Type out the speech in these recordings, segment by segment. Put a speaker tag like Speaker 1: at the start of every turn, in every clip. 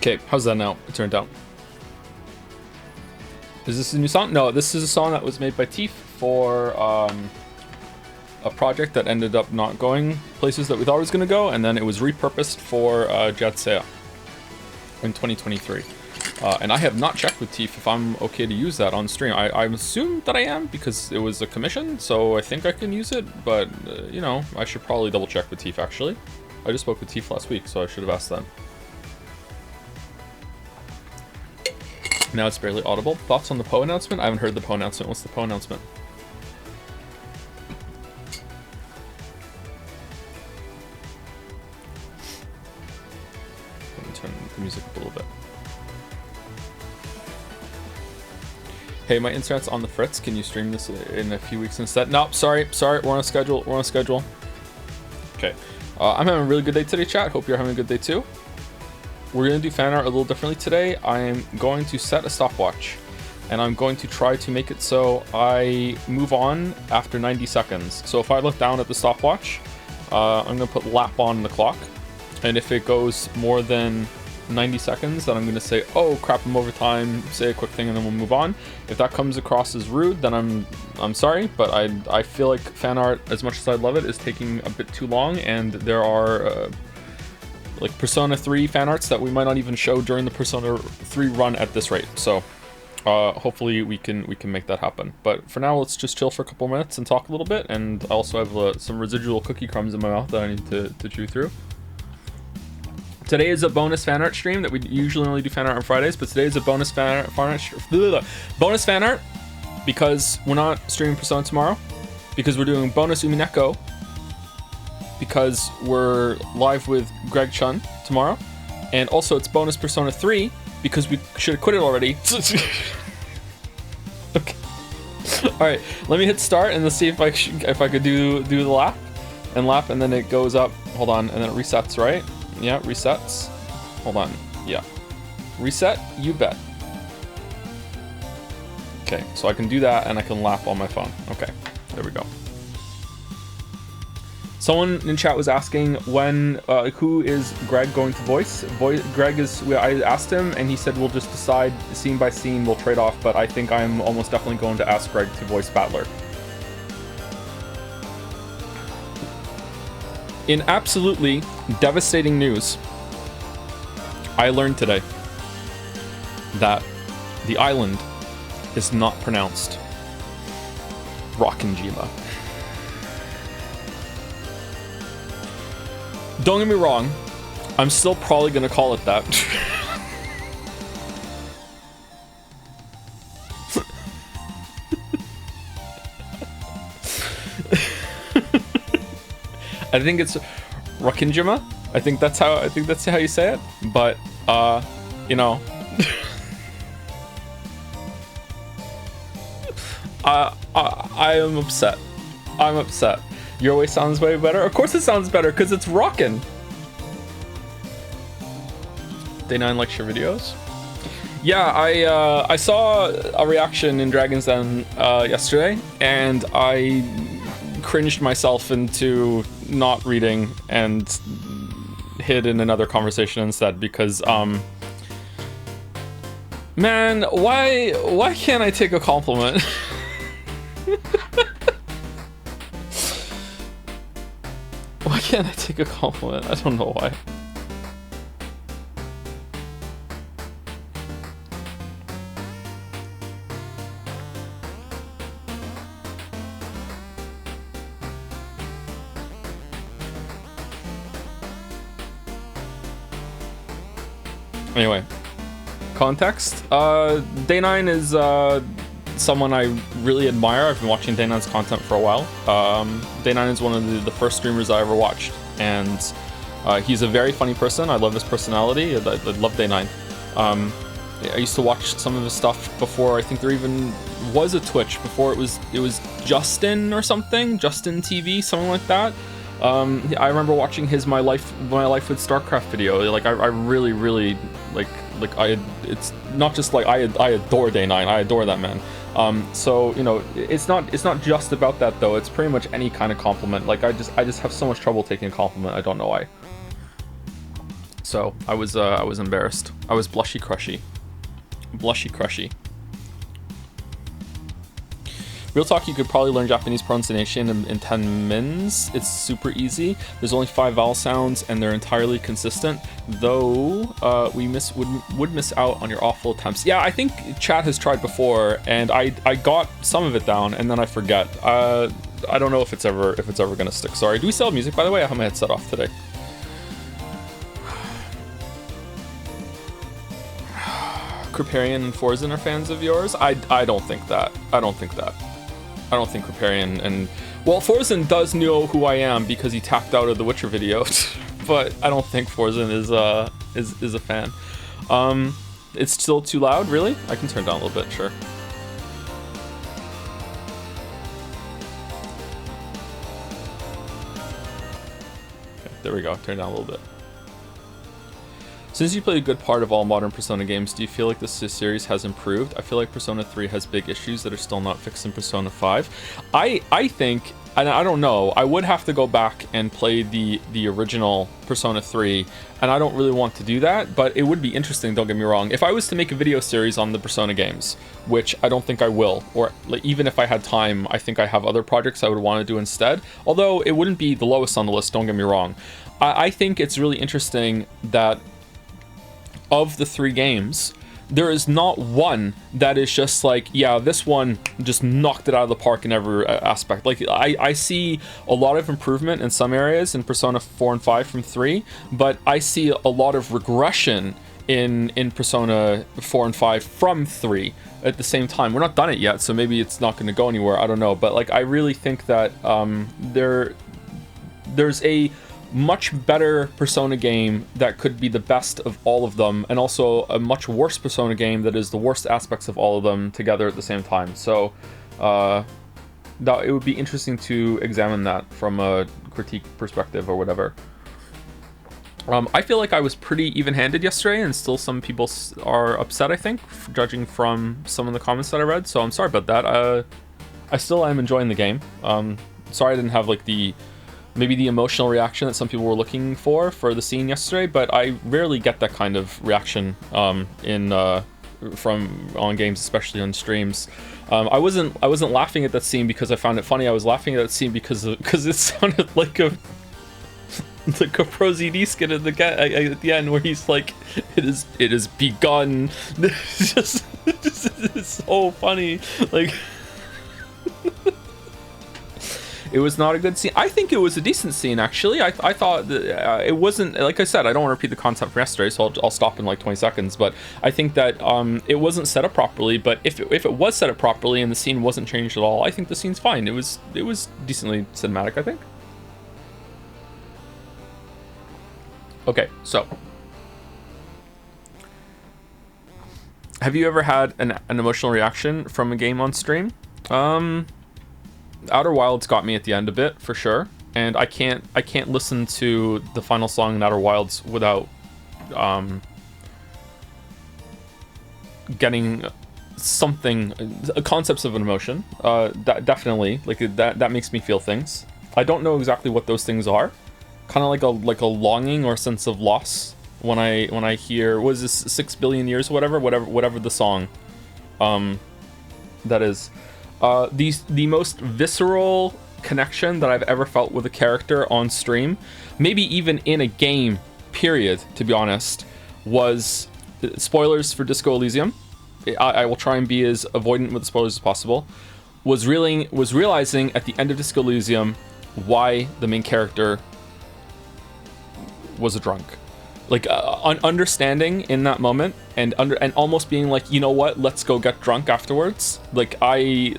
Speaker 1: Okay, how's that now? It turned out. Is this a new song? No, this is a song that was made by Teef for a project that ended up not going places that we thought it was going to go, and then it was repurposed for Jatsea in 2023. And I have not checked with Teef if I'm okay to use that on stream. I assume that I am because it was a commission, so I think I can use it, but you know, I should probably double check with Teef actually. I just spoke with Teef last week, so I should have asked them. Now it's barely audible. Thoughts on the Poe announcement? I haven't heard the Poe announcement. What's the Poe announcement? Let me turn the music up a little bit. Hey, my internet's on the fritz. Can you stream this in a few weeks instead? Nope, sorry. We're on a schedule. Okay. I'm having a really good day today, chat. Hope you're having a good day too. We're going to do fan art a little differently today. I'm going to set a stopwatch, and I'm going to try to make it so I move on after 90 seconds. So if I look down at the stopwatch, I'm going to put lap on the clock, and if it goes more than 90 seconds, then I'm going to say, oh crap, I'm over time, say a quick thing, and then we'll move on. If that comes across as rude, then I'm sorry, but I feel like fan art, as much as I love it, is taking a bit too long, and there are like Persona 3 fan arts that we might not even show during the Persona 3 run at this rate. So hopefully we can make that happen. But for now, let's just chill for a couple minutes and talk a little bit. And I also have some residual cookie crumbs in my mouth that I need to chew through. Today is a bonus fan art stream that we usually only do fan art on Fridays, but today is a bonus fan art because we're not streaming Persona tomorrow, because we're doing bonus Umineko, because we're live with Greg Chun tomorrow, and also it's bonus Persona 3 because we should have quit it already. Okay. All right, let me hit start and let's see if I could do the lap, and then it goes up. Hold on, and then it resets, right? Yeah, resets. Hold on. Yeah. Reset, you bet. Okay, so I can do that and I can lap on my phone. Okay, there we go. Someone in chat was asking when, who is Greg going to voice? Greg is, I asked him and he said we'll just decide scene by scene, we'll trade off, but I think I'm almost definitely going to ask Greg to voice Battler. In absolutely devastating news, I learned today that the island is not pronounced Rockinjima. Don't get me wrong, I'm still probably gonna call it that. I think it's Rockinjima. I think that's how you say it. But you know, I am upset. I'm upset. Your way sounds way better. Of course it sounds better because it's rockin'. Day 9 lecture videos. Yeah, I saw a reaction in Dragon's Den yesterday, and I cringed myself into not reading and hid in another conversation instead because man, why can't I take a compliment? Why can't I take a compliment? I don't know why. Anyway, context. Day 9 is someone I really admire. I've been watching Day 9's content for a while. Day 9 is one of the first streamers I ever watched, and he's a very funny person. I love his personality. I love Day 9. I used to watch some of his stuff before I think there even was a Twitch, before it was Justin or something, Justin TV, something like that. I remember watching his my life with StarCraft video. Like I really it's not just like I adore Day 9. I adore that man. So you know, it's not just about that though. It's pretty much any kind of compliment. Like I just have so much trouble taking a compliment. I don't know why. So I was embarrassed. I was blushy crushy. Blushy crushy. Real talk, you could probably learn Japanese pronunciation in 10 mins. It's super easy. There's only 5 vowel sounds and they're entirely consistent, though we would miss out on your awful attempts. Yeah, I think chat has tried before and I got some of it down and then I forget. I don't know if it's ever gonna stick. Sorry. Do we still have music, by the way? I have my headset off today. Kriparian and Forzen are fans of yours? I don't think that. I don't think Kriparian and... Well, Forzen does know who I am because he tapped out of the Witcher video, but I don't think Forzen is a fan. It's still too loud, really? I can turn down a little bit, sure. Okay, there we go, turn down a little bit. Since you played a good part of all modern Persona games, do you feel like this series has improved? I feel like Persona 3 has big issues that are still not fixed in Persona 5. I think, and I don't know, I would have to go back and play the original Persona 3, and I don't really want to do that, but it would be interesting, don't get me wrong. If I was to make a video series on the Persona games, which I don't think I will, or like, even if I had time, I think I have other projects I would want to do instead, although it wouldn't be the lowest on the list, don't get me wrong. I think it's really interesting that of the 3 games, there is not one that is just like, yeah, this one just knocked it out of the park in every aspect. Like, I see a lot of improvement in some areas in Persona 4 and 5 from 3, but I see a lot of regression in Persona 4 and 5 from 3 at the same time. We're not done it yet, so maybe it's not going to go anywhere, I don't know. But like, I really think that there's a much better Persona game that could be the best of all of them, and also a much worse Persona game that is the worst aspects of all of them together at the same time. So that it would be interesting to examine that from a critique perspective or whatever. I feel like I was pretty even-handed yesterday, and still some people are upset, I think, judging from some of the comments that I read, so I'm sorry about that. I still am enjoying the game. Sorry I didn't have like maybe the emotional reaction that some people were looking for the scene yesterday, but I rarely get that kind of reaction from on games, especially on streams. I wasn't laughing at that scene because I found it funny. I was laughing at that scene because it sounded like a Pro ZD skit at the end where he's like, it is begun. It's so funny, like. It was not a good scene. I think it was a decent scene, actually. I thought that, it wasn't, like I said, I don't want to repeat the concept from yesterday, so I'll stop in like 20 seconds. But I think that it wasn't set up properly. But if it was set up properly and the scene wasn't changed at all, I think the scene's fine. It was decently cinematic, I think. Okay, so have you ever had an emotional reaction from a game on stream? Outer Wilds got me at the end a bit, for sure, and I can't listen to the final song in Outer Wilds without getting something, concepts of an emotion. That definitely, like, that makes me feel things. I don't know exactly what those things are. Kind of like a longing or sense of loss when I hear, what is this, 6 billion years, whatever the song that is. The most visceral connection that I've ever felt with a character on stream, maybe even in a game, period, to be honest, was, spoilers for Disco Elysium, I will try and be as avoidant with the spoilers as possible, was realizing at the end of Disco Elysium why the main character was a drunk. Like, understanding in that moment and almost being like, you know what, let's go get drunk afterwards. Like, I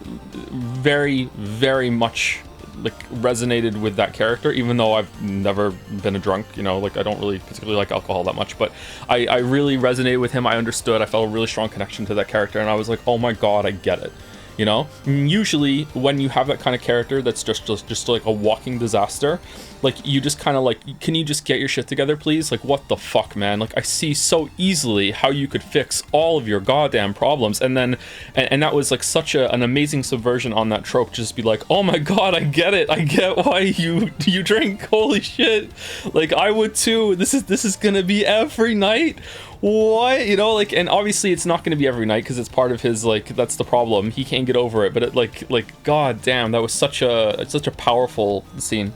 Speaker 1: very, very much like resonated with that character, even though I've never been a drunk, you know, like I don't really particularly like alcohol that much, but I really resonated with him. I understood, I felt a really strong connection to that character, and I was like, oh my god, I get it. you know. Usually when you have that kind of character that's just like a walking disaster, like you just kind of like, can you just get your shit together, please? Like, what the fuck, man? Like, I see so easily how you could fix all of your goddamn problems, and then and that was like such an amazing subversion on that trope. Just be like, oh my god, I get it, I get why you drink, holy shit, like I would too. This is gonna be every night. What, you know, like, and obviously it's not going to be every night because it's part of his, like, that's the problem, he can't get over it. But it like god damn, that was such a powerful scene,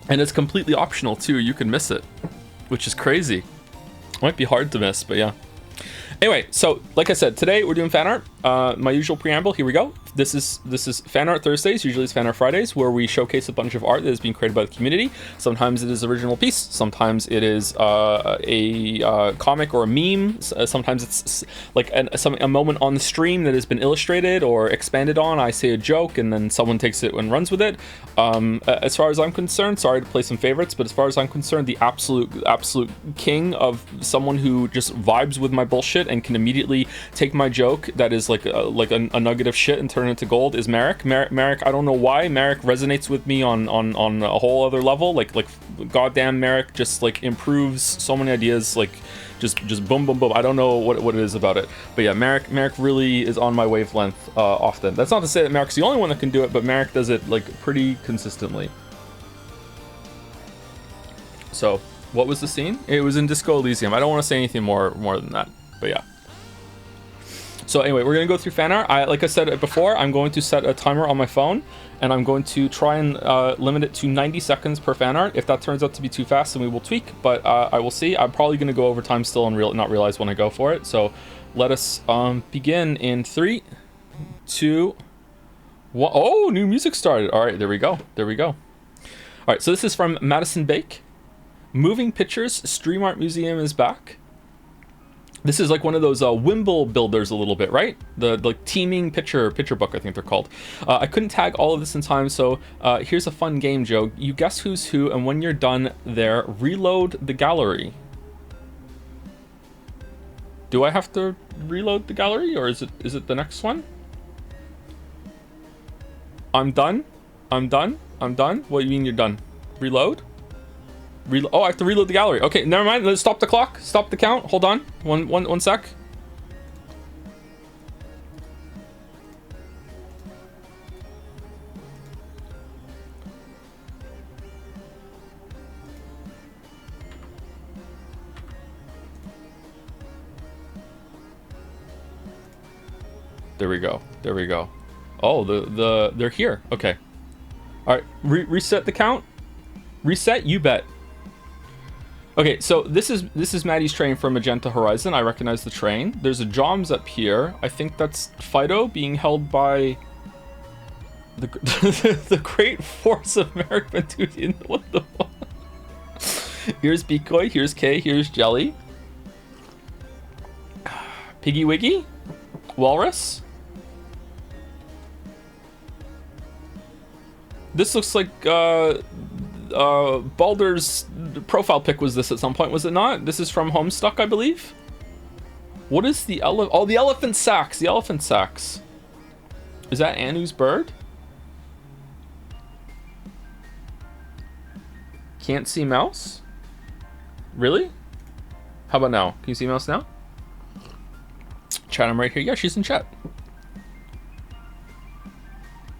Speaker 1: and it's completely optional too. You can miss it, which is crazy. Might be hard to miss, but yeah. Anyway, so like I said, today we're doing fan art. My usual preamble, here we go. This is Fan Art Thursdays. Usually it's Fan Art Fridays, where we showcase a bunch of art that is being created by the community. Sometimes it is original piece. Sometimes it is a comic or a meme. Sometimes it's like a moment on the stream that has been illustrated or expanded on. I say a joke and then someone takes it and runs with it. As far as I'm concerned, sorry to play some favorites, but as far as I'm concerned, the absolute king of someone who just vibes with my bullshit and can immediately take my joke that is like a nugget of shit and turn it into gold is Marek. Marek, I don't know why. Marek resonates with me on a whole other level. Like goddamn, Marek just like improves so many ideas. Like just boom boom boom. I don't know what it is about it, but yeah, Marek really is on my wavelength often. That's not to say that Marek's the only one that can do it, but Marek does it like pretty consistently. So what was the scene? It was in Disco Elysium. I don't want to say anything more than that, but yeah. So anyway, we're gonna go through fan art. Like I said before, I'm going to set a timer on my phone, and I'm going to try and limit it to 90 seconds per fan art. If that turns out to be too fast, then we will tweak, but I will see. I'm probably gonna go over time still and not realize when I go for it. So let us begin in 3, 2, 1. Oh, new music started. All right, there we go. All right, so this is from Madison Bake. Moving Pictures Stream Art Museum is back. This is like one of those Wimble builders a little bit, right? The like teaming picture book, I think they're called. I couldn't tag all of this in time, so here's a fun game, Joe. You guess who's who, and when you're done there, reload the gallery. Do I have to reload the gallery, or is it the next one? I'm done. What do you mean you're done? Reload? Oh, I have to reload the gallery. Okay, never mind. Let's stop the clock. Stop the count. Hold on. One sec. There we go. Oh, they're here. Okay. All right. Reset the count. Reset. You bet. Okay, so this is Maddie's train from Magenta Horizon. I recognize the train. There's a Joms up here. I think that's Fido being held by the Great Force of Merrick Ventudian. What the fuck? Here's Bikoy, here's Kay, here's Jelly. Piggy Wiggy? Walrus? This looks like Baldur's profile pic was this at some point, was it not? This is from Homestuck, I believe. What is the oh, the elephant sacks. Is that Anu's bird? Can't see mouse? Really? How about now? Can you see mouse now? Chat, I'm right here. Yeah, she's in chat.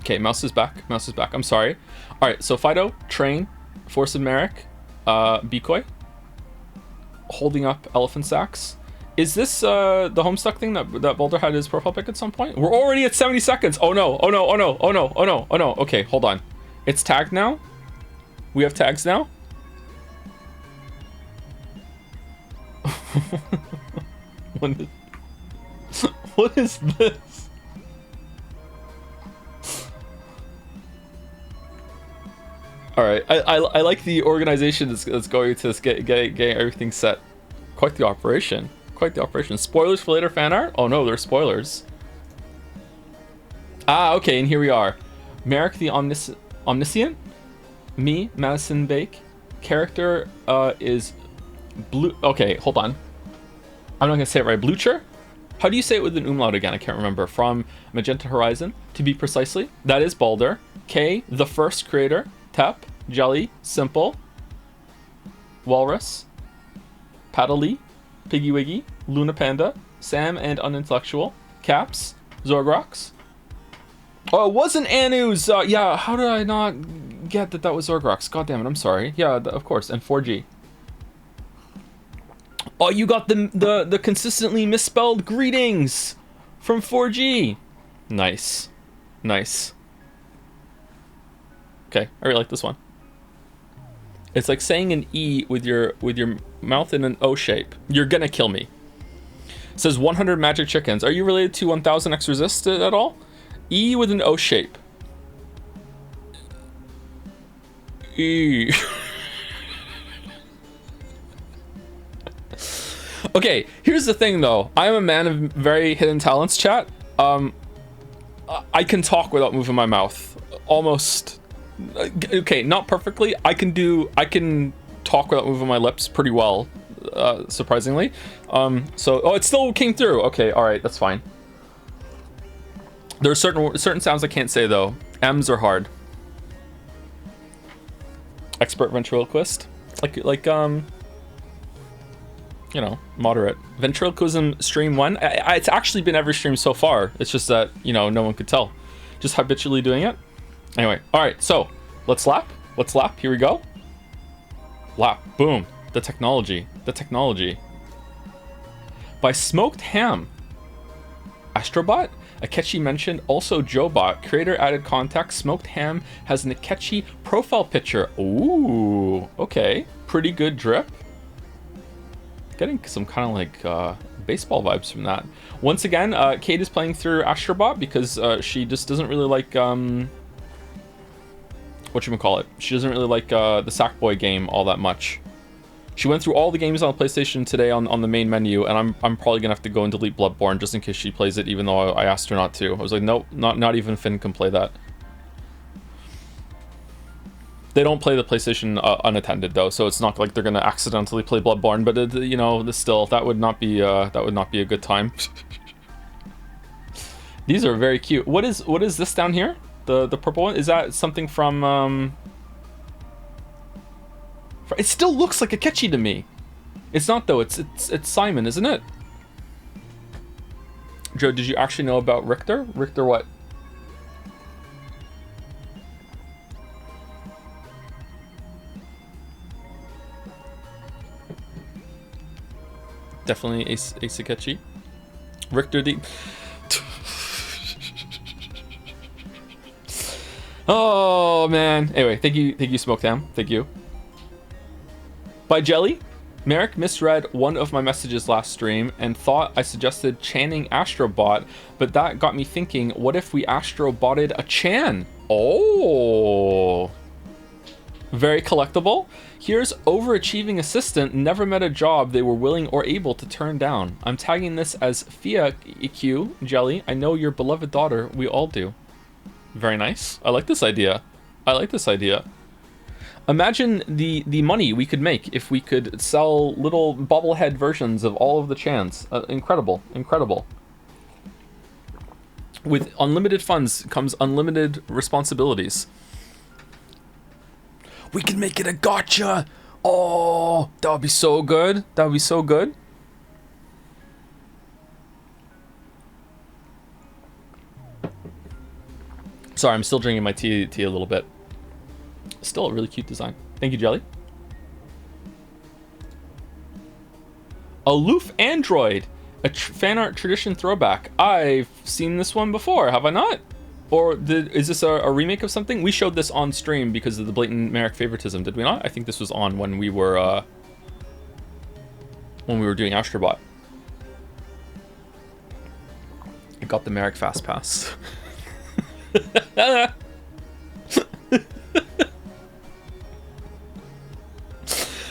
Speaker 1: Okay, mouse is back. I'm sorry. All right, so Fido, train, Force of Merrick, Bikoy, holding up elephant sacks. Is this the Homestuck thing that Boulder had his profile pic at some point? We're already at 70 seconds. Oh no. Okay, hold on. It's tagged now? We have tags now? What is this? All right, I like the organization that's going to get everything set. Quite the operation. Spoilers for later fan art? Oh no, there's spoilers. Ah, okay, and here we are. Merrick the Omniscient. Me, Madison Bake. Character is Blue. Okay, hold on. I'm not gonna say it right. Blucher? How do you say it with an umlaut again? I can't remember. From Magenta Horizon, to be precisely. That is Balder. K, the first creator. Tep, Jelly, Simple, Walrus, Paddly, Piggy Wiggy, Luna Panda, Sam and Unintellectual, Caps, Zorgrox. Oh, it wasn't Anu's! Yeah, how did I not get that was Zorgrox? God damn it, I'm sorry. Yeah, of course, and 4G. Oh, you got the consistently misspelled greetings from 4G. Nice. Nice. Okay, I really like this one. It's like saying an E with your mouth in an O shape. You're gonna kill me. It says 100 magic chickens. Are you related to 1000 X resist at all? E with an O shape. E. Okay, here's the thing though. I am a man of very hidden talents, chat. I can talk without moving my mouth. Almost. Okay, not perfectly. I can talk without moving my lips pretty well, surprisingly. So it still came through. Okay, all right, that's fine. There are certain sounds I can't say though. M's are hard. Expert ventriloquist, like you know, moderate. Ventriloquism stream 1. It's actually been every stream so far. It's just that, you know, no one could tell. Just habitually doing it. Anyway, all right, so let's lap. Let's lap. Here we go. Lap. Boom. The technology. The technology. By Smoked Ham. Astrobot? Akechi mentioned also Jobot. Creator added context. Smoked Ham has an Akechi profile picture. Ooh. Okay. Pretty good drip. Getting some kind of like baseball vibes from that. Once again, Kate is playing through Astrobot because she just doesn't really like whatchamacallit. She doesn't really like the Sackboy game all that much. She went through all the games on PlayStation today on the main menu, and I'm probably gonna have to go and delete Bloodborne just in case she plays it, even though I asked her not to. I was like, nope, not even Finn can play that. They don't play the PlayStation unattended though, so it's not like they're gonna accidentally play Bloodborne. But you know, still, that would not be a good time. These are very cute. What is this down here? The purple one, is that something from? It still looks like a Akechi to me. It's not though. It's Simon, isn't it? Joe, did you actually know about Richter? Richter what? Definitely Ace Akechi. Richter the. Oh man. Anyway, thank you, Smoked Ham. Thank you. By Jelly, Merrick misread one of my messages last stream and thought I suggested channing Astrobot, but that got me thinking, what if we Astrobotted a Chan? Oh. Very collectible. Here's overachieving assistant, never met a job they were willing or able to turn down. I'm tagging this as Fia EQ, Jelly. I know your beloved daughter. We all do. Very nice. I like this idea. I like this idea. Imagine the money we could make if we could sell little bobblehead versions of all of the Chans. Incredible. Incredible. With unlimited funds comes unlimited responsibilities. We can make it a gotcha. Oh, that would be so good. That would be so good. Sorry, I'm still drinking my tea a little bit. Still a really cute design. Thank you, Jelly. Aloof Android. A fan art tradition throwback. I've seen this one before, have I not? Or is this a remake of something? We showed this on stream because of the blatant Merrick favoritism, did we not? I think this was on when we were doing Astrobot. I got the Merrick Fast Pass.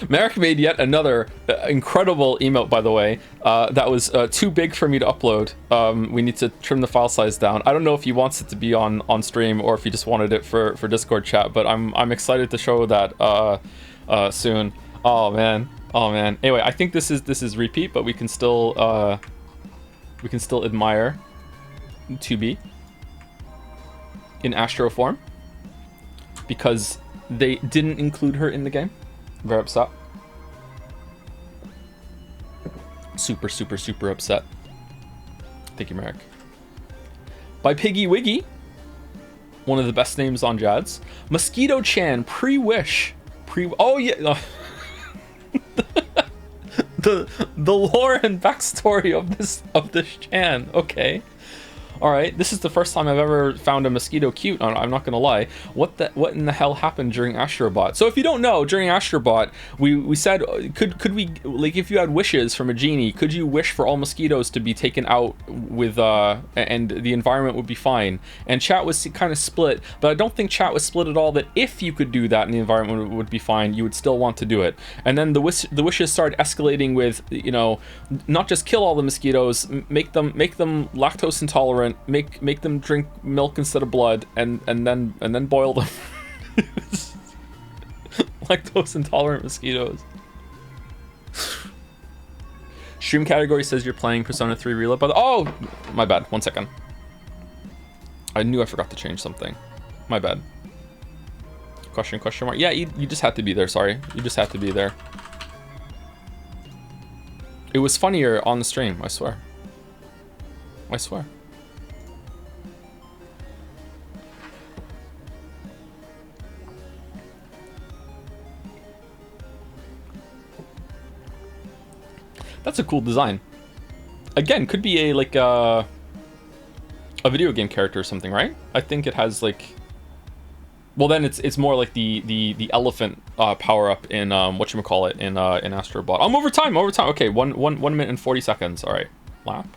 Speaker 1: Merrick made yet another incredible emote, by the way, that was too big for me to upload. We need to trim the file size down. I don't know if he wants it to be on stream or if he just wanted it for Discord chat, but I'm excited to show that soon. Oh man. Anyway, I think this is repeat, but we can still We can still admire 2B in Astro form because they didn't include her in the game. Very upset. Super, super, super upset. Thank you, Merrick. By Piggy Wiggy, one of the best names on Jads. Mosquito Chan, pre-wish. Oh yeah. the lore and backstory of this Chan. Okay. All right, this is the first time I've ever found a mosquito cute. I'm not gonna lie. What in the hell happened during Astrobot? So if you don't know, during Astrobot, we said could we, like, if you had wishes from a genie, could you wish for all mosquitoes to be taken out with and the environment would be fine? And chat was kind of split, but I don't think chat was split at all. That if you could do that and the environment would be fine, you would still want to do it. And then the wishes started escalating with, you know, not just kill all the mosquitoes, make them lactose intolerant. Make them drink milk instead of blood, and then boil them. Lactose intolerant mosquitoes. Stream category says you're playing Persona 3 Reload, but oh, my bad. 1 second. I knew I forgot to change something. My bad. Question mark. Yeah, you just had to be there. Sorry, you just had to be there. It was funnier on the stream. I swear. I swear. That's a cool design. Again, could be a like a video game character or something, right? I think it has like. Well, then it's more like the elephant power up in whatchamacallit in Astrobot. I'm over time. Okay, 1 minute and 40 seconds. All right, lap.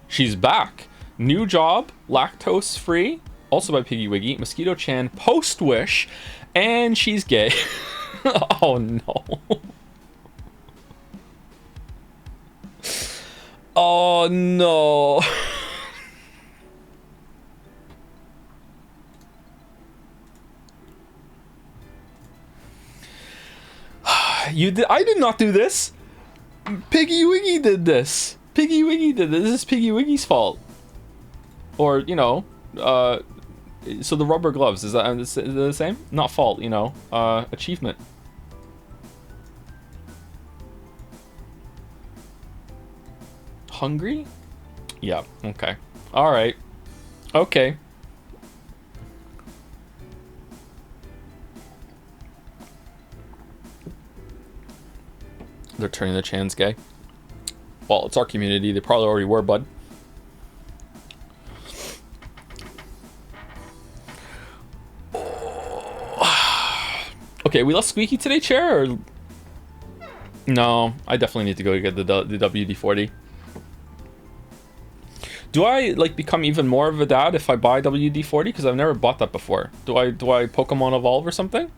Speaker 1: She's back. New job, lactose free. Also by Piggy Wiggy. Mosquito Chan, post wish, and she's gay. Oh no. Oh no. I did not do this. Piggy Wiggy did this. Piggy Wiggy did this. This is Piggy Wiggy's fault. Or, you know, so the rubber gloves, is that the same? Not fault, you know, achievement. Hungry? Yeah, okay. All right. Okay. They're turning the Chans gay. Well, it's our community. They probably already were, bud. Okay, we left Squeaky today, Chair? Or... No, I definitely need to go get the WD-40. Do I like become even more of a dad if I buy WD-40? Because I've never bought that before. Do I Pokemon Evolve or something?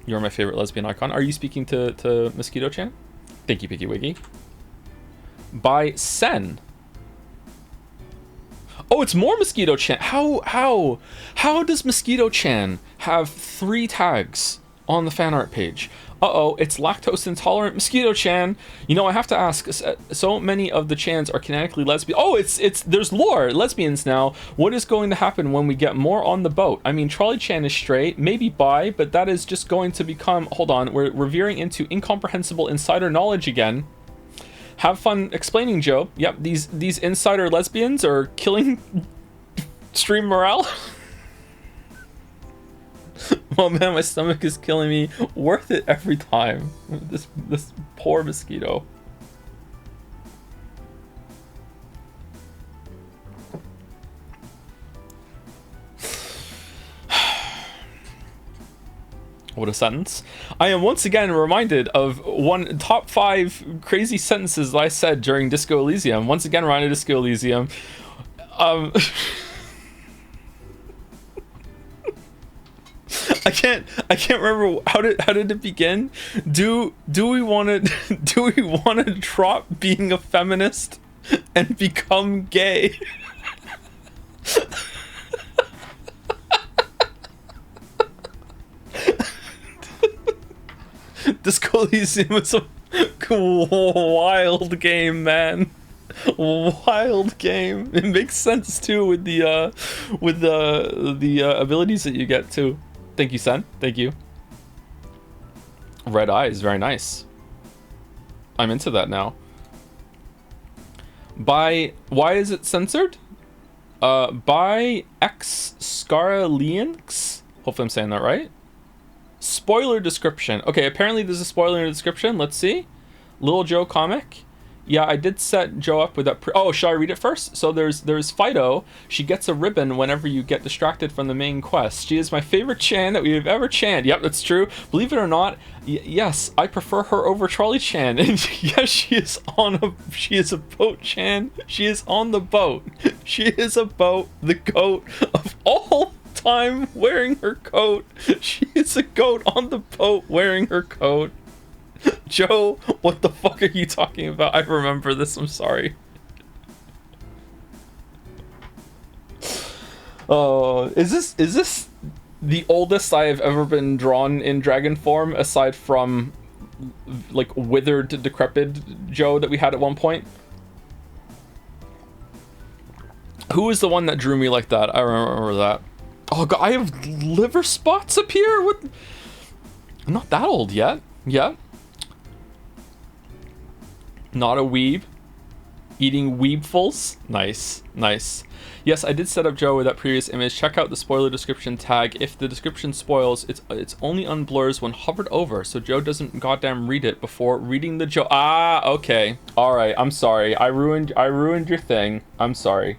Speaker 1: You're my favorite lesbian icon. Are you speaking to Mosquito Chan? Thank you, Piggy Wiggy. By Sen. Oh, it's more Mosquito Chan. How does Mosquito Chan have 3 tags on the fan art page? Uh-oh, it's lactose intolerant Mosquito Chan. You know, I have to ask, so many of the Chans are canonically lesbian. Oh, there's lore, lesbians now. What is going to happen when we get more on the boat? I mean, Trolley Chan is straight, maybe bi, but that is just going to become, hold on, we're veering into incomprehensible insider knowledge again. Have fun explaining, Joe. Yep, these insider lesbians are killing stream morale. Oh man, my stomach is killing me. Worth it every time. This poor mosquito. What a sentence. I am once again reminded of one top 5 crazy sentences that I said during Disco Elysium. Once again reminded of Disco Elysium. I can't remember how did it begin? Do we want to drop being a feminist and become gay? Disco Elysium is a Wild game, man. Wild game. It makes sense too with the abilities that you get too. Thank you, Sen. Thank you. Red eyes, very nice. I'm into that now. Why is it censored? By X Scaralianx. Hopefully I'm saying that right. Spoiler description. Okay, apparently there's a spoiler in the description. Let's see. Little Joe comic. Yeah, I did set Joe up with that. Oh, shall I read it first? So there's Fido. She gets a ribbon whenever you get distracted from the main quest. She is my favorite Chan that we have ever Chan. Yep, that's true. Believe it or not, yes, I prefer her over Charlie Chan. And yes, she is a boat Chan. She is on the boat. She is a boat, the goat of all time wearing her coat. She is a goat on the boat wearing her coat. Joe, what the fuck are you talking about? I remember this, I'm sorry. Is this the oldest I have ever been drawn in dragon form, aside from like withered, decrepit Joe that we had at one point? Who was the one that drew me like that? I remember that. Oh god, I have liver spots up here? What? I'm not that old yet. Yeah. Not a weeb. Eating weebfuls. Nice, nice. Yes, I did set up Joe with that previous image. Check out the spoiler description tag. If the description spoils, it's only unblurs when hovered over, so Joe doesn't goddamn read it before reading the Joe. Ah, okay. All right, I'm sorry. I ruined your thing. I'm sorry.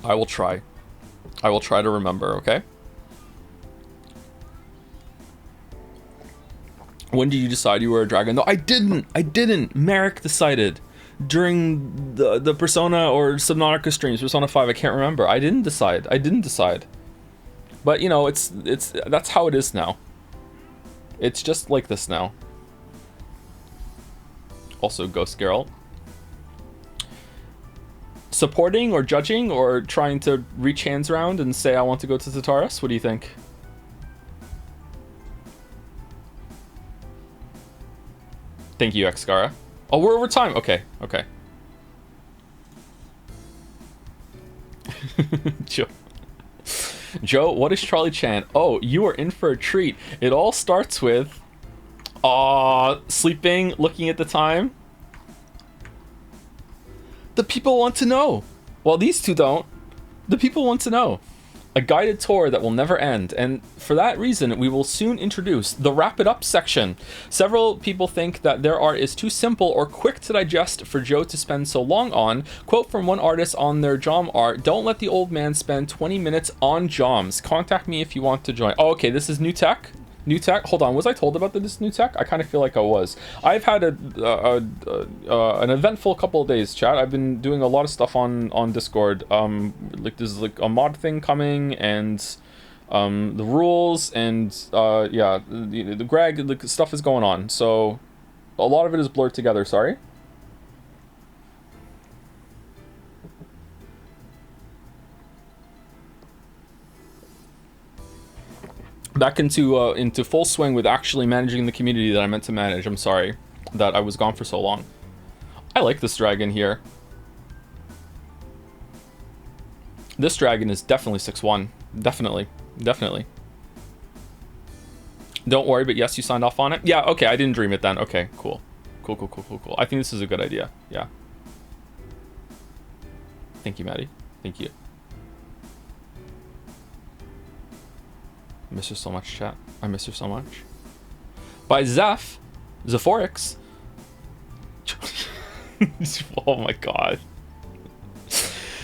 Speaker 1: I will try. I will try to remember, okay? When did you decide you were a dragon? No, I didn't. Merrick decided during the Persona or Subnautica streams, Persona 5, I can't remember. I didn't decide. But you know, it's that's how it is now. It's just like this now. Also, Ghost Girl. Supporting or judging or trying to reach hands around and say I want to go to Tataris? What do you think? Thank you, Xcara. Oh, we're over time. Okay, okay. Joe, what is Charlie Chan? Oh, you are in for a treat. It all starts with... sleeping, looking at the time. The people want to know. Well, these two don't. The people want to know. A guided tour that will never end, and for that reason we will soon introduce the wrap it up section. Several people think that their art is too simple or quick to digest for Joe to spend so long on. Quote from one artist on their Jom art: "Don't let the old man spend 20 minutes on Joms. Contact me if you want to join." Oh, okay, this is new tech. New tech. Hold on, was I told about this new tech? I kind of feel like I was. I've had an eventful couple of days, chat. I've been doing a lot of stuff on Discord. Like there's like a mod thing coming, and the rules, and yeah, the Greg, the stuff is going on. So a lot of it is blurred together. Sorry. Back into full swing with actually managing the community that I meant to manage. I'm sorry that I was gone for so long. I like this dragon here. This dragon is definitely 6'1". Definitely. Don't worry, but yes, you signed off on it? Yeah, okay, I didn't dream it then. Okay, cool. Cool. I think this is a good idea. Yeah. Thank you, Maddie. Thank you. I miss her so much, chat. I miss her so much. By Zephorix. Oh my god.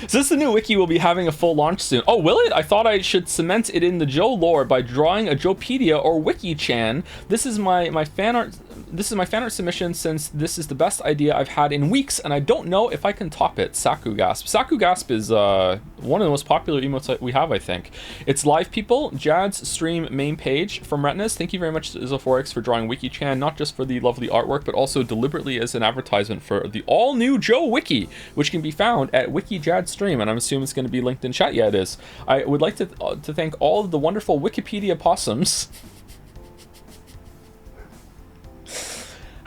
Speaker 1: Since the new wiki will be having a full launch soon. Oh, will it? I thought I should cement it in the Joe lore by drawing a Joepedia or Wiki-chan. This is my fan art. This is my fan art submission, since this is the best idea I've had in weeks, and I don't know if I can top it. Saku Gasp. Saku Gasp is one of the most popular emotes we have, I think. It's live people, Jad's stream main page from Retinas. Thank you very much, Zophorix, for drawing Wiki-chan, not just for the lovely artwork, but also deliberately as an advertisement for the all-new Joe Wiki, which can be found at Wiki Jad stream, and I'm assuming it's going to be linked in chat. Yeah, it is. I would like to thank all of the wonderful Wikipedia possums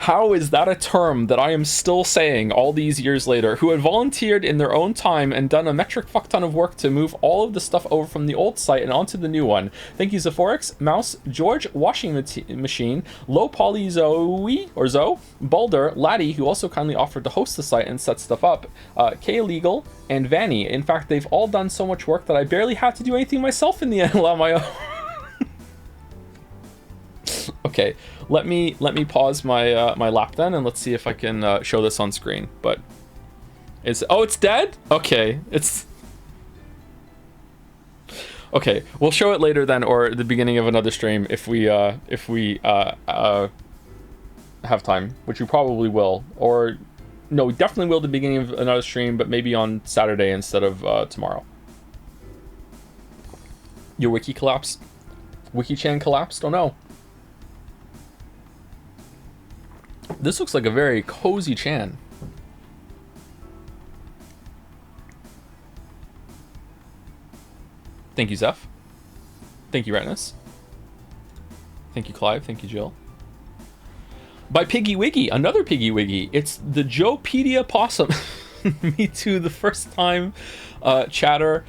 Speaker 1: How is that a term that I am still saying all these years later? Who had volunteered in their own time and done a metric fuck ton of work to move all of the stuff over from the old site and onto the new one. Thank you, Zephorix, Mouse, George, Washing Machine, Low Poly Zoe, or Zoe, Balder, Laddie, who also kindly offered to host the site and set stuff up, K Legal, and Vanny. In fact, they've all done so much work that I barely had to do anything myself in the end on my own. Okay, let me pause my my lap then, and let's see if I can show this on screen. But it's dead. Okay, it's okay. We'll show it later then, or at the beginning of another stream if we have time, which we probably will. Or no, we definitely will at the beginning of another stream, but maybe on Saturday instead of tomorrow. Your wiki collapsed. Wiki-chan collapsed. Oh no. This looks like a very cozy Chan. Thank you, Zeph. Thank you, Retnus. Thank you, Clive. Thank you, Jill. By Piggy Wiggy, another Piggy Wiggy. It's the Joepedia Possum. Me too, the first time chatter.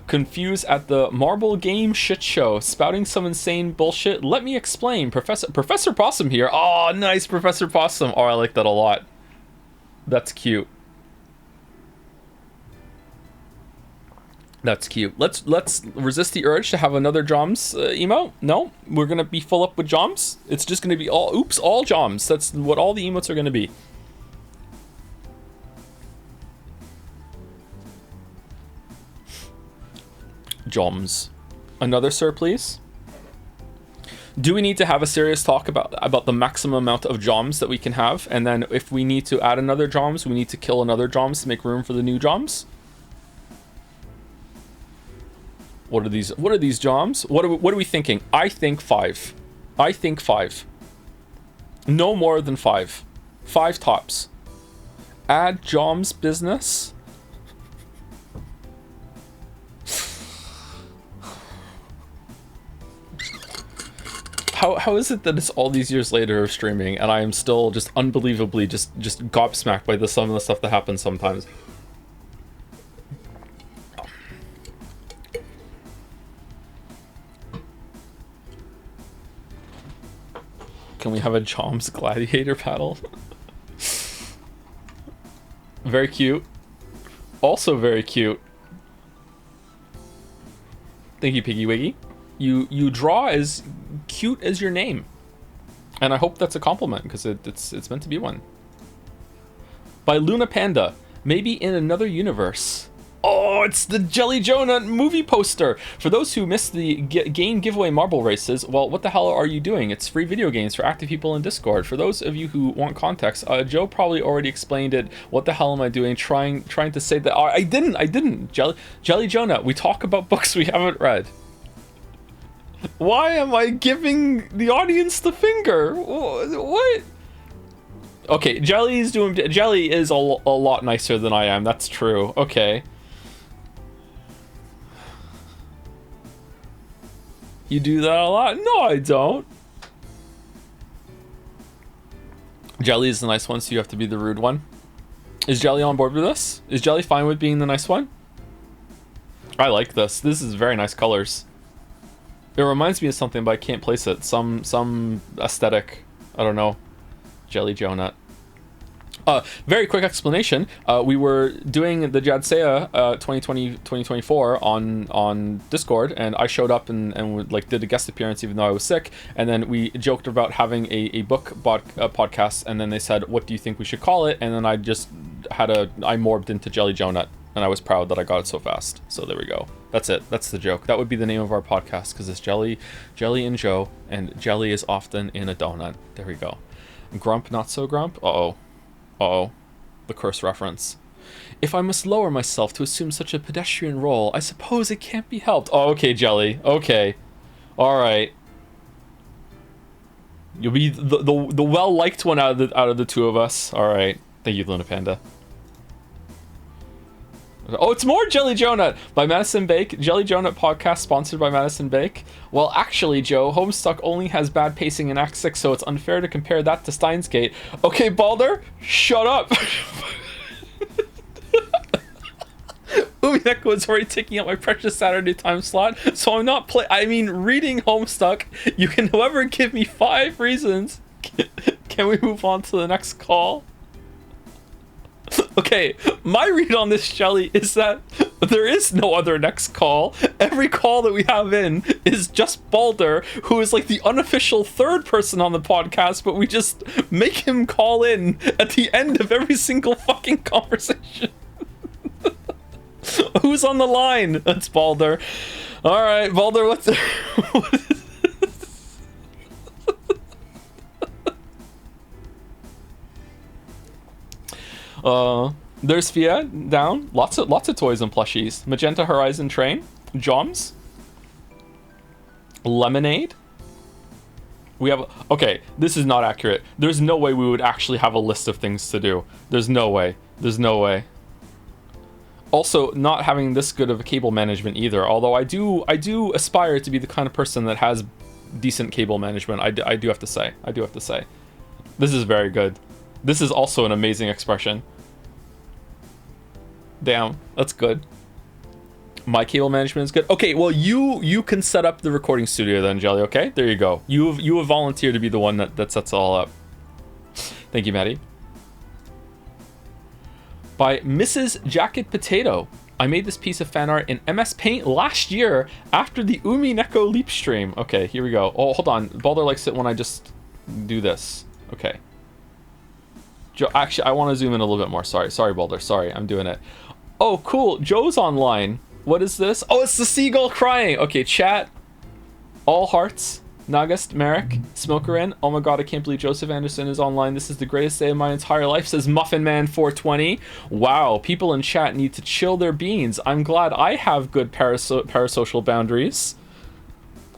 Speaker 1: Confused at the marble game shit show, spouting some insane bullshit. Let me explain. Professor Possum here. Oh, nice, Professor Possum. Oh, I like that a lot. That's cute. That's cute. Let's resist the urge to have another Joms emote. No, we're gonna be full up with Joms. It's just gonna be all Joms. That's what all the emotes are gonna be. Joms. Another sir, please. Do we need to have a serious talk about the maximum amount of Joms that we can have? And then if we need to add another Joms, we need to kill another Joms to make room for the new Joms? What are these Joms? What are we thinking? I think 5. I think 5. No more than 5. 5 tops. Add Joms business. How is it that it's all these years later of streaming and I am still just unbelievably just gobsmacked by some of the stuff that happens sometimes? Can we have a Joms gladiator battle? Very cute. Also very cute. Thank you, Piggy Wiggy. You draw as cute as your name, and I hope that's a compliment because it's meant to be one. By Luna Panda, maybe in another universe. Oh, it's the Jelly Jonah movie poster. For those who missed the game giveaway marble races, well, what the hell are you doing? It's free video games for active people in Discord. For those of you who want context, Joe probably already explained it. What the hell am I doing? Trying to say that I didn't. Jelly Jonah. We talk about books we haven't read. Why am I giving the audience the finger? What? Okay, Jelly is a lot nicer than I am. That's true. Okay. You do that a lot? No, I don't. Jelly is the nice one, so you have to be the rude one. Is Jelly on board with this? Is Jelly fine with being the nice one? I like this. This is very nice colors. It reminds me of something, but I can't place it. Some aesthetic. I don't know. Jelly Jonah. Very quick explanation. We were doing the Jadseya 2020-2024 on Discord, and I showed up and like did a guest appearance even though I was sick. And then we joked about having a book podcast, and then they said, "What do you think we should call it?" And then I just I morbed into Jelly Jonah, and I was proud that I got it so fast. So there we go. That's it. That's the joke. That would be the name of our podcast because it's Jelly and Joe, and jelly is often in a donut. There we go. Grump, not so grump. Uh-oh, the curse reference. If I must lower myself to assume such a pedestrian role, I suppose it can't be helped. Oh, okay, Jelly. Okay. All right. You'll be the well-liked one out of the two of us. All right. Thank you, Luna Panda. Oh, it's more Jelly Jonut by Madison Bake. Jelly Jonut podcast sponsored by Madison Bake. Well, actually, Joe, Homestuck only has bad pacing in Act 6, so it's unfair to compare that to Steins Gate. Okay, Balder, shut up. Umineko is already taking up my precious Saturday time slot, so I'm not reading Homestuck. You can, whoever, give me 5 reasons. Can we move on to the next call? Okay, my read on this, Shelly, is that there is no other next call. Every call that we have in is just Balder, who is like the unofficial 3rd person on the podcast, but we just make him call in at the end of every single fucking conversation. Who's on the line? That's Balder. Alright, Balder, what's the... There's Fia down. Lots of toys and plushies. Magenta Horizon Train. Joms. Lemonade. We have... Okay, this is not accurate. There's no way we would actually have a list of things to do. There's no way. There's no way. Also, not having this good of a cable management either. Although I do aspire to be the kind of person that has decent cable management. I do have to say. I do have to say. This is very good. This is also an amazing expression. Damn, that's good. My cable management is good. Okay, well, you can set up the recording studio then, Jelly, okay? There you go. You have volunteered to be the one that sets it all up. Thank you, Maddie. By Mrs. Jacket Potato. I made this piece of fan art in MS Paint last year after the Umineko Leap stream. Okay, here we go. Oh, hold on. Balder likes it when I just do this. Okay. Joe, actually, I want to zoom in a little bit more. Sorry, Balder. Sorry, I'm doing it. Oh, cool. Joe's online. What is this? Oh, it's the seagull crying. Okay, chat. All hearts. Nagast, Merrick, Smokerin. Oh my god, I can't believe Joseph Anderson is online. This is the greatest day of my entire life, says Muffin Man 420. Wow, people in chat need to chill their beans. I'm glad I have good parasocial boundaries.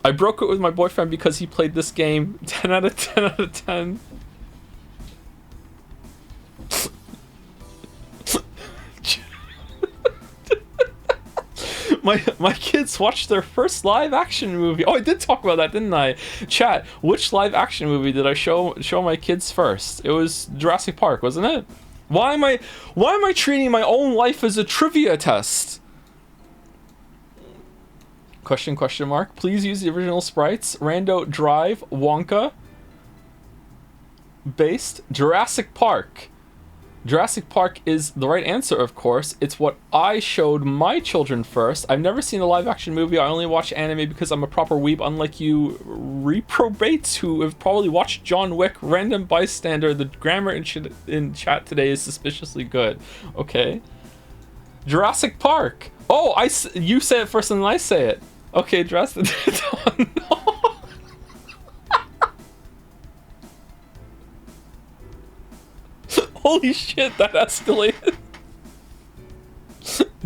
Speaker 1: I broke it with my boyfriend because he played this game. 10 out of 10 out of 10. My kids watched their first live action movie. Oh, I did talk about that, didn't I? Chat, which live action movie did I show my kids first? It was Jurassic Park, wasn't it? Why am I treating my own life as a trivia test? Question mark. Please use the original sprites. Rando Drive, Wonka. Based Jurassic Park. Jurassic Park is the right answer, of course. It's what I showed my children first. I've never seen a live-action movie. I only watch anime because I'm a proper weeb, unlike you reprobates who have probably watched John Wick. Random bystander. The grammar in chat today is suspiciously good. Okay. Jurassic Park. Oh, you say it first and then I say it. Okay, Jurassic... Oh, no. Holy shit, that escalated.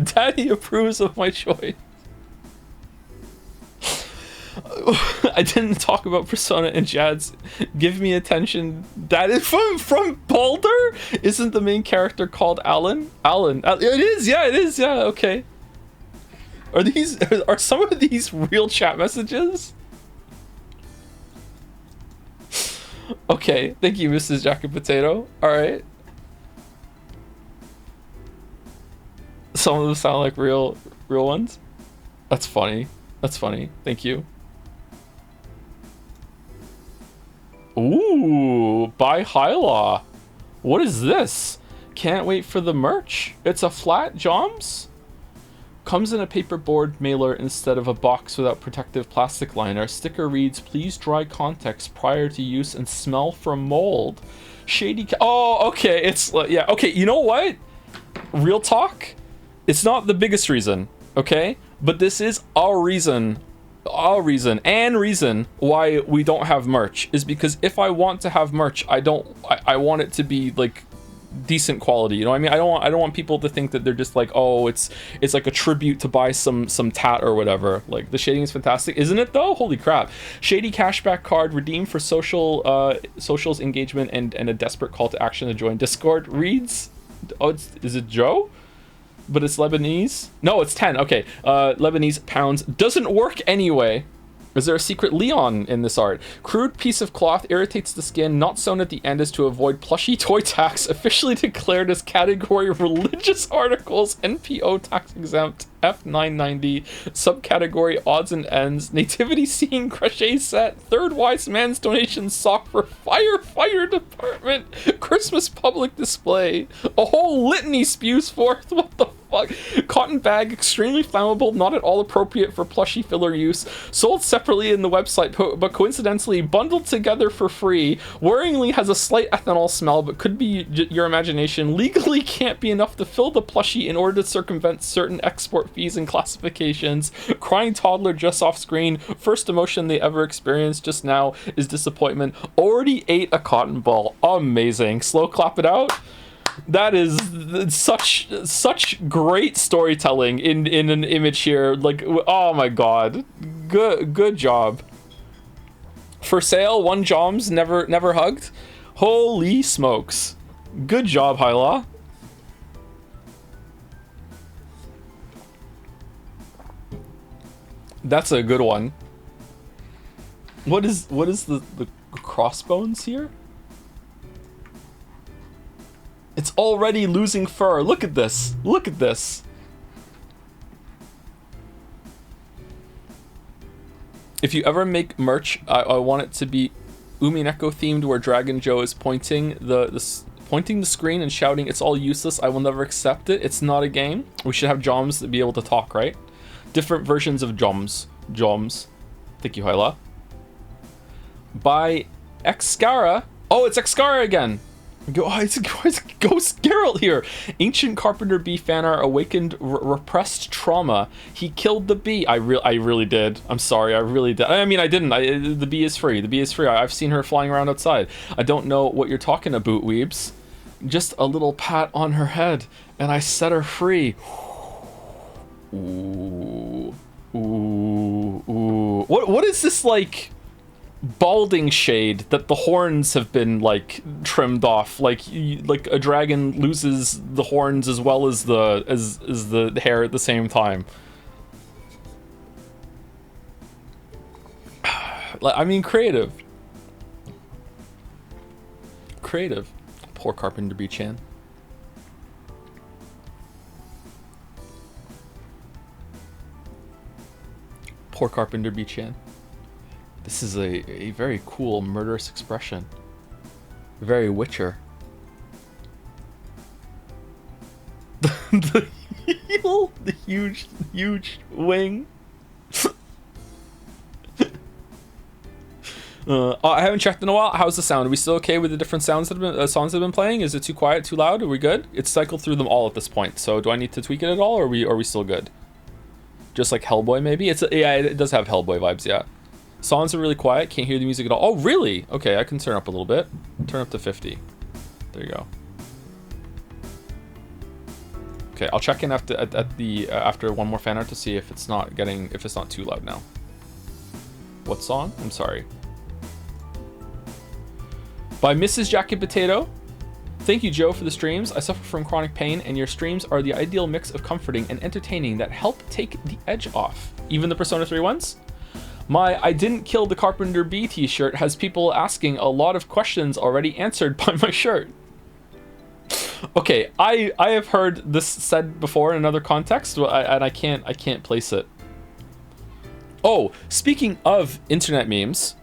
Speaker 1: Daddy approves of my choice. I didn't talk about Persona and Jad's Give Me Attention. That is from Balder? Isn't the main character called Alan? It is, yeah, okay. Are some of these real chat messages? Okay, thank you, Mrs. Jacket Potato. Alright. Some of them sound like real ones. That's funny. Thank you. Ooh, by Hyla. What is this? Can't wait for the merch. It's a flat Joms? Comes in a paperboard mailer instead of a box without protective plastic liner. Sticker reads, please dry context prior to use and smell for mold. Shady oh, okay, it's, yeah, okay, you know what? Real talk? It's not the biggest reason, okay? But this is our reason why we don't have merch, is because if I want to have merch, I want it to be, like, decent quality, you know what I mean? I don't want people to think that they're just like, oh, it's like a tribute to buy some tat or whatever. Like, the shading is fantastic, isn't it though? Holy crap. Shady cashback card redeemed for socials engagement and a desperate call to action to join Discord reads, oh, is it Joe? but it's Lebanese. No, it's 10. Okay, Lebanese pounds doesn't work anyway. Is there a secret Leon in this art? Crude piece of cloth irritates the skin, not sewn at the end is to avoid plushy toy tax, officially declared as category religious articles, NPO tax exempt, F990, subcategory odds and ends, nativity scene crochet set, third wise man's donation sock for firefighter department, Christmas public display, a whole litany spews forth, what the fuck? Cotton bag, extremely flammable, not at all appropriate for plushy filler use, sold separately in the website, but coincidentally bundled together for free, worryingly has a slight ethanol smell, but could be your imagination, legally can't be enough to fill the plushie in order to circumvent certain export fees and classifications, crying toddler just off screen, first emotion they ever experienced just now is disappointment, already ate a cotton ball, amazing, slow clap it out. That is such great storytelling in an image here. Like, oh my god, good job. For sale, 1 Joms never hugged. Holy smokes, good job, Hyla. That's a good one. What is the crossbones here? It's already losing fur. Look at this. Look at this. If you ever make merch, I want it to be Umineko themed, where Dragon Joe is pointing the screen and shouting, "It's all useless. I will never accept it. It's not a game." We should have Joms to be able to talk, right? Different versions of Joms. Thank you, Hyla. By Excara. Oh, it's Excara again. It's Ghost Geralt here. Ancient Carpenter Bee Fanart awakened repressed trauma. He killed the bee. I really did. I'm sorry. I really did. I mean, I didn't. The bee is free. The bee is free. I've seen her flying around outside. I don't know what you're talking about, weebs. Just a little pat on her head, and I set her free. Ooh. Ooh. Ooh. What is this, like, balding shade that the horns have been like trimmed off, like a dragon loses the horns as well as the hair at the same time? I mean, creative. Poor Carpenter B-chan. Poor Carpenter B-chan. This is a very cool murderous expression. Very Witcher. The heel, the huge wing. I haven't checked in a while. How's the sound? Are we still okay with the different sounds that have been, songs that have been playing? Is it too quiet, too loud? Are we good? It's cycled through them all at this point. So do I need to tweak it at all, or are we still good? Just like Hellboy, maybe? Yeah, it does have Hellboy vibes, yeah. Songs are really quiet, can't hear the music at all. Oh, really? Okay, I can turn up a little bit. Turn up to 50. There you go. Okay, I'll check in after one more fan art to see if it's not too loud now. What song? I'm sorry. By Mrs. Jacket Potato. Thank you, Joe, for the streams. I suffer from chronic pain, and your streams are the ideal mix of comforting and entertaining that help take the edge off. Even the Persona 3 ones? My I didn't kill the Carpenter Bee t-shirt has people asking a lot of questions already answered by my shirt. Okay, I have heard this said before in another context, and I can't place it. Oh, speaking of internet memes,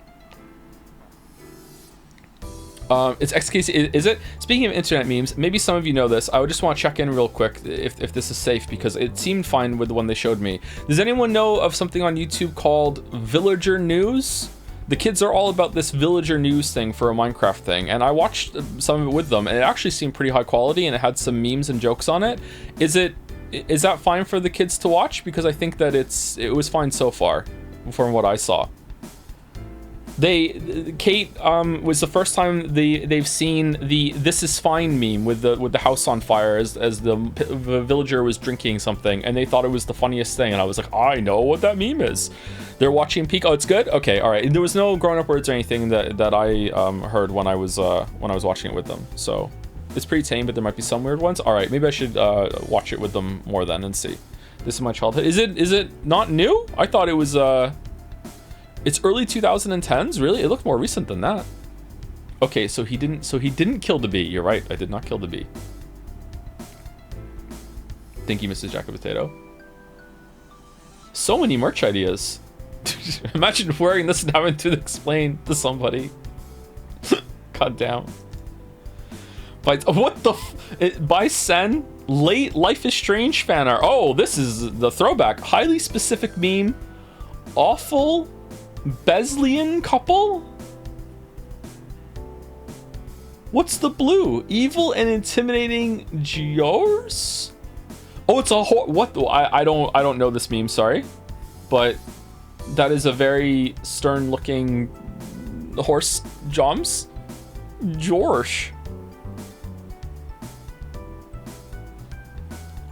Speaker 1: it's XKC, is it? Speaking of internet memes, maybe some of you know this. I would just want to check in real quick if this is safe, because it seemed fine with the one they showed me. Does anyone know of something on YouTube called Villager News? The kids are all about this Villager News thing for a Minecraft thing, and I watched some of it with them, and it actually seemed pretty high quality, and it had some memes and jokes on it. Is that fine for the kids to watch? Because I think that it was fine so far, from what I saw. Kate was the first time they've seen the "This is fine" meme with the house on fire as the villager was drinking something, and they thought it was the funniest thing, and I was like, I know what that meme is. They're watching Peak. Oh, it's good. Okay, all right. And there was no grown-up words or anything that I heard when I was watching it with them. So It's pretty tame, but there might be some weird ones. All right, maybe I should watch it with them more then and see. This is my childhood. Is it not new? I thought it was it's early 2010s. Really? It looked more recent than that. Okay, so he didn't kill the bee. You're right. I did not kill the bee. Thank you, Mrs. Jack of Potato. So many merch ideas. Imagine wearing this and having to explain to somebody. God damn. What the by Sen, late Life is Strange fan art. Oh, this is the throwback. Highly specific meme. Awful Besleyan couple? What's the blue? Evil and intimidating Giors? Oh, it's a what? I don't know this meme. Sorry, but that is a very stern-looking horse. Joms, George.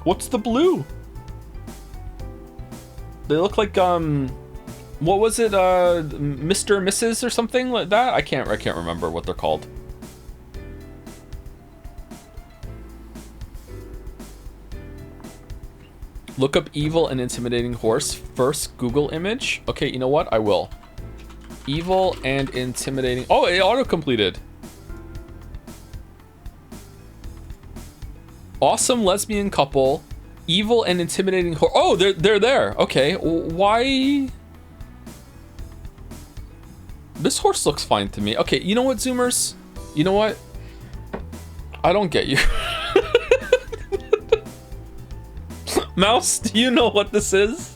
Speaker 1: What's the blue? They look like what was it? Mr. Mrs. or something like that. I can't remember what they're called. Look up evil and intimidating horse. First Google image. Okay, you know what? I will. Evil and intimidating. Oh, it auto-completed. Awesome lesbian couple. Evil and intimidating horse. Oh, they're there. Okay, why? This horse looks fine to me. Okay, you know what, Zoomers? You know what? I don't get you. Mouse, do you know what this is?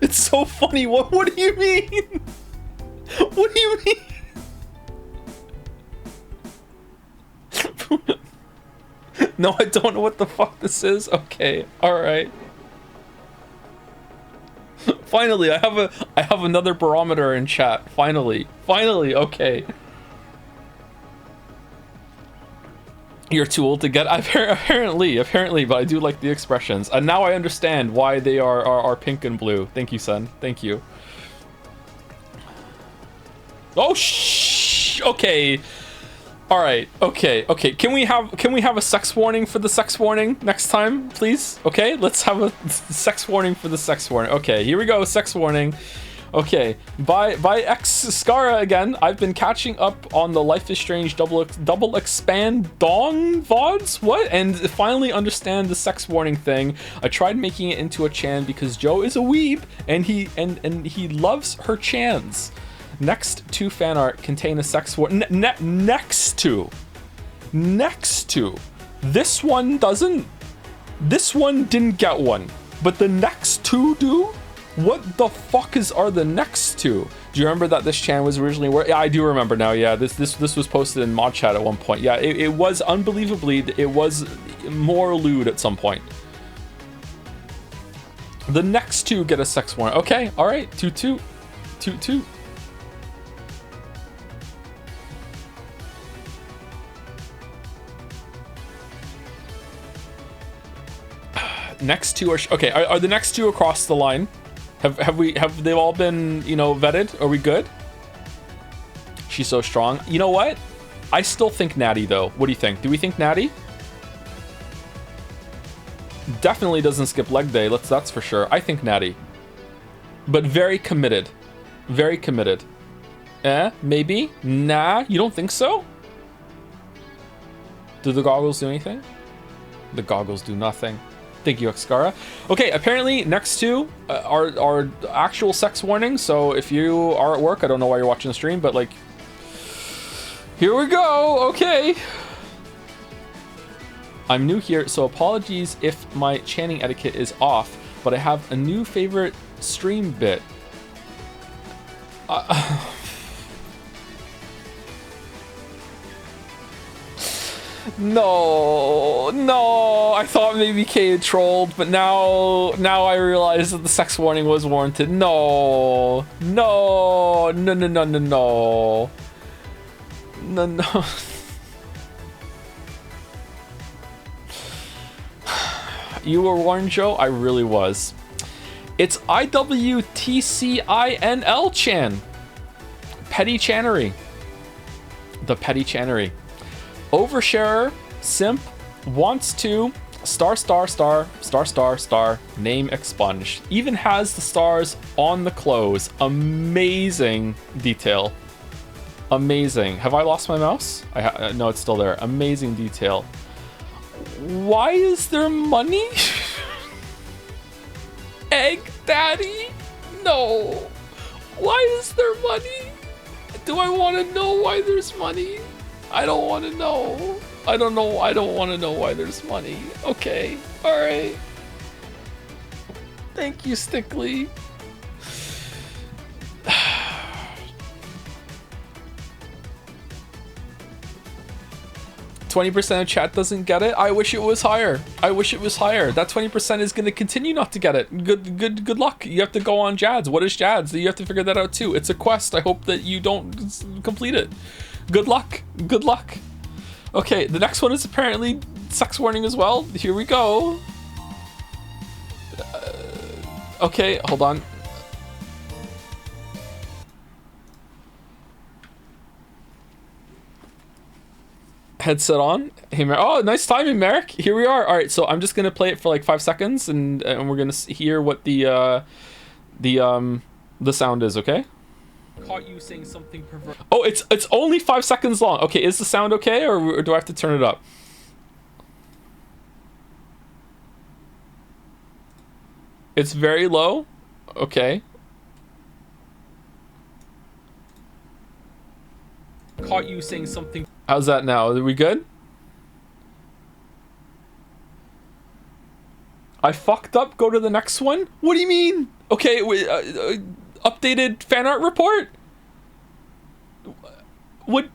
Speaker 1: It's so funny. What do you mean? What do you mean? No, I don't know what the fuck this is. Okay, all right. Finally, I have another barometer in chat. Finally, okay. You're too old to get. Apparently, but I do like the expressions, and now I understand why they are pink and blue. Thank you, son. Thank you. Oh shh. Okay. All right. Okay. Can we have a sex warning for the sex warning next time, please? Okay. Let's have a sex warning for the sex warning. Okay. Here we go. Sex warning. Okay, by X Scara again. I've been catching up on the Life is Strange double expand Dawn VODs. What? And finally understand the sex warning thing. I tried making it into a Chan because Joe is a weeb and he loves her Chans. Next to fan art contain a sex warning. Next to. This one doesn't. This one didn't get one, but the next two do. What the fuck are the next two? Do you remember that this channel was originally where? Yeah, I do remember now. Yeah, this was posted in mod chat at one point. Yeah, it was unbelievably. It was more lewd at some point. The next two get a sex warrant. Okay, all right, two. Next two are okay. Are the next two across the line? Have they all been, you know, vetted? Are we good? She's so strong. You know what? I still think Natty though. What do you think? Do we think Natty? Definitely doesn't skip leg day. That's for sure. I think Natty. But very committed. Very committed. Maybe? Nah, you don't think so? Do the goggles do anything? The goggles do nothing. Thank you, Xcara. Okay, apparently next two are actual sex warnings. So if you are at work, I don't know why you're watching the stream, but like, here we go. Okay. I'm new here, so apologies if my chanting etiquette is off, but I have a new favorite stream bit. No, I thought maybe Kay had trolled, but now I realize that the sex warning was warranted. No. You were warned, Joe? I really was. It's IWTCINL Chan. Petty Channery. The Petty Channery. Oversharer, simp, wants to, star, name expunged. Even has the stars on the clothes. Amazing detail. Amazing. Have I lost my mouse? No, it's still there. Amazing detail. Why is there money? Egg Daddy? No. Why is there money? Do I want to know why there's money? I don't want to know. I don't know. I don't want to know why there's money. Okay. All right. Thank you, Stickley. 20% of chat doesn't get it. I wish it was higher. I wish it was higher. That 20% is going to continue not to get it. Good luck. You have to go on Jads. What is Jads? You have to figure that out too. It's a quest. I hope that you don't complete it. Good luck. Good luck. Okay, the next one is apparently sex warning as well. Here we go. Okay, hold on. Headset on. Hey, Merrick. Oh, nice timing, Merrick. Here we are. All right, so I'm just gonna play it for like 5 seconds, and we're gonna hear what the sound is. Okay.
Speaker 2: Caught you saying something perverse.
Speaker 1: Oh, it's only 5 seconds long. Okay, is the sound okay, or do I have to turn it up? It's very low. Okay.
Speaker 2: Caught you saying something.
Speaker 1: How's that now? Are we good? I fucked up. Go to the next one. What do you mean? Okay, updated fan art report. What?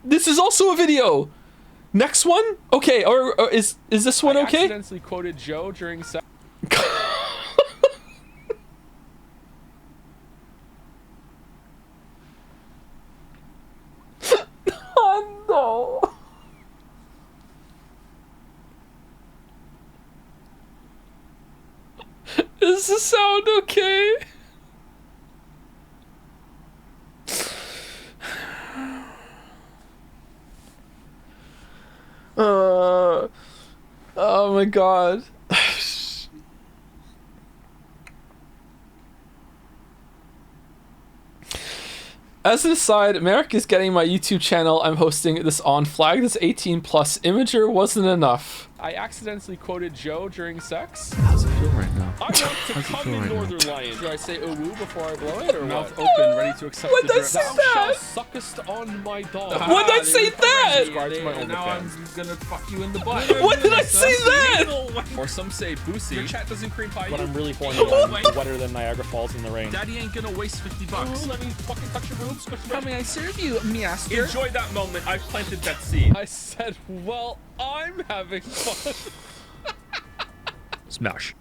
Speaker 1: This is also a video. Next one? Okay, or is this one okay?
Speaker 2: I accidentally quoted Joe during sex.
Speaker 1: Oh no. Is the sound okay? Oh my god. As an aside, Merrick is getting my YouTube channel. I'm hosting this on flag. This 18 plus imager wasn't enough.
Speaker 2: I accidentally quoted Joe during sex.
Speaker 3: How's it feel right now?
Speaker 2: I want to come in
Speaker 3: right
Speaker 2: Northern
Speaker 3: now?
Speaker 2: Lion. Should I say ooh before I blow it, or mouth what? open, ready to accept
Speaker 1: When
Speaker 2: the
Speaker 1: did I
Speaker 2: drip?
Speaker 1: say
Speaker 2: Thou
Speaker 1: that?
Speaker 2: shalt suckest on my dog.
Speaker 1: When did I say that?
Speaker 2: Subscribe to my
Speaker 3: Now I'm
Speaker 2: OnlyFans. Gonna fuck you in the butt.
Speaker 1: When did I say that?
Speaker 2: Or some say boosie. Your chat doesn't cream pie.
Speaker 4: But
Speaker 2: you.
Speaker 4: I'm really horny. I'm wetter than Niagara Falls in the rain.
Speaker 2: Daddy ain't gonna waste $50.
Speaker 4: Ooh, let me fucking touch your boobs.
Speaker 2: How may I serve you, master? Enjoy that moment. I've planted that seed. I said, well, I'm having fun.
Speaker 3: Smash.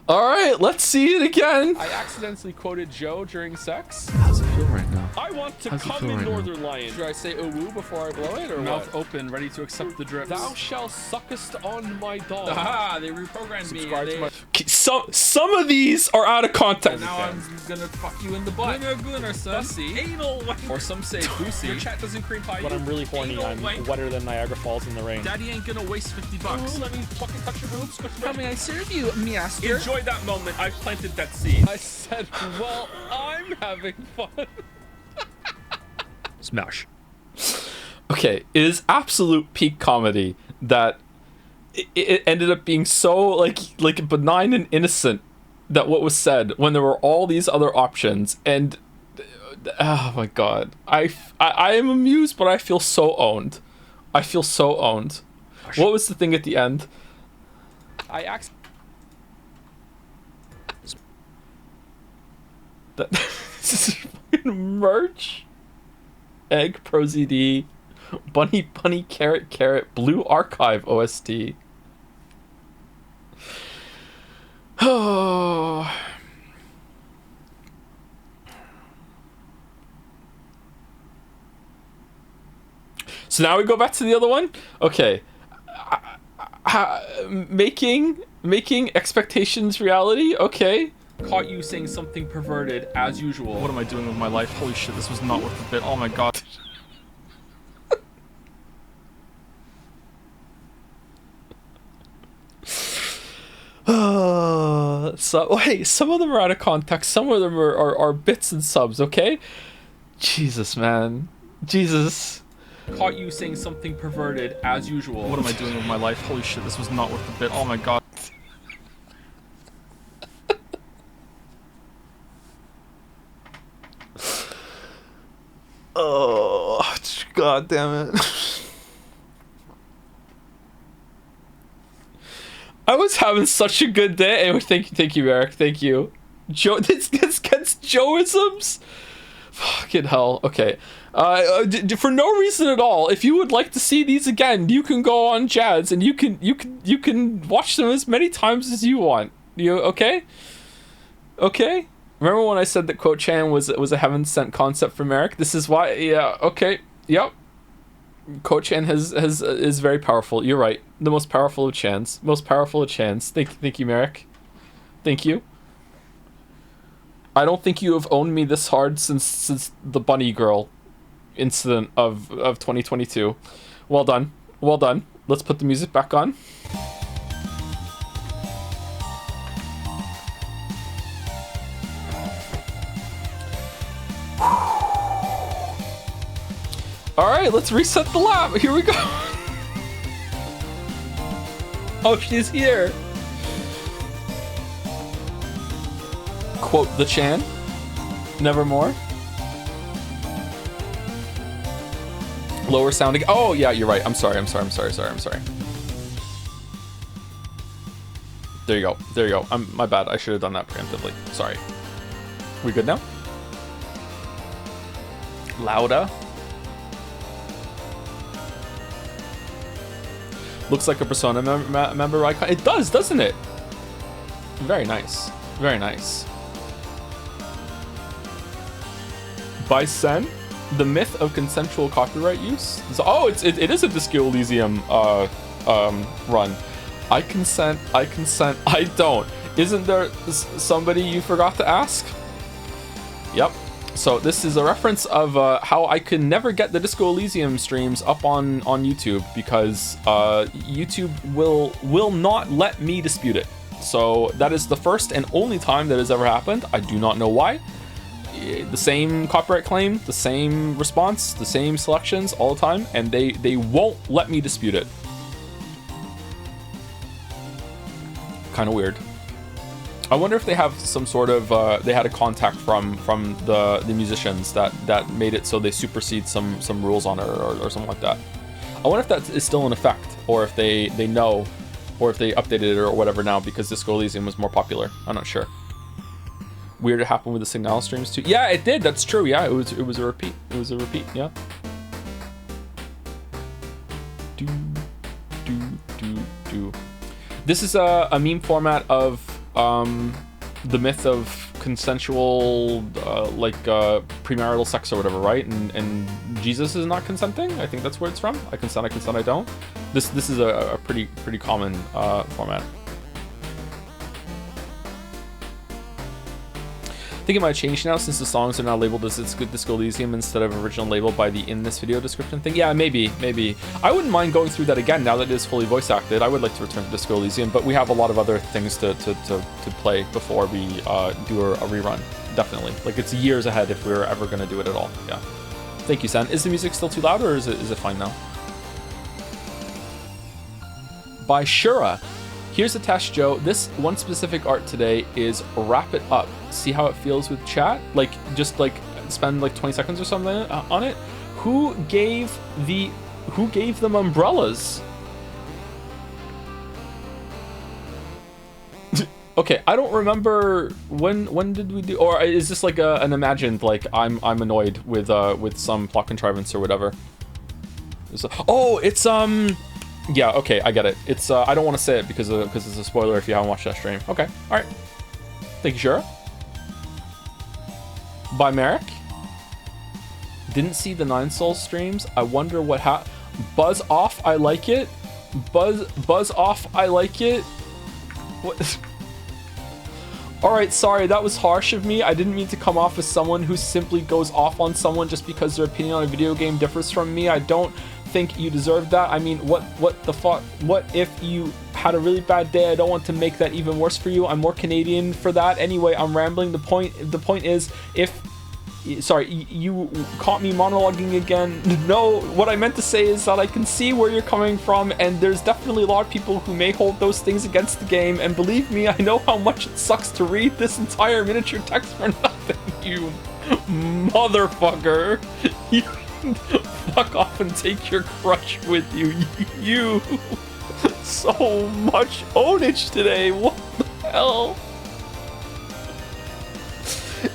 Speaker 1: All right, let's see it again.
Speaker 2: I accidentally quoted Joe during sex.
Speaker 3: How's it feel right now?
Speaker 2: I want to
Speaker 3: How's it
Speaker 2: come
Speaker 3: feel
Speaker 2: in
Speaker 3: right now?
Speaker 2: Northern Lion. Should I say ooh before I blow it, or
Speaker 4: Mouth
Speaker 2: what?
Speaker 4: open, ready to accept the drip.
Speaker 2: Thou shalt suckest on my dog.
Speaker 4: Aha, they reprogrammed me.
Speaker 2: Subscribe to my.
Speaker 1: Okay, some of these are out of context.
Speaker 2: Now I'm gonna fuck you in the butt.
Speaker 4: Gooner, son.
Speaker 2: Bussy.
Speaker 4: Anal.
Speaker 2: Or some say boosie. Your chat doesn't cream pie.
Speaker 4: But
Speaker 2: you.
Speaker 4: I'm really horny.
Speaker 2: Anal
Speaker 4: I'm
Speaker 2: wank.
Speaker 4: wetter than Niagara Falls in the rain.
Speaker 2: Daddy ain't gonna waste $50.
Speaker 4: Ooh, let me fucking touch your boobs.
Speaker 2: How may I serve you, master? Enjoy that moment. I've planted that seed. I said, well, I'm having fun.
Speaker 3: Smash.
Speaker 1: Okay, it is absolute peak comedy that it ended up being so like benign and innocent that what was said when there were all these other options, and oh my god, I am amused, but I feel so owned. I feel so owned. What was the thing at the end?
Speaker 2: I asked.
Speaker 1: That this is fucking merch. Egg Pro ZD, bunny carrot blue archive OST. Oh. So now we go back to the other one. Okay. Making expectations reality. Okay.
Speaker 2: Caught you saying something perverted as usual.
Speaker 4: What am I doing with my life? Holy shit, this was not worth the bit. Oh my god.
Speaker 1: So hey, some of them are out of context. Some of them are bits and subs. Okay. Jesus, man. Jesus.
Speaker 2: Caught you saying something perverted as usual.
Speaker 4: What am I doing with my life? Holy shit, this was not worth the bit. Oh my god.
Speaker 1: Oh, god damn it. I was having such a good day. Anyway, thank you, Eric. Thank you. Joe, this gets Joeisms? Fucking hell. Okay. For no reason at all, if you would like to see these again, you can go on Jads and you can watch them as many times as you want. Okay? Okay? Remember when I said that Quote Chan was a heaven sent concept from Eric? This is why. Yeah. Okay. Yep. Quote Chan is very powerful. You're right. The most powerful of Chans. Most powerful of Chans. Thank you, Merrick. Thank you. I don't think you have owned me this hard since the bunny girl incident of 2022. Well done. Well done. Let's put the music back on. Alright, let's reset the lap. Here we go. Oh, she's here. Quote the Chan. Nevermore. Lower sounding. Oh, yeah, you're right. I'm sorry. There you go. My bad. I should have done that preemptively. Sorry. We good now? Louder. Looks like a Persona member icon. It does, doesn't it? Very nice. Very nice. By Sen, the myth of consensual copyright use. So, oh, it is a Disco Elysium run. I consent, I don't. Isn't there somebody you forgot to ask? Yep. So this is a reference of how I could never get the Disco Elysium streams up on YouTube because YouTube will not let me dispute it. So that is the first and only time that has ever happened. I do not know why. The same copyright claim, the same response, the same selections all the time, and they won't let me dispute it. Kind of weird. I wonder if they have some sort of they had a contact from the musicians that made it so they supersede some rules on it or something like that. I wonder if that is still in effect, or if they know, or if they updated it or whatever now because Disco Elysium was more popular. I'm not sure. Weird it happened with the Signal streams too. Yeah, it did. That's true. Yeah, it was a repeat. It was a repeat. Yeah. This is a meme format of the myth of consensual premarital sex or whatever, right? And Jesus is not consenting. I think that's where it's from. I consent, I don't. This is a pretty common format. I think it might change now since the songs are now labeled as It's Good Disco Elysium instead of original label by the in this video description thing. Yeah, maybe. I wouldn't mind going through that again now that it is fully voice acted. I would like to return to Disco Elysium, but we have a lot of other things to play before we do a rerun. Definitely. Like, it's years ahead if we're ever going to do it at all. Yeah. Thank you, San. Is the music still too loud or is it fine now? By Shura. Here's a test, Joe. This one specific art today is Wrap It Up. See how it feels with chat? Like, just like spend like 20 seconds or something on it. Who gave them umbrellas? Okay, I don't remember when did we do, or is this like an imagined, like I'm annoyed with some plot contrivance or whatever? Oh, it's Yeah, okay, I get it. It's I don't want to say it because it's a spoiler if you haven't watched that stream. Okay, all right. Thank you, Shura. By Merrick. Didn't see the Nine Souls streams. I wonder what Buzz off. I like it. Buzz off. I like it. What? All right, sorry, that was harsh of me. I didn't mean to come off as someone who simply goes off on someone just because their opinion on a video game differs from me. I don't think you deserve that. I mean, what the fuck? What if you had a really bad day? I don't want to make that even worse for you. I'm more Canadian for that. Anyway, I'm rambling. The point is, sorry, you caught me monologuing again. No, what I meant to say is that I can see where you're coming from, and there's definitely a lot of people who may hold those things against the game, and believe me, I know how much it sucks to read this entire miniature text for nothing, you motherfucker. You fuck off and take your crutch with you. You so much ownage today. What the hell?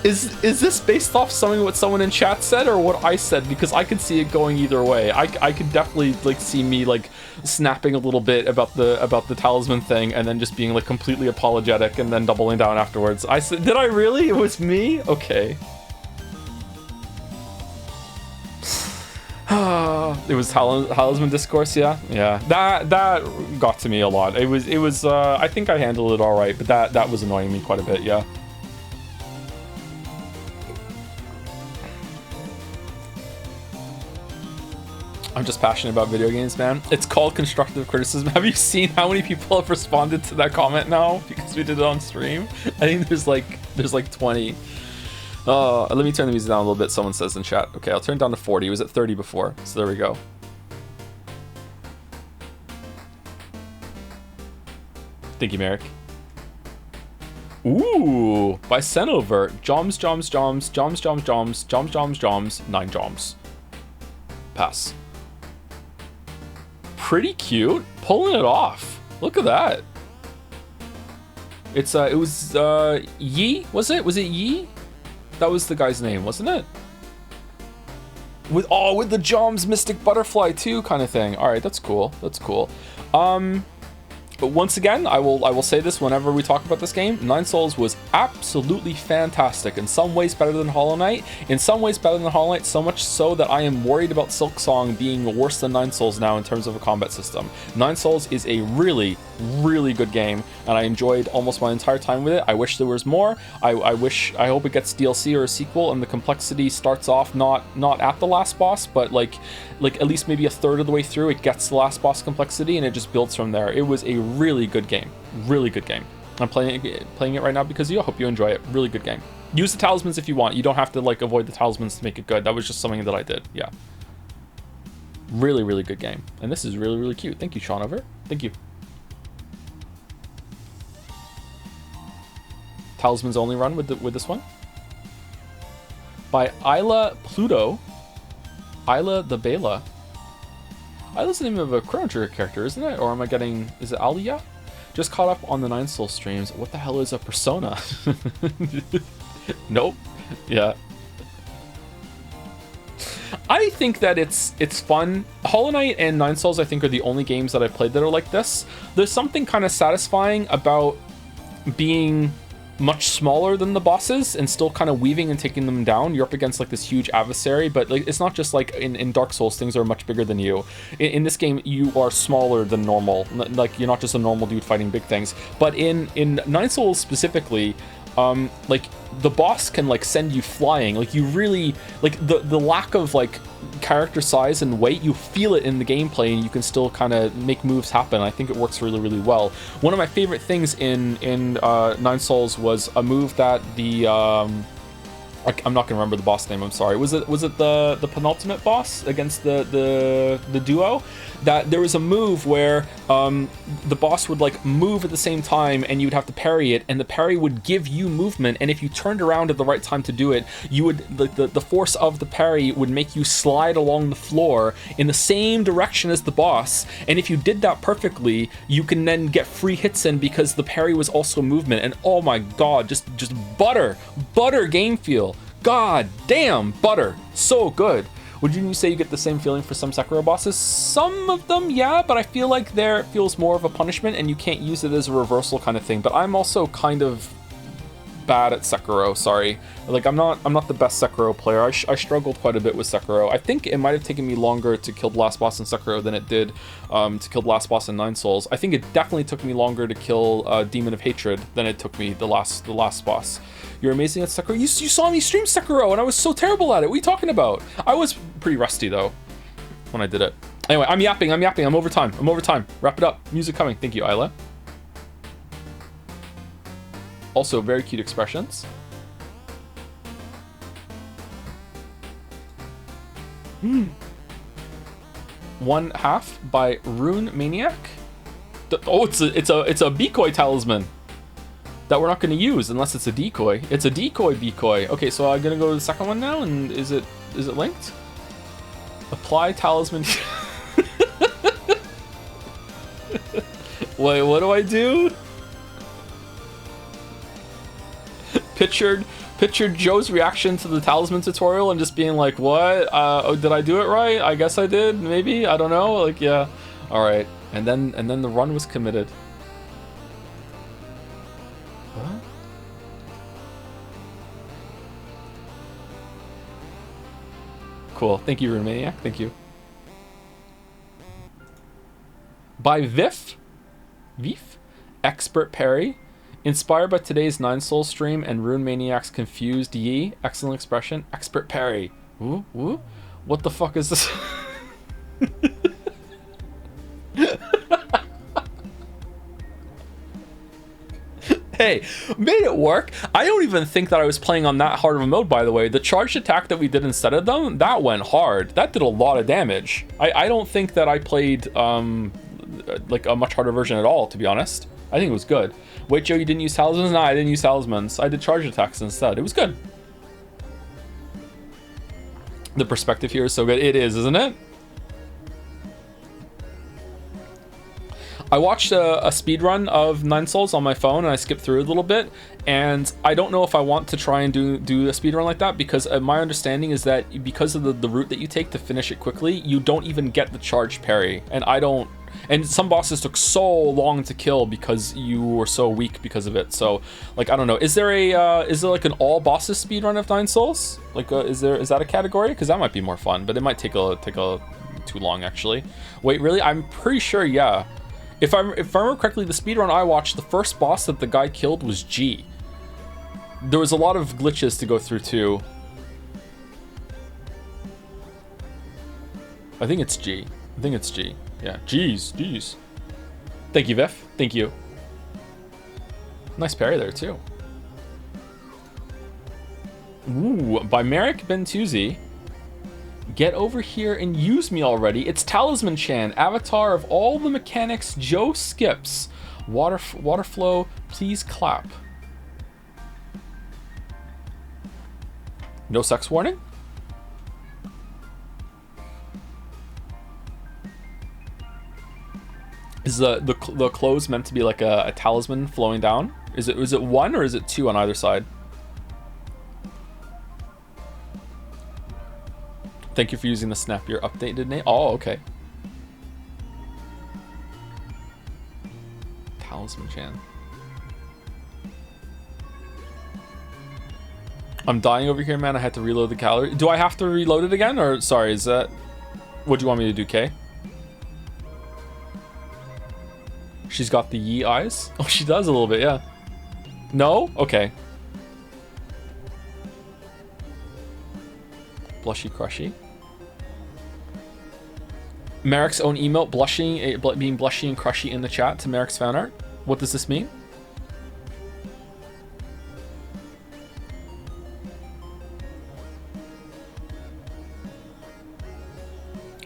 Speaker 1: Is this based off something what someone in chat said or what I said? Because I could see it going either way. I could definitely like see me like snapping a little bit about the talisman thing and then just being like completely apologetic and then doubling down afterwards. I said, did I really? It was me? Okay. It was talisman discourse, yeah. That got to me a lot. It was I think I handled it all right, but that was annoying me quite a bit, yeah. I'm just passionate about video games, man. It's called constructive criticism. Have you seen how many people have responded to that comment now? Because we did it on stream. I think there's like 20. Let me turn the music down a little bit, someone says in chat. Okay, I'll turn it down to 40. It was at 30 before, so there we go. Thank you, Merrick. Ooh, by Senovert. Joms, 9 joms. Pass. Pretty cute. Pulling it off. Look at that. It was Yi, was it? Was it Yi? That was the guy's name, wasn't it? With the Joms Mystic Butterfly too, kind of thing. All right, that's cool. That's cool. But once again, I will say this whenever we talk about this game. Nine Souls was absolutely fantastic. In some ways better than Hollow Knight. In some ways better than Hollow Knight, so much so that I am worried about Silk Song being worse than Nine Souls now in terms of a combat system. Nine Souls is a really, really good game, and I enjoyed almost my entire time with it. I wish there was more. I hope it gets DLC or a sequel, and the complexity starts off not at the last boss, but like at least maybe a third of the way through, it gets the last boss complexity, and it just builds from there. It was a really good game. Really good game. I'm playing it right now because of you. I hope you enjoy it. Really good game. Use the talismans if you want. You don't have to like avoid the talismans to make it good. That was just something that I did. Yeah. Really, really good game. And this is really, really cute. Thank you, Sean Over. Thank you. Talismans only run with this one. By Isla Pluto. Isla the Bela. Isla's the name of a Chrono Trigger character, isn't it? Or am I getting... Is it Alia? Just caught up on the Nine Souls streams. What the hell is a persona? Nope. Yeah. I think that it's fun. Hollow Knight and Nine Souls, I think, are the only games that I've played that are like this. There's something kind of satisfying about being much smaller than the bosses and still kind of weaving and taking them down. You're up against like this huge adversary, but like it's not just like in Dark Souls things are much bigger than you. In this game you are smaller than normal. Like you're not just a normal dude fighting big things. But in Nine Souls specifically, like the boss can like send you flying. Like you really like the lack of like character size and weight, you feel it in the gameplay, and you can still kind of make moves happen. I think it works really, really well. One of my favorite things in Nine Souls was a move that the I'm not gonna remember the boss name. I'm sorry. Was it the penultimate boss against the duo? That there was a move where the boss would like move at the same time, and you'd have to parry it, and the parry would give you movement. And if you turned around at the right time to do it, you would the force of the parry would make you slide along the floor in the same direction as the boss. And if you did that perfectly, you can then get free hits in because the parry was also movement. And oh my god, just butter game feel. God damn, butter. So good. Would you say you get the same feeling for some Sekiro bosses? Some of them, yeah, but I feel like there it feels more of a punishment and you can't use it as a reversal kind of thing. But I'm also kind of bad at Sekiro, sorry. Like, I'm not the best Sekiro player. I struggled quite a bit with Sekiro. I think it might have taken me longer to kill the last boss in Sekiro than it did to kill the last boss in Nine Souls. I think it definitely took me longer to kill Demon of Hatred than it took me the last boss. You're amazing at Sekiro. You saw me stream Sekiro and I was so terrible at it. What are you talking about? I was pretty rusty though when I did it. Anyway, I'm yapping. I'm over time. Wrap it up. Music coming. Thank you, Isla. Also, very cute expressions. One half by Rune Maniac. Oh, it's a decoy talisman that we're not going to use unless it's a decoy. It's a decoy. Okay, so I'm gonna go to the second one now, and is it linked? Apply talisman. Wait, what do I do? Pictured Joe's reaction to the talisman tutorial and just being like, what? Oh, did I do it right? I guess I did, maybe? I don't know, like, yeah. All right, and then the run was committed. What? Cool, thank you, Romaniac, thank you. By Vif? Expert Parry. Inspired by today's Nine Souls stream and Rune Maniac's confused Yi. Excellent expression. Expert parry. Ooh, ooh. What the fuck is this? Hey, made it work. I don't even think that I was playing on that hard of a mode, by the way. The charged attack that we did instead of them, that went hard. That did a lot of damage. I don't think that I played like a much harder version at all, to be honest. I think it was good. Wait, Joe, you didn't use talismans? No, I didn't use talismans. I did charge attacks instead. It was good. The perspective here is so good. It is, isn't it? I watched a speed run of Nine Souls on my phone and I skipped through it a little bit, and I don't know if I want to try and do a speed run like that, because my understanding is that because of the route that you take to finish it quickly, you don't even get the charged parry, and I don't. And some bosses took so long to kill because you were so weak because of it. So, like, I don't know. Is there like an all bosses speedrun of Nine Souls? Like, is that a category? Because that might be more fun, but it might take a too long actually. Wait, really? I'm pretty sure. Yeah. If I remember correctly, the speedrun I watched, the first boss that the guy killed was G. There was a lot of glitches to go through too. I think it's G. Yeah, jeez. Thank you, Vif. Thank you. Nice parry there, too. Ooh, by Merrick Bentuzzi. Get over here and use me already. It's Talisman Chan, avatar of all the mechanics Joe skips. Water flow, please clap. No sex warning? Is the clothes meant to be like a talisman flowing down? Is it one or is it two on either side? Thank you for using the snap your updated name. Oh, okay. Talisman Chan. I'm dying over here, man. I had to reload the calorie. Do I have to reload it again? Or sorry, is that what do you want me to do, Kay? She's got the Yi eyes. Oh, she does a little bit, yeah. No? Okay. Blushy crushy. Merrick's own emote, being blushy and crushy in the chat to Merrick's fan art. What does this mean?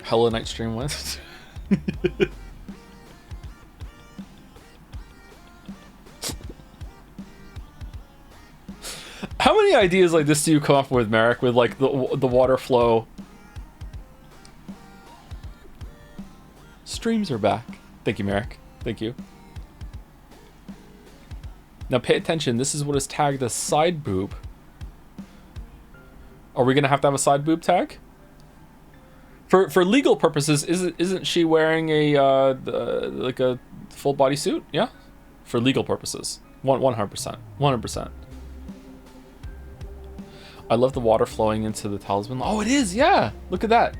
Speaker 1: Hello Night Stream West. How many ideas like this do you come up with, Merrick, with like the water flow? Streams are back. Thank you, Merrick. Thank you. Now pay attention. This is what is tagged as side boob. Are we gonna have to have a side boob tag? For legal purposes, isn't she wearing a like a full body suit? Yeah, for legal purposes, 100%, 100%. I love the water flowing into the talisman. Oh, it is, yeah. Look at that.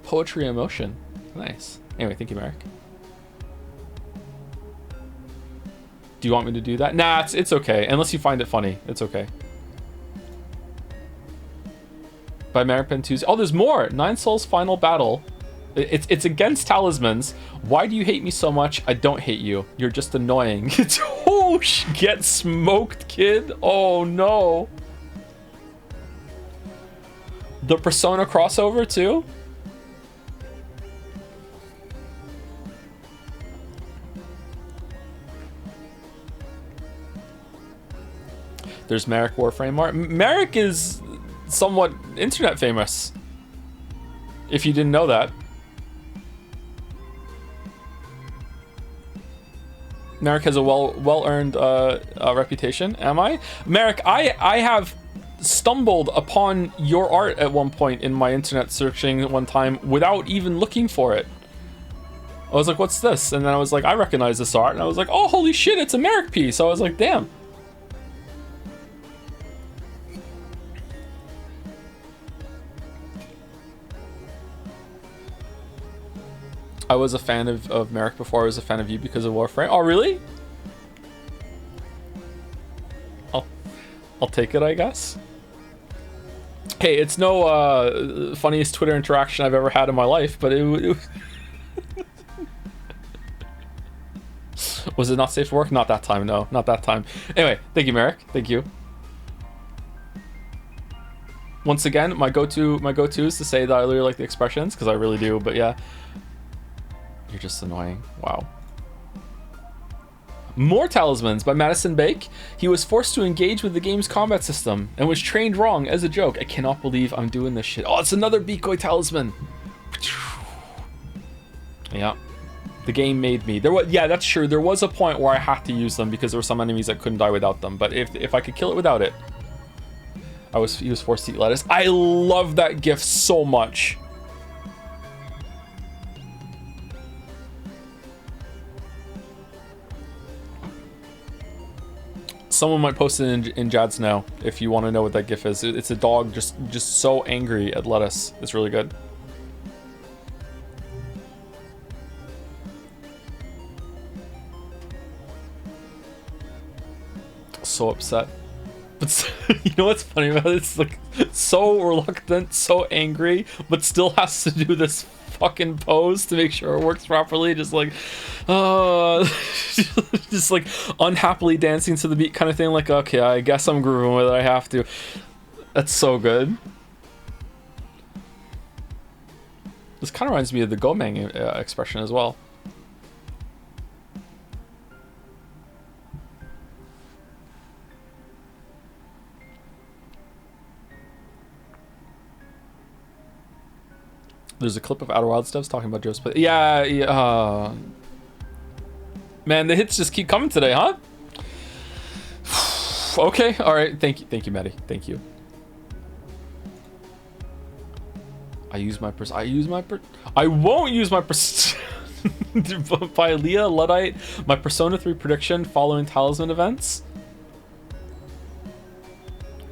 Speaker 1: Poetry in motion. Nice. Anyway, thank you, Merrick. Do you want me to do that? Nah, it's okay. Unless you find it funny, it's okay. By Maripen Tuesday. Oh, there's more. Nine Souls Final Battle. It's against talismans. Why do you hate me so much? I don't hate you. You're just annoying. Oh, get smoked, kid. Oh no. The Persona crossover too? There's Merrick Warframe art. Merrick is somewhat internet famous, if you didn't know that. Merrick has a well-earned reputation. Am I? Merrick, I have stumbled upon your art at one point in my internet searching one time without even looking for it. I was like, what's this? And then I was like, I recognize this art. And I was like, oh, holy shit, it's a Merrick piece. I was like, damn. I was a fan of Merrick before I was a fan of you because of Warframe. Oh, really? I'll take it, I guess. Hey, it's no funniest Twitter interaction I've ever had in my life, but it was it not safe for work? Not that time, no, not that time. Anyway, thank you, Merrick. Thank you. Once again, my go-to is to say that I really like the expressions, because I really do, but yeah. You're just annoying. Wow. More Talismans by Madison Bake. He was forced to engage with the game's combat system and was trained wrong as a joke. I cannot believe I'm doing this shit. Oh, it's another Bikoi Talisman. Yeah. The game made me. Yeah, that's true. There was a point where I had to use them because there were some enemies that couldn't die without them. But if I could kill it without it, he was forced to eat lettuce. I love that gif so much. Someone might post it in Jads now if you want to know what that gif is. It's a dog just so angry at lettuce. It's really good. So upset. But you know what's funny about it? It's like so reluctant, so angry, but still has to do this fucking pose to make sure it works properly. Just like just like unhappily dancing to the beat kind of thing. Like, okay, I guess I'm grooving with it. I have to. That's so good. This kind of reminds me of the Gomang expression as well. There's a clip of Outer Wilds devs talking about Joe's play. Yeah. Man, the hits just keep coming today, huh? Okay, all right. Thank you, Maddie. Thank you. I won't use my by Leah Luddite, my Persona 3 prediction following Talisman events.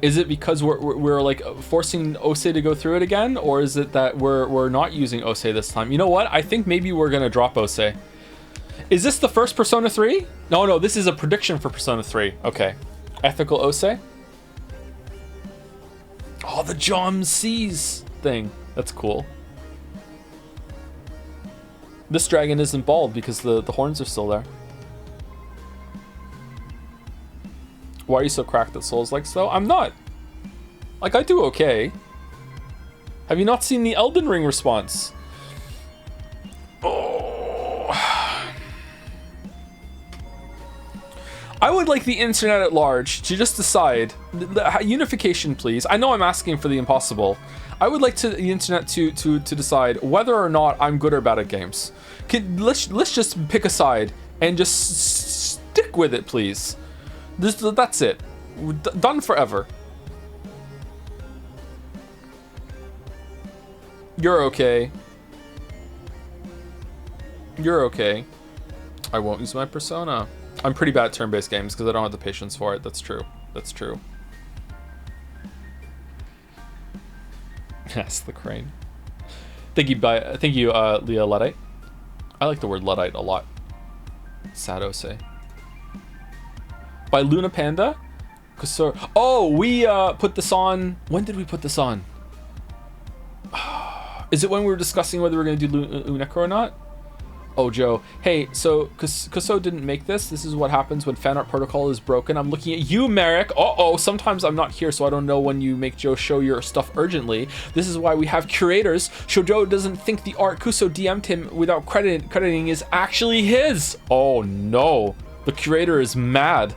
Speaker 1: Is it because we're like forcing Ose to go through it again, or is it that we're not using Ose this time? You know what? I think maybe we're gonna drop Ose. Is this the first Persona 3? No, this is a prediction for Persona 3. Okay. Ethical Ose? Oh, the John Seas thing. That's cool. This dragon isn't bald because the horns are still there. Why are you so cracked at Souls likes though? I'm not. Like, I do okay. Have you not seen the Elden Ring response? Oh. I would like the internet at large to just decide, unification please. I know I'm asking for the impossible. I would like the internet to decide whether or not I'm good or bad at games. Let's just pick a side and just stick with it, please. That's it. Done forever. You're okay. You're okay. I won't use my persona. I'm pretty bad at turn-based games because I don't have the patience for it. That's true. That's true. Yes, the crane. Thank you, Leah Luddite. I like the word Luddite a lot. Sadose. By Luna Panda? Oh, we put this on. When did we put this on? Is it when we were discussing whether we're going to do Umineko or not? Oh, Joe. Hey, so Kuso didn't make this. This is what happens when Fanart protocol is broken. I'm looking at you, Merrick. Uh-oh, sometimes I'm not here, so I don't know when you make Joe show your stuff urgently. This is why we have curators. So Joe doesn't think the art Kuso DM'd him without crediting is actually his. Oh, no. The curator is mad.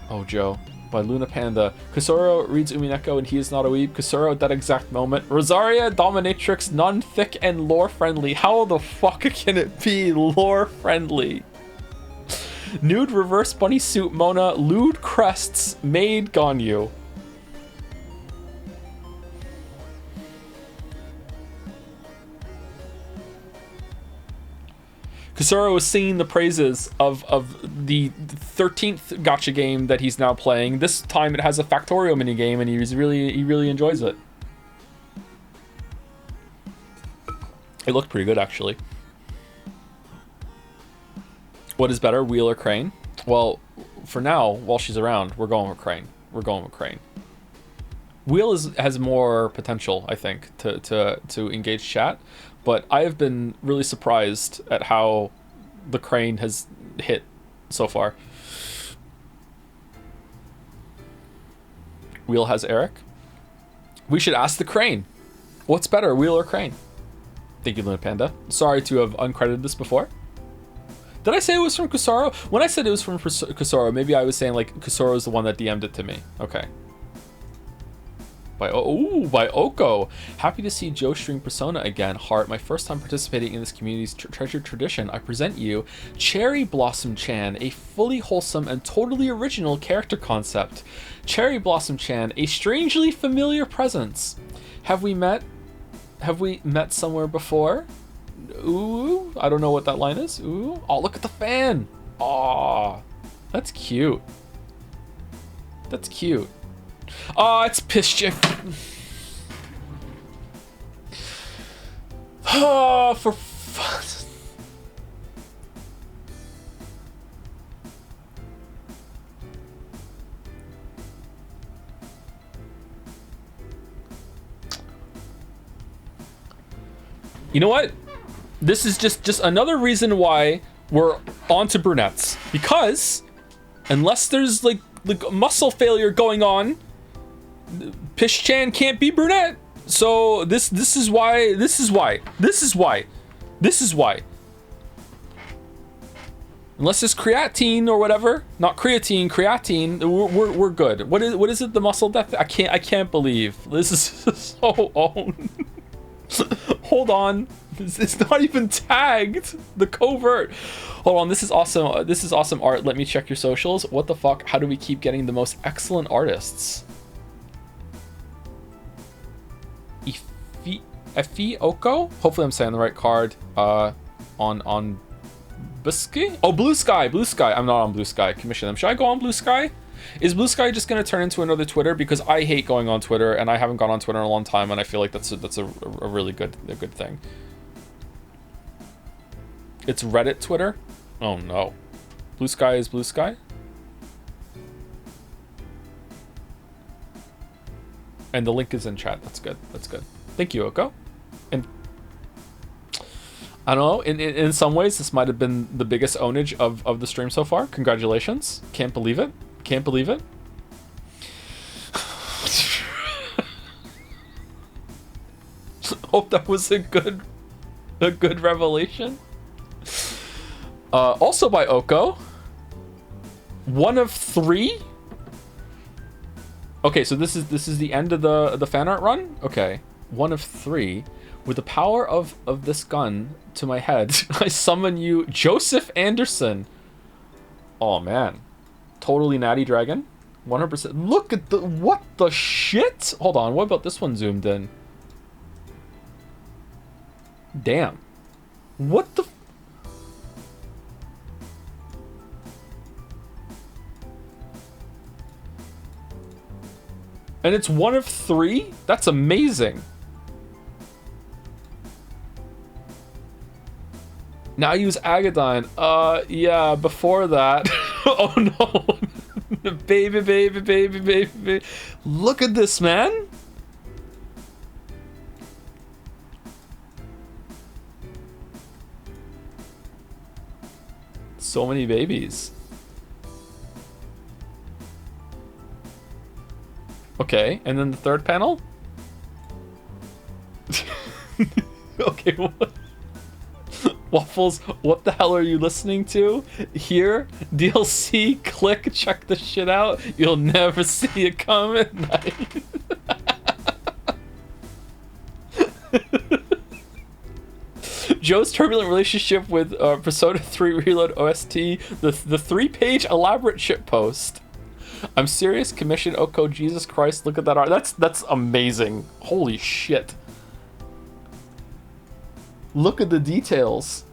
Speaker 1: Oh, Joe. By Luna Panda. Kusoro reads Umineko and he is not a weeb. Kusoro at that exact moment. Rosaria Dominatrix, non-thick and lore-friendly. How the fuck can it be lore-friendly? Nude reverse bunny suit Mona. Lewd crests made Ganyu. Kusoro was singing the praises of the 13th gacha game that he's now playing. This time it has a Factorio minigame and he really enjoys it. It looked pretty good, actually. What is better, Wheel or Crane? Well, for now, while she's around, we're going with Crane. We're going with Crane. Wheel has more potential, I think, to engage chat. But I have been really surprised at how the Crane has hit so far. Wheel has Eric. We should ask the Crane. What's better, Wheel or Crane? Thank you, Luna Panda. Sorry to have uncredited this before. Did I say it was from Kusoro? When I said it was from Kusoro, maybe I was saying like Kusoro is the one that DM'd it to me. Okay. By Oko. Happy to see Joe stream Persona again. Heart, my first time participating in this community's treasured tradition. I present you Cherry Blossom Chan, a fully wholesome and totally original character concept. Cherry Blossom Chan, a strangely familiar presence. Have we met somewhere before? Ooh, I don't know what that line is. Ooh, oh, look at the fan. Aw, that's cute. That's cute. Oh, it's Pishchik. Oh, for fun. You know what? This is just another reason why we're on to brunettes. Because unless there's like muscle failure going on, Pish-chan can't be brunette. So this is why. Unless it's creatine or whatever, not creatine, we're good. What is it? The muscle death? I can't believe this is so own. Hold on, it's not even tagged. The covert. Hold on, this is awesome. This is awesome art. Let me check your socials. What the fuck? How do we keep getting the most excellent artists? Efi Oko? Hopefully I'm saying the right card. On Bisky? Oh, Blue Sky. I'm not on Blue Sky. Commission them. Should I go on Blue Sky? Is Blue Sky just going to turn into another Twitter? Because I hate going on Twitter, and I haven't gone on Twitter in a long time, and I feel like that's a really good thing. It's Reddit Twitter? Oh no. Blue Sky is Blue Sky? And the link is in chat. That's good. That's good. Thank you, Oko. And I don't know, in some ways, this might have been the biggest ownage of the stream so far. Congratulations. Can't believe it. Can't believe it. Hope that was a good revelation. Also by Oko. 1 of 3. Okay, so this is the end of the fan art run. Okay, 1 of 3. With the power of this gun to my head, I summon you, Joseph Anderson. Oh man, totally natty dragon. 100%. Look at the... What the shit? Hold on, what about this one zoomed in? Damn. What the... And it's 1 of 3? That's amazing. Now use Agadine. Yeah, before that. Oh no. Baby, baby, baby, baby, baby. Look at this, man. So many babies. Okay, and then the third panel? Okay, what? Waffles, what the hell are you listening to? Here, DLC, click, check the shit out. You'll never see it coming. Joe's turbulent relationship with Persona 3 Reload OST, the 3-page elaborate shitpost. I'm serious, commission Oko, Jesus Christ, look at that art. That's amazing. Holy shit. Look at the details.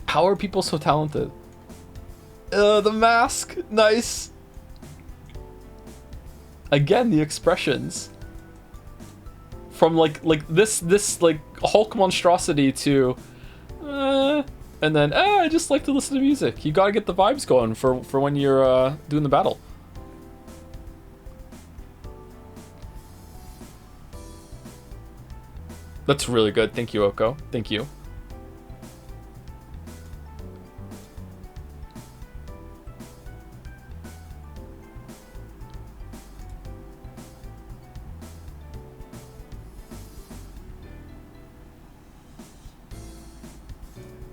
Speaker 1: How are people so talented? The mask, nice. Again, the expressions. From like this like Hulk monstrosity to and then I just like to listen to music. You gotta get the vibes going for when you're doing the battle. That's really good. Thank you, Oko. Thank you.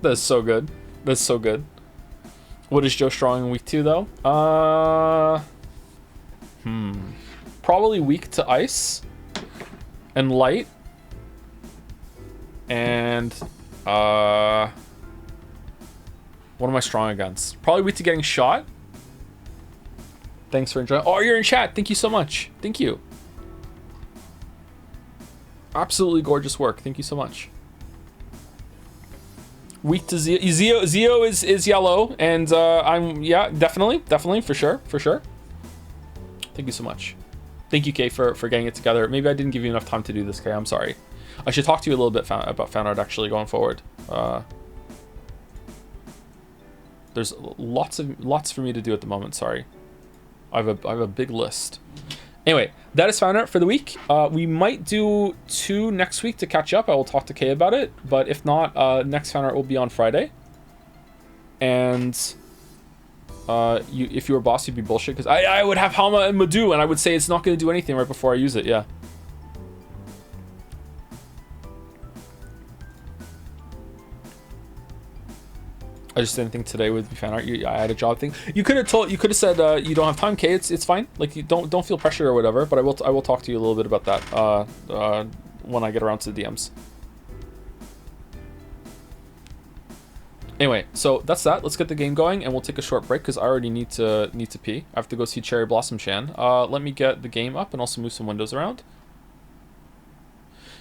Speaker 1: That's so good. That's so good. What is Joe strong in week 2 though? Probably weak to ice and light. And what am I strong against? Probably weak to getting shot. Thanks for enjoying. Oh, you're in chat. Thank you so much. Thank you. Absolutely gorgeous work. Thank you so much. Weak to Zeo. Zeo is yellow, and I'm definitely for sure. Thank you so much. Thank you, Kay, for getting it together. Maybe I didn't give you enough time to do this, Kay. I'm sorry. I should talk to you a little bit about Fanart actually going forward. There's lots for me to do at the moment. Sorry, I have a big list. Anyway, that is Fanart for the week. We might do 2 next week to catch up. I will talk to Kay about it, but if not, next Fanart will be on Friday. And if you were boss, you'd be bullshit because I would have Hama and Madu, and I would say it's not going to do anything right before I use it. Yeah. I just didn't think today would be Fanart. I had a job thing. You could have said you don't have time, Kay. It's fine. Like, you don't feel pressure or whatever. But I will talk to you a little bit about that when I get around to the DMs. Anyway, so that's that. Let's get the game going, and we'll take a short break because I already need to pee. I have to go see Cherry Blossom Chan. Let me get the game up and also move some windows around.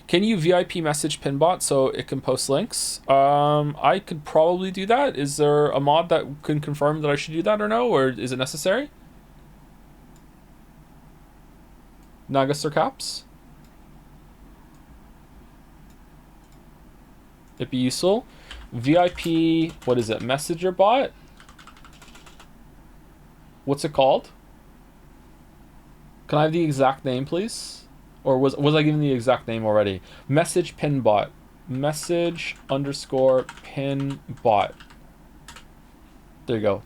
Speaker 1: Can you VIP message Pinbot so it can post links? I could probably do that. Is there a mod that can confirm that I should do that or no? Or is it necessary? Nagas or caps? It'd be useful. VIP, what is it? Messenger bot? What's it called? Can I have the exact name, please? Or was I given the exact name already? Message pin bot. Message underscore pin bot. There you go.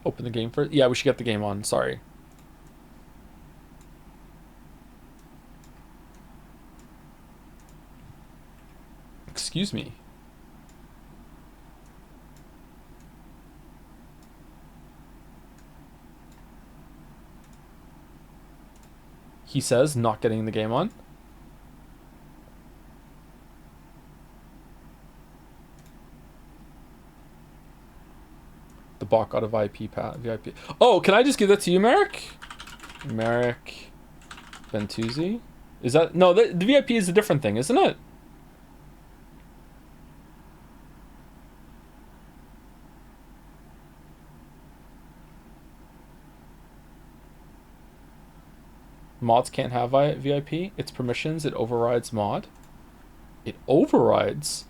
Speaker 1: Open the game first. Yeah, we should get the game on. Sorry. Excuse me. He says, not getting the game on. The bot got a VIP. Oh, can I just give that to you, Merrick? Merrick Bentuzzi? Is that... No, the VIP is a different thing, isn't it? Mods can't have VIP. It's permissions. It overrides mod. It overrides?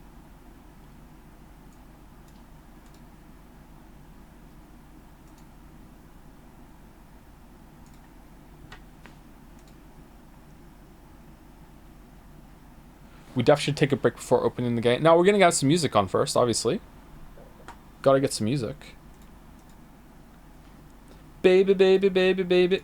Speaker 1: We definitely should take a break before opening the game. Now we're gonna get some music on first, obviously. Gotta get some music. Baby, baby, baby, baby.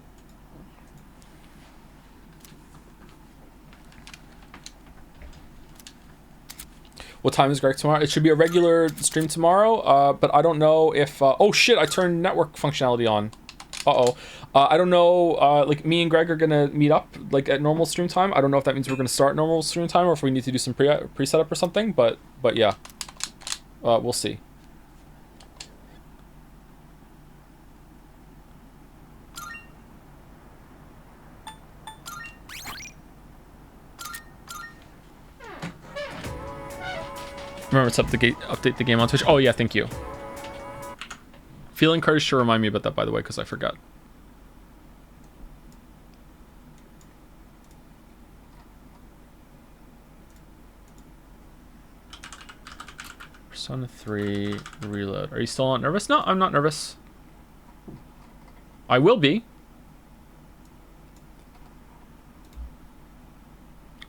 Speaker 1: What time is Greg tomorrow? It should be a regular stream tomorrow, but I don't know if... oh shit, I turned network functionality on. Uh-oh. I don't know, like me and Greg are gonna meet up like at normal stream time. I don't know if that means we're gonna start normal stream time or if we need to do some pre-setup or something, but yeah. We'll see. Remember to update the game on Twitch. Oh yeah, thank you. Feel encouraged to remind me about that, by the way, because I forgot. Persona 3 reload. Are you still not nervous? No, I'm not nervous. I will be.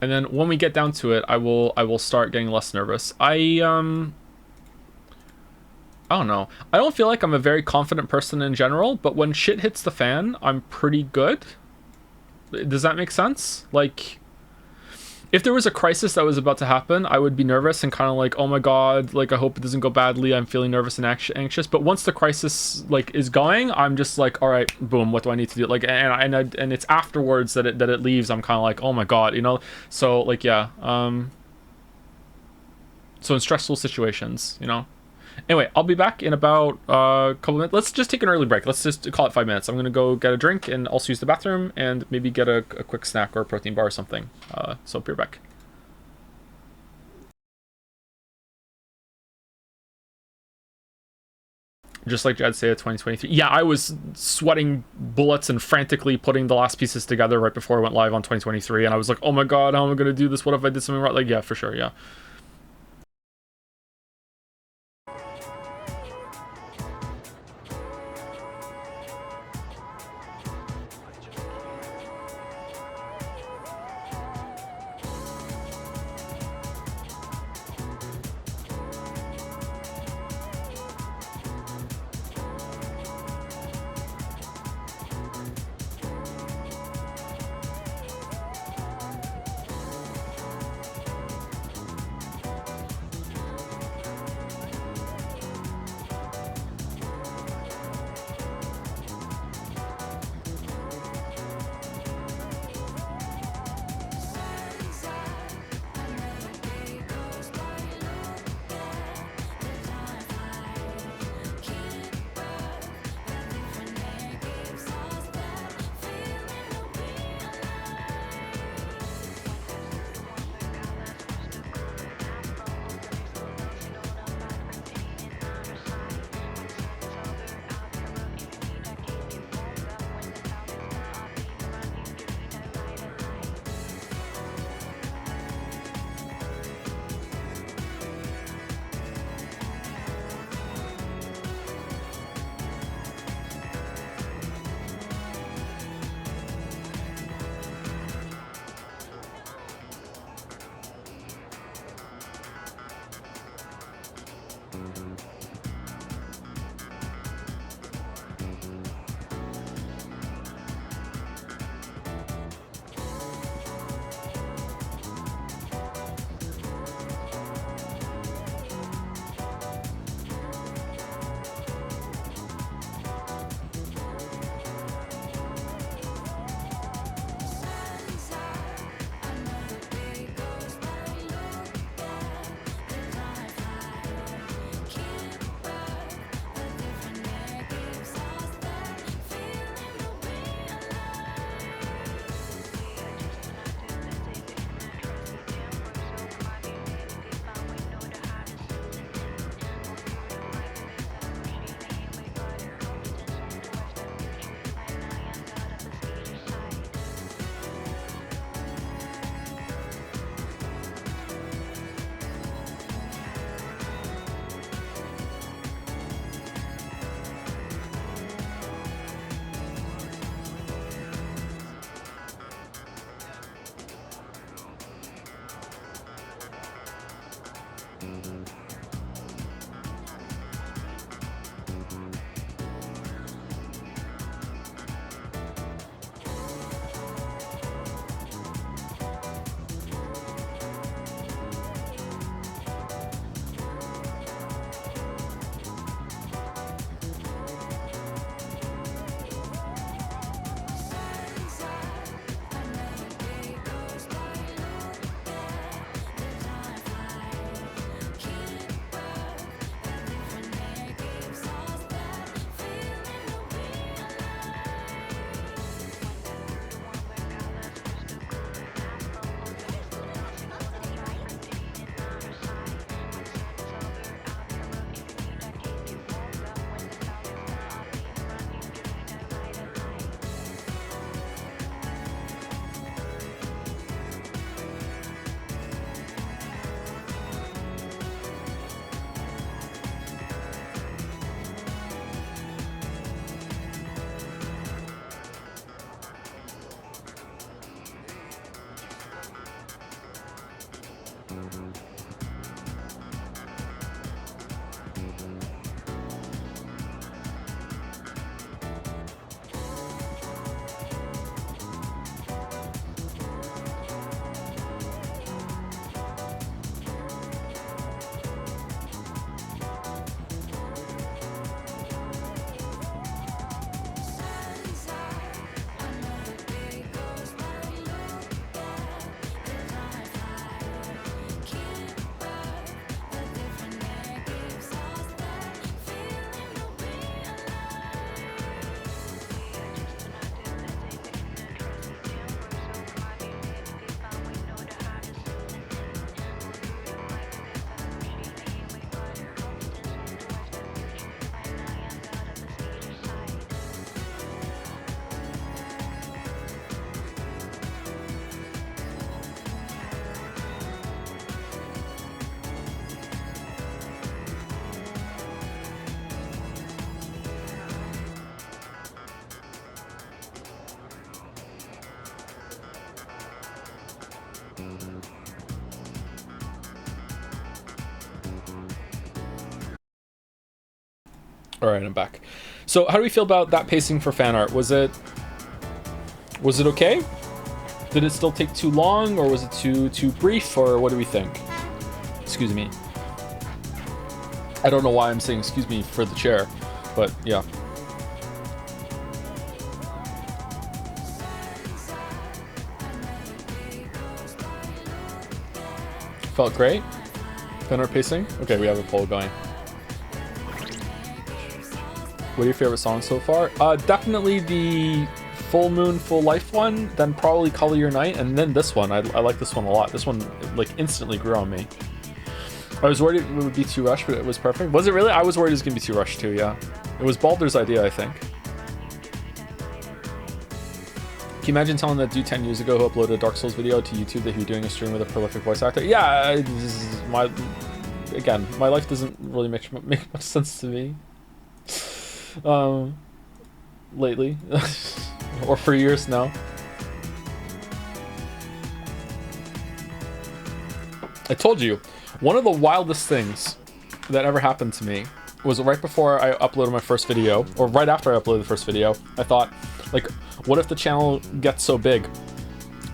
Speaker 1: And then when we get down to it, I will start getting less nervous. I don't know. I don't feel like I'm a very confident person in general, but when shit hits the fan, I'm pretty good. Does that make sense? Like, if there was a crisis that was about to happen, I would be nervous and kind of like, oh my god, like I hope it doesn't go badly. I'm feeling nervous and anxious. But once the crisis like is going, I'm just like, all right, boom, what do I need to do? Like, and it's afterwards that it leaves. I'm kind of like, oh my god, you know. So like, yeah. So in stressful situations, you know. Anyway, I'll be back in about a couple minutes. Let's just take an early break. Let's just call it 5 minutes. I'm gonna go get a drink and also use the bathroom and maybe get a quick snack or a protein bar or something. So I'll be right back. Just like Jad said, 2023. Yeah, I was sweating bullets and frantically putting the last pieces together right before I went live on 2023, and I was like, oh my god, how am I gonna do this? What if I did something wrong? Like, yeah, for sure, yeah. All right, I'm back. So how do we feel about that pacing for fan art? Was it okay? Did it still take too long, or was it too brief, or what do we think? Excuse me. I don't know why I'm saying excuse me for the chair, but yeah. Felt great. Fan art pacing? Okay, we have a poll going. What are your favorite songs so far? Definitely the Full Moon, Full Life one, then probably Color Your Night, and then this one. I like this one a lot. This one like instantly grew on me. I was worried it would be too rushed, but it was perfect. Was it really? I was worried it was gonna be too rushed too, yeah. It was Balder's idea, I think. Can you imagine telling that dude 10 years ago who uploaded a Dark Souls video to YouTube that he was doing a stream with a prolific voice actor? Yeah, my life doesn't really make much sense to me. Lately. Or for years now. I told you, one of the wildest things that ever happened to me was right before I uploaded my first video, or right after I uploaded the first video. I thought, like, what if the channel gets so big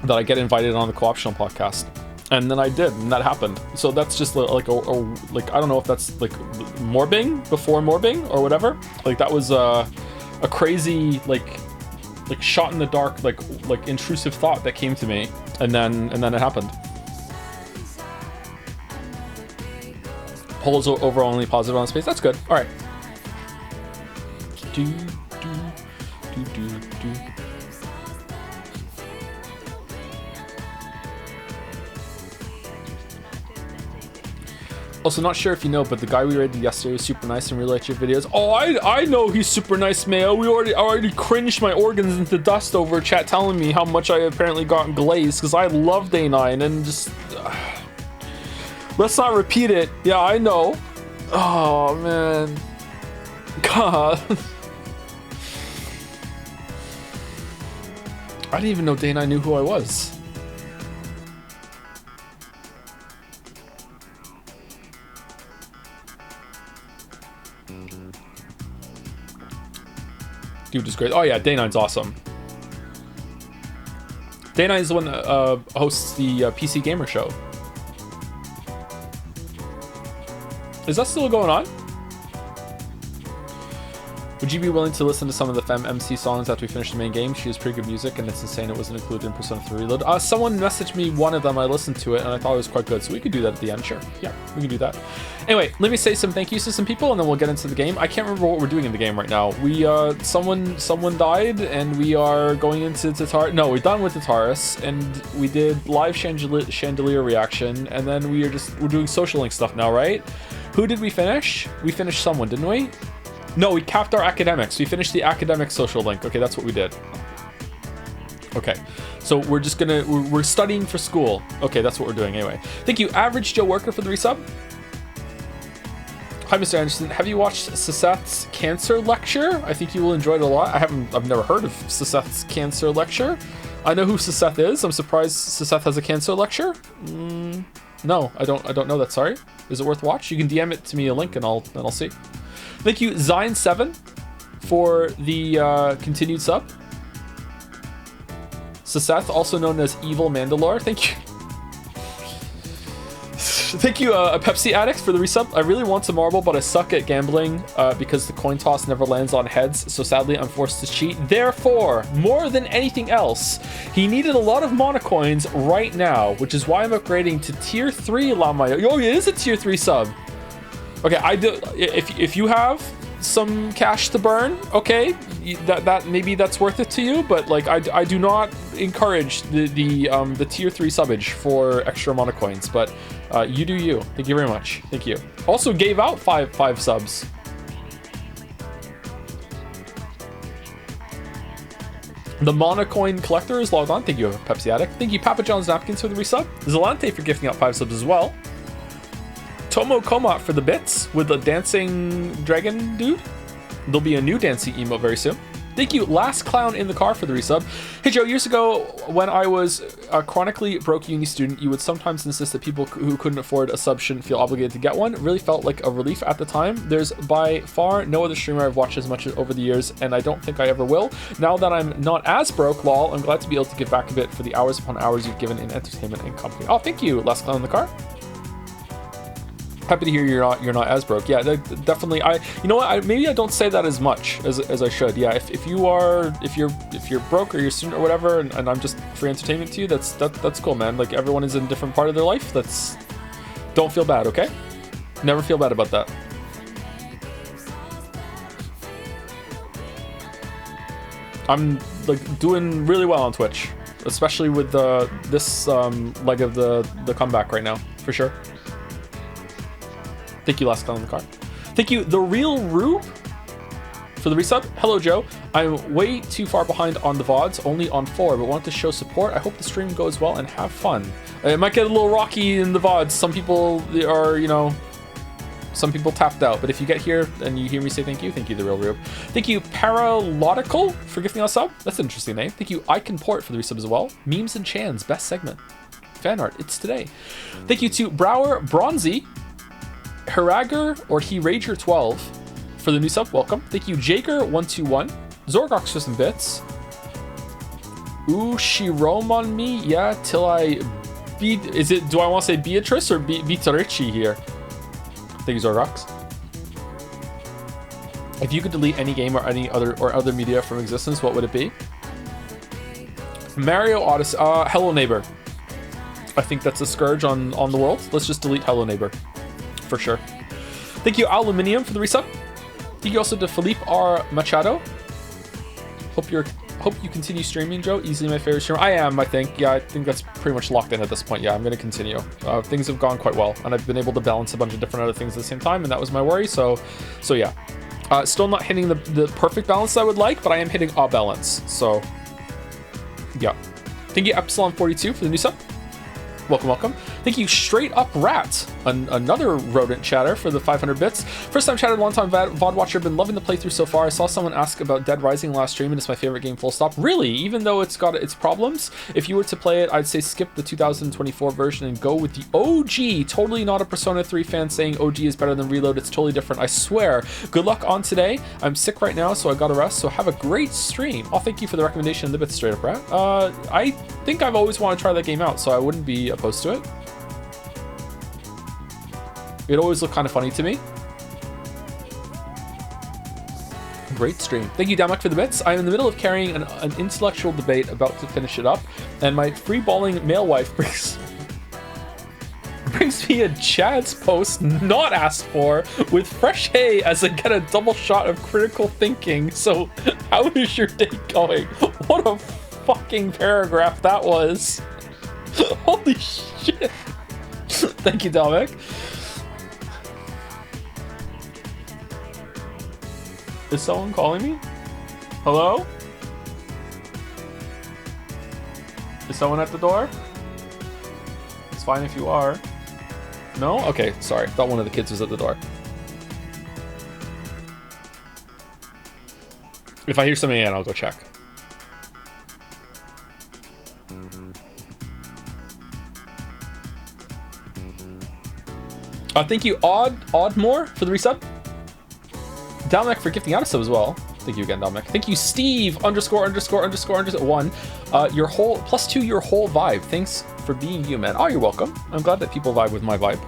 Speaker 1: that I get invited on the Co-optional podcast? And then I did, and that happened. So that's just like like I don't know if that's like morbing before morbing or whatever. Like that was a crazy like shot in the dark like intrusive thought that came to me, and then it happened. Poll is overwhelmingly positive on space. That's good. All right. Do. Also, not sure if you know, but the guy we rated yesterday was super nice and really liked your videos. Oh, I know he's super nice, Mayo. I already cringed my organs into dust over chat telling me how much I apparently got glazed because I love Day 9 and just... let's not repeat it. Yeah, I know. Oh, man. God. I didn't even know Day 9 knew who I was. Dude is great. Oh yeah, Day9's awesome. Day9 is the one that hosts the PC Gamer Show. Is that still going on? Would you be willing to listen to some of the Femme MC songs after we finish the main game? She has pretty good music, and it's insane it wasn't included in Persona 3 Reload. Someone messaged me one of them. I listened to it, and I thought it was quite good, so we could do that at the end. Sure. Yeah, we can do that. Anyway, let me say some thank yous to some people, and then we'll get into the game. I can't remember what we're doing in the game right now. We, someone died, and we are going into Tatar. No, we're done with Tataris, and we did live chandelier reaction, and then we're doing social link stuff now, right? Who did we finish? We finished someone, didn't we? No, we capped our academics. We finished the academic social link. Okay, that's what we did. Okay, so we're just gonna, we're studying for school. Okay, that's what we're doing anyway. Thank you, Average Joe Worker, for the resub. Hi, Mr. Anderson. Have you watched Saseth's cancer lecture? I think you will enjoy it a lot. I've never heard of Saseth's cancer lecture. I know who Saseth is. I'm surprised Saseth has a cancer lecture. No, I don't know that. Sorry. Is it worth watch? You can DM it to me a link and I'll see. Thank you, Zine7, for the continued sub. Saseth, also known as Evil Mandalore. Thank you. Thank you, a Pepsi Addict, for the resub. I really want to marble, but I suck at gambling because the coin toss never lands on heads, so sadly I'm forced to cheat. Therefore, more than anything else, he needed a lot of monocoins right now, which is why I'm upgrading to tier 3 Lamayo. Oh, it is a tier 3 sub. Okay, I do. If you have some cash to burn, okay, that maybe that's worth it to you. But like, I do not encourage the tier 3 subbage for extra monocoins. But you do you. Thank you very much. Thank you. Also gave out five subs. The monocoin collector is logged on. Thank you, Pepsi Addict. Thank you, Papa John's Napkins, for the resub. Zalante for gifting out 5 subs as well. Tomo Komat for the bits with the dancing dragon dude. There'll be a new dancing emote very soon. Thank you, Last Clown in the Car, for the resub. Hey Joe, years ago when I was a chronically broke uni student, you would sometimes insist that people who couldn't afford a sub shouldn't feel obligated to get one. It really felt like a relief at the time. There's by far no other streamer I've watched as much over the years, and I don't think I ever will. Now that I'm not as broke, lol, I'm glad to be able to give back a bit for the hours upon hours you've given in entertainment and company. Oh, thank you, Last Clown in the Car. Happy to hear you're not as broke. Yeah, definitely. You know what? Maybe I don't say that as much as I should. Yeah, if you're broke or you're a student or whatever, and I'm just free entertainment to you, that's cool, man. Like, everyone is in a different part of their life. Don't feel bad, okay? Never feel bad about that. I'm like doing really well on Twitch, especially with this leg of the comeback right now, for sure. Thank you, Last Clown in the Car. Thank you, The Real Rube, for the resub. Hello, Joe. I'm way too far behind on the VODs, only on 4, but want to show support. I hope the stream goes well and have fun. It might get a little rocky in the VODs. Some people are, some people tapped out. But if you get here and you hear me say thank you, The Real Rube. Thank you, Paralogical, for gifting us a sub. That's an interesting name. Thank you, I Can Port, for the resub as well. Memes and Chan's best segment. Fan art, it's today. Thank you to Brower Bronzy, Harager or He-Rager12 for the new sub. Welcome. Thank you, Jager121, Zorgox for some bits. Ushirome on me, yeah, till I beat. Do I want to say Beatrice or Beatrici here? Thank you, Zorgox. If you could delete any game or any other media from existence, what would it be? Mario Odyssey. Hello Neighbor. I think that's a scourge on the world. Let's just delete Hello Neighbor. For sure. Thank you, Aluminium, for the resub. Thank you also to Felipe R. Machado. Hope you continue streaming, Joe. Easily my favorite streamer. I am, I think. Yeah, I think that's pretty much locked in at this point. Yeah, I'm going to continue. Things have gone quite well, and I've been able to balance a bunch of different other things at the same time, and that was my worry. So yeah. Still not hitting the perfect balance I would like, but I am hitting a balance. So yeah. Thank you, Epsilon42, for the new sub. Welcome. Thank you, Straight Up Rat, another rodent chatter for the 500 bits. First time chatter, long time VOD watcher. Been loving the playthrough so far. I saw someone ask about Dead Rising last stream, and it's my favorite game, full stop. Really? Even though it's got its problems, if you were to play it, I'd say skip the 2024 version and go with the OG. Totally not a Persona 3 fan saying OG is better than Reload. It's totally different, I swear. Good luck on today. I'm sick right now, so I gotta rest. So have a great stream. Oh, thank you for the recommendation, the bit Straight Up Rat. I think I've always wanted to try that game out, so I wouldn't be opposed to it. It always looked kind of funny to me. Great stream. Thank you, Damak, for the bits. I'm in the middle of carrying an intellectual debate, about to finish it up, and my free-balling male wife brings me a Chad's post not asked for with fresh hay as I get a double shot of critical thinking. So how is your day going? What a fucking paragraph that was. Holy shit. Thank you, Damak. Is someone calling me? Hello? Is someone at the door? It's fine if you are. No? Okay, sorry. Thought one of the kids was at the door. If I hear something in, I'll go check. Thank you, Oddmore, for the resub. Dalmec for gifting out a sub as well. Thank you again, Dalmec. Thank you, Steve _____1. Your whole +2 your whole vibe. Thanks for being you, man. Oh, you're welcome. I'm glad that people vibe with my vibe.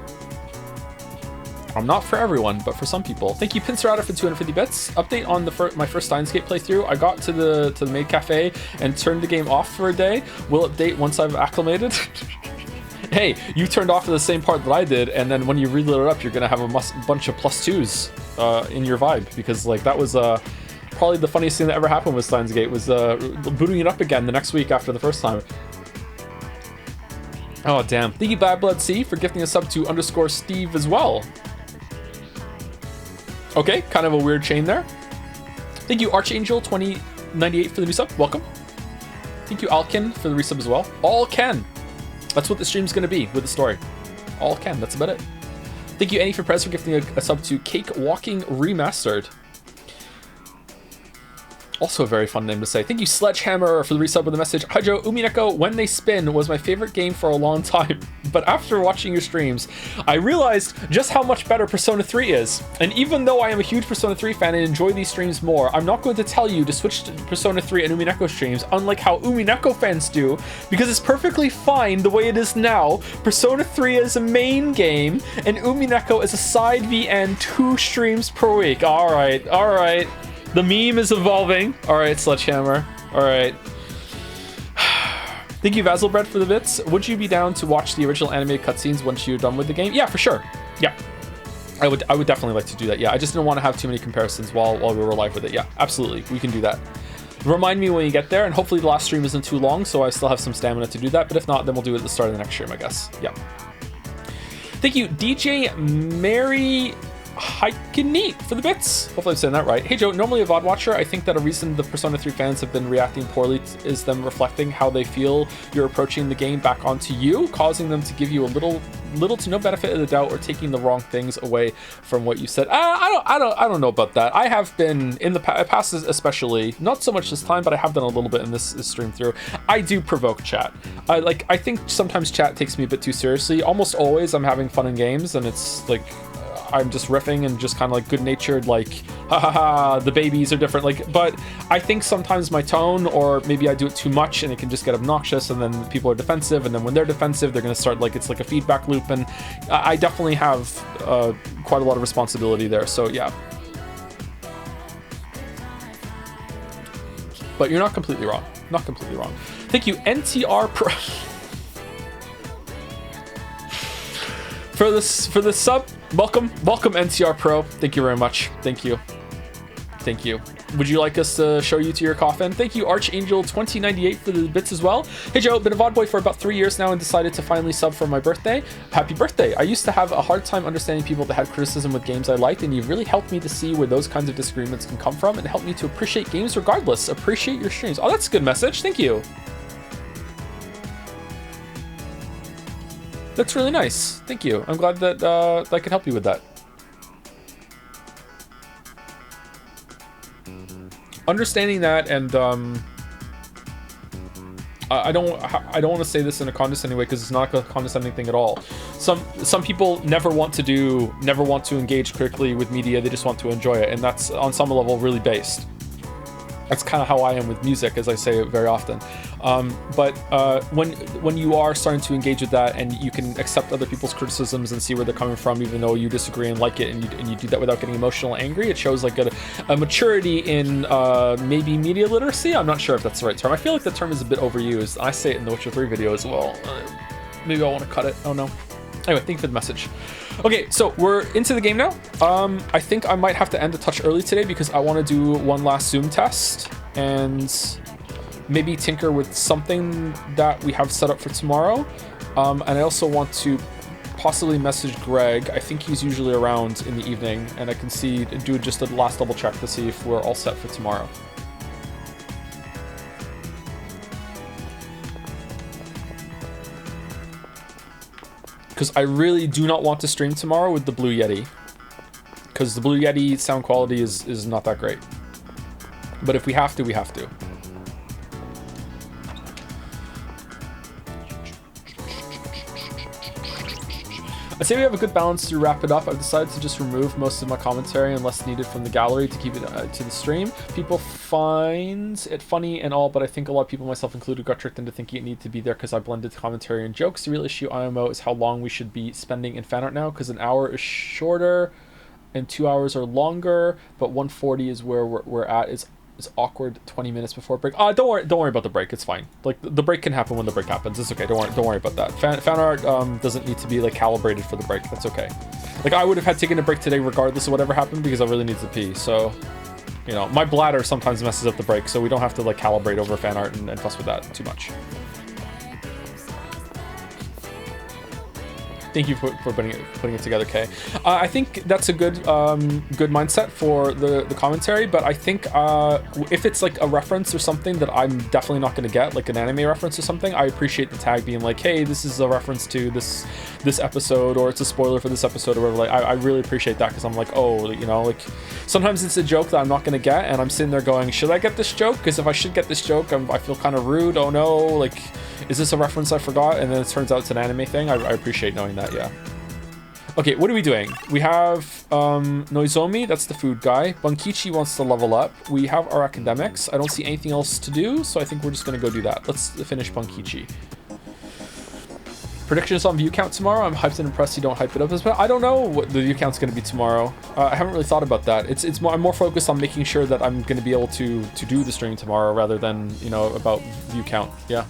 Speaker 1: I'm not for everyone, but for some people. Thank you, Pincerata, for 250 bits. Update on my first Steins Gate playthrough. I got to the maid cafe and turned the game off for a day. Will update once I've acclimated. Hey, you turned off for the same part that I did, and then when you reload it up, you're gonna have a bunch of +2s in your vibe, because like that was probably the funniest thing that ever happened with Steins Gate was booting it up again the next week after the first time. Oh damn! Thank you, Bad Blood C, for gifting a sub to _Steve as well. Okay, kind of a weird chain there. Thank you, Archangel 2098 for the new sub. Welcome. Thank you, Alken, for the resub as well. All Ken. That's what the stream's going to be with the story. All Ken, that's about it. Thank you, Annie, for Prez, for gifting a sub to Cake Walking Remastered. Also a very fun name to say. Thank you, Sledgehammer, for the resub with the message. Hi Joe, Umineko, When They Spin was my favorite game for a long time, but after watching your streams, I realized just how much better Persona 3 is. And even though I am a huge Persona 3 fan and enjoy these streams more, I'm not going to tell you to switch to Persona 3 and Umineko streams, unlike how Umineko fans do, because it's perfectly fine the way it is now. Persona 3 is a main game, and Umineko is a side VN 2 streams per week. Alright, alright. The meme is evolving. Alright, Sledgehammer. Alright. Thank you, Vasilbread, for the bits. Would you be down to watch the original animated cutscenes once you're done with the game? Yeah, for sure. Yeah. I would definitely like to do that. Yeah, I just didn't want to have too many comparisons while we were live with it. Yeah, absolutely. We can do that. Remind me when you get there, and hopefully the last stream isn't too long, so I still have some stamina to do that. But if not, then we'll do it at the start of the next stream, I guess. Yeah. Thank you, DJ Mary Hikeneat, for the bits. Hopefully I'm saying that right. Hey Joe, normally a VOD watcher, I think that a reason the Persona 3 fans have been reacting poorly is them reflecting how they feel you're approaching the game back onto you, causing them to give you a little to no benefit of the doubt, or taking the wrong things away from what you said. I don't know about that. I have been in the past, especially not so much this time, but I have done a little bit in this stream through. I do provoke chat. I think sometimes chat takes me a bit too seriously. Almost always I'm having fun in games, and it's like I'm just riffing and just kind of like good-natured, like, ha ha ha, the babies are different. Like, but I think sometimes my tone, or maybe I do it too much and it can just get obnoxious, and then people are defensive, and then when they're defensive, they're going to start, like, it's like a feedback loop, and I definitely have quite a lot of responsibility there. So yeah. But you're not completely wrong. Not completely wrong. Thank you, NTR Pro. For the sub, welcome NCR Pro. Thank you very much. Thank you. Would you like us to show you to your coffin? Thank you, Archangel 2098, for the bits as well. Hey Joe, been a VOD boy for about 3 years now and decided to finally sub for my birthday. Happy birthday. I used to have a hard time understanding people that had criticism with games I liked, and you've really helped me to see where those kinds of disagreements can come from, and helped me to appreciate games regardless. Appreciate your streams. Oh, that's a good message. Thank you. That's really nice. Thank you. I'm glad that I could help you with that. Understanding that, and I don't want to say this in a condescending way because it's not a condescending thing at all. Some people never want to engage critically with media. They just want to enjoy it, and that's on some level really based. That's kind of how I am with music, as I say it very often. But when you are starting to engage with that, and you can accept other people's criticisms and see where they're coming from, even though you disagree and like it, and you do that without getting emotional and angry, it shows like a maturity in maybe media literacy. I'm not sure if that's the right term. I feel like the term is a bit overused. I say it in the Witcher 3 video as well. Maybe I want to cut it. Oh no. Anyway, thank you for the message. Okay, so we're into the game now. I think I might have to end a touch early today because I want to do one last Zoom test and maybe tinker with something that we have set up for tomorrow. And I also want to possibly message Greg. I think he's usually around in the evening, and I can do just a last double check to see if we're all set for tomorrow. Because I really do not want to stream tomorrow with the Blue Yeti. Because the Blue Yeti sound quality is not that great. But if we have to, we have to. I'd say we have a good balance to wrap it up. I've decided to just remove most of my commentary unless needed from the gallery to keep it to the stream. People find it funny and all, but I think a lot of people, myself included, got tricked into thinking it needed to be there because I blended commentary and jokes. The real issue, IMO, is how long we should be spending in Fanart now, because an hour is shorter and 2 hours are longer, but 140 is where we're at. Is awkward 20 minutes before break. Don't worry about the break. It's fine. Like the break can happen when the break happens. It's okay. Don't worry about that. Fanart doesn't need to be like calibrated for the break. That's okay. Like I would have had taken a break today regardless of whatever happened because I really need to pee. So, you know, my bladder sometimes messes up the break, so we don't have to like calibrate over Fanart and fuss with that too much. Thank you for putting it together, Kay. I think that's a good mindset for the commentary, but I think if it's like a reference or something that I'm definitely not going to get, like an anime reference or something, I appreciate the tag being like, hey, this is a reference to this episode, or it's a spoiler for this episode or whatever. Like I really appreciate that because I'm like, oh, you know, like sometimes it's a joke that I'm not going to get, and I'm sitting there going, should I get this joke? Because if I should get this joke, I feel kind of rude. Oh no, like, is this a reference I forgot? And then it turns out it's an anime thing. I appreciate knowing that, yeah. Okay, what are we doing? We have Noizomi, that's the food guy. Bunkichi wants to level up. We have our academics. I don't see anything else to do, so I think we're just going to go do that. Let's finish Bunkichi. Predictions on view count tomorrow? I'm hyped and impressed you don't hype it up as well. I don't know what the view count's going to be tomorrow. I haven't really thought about that. It's more, I'm more focused on making sure that I'm going to be able to do the stream tomorrow rather than, you know, about view count. Yeah.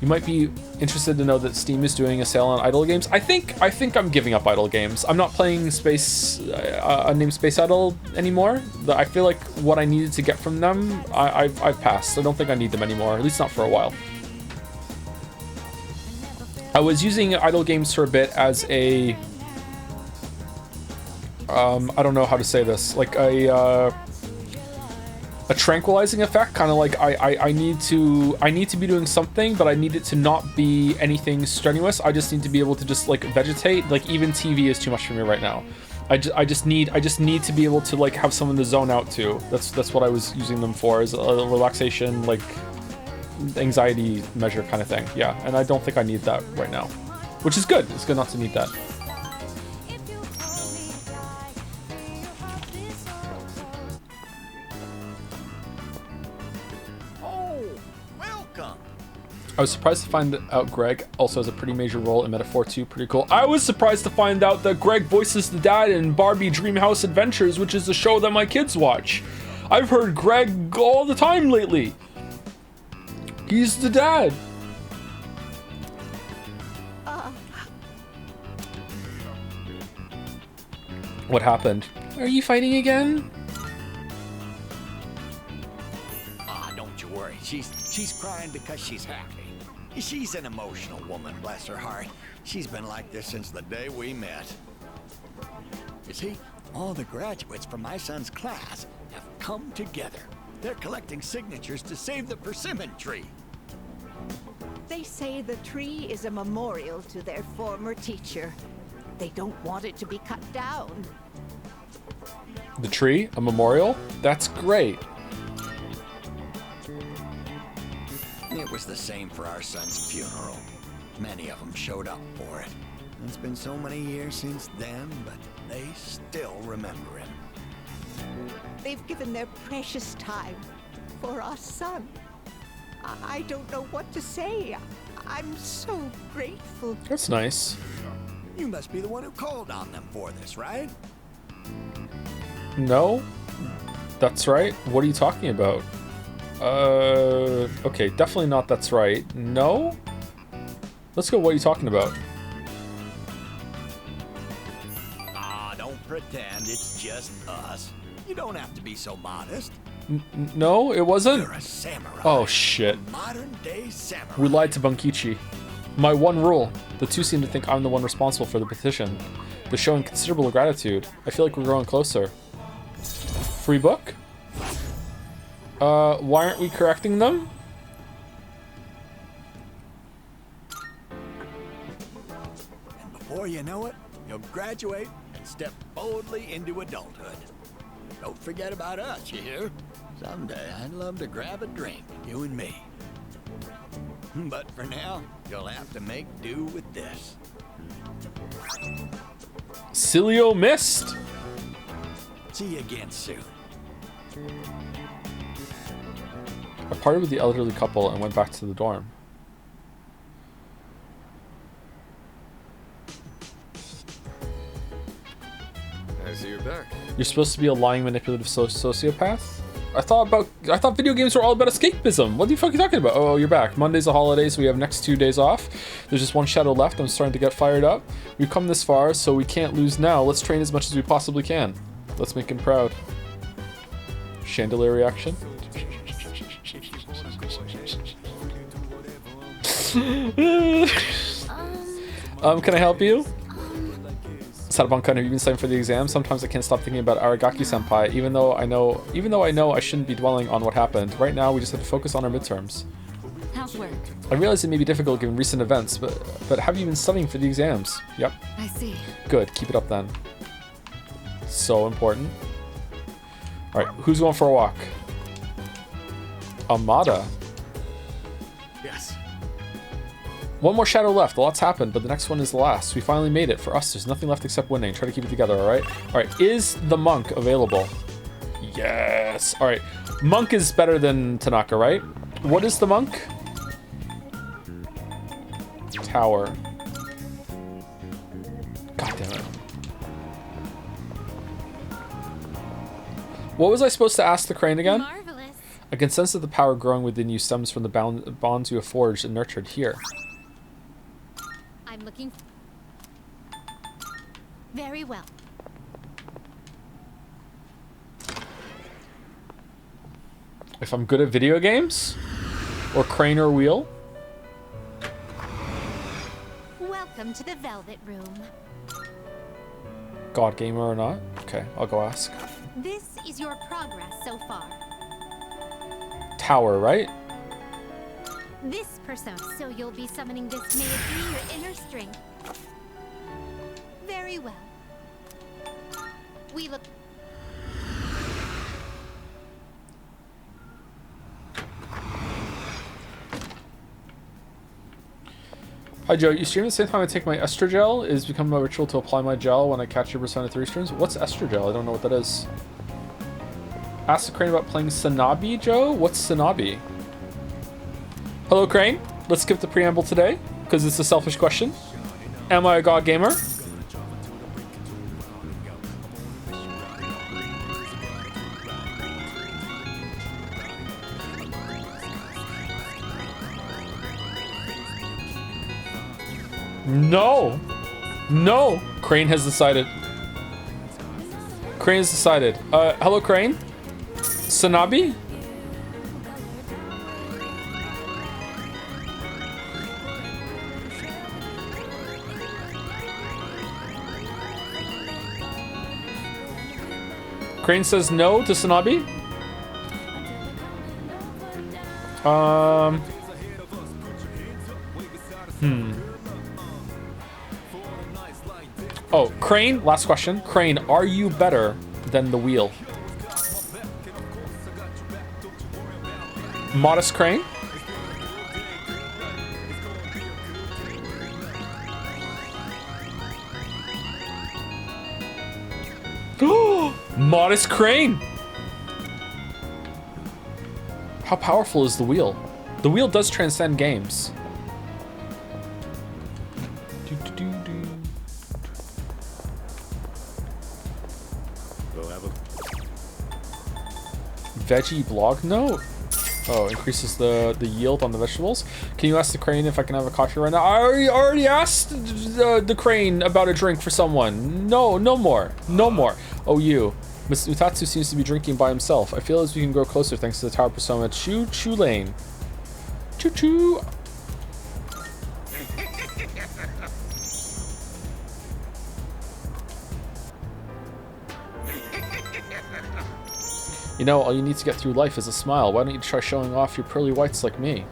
Speaker 1: You might be interested to know that Steam is doing a sale on idle games. I think I'm giving up idle games. I'm not playing Unnamed Space Idle anymore. I feel like what I needed to get from them, I've passed. I don't think I need them anymore, at least not for a while. I was using idle games for a bit as a I don't know how to say this, like a tranquilizing effect, kind of like I need to be doing something, but I need it to not be anything strenuous. I just need to be able to just like vegetate. Like even TV is too much for me right now. I just need to be able to like have someone to zone out to. That's what I was using them for, as a relaxation, like anxiety measure kind of thing. Yeah, and I don't think I need that right now, which is good. It's good not to need that. I was surprised to find out Greg also has a pretty major role in Metaphor 2. Pretty cool. I was surprised to find out that Greg voices the dad in Barbie Dreamhouse Adventures, which is a show that my kids watch. I've heard Greg all the time lately. He's the dad. What happened? Are you fighting again?
Speaker 5: Don't you worry. She's crying because she's happy. She's an emotional woman, bless her heart. She's been like this since the day we met. You see, all the graduates from my son's class have come together. They're collecting signatures to save the persimmon tree.
Speaker 6: They say the tree is a memorial to their former teacher. They don't want it to be cut down.
Speaker 1: The tree? A memorial? That's great.
Speaker 5: It was the same for our son's funeral. Many of them showed up for it. It's been so many years since then, but they still remember him.
Speaker 6: They've given their precious time for our son. I don't know what to say. I'm so grateful.
Speaker 1: That's nice.
Speaker 5: You must be the one who called on them for this, right?
Speaker 1: No, that's right. What are you talking about? Okay, definitely not that's right. No? Let's go, what are you talking about?
Speaker 5: Ah, don't pretend it's just us. You don't have to be so modest.
Speaker 1: No, it wasn't?
Speaker 5: You're a samurai.
Speaker 1: Oh, shit.
Speaker 5: A modern-day samurai.
Speaker 1: We lied to Bunkichi. My one rule. The two seem to think I'm the one responsible for the petition. They're showing considerable gratitude. I feel like we're growing closer. Free book? Why aren't we correcting them?
Speaker 5: And before you know it, you'll graduate and step boldly into adulthood. Don't forget about us, you hear? Someday I'd love to grab a drink, you and me. But for now, you'll have to make do with this.
Speaker 1: Cilio missed.
Speaker 5: See you again soon.
Speaker 1: I parted with the elderly couple and went back to the dorm.
Speaker 3: I see you're back.
Speaker 1: You're supposed to be a lying, manipulative sociopath? I thought video games were all about escapism. What the fuck are you talking about? Oh, you're back. Monday's a holiday, so we have next 2 days off. There's just one shadow left. I'm starting to get fired up. We've come this far, so we can't lose now. Let's train as much as we possibly can. Let's make him proud. Chandelier reaction. Can I help you? Sadaban-kun, have you been studying for the exam? Sometimes I can't stop thinking about Aragaki-senpai, even though I know I shouldn't be dwelling on what happened. Right now, we just have to focus on our midterms.
Speaker 7: How's work?
Speaker 1: I realize it may be difficult given recent events, but have you been studying for the exams? Yep.
Speaker 7: I see.
Speaker 1: Good, keep it up then. So important. Alright, who's going for a walk? Amada.
Speaker 5: Yes.
Speaker 1: One more shadow left. A lot's happened, but the next one is the last. We finally made it. For us, there's nothing left except winning. Try to keep it together, alright? Alright, is the monk available? Yes! Alright, monk is better than Tanaka, right? What is the monk? Tower. God damn it. What was I supposed to ask the crane again?
Speaker 7: Marvelous.
Speaker 1: I can sense that the power growing within you stems from the bonds you have forged and nurtured here.
Speaker 7: I'm looking. Very well.
Speaker 1: If I'm good at video games? Or crane or wheel?
Speaker 7: Welcome to the Velvet Room.
Speaker 1: God gamer or not? Okay, I'll go ask.
Speaker 7: This is your progress so far.
Speaker 1: Tower, right?
Speaker 7: This persona, so you'll be summoning this. May it be your inner strength. Very well. We look.
Speaker 1: Hi Joe, you stream at the same time I take my estrogel? It has become a ritual to apply my gel when I catch your Persona 3 streams. What's estrogel? I don't know what that is. Ask the crane about playing Sanabi, Joe? What's Sanabi? Hello crane, let's skip the preamble today, because it's a selfish question. Am I a god gamer? No! No! Crane has decided. Crane has decided. Hello, Crane? Sanabi? Crane says no to Sanabi? Oh, Crane, last question. Crane, are you better than the wheel? Modest Crane? Modest Crane! How powerful is the wheel? The wheel does transcend games. Veggie blog note? Oh, increases the yield on the vegetables. Can you ask the crane if I can have a coffee right now? I already asked the crane about a drink for someone. No, no more. No more. Oh, you. Utatsu seems to be drinking by himself. I feel as we can grow closer thanks to the tower persona. Choo choo lane. Choo choo. You know, all you need to get through life is a smile. Why don't you try showing off your pearly whites like me?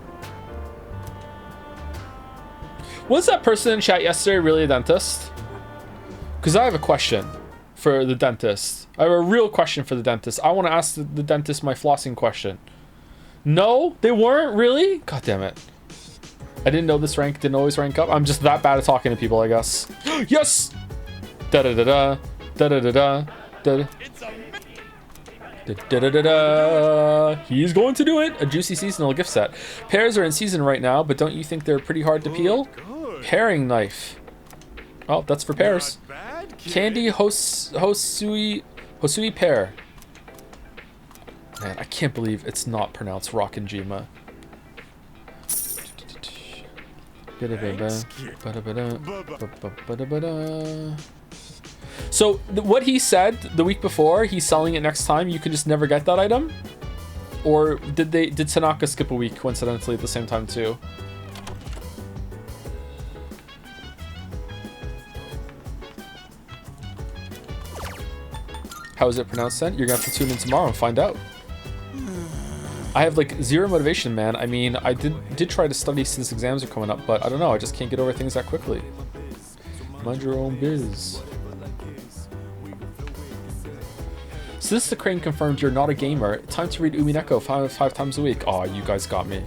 Speaker 1: Was that person in chat yesterday really a dentist? Because I have a question for the dentist. I have a real question for the dentist. I want to ask the dentist my flossing question. No, they weren't really? God damn it. I didn't know this rank didn't always rank up. I'm just that bad at talking to people, I guess. Yes! Da-da-da-da. Da-da-da-da. Da-da. Da-da-da-da. He's going to do it. A juicy seasonal gift set. Pears are in season right now, but don't you think they're pretty hard to peel? Paring knife. Oh, that's for pears. Candy Hosui pear. Man, I can't believe it's not pronounced Rockinjima. So what he said the week before, he's selling it next time. You can just never get that item, or did Tanaka skip a week coincidentally at the same time too? How is it pronounced then? You're gonna have to tune in tomorrow and find out. I have like zero motivation, man. I mean, I did try to study since exams are coming up, but I don't know. I just can't get over things that quickly. Mind your own biz. So this is the crane confirmed you're not a gamer. Time to read Umineko five times a week. Aw, you guys got me.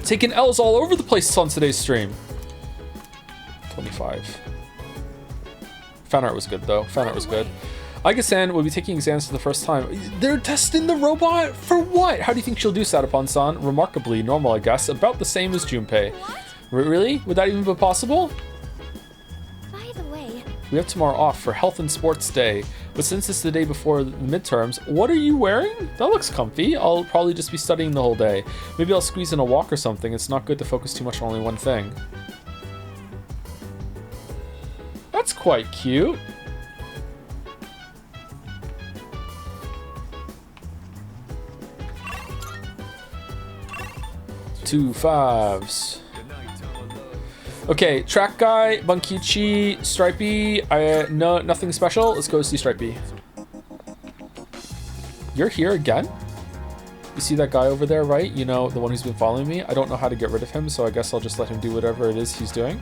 Speaker 1: Taking L's all over the place on today's stream. 25. Fanart was good though. Fanart was good. Aiga-san will be taking exams for the first time. They're testing the robot? For what? How do you think she'll do, Satapon-san? Remarkably normal, I guess. About the same as Junpei. Really? Would that even be possible?
Speaker 7: By the way,
Speaker 1: we have tomorrow off for Health and Sports Day. But since it's the day before the midterms, what are you wearing? That looks comfy. I'll probably just be studying the whole day. Maybe I'll squeeze in a walk or something. It's not good to focus too much on only one thing. That's quite cute. Two fives. Okay, track guy, Bunkichi, Stripey. No, nothing special. Let's go see Stripey. You're here again? You see that guy over there, right? You know, the one who's been following me? I don't know how to get rid of him, so I guess I'll just let him do whatever it is he's doing.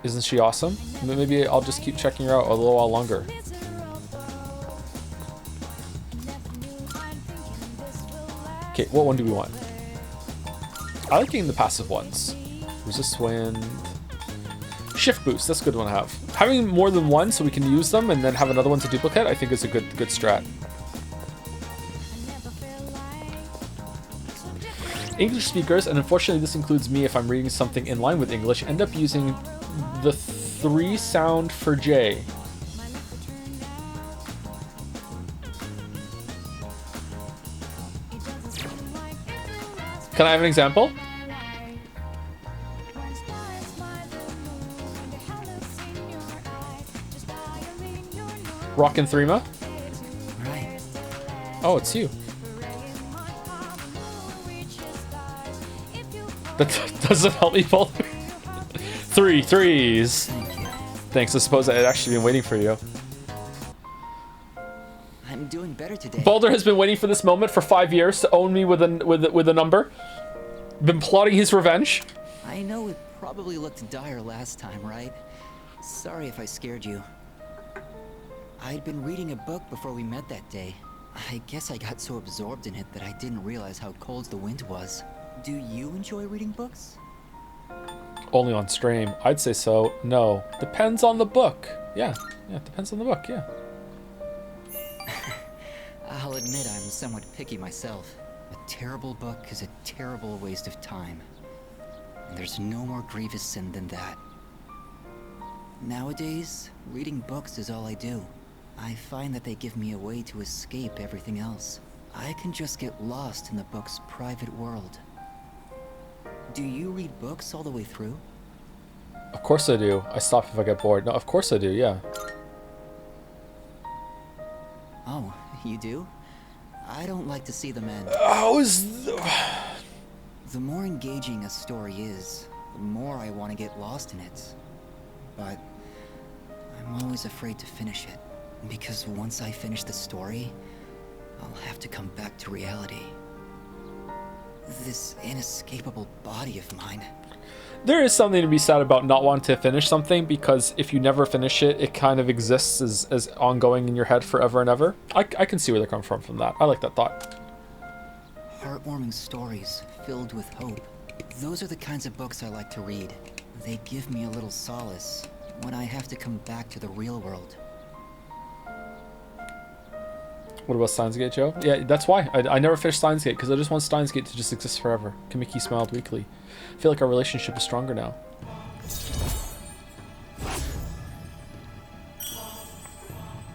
Speaker 1: Isn't she awesome? Maybe I'll just keep checking her out a little while longer. Okay, what one do we want? I like getting the passive ones. Resist wind. Shift boost, that's a good one to have. Having more than one so we can use them and then have another one to duplicate, I think is a good strat. English speakers, and unfortunately this includes me if I'm reading something in line with English, end up using the 3 sound for J. Can I have an example? Rockin' Threema?
Speaker 8: Right.
Speaker 1: Oh, it's you. That doesn't help me pull. 3 threes. Thanks. I suppose I had actually been waiting for you.
Speaker 8: I'm doing better today.
Speaker 1: Balder has been waiting for this moment for 5 years to own me with a number. Been plotting his revenge?
Speaker 8: I know it probably looked dire last time, right? Sorry if I scared you. I'd been reading a book before we met that day. I guess I got so absorbed in it that I didn't realize how cold the wind was. Do you enjoy reading books?
Speaker 1: Only on stream. I'd say so. No. Depends on the book. Yeah. Yeah, depends on the book, yeah.
Speaker 8: I'll admit I'm somewhat picky myself. A terrible book is a terrible waste of time. And there's no more grievous sin than that. Nowadays, reading books is all I do. I find that they give me a way to escape everything else. I can just get lost in the book's private world. Do you read books all the way through?
Speaker 1: Of course I do. I stop if I get bored. No, of course I do, yeah.
Speaker 8: Oh, you do? I don't like to see them end. The more engaging a story is, the more I want to get lost in it. But I'm always afraid to finish it, because once I finish the story, I'll have to come back to reality. This inescapable body of mine.
Speaker 1: There is something to be said about not wanting to finish something, because if you never finish it, it kind of exists as ongoing in your head forever and ever. I can see where they're coming from that. I like that thought.
Speaker 8: Heartwarming stories filled with hope. Those are the kinds of books I like to read. They give me a little solace when I have to come back to the real world.
Speaker 1: What about Steins Gate, Joe? Yeah, that's why. I never finished Steins Gate, because I just want Steins Gate to just exist forever. Kamiki smiled weakly. I feel like our relationship is stronger now.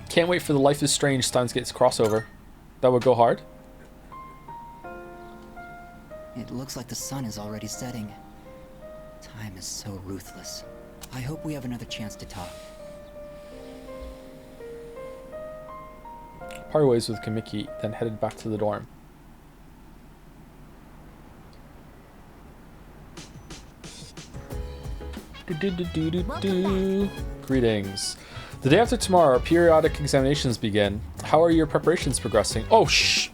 Speaker 1: Can't wait for the Life is Strange Steins Gate's crossover. That would go hard.
Speaker 8: It looks like the sun is already setting. Time is so ruthless. I hope we have another chance to talk.
Speaker 1: Parted ways with Kamiki, then headed back to the dorm. Greetings. The day after tomorrow, our periodic examinations begin. How are your preparations progressing? Oh, shh!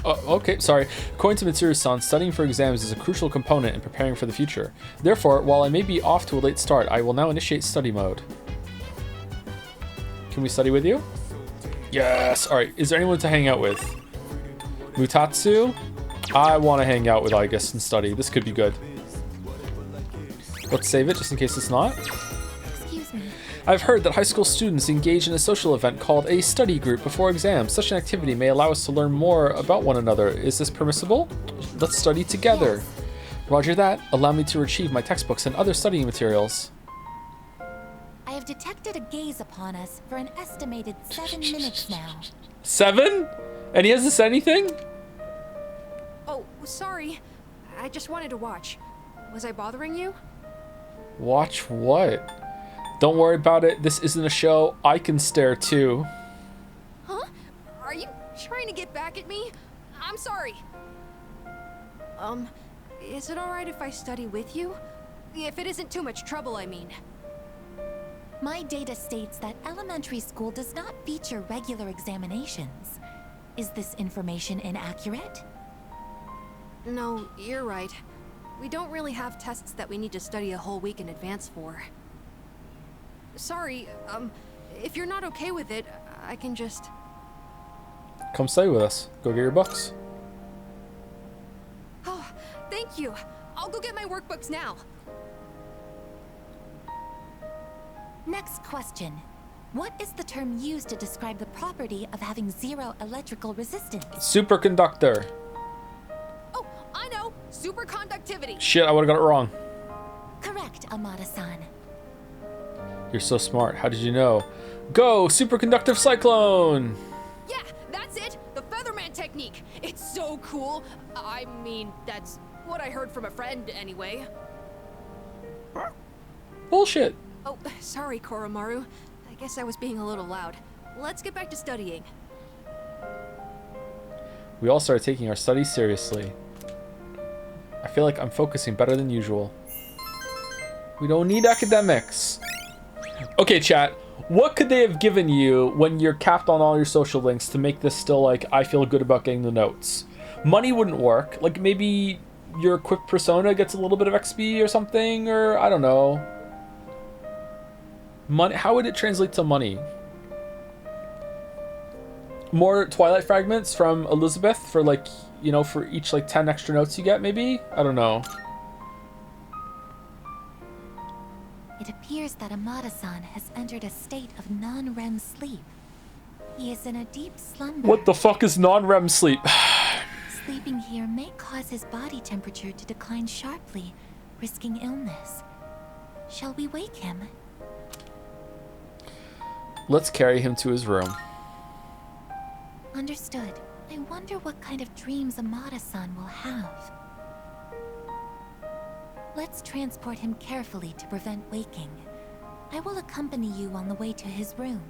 Speaker 1: Okay, sorry. According to Mitsuru-san, studying for exams is a crucial component in preparing for the future. Therefore, while I may be off to a late start, I will now initiate study mode. Can we study with you? Yes! Alright, is there anyone to hang out with? Mutatsu? I want to hang out with Igus and study. This could be good. Let's save it just in case it's not.
Speaker 7: Excuse me.
Speaker 1: I've heard that high school students engage in a social event called a study group before exams. Such an activity may allow us to learn more about one another. Is this permissible? Let's study together.
Speaker 7: Yes.
Speaker 1: Roger that. Allow me to retrieve my textbooks and other studying materials.
Speaker 7: I have detected a gaze upon us for an estimated 7 minutes now.
Speaker 1: 7? And he hasn't said anything?
Speaker 9: Oh, sorry. I just wanted to watch. Was I bothering you?
Speaker 1: Watch what? Don't worry about it. This isn't a show. I can stare too.
Speaker 9: Huh? Are you trying to get back at me? I'm sorry. Is it alright if I study with you? If it isn't too much trouble, I mean.
Speaker 7: My data states that elementary school does not feature regular examinations. Is this information inaccurate?
Speaker 9: No, you're right. We don't really have tests that we need to study a whole week in advance for. Sorry, if you're not okay with it, I can just...
Speaker 1: Come study with us. Go get your books.
Speaker 9: Oh, thank you. I'll go get my workbooks now.
Speaker 7: Next question. What is the term used to describe the property of having zero electrical resistance?
Speaker 1: Superconductor.
Speaker 9: Oh, I know! Superconductivity!
Speaker 1: Shit, I would've got it wrong.
Speaker 7: Correct, Amada-san.
Speaker 1: You're so smart. How did you know? Go! Superconductive cyclone!
Speaker 9: Yeah, that's it! The Featherman technique! It's so cool! I mean, that's what I heard from a friend, anyway.
Speaker 1: Bullshit.
Speaker 9: Oh, sorry, Koromaru. I guess I was being a little loud. Let's get back to studying.
Speaker 1: We all started taking our studies seriously. I feel like I'm focusing better than usual. We don't need academics. Okay, chat. What could they have given you when you're capped on all your social links to make this still like, I feel good about getting the notes? Money wouldn't work. Like maybe your equipped persona gets a little bit of XP or something, or I don't know. Money, how would it translate to money? More Twilight fragments from Elizabeth for like, you know, for each like 10 extra notes you get, maybe? I don't know.
Speaker 7: It appears that Amada-san has entered a state of non-REM sleep. He is in a deep slumber.
Speaker 1: What the fuck is non-REM sleep?
Speaker 7: Sleeping here may cause his body temperature to decline sharply, risking illness. Shall we wake him?
Speaker 1: Let's carry him to his room.
Speaker 7: Understood. I wonder what kind of dreams Amada-san will have. Let's transport him carefully to prevent waking. I will accompany you on the way to his room.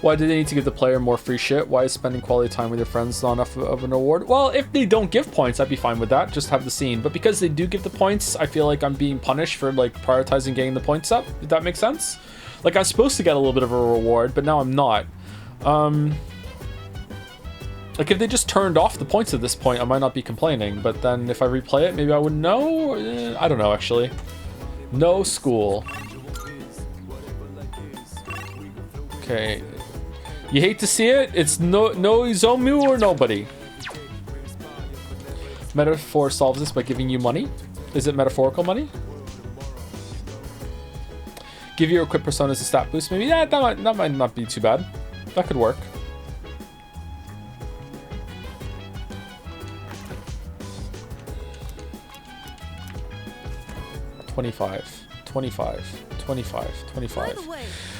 Speaker 1: Why do they need to give the player more free shit? Why is spending quality time with your friends not enough of an award? Well, if they don't give points, I'd be fine with that. Just have the scene. But because they do give the points, I feel like I'm being punished for like prioritizing getting the points up. If that makes sense? Like I'm supposed to get a little bit of a reward, but now I'm not. Like if they just turned off the points at this point, I might not be complaining. But then if I replay it, maybe I wouldn't know. I don't know actually. No school. Okay. You hate to see it? It's no Izomu or nobody. Metaphor solves this by giving you money. Is it metaphorical money? Give your equipped personas a stat boost, maybe? Yeah, that might not be too bad. That could work. $25.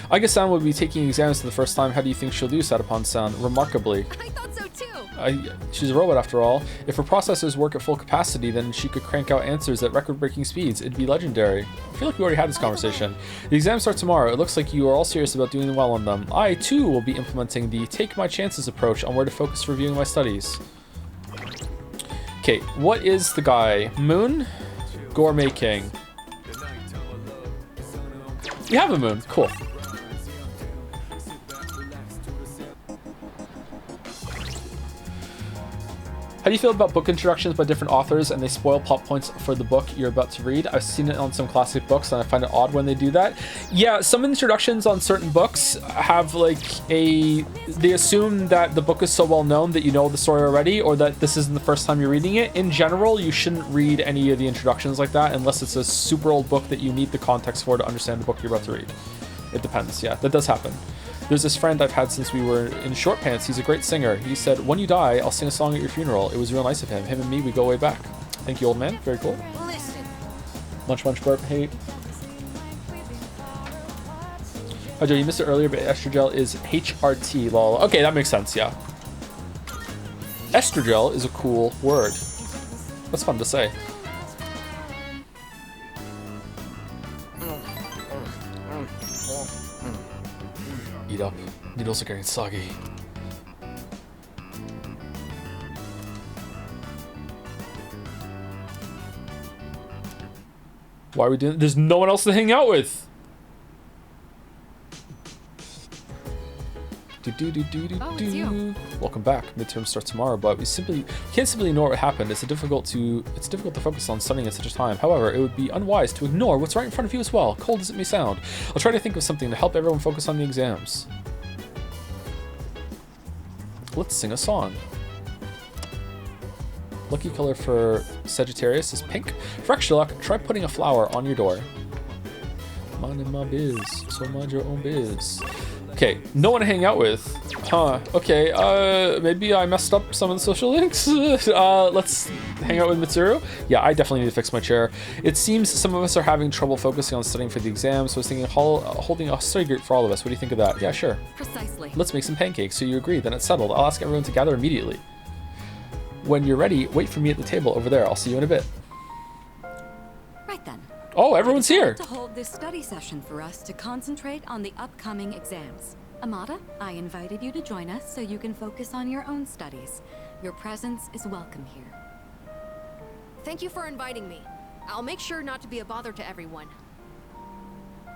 Speaker 1: I guess San will be taking exams for the first time. How do you think she'll do, Satapon-san? Remarkably.
Speaker 9: I thought so too.
Speaker 1: She's a robot after all. If her processors work at full capacity, then she could crank out answers at record-breaking speeds. It'd be legendary. I feel like we already had this conversation. The exams start tomorrow. It looks like you are all serious about doing well on them. I, too, will be implementing the take my chances approach on where to focus for reviewing my studies. Okay, what is the guy? Moon? Gourmet King. You have a moon. Cool. How do you feel about book introductions by different authors and they spoil plot points for the book you're about to read? I've seen it on some classic books and I find it odd when they do that. Yeah, some introductions on certain books have like they assume that the book is so well known that you know the story already, or that this isn't the first time you're reading it. In general, you shouldn't read any of the introductions like that unless it's a super old book that you need the context for to understand the book you're about to read. It depends, yeah, that does happen. There's this friend I've had since we were in short pants. He's a great singer. He said, when you die, I'll sing a song at your funeral. It was real nice of him. Him and me, we go way back. Thank you, old man. Very cool.
Speaker 9: Listen.
Speaker 1: Munch, munch, burp, hate. Oh, Joe, you missed it earlier, but estrogel is HRT, lol. Okay, that makes sense, yeah. Estrogel is a cool word. That's fun to say. Eat up. Needles are getting soggy. Why are we doing? There's no one else to hang out with.
Speaker 9: Oh, it's you.
Speaker 1: Welcome back. Midterm starts tomorrow, but we can't simply ignore what happened. It's difficult to focus on studying at such a time. However, it would be unwise to ignore what's right in front of you as well, cold as it may sound. I'll try to think of something to help everyone focus on the exams. Let's sing a song. Lucky color for Sagittarius is pink. For extra luck, try putting a flower on your door. Minding my biz, so mind your own biz. Okay, no one to hang out with. Huh, okay, maybe I messed up some of the social links. Let's hang out with Mitsuru. Yeah, I definitely need to fix my chair. It seems some of us are having trouble focusing on studying for the exam, so I was thinking of holding a study group for all of us. What do you think of that? Yeah, sure.
Speaker 9: Precisely.
Speaker 1: Let's make some pancakes, so you agree, then it's settled. I'll ask everyone to gather immediately. When you're ready, wait for me at the table over there. I'll see you in a bit.
Speaker 10: Right then.
Speaker 1: Oh, everyone's here.
Speaker 10: To hold this study session for us to concentrate on the upcoming exams. Amada, I invited you to join us so you can focus on your own studies. Your presence is welcome here.
Speaker 9: Thank you for inviting me. I'll make sure not to be a bother to everyone.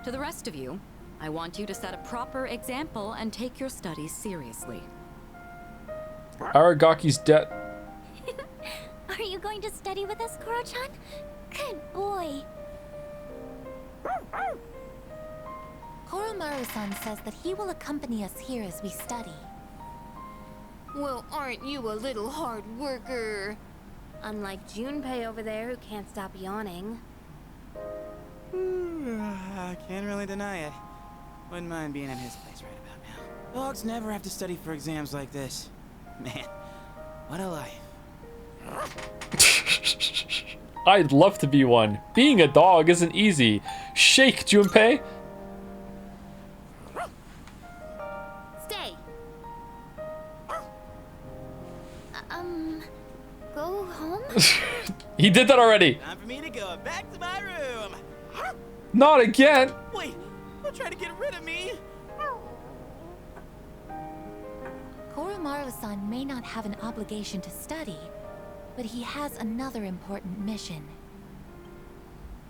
Speaker 10: To the rest of you, I want you to set a proper example and take your studies seriously.
Speaker 1: Aragaki's debt.
Speaker 7: Are you going to study with us, Koro-chan? Good boy. Koromaru-san says that he will accompany us here as we study.
Speaker 9: Well, aren't you a little hard worker? Unlike Junpei over there who can't stop yawning.
Speaker 11: I can't really deny it. Wouldn't mind being in his place right about now. Dogs never have to study for exams like this. Man, what a life.
Speaker 1: I'd love to be one. Being a dog isn't easy. Shake, Junpei.
Speaker 9: Stay. Go home?
Speaker 1: He did that already.
Speaker 11: Time for me to go back to my room.
Speaker 1: Not again.
Speaker 11: Wait, don't try to get rid of me.
Speaker 7: Koromaru-san may not have an obligation to study, but he has another important mission.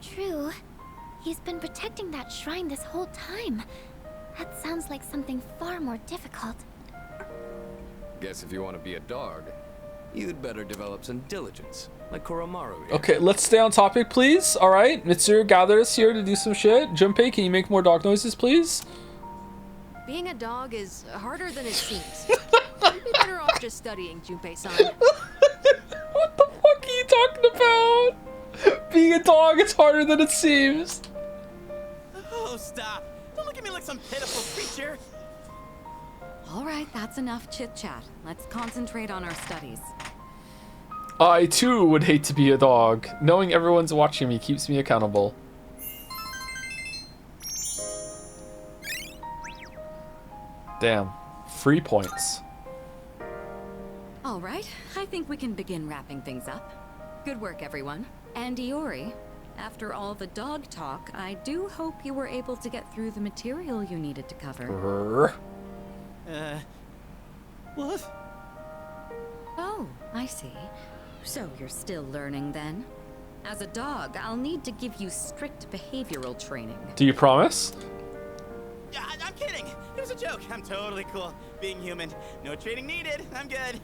Speaker 12: True. He's been protecting that shrine this whole time. That sounds like something far more difficult.
Speaker 3: Guess if you want to be a dog, you'd better develop some diligence, like Koromaru here.
Speaker 1: Okay, let's stay on topic, please. All right, Mitsuru gathered us here to do some shit. Junpei, can you make more dog noises, please?
Speaker 9: Being a dog is harder than it seems. You'd be better off just studying, Junpei-san.
Speaker 1: What the fuck are you talking about? Being a dog is harder than it seems.
Speaker 11: Oh, stop. Don't look at me like some pitiful creature.
Speaker 10: All right, that's enough chit-chat. Let's concentrate on our studies.
Speaker 1: I, too, would hate to be a dog. Knowing everyone's watching me keeps me accountable. Damn. 3 points.
Speaker 10: All right, I think we can begin wrapping things up. Good work, everyone. And Iori, after all the dog talk, I do hope you were able to get through the material you needed to cover.
Speaker 11: What?
Speaker 10: Oh, I see. So you're still learning then? As a dog, I'll need to give you strict behavioral training.
Speaker 1: Do you promise?
Speaker 11: Yeah, I'm kidding. It was a joke. I'm totally cool. Being human. No training needed. I'm good.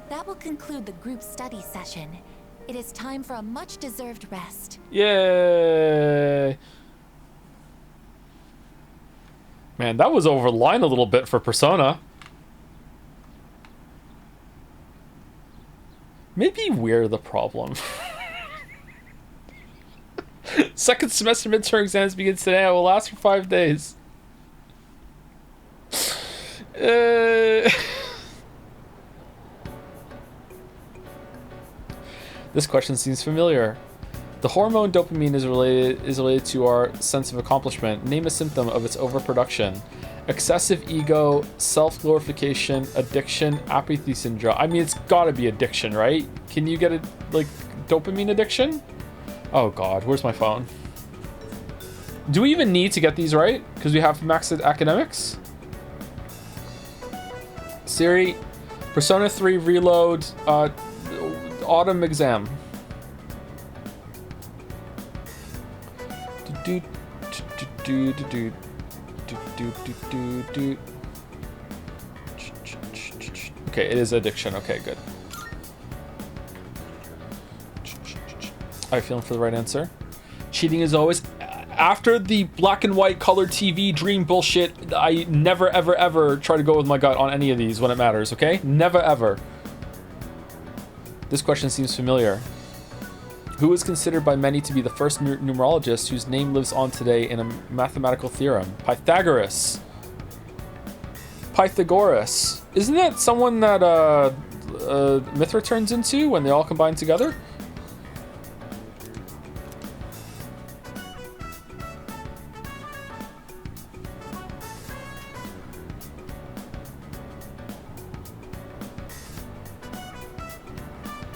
Speaker 7: That will conclude the group study session. It is time for a much-deserved rest.
Speaker 1: Yay! Man, that was over the line a little bit for Persona. Maybe we're the problem. Second semester midterm exams begins today. I will last for 5 days. This question seems familiar. The hormone dopamine is related to our sense of accomplishment. Name a symptom of its overproduction. Excessive ego, self-glorification, addiction, apathy syndrome. I mean, it's gotta be addiction, right? Can you get a, like, dopamine addiction? Oh god, where's my phone? Do we even need to get these right? Because we have maxed academics? Siri, Persona 3 Reload, autumn exam. Okay, it is addiction. Okay, good. Are you feeling for the right answer? Cheating is always... After the black and white colored TV dream bullshit, I never, ever, ever try to go with my gut on any of these when it matters, okay? Never, ever. This question seems familiar. Who is considered by many to be the first numerologist whose name lives on today in a mathematical theorem? Pythagoras. Pythagoras. Isn't that someone that Mithra turns into when they all combine together?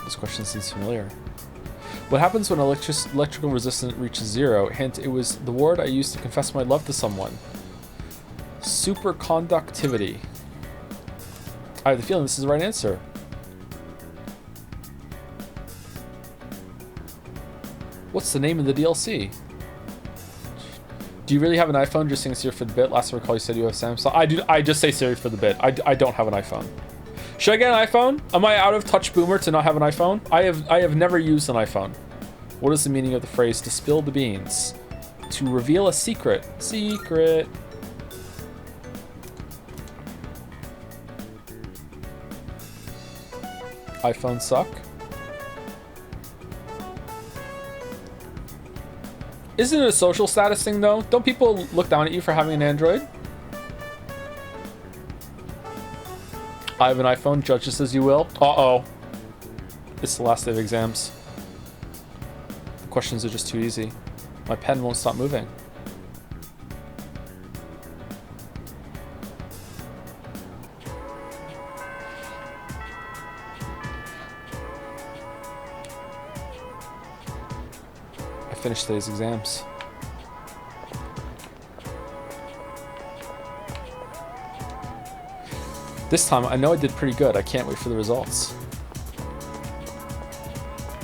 Speaker 1: This question seems familiar. What happens when electrical resistance reaches 0? Hint, it was the word I used to confess my love to someone. Superconductivity. I have the feeling this is the right answer. What's the name of the DLC? Do you really have an iPhone? Just saying Siri for the bit. Last time I recall you said you have Samsung. I do. I just say Siri for the bit. I don't have an iPhone. Should I get an iPhone? Am I out of touch boomer to not have an iPhone? I have never used an iPhone. What is the meaning of the phrase to spill the beans? To reveal a secret. Secret. iPhones suck. Isn't it a social status thing though? Don't people look down at you for having an Android? I have an iPhone, judge this as you will. Uh-oh. It's the last day of exams. The questions are just too easy. My pen won't stop moving. I finished today's exams. This time, I know I did pretty good. I can't wait for the results.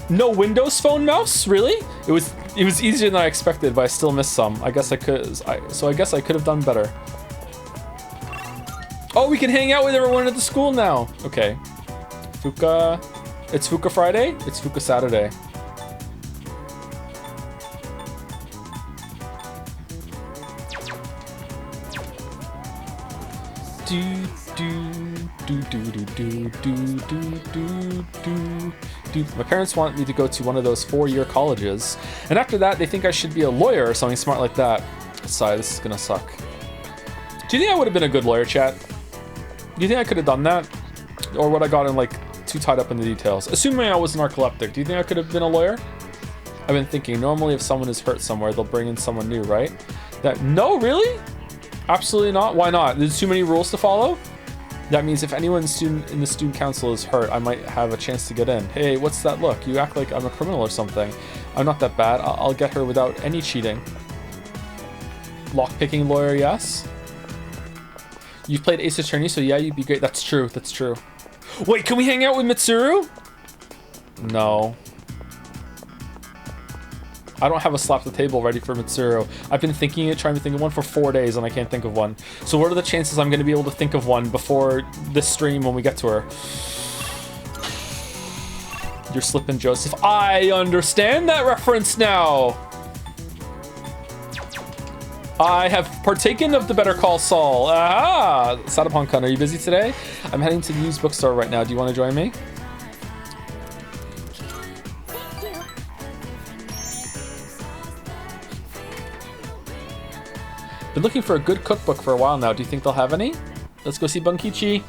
Speaker 1: No Windows Phone mouse? Really? It was easier than I expected, but I still missed some. I guess I could. So I guess I could have done better. Oh, we can hang out with everyone at the school now. Okay. Fuka. It's Fuka Friday. It's Fuka Saturday. My parents want me to go to one of those 4-year colleges, and after that they think I should be a lawyer or something smart like that. Sigh, this is gonna suck. Do you think I would have been a good lawyer, chat? Do you think I could have done that? Or would I gotten like too tied up in the details? Assuming I was narcoleptic, do you think I could have been a lawyer? I've been thinking, normally if someone is hurt somewhere, they'll bring in someone new, right? No, really? Absolutely not. Why not? There's too many rules to follow? That means if anyone in the student council is hurt, I might have a chance to get in. Hey, what's that look? You act like I'm a criminal or something. I'm not that bad. I'll get her without any cheating. Lockpicking lawyer, yes. You've played Ace Attorney, so yeah, you'd be great. That's true. That's true. Wait, can we hang out with Mitsuru? No. I don't have a slap the table ready for Mitsuru. I've been thinking it, trying to think of one for 4 days, and I can't think of one. So what are the chances I'm going to be able to think of one before this stream when we get to her? You're slipping, Joseph. I understand that reference now. I have partaken of the Better Call Saul. Ah, Sadapon-kun, are you busy today? I'm heading to the used bookstore right now. Do you want to join me? Been looking for a good cookbook for a while now. Do you think they'll have any? Let's go see Bunkichi.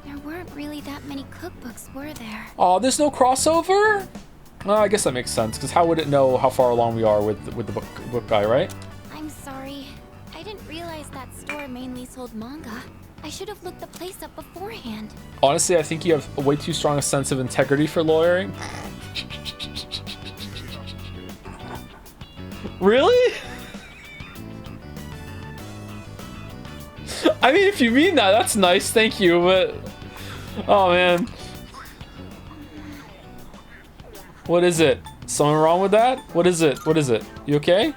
Speaker 12: There weren't really that many cookbooks, were there?
Speaker 1: Oh, there's no crossover? Well, I guess that makes sense, because how would it know how far along we are with the book guy, right?
Speaker 12: I'm sorry. I didn't realize that store mainly sold manga. I should have looked the place up beforehand.
Speaker 1: Honestly, I think you have a way too strong a sense of integrity for lawyering. Really? I mean, if you mean that, that's nice, thank you, but... Oh, man. What is it? Something wrong with that? What is it? What is it? You okay?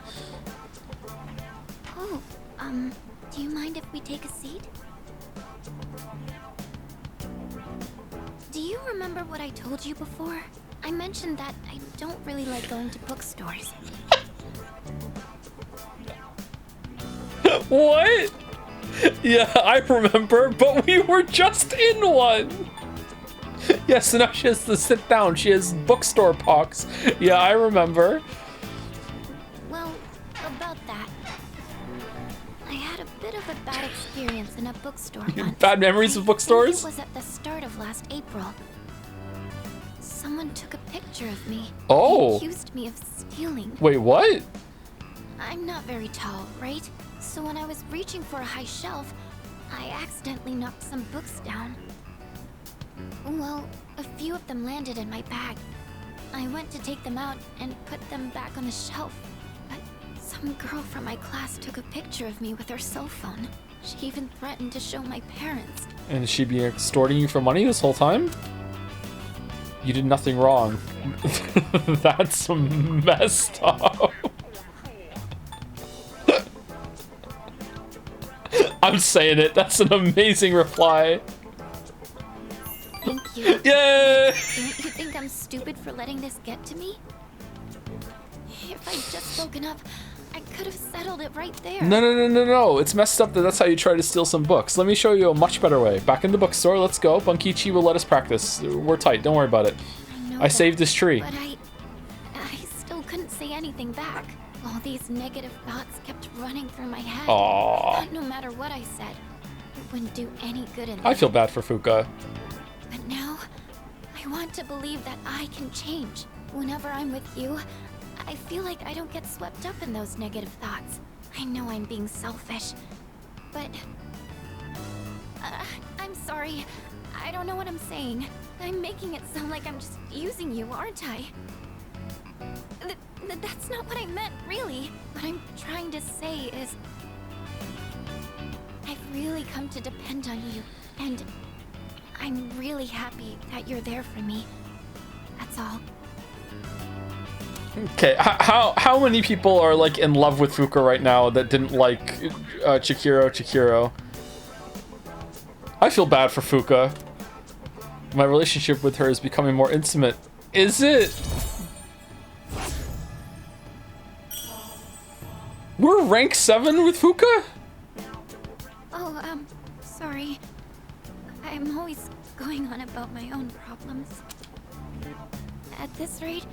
Speaker 12: Oh, do you mind if we take a seat? Do you remember what I told you before? I mentioned that I don't really like going to bookstores.
Speaker 1: What? Yeah, I remember, but we were just in one. Yes, so now she has to sit down. She has bookstore pox. Yeah, I remember.
Speaker 12: Well, about that. I had a bit of a bad experience in a bookstore once.
Speaker 1: Bad memories of bookstores?
Speaker 12: It was at the start of last April. Someone took a picture of me.
Speaker 1: Oh.
Speaker 12: And accused me of stealing.
Speaker 1: Wait, what?
Speaker 12: I'm not very tall, right? So when I was reaching for a high shelf, I accidentally knocked some books down. Well, a few of them landed in my bag. I went to take them out and put them back on the shelf. But some girl from my class took a picture of me with her cell phone. She even threatened to show my parents.
Speaker 1: And she'd be extorting you for money this whole time? You did nothing wrong. That's messed up. I'm saying it. That's an amazing reply.
Speaker 12: Thank you.
Speaker 1: Yay!
Speaker 12: Don't you think I'm stupid for letting this get to me? If I'd just spoken up, I could have settled it right there.
Speaker 1: No. It's messed up that that's how you try to steal some books. Let me show you a much better way. Back in the bookstore, let's go. Bunkichi will let us practice. We're tight. Don't worry about it. I saved this tree.
Speaker 12: But I still couldn't say anything back. All these negative thoughts kept running through my head.
Speaker 1: Aww.
Speaker 12: No matter what I said, it wouldn't do any good in
Speaker 1: I feel bad for Fuka.
Speaker 12: But now, I want to believe that I can change. Whenever I'm with you, I feel like I don't get swept up in those negative thoughts. I know I'm being selfish, but... I'm sorry. I don't know what I'm saying. I'm making it sound like I'm just using you, aren't I? That's not what I meant, really. What I'm trying to say is... I've really come to depend on you, and I'm really happy that you're there for me. That's all.
Speaker 1: Okay, how many people are like in love with Fuka right now that didn't like Chikiro? I feel bad for Fuka. My relationship with her is becoming more intimate. Is it? We're rank 7 with Fuka?
Speaker 12: Oh, sorry. I'm always going on about my own problems. At this rate,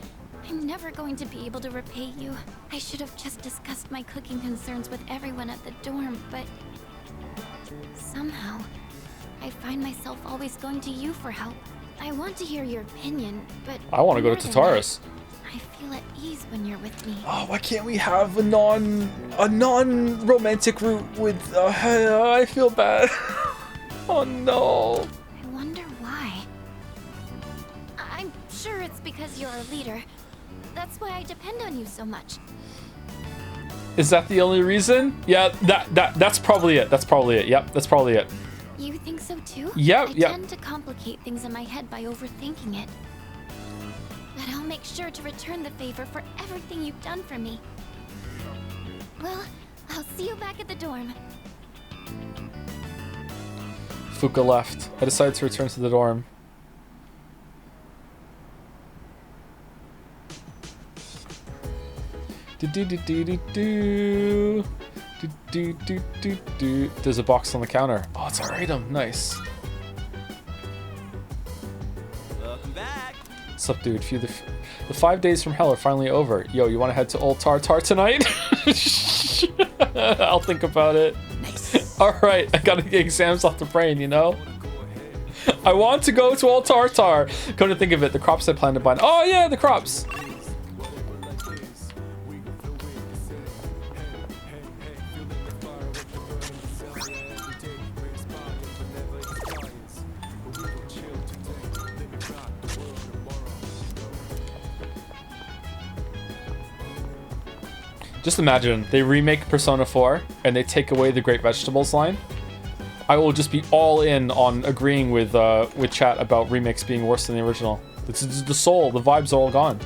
Speaker 12: I'm never going to be able to repay you. I should have just discussed my cooking concerns with everyone at the dorm, but... somehow, I find myself always going to you for help. I want to hear your opinion, but...
Speaker 1: I want to go to Tataris.
Speaker 12: I feel at ease when you're with me.
Speaker 1: Oh, why can't we have a non-romantic route with... I feel bad. Oh no.
Speaker 12: I wonder why. I'm sure it's because you're a leader. That's why I depend on you so much.
Speaker 1: Is that the only reason? Yeah, that's probably it. That's probably it. Yep, that's probably it.
Speaker 12: You think so too?
Speaker 1: Yep,
Speaker 12: I tend to complicate things in my head by overthinking it. But I'll make sure to return the favor for everything you've done for me. Well, I'll see you back at the dorm.
Speaker 1: Fuka left. I decided to return to the dorm. There's a box on the counter. Oh, it's our item. Nice.
Speaker 11: Welcome back.
Speaker 1: What's up, dude? The 5 days from hell are finally over. Yo, you want to head to Old Tartar tonight? I'll think about it. Nice. All right, I gotta get exams off the brain, you know? I want to go to Old Tartar. Come to think of it, the crops I plan to buy. Oh yeah, the crops. Just imagine, they remake Persona 4 and they take away the Great Vegetables line. I will just be all in on agreeing with chat about remakes being worse than the original. It's the soul, the vibes are all gone.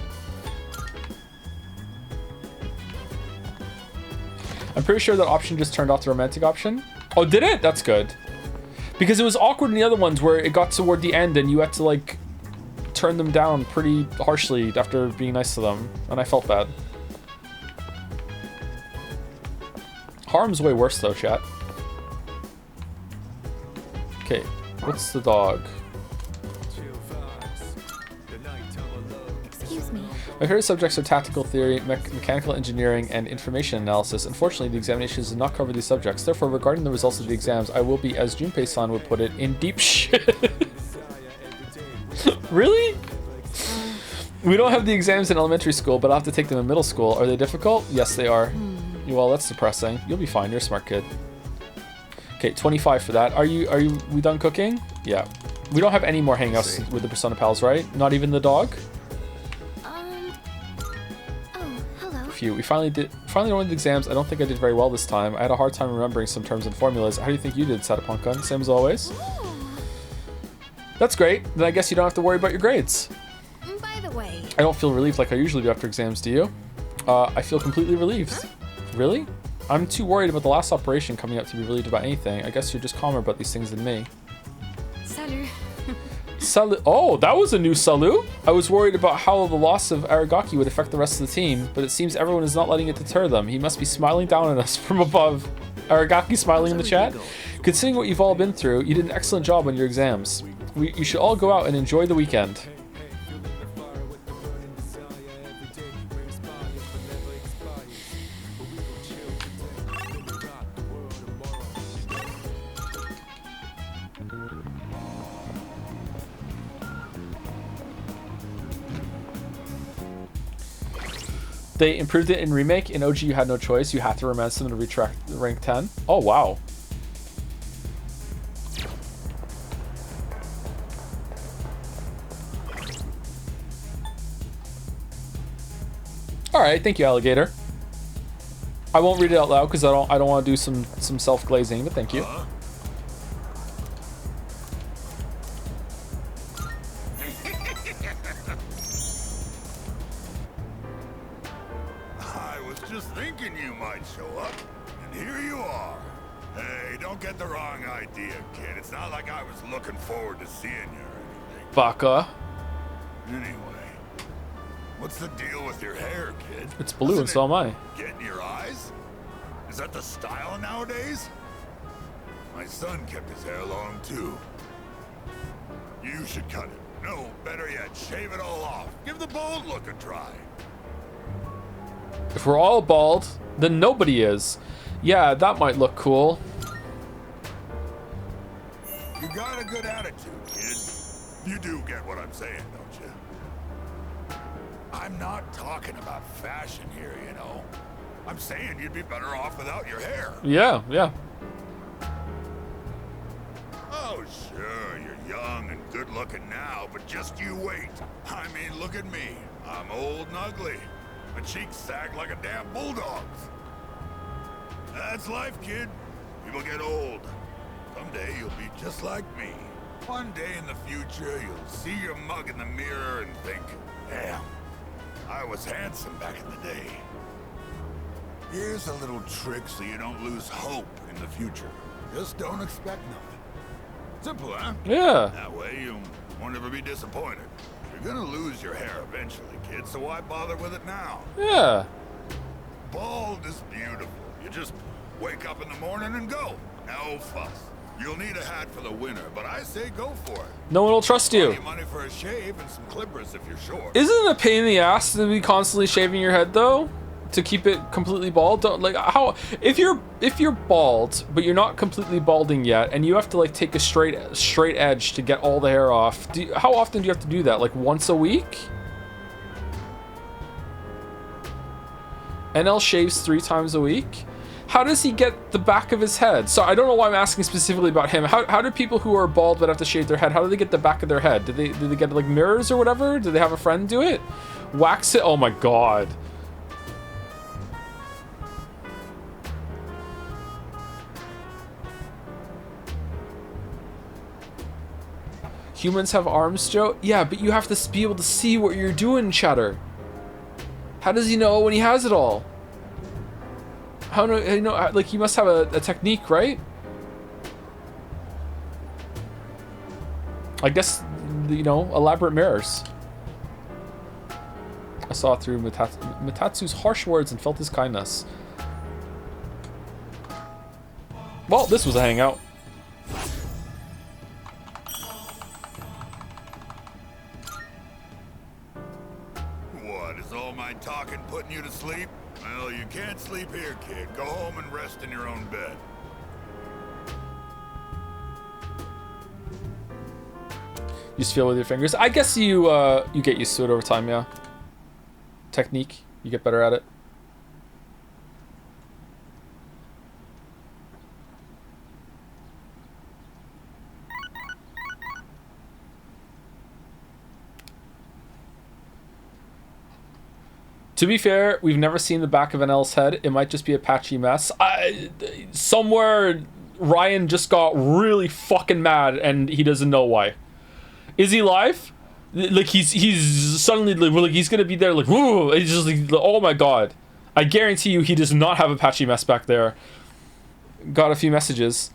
Speaker 1: I'm pretty sure that option just turned off the romantic option. Oh, did it? That's good. Because it was awkward in the other ones where it got toward the end and you had to like turn them down pretty harshly after being nice to them. And I felt bad. Harm's way worse though, chat. Okay, what's the dog?
Speaker 12: Excuse me.
Speaker 1: My favorite subjects are tactical theory, mechanical engineering, and information analysis. Unfortunately, the examinations do not cover these subjects. Therefore, regarding the results of the exams, I will be, as Junpei-san would put it, in deep shit. Really? We don't have the exams in elementary school, but I'll have to take them in middle school. Are they difficult? Yes, they are. Well, that's depressing. You'll be fine. You're a smart kid. Okay, 25 for that. Are we done cooking? Yeah. We don't have any more hangouts with the Persona pals, right? Not even the dog?
Speaker 12: Oh, hello.
Speaker 1: Phew. We finally won the exams. I don't think I did very well this time. I had a hard time remembering some terms and formulas. How do you think you did, Satapunkan? Same as always?
Speaker 12: Ooh.
Speaker 1: That's great. Then I guess you don't have to worry about your grades.
Speaker 10: that way.
Speaker 1: I don't feel relieved like I usually do after exams, do you? I feel completely relieved. Really? I'm too worried about the last operation coming up to be relieved about anything. I guess you're just calmer about these things than me.
Speaker 10: Salut.
Speaker 1: Salut. Oh, that was a new salut. I was worried about how the loss of Aragaki would affect the rest of the team, but it seems everyone is not letting it deter them. He must be smiling down at us from above. Aragaki smiling in the chat. Considering what you've all been through, you did an excellent job on your exams. You should all go out and enjoy the weekend. They improved it in Remake. In OG, you had no choice. You had to romance them to reach rank 10. Oh, wow. All right, thank you, alligator. I won't read it out loud because I don't want to do some self-glazing, but thank you.
Speaker 13: I was just thinking you might show up, and here you are. Hey, don't get the wrong idea, kid. It's not like I was looking forward to seeing you or anything.
Speaker 1: Baka.
Speaker 13: Anyway, what's the deal with your hair, kid?
Speaker 1: It's blue and so am I.
Speaker 13: Get in your eyes? Is that the style nowadays? My son kept his hair long too. You should cut it. No, better yet, shave it all off. Give the bald look a try.
Speaker 1: If we're all bald, then nobody is. Yeah, that might look cool.
Speaker 13: You got a good attitude, kid. You do get what I'm saying, don't you? I'm not talking about fashion here, you know. I'm saying you'd be better off without your hair.
Speaker 1: Yeah, yeah.
Speaker 13: Oh, sure, you're young and good-looking now, but just you wait. I mean, look at me. I'm old and ugly. My cheeks sag like a damn bulldog's. That's life, kid. People get old. Someday you'll be just like me. One day in the future, you'll see your mug in the mirror and think, damn, I was handsome back in the day. Here's a little trick so you don't lose hope in the future. Just don't expect nothing. Simple, huh?
Speaker 1: Yeah.
Speaker 13: That way you won't ever be disappointed. You're gonna lose your hair eventually, kid, so why bother with it now?
Speaker 1: Yeah.
Speaker 13: Bald is beautiful. You just wake up in the morning and go. No fuss. You'll need a hat for the winter, but I say go for it.
Speaker 1: No one will trust you.
Speaker 13: Money for a shave and some clippers if you're short.
Speaker 1: Isn't it a pain in the ass to be constantly shaving your head though? To keep it completely bald? Don't like how if you're bald but you're not completely balding yet and you have to like take a straight edge to get all the hair off. How often do you have to do that? Like once a week? NL shaves 3 times a week. How does he get the back of his head? So I don't know why I'm asking specifically about him. How do people who are bald but have to shave their head, how do they get the back of their head? Do they get like mirrors or whatever? Do they have a friend do it? Wax it? Oh my god. Humans have arms, Joe? Yeah, but you have to be able to see what you're doing, Chatter. How does he know when he has it all? How do you know? Like, he must have a technique, right? I guess, you know, elaborate mirrors. I saw through Mitatsu's harsh words and felt his kindness. Well, this was a hangout.
Speaker 13: What, is all my talking putting you to sleep? Well, you can't sleep here, kid. Go home and rest in your own bed.
Speaker 1: You just feel with your fingers. I guess you you get used to it over time, yeah. Technique, you get better at it. To be fair, we've never seen the back of NL's head. It might just be a patchy mess. Somewhere, Ryan just got really fucking mad and he doesn't know why. Is he live? Like he's suddenly like he's gonna be there like whoa. It's just like oh my god. I guarantee you he does not have Apache mess back there. Got a few messages.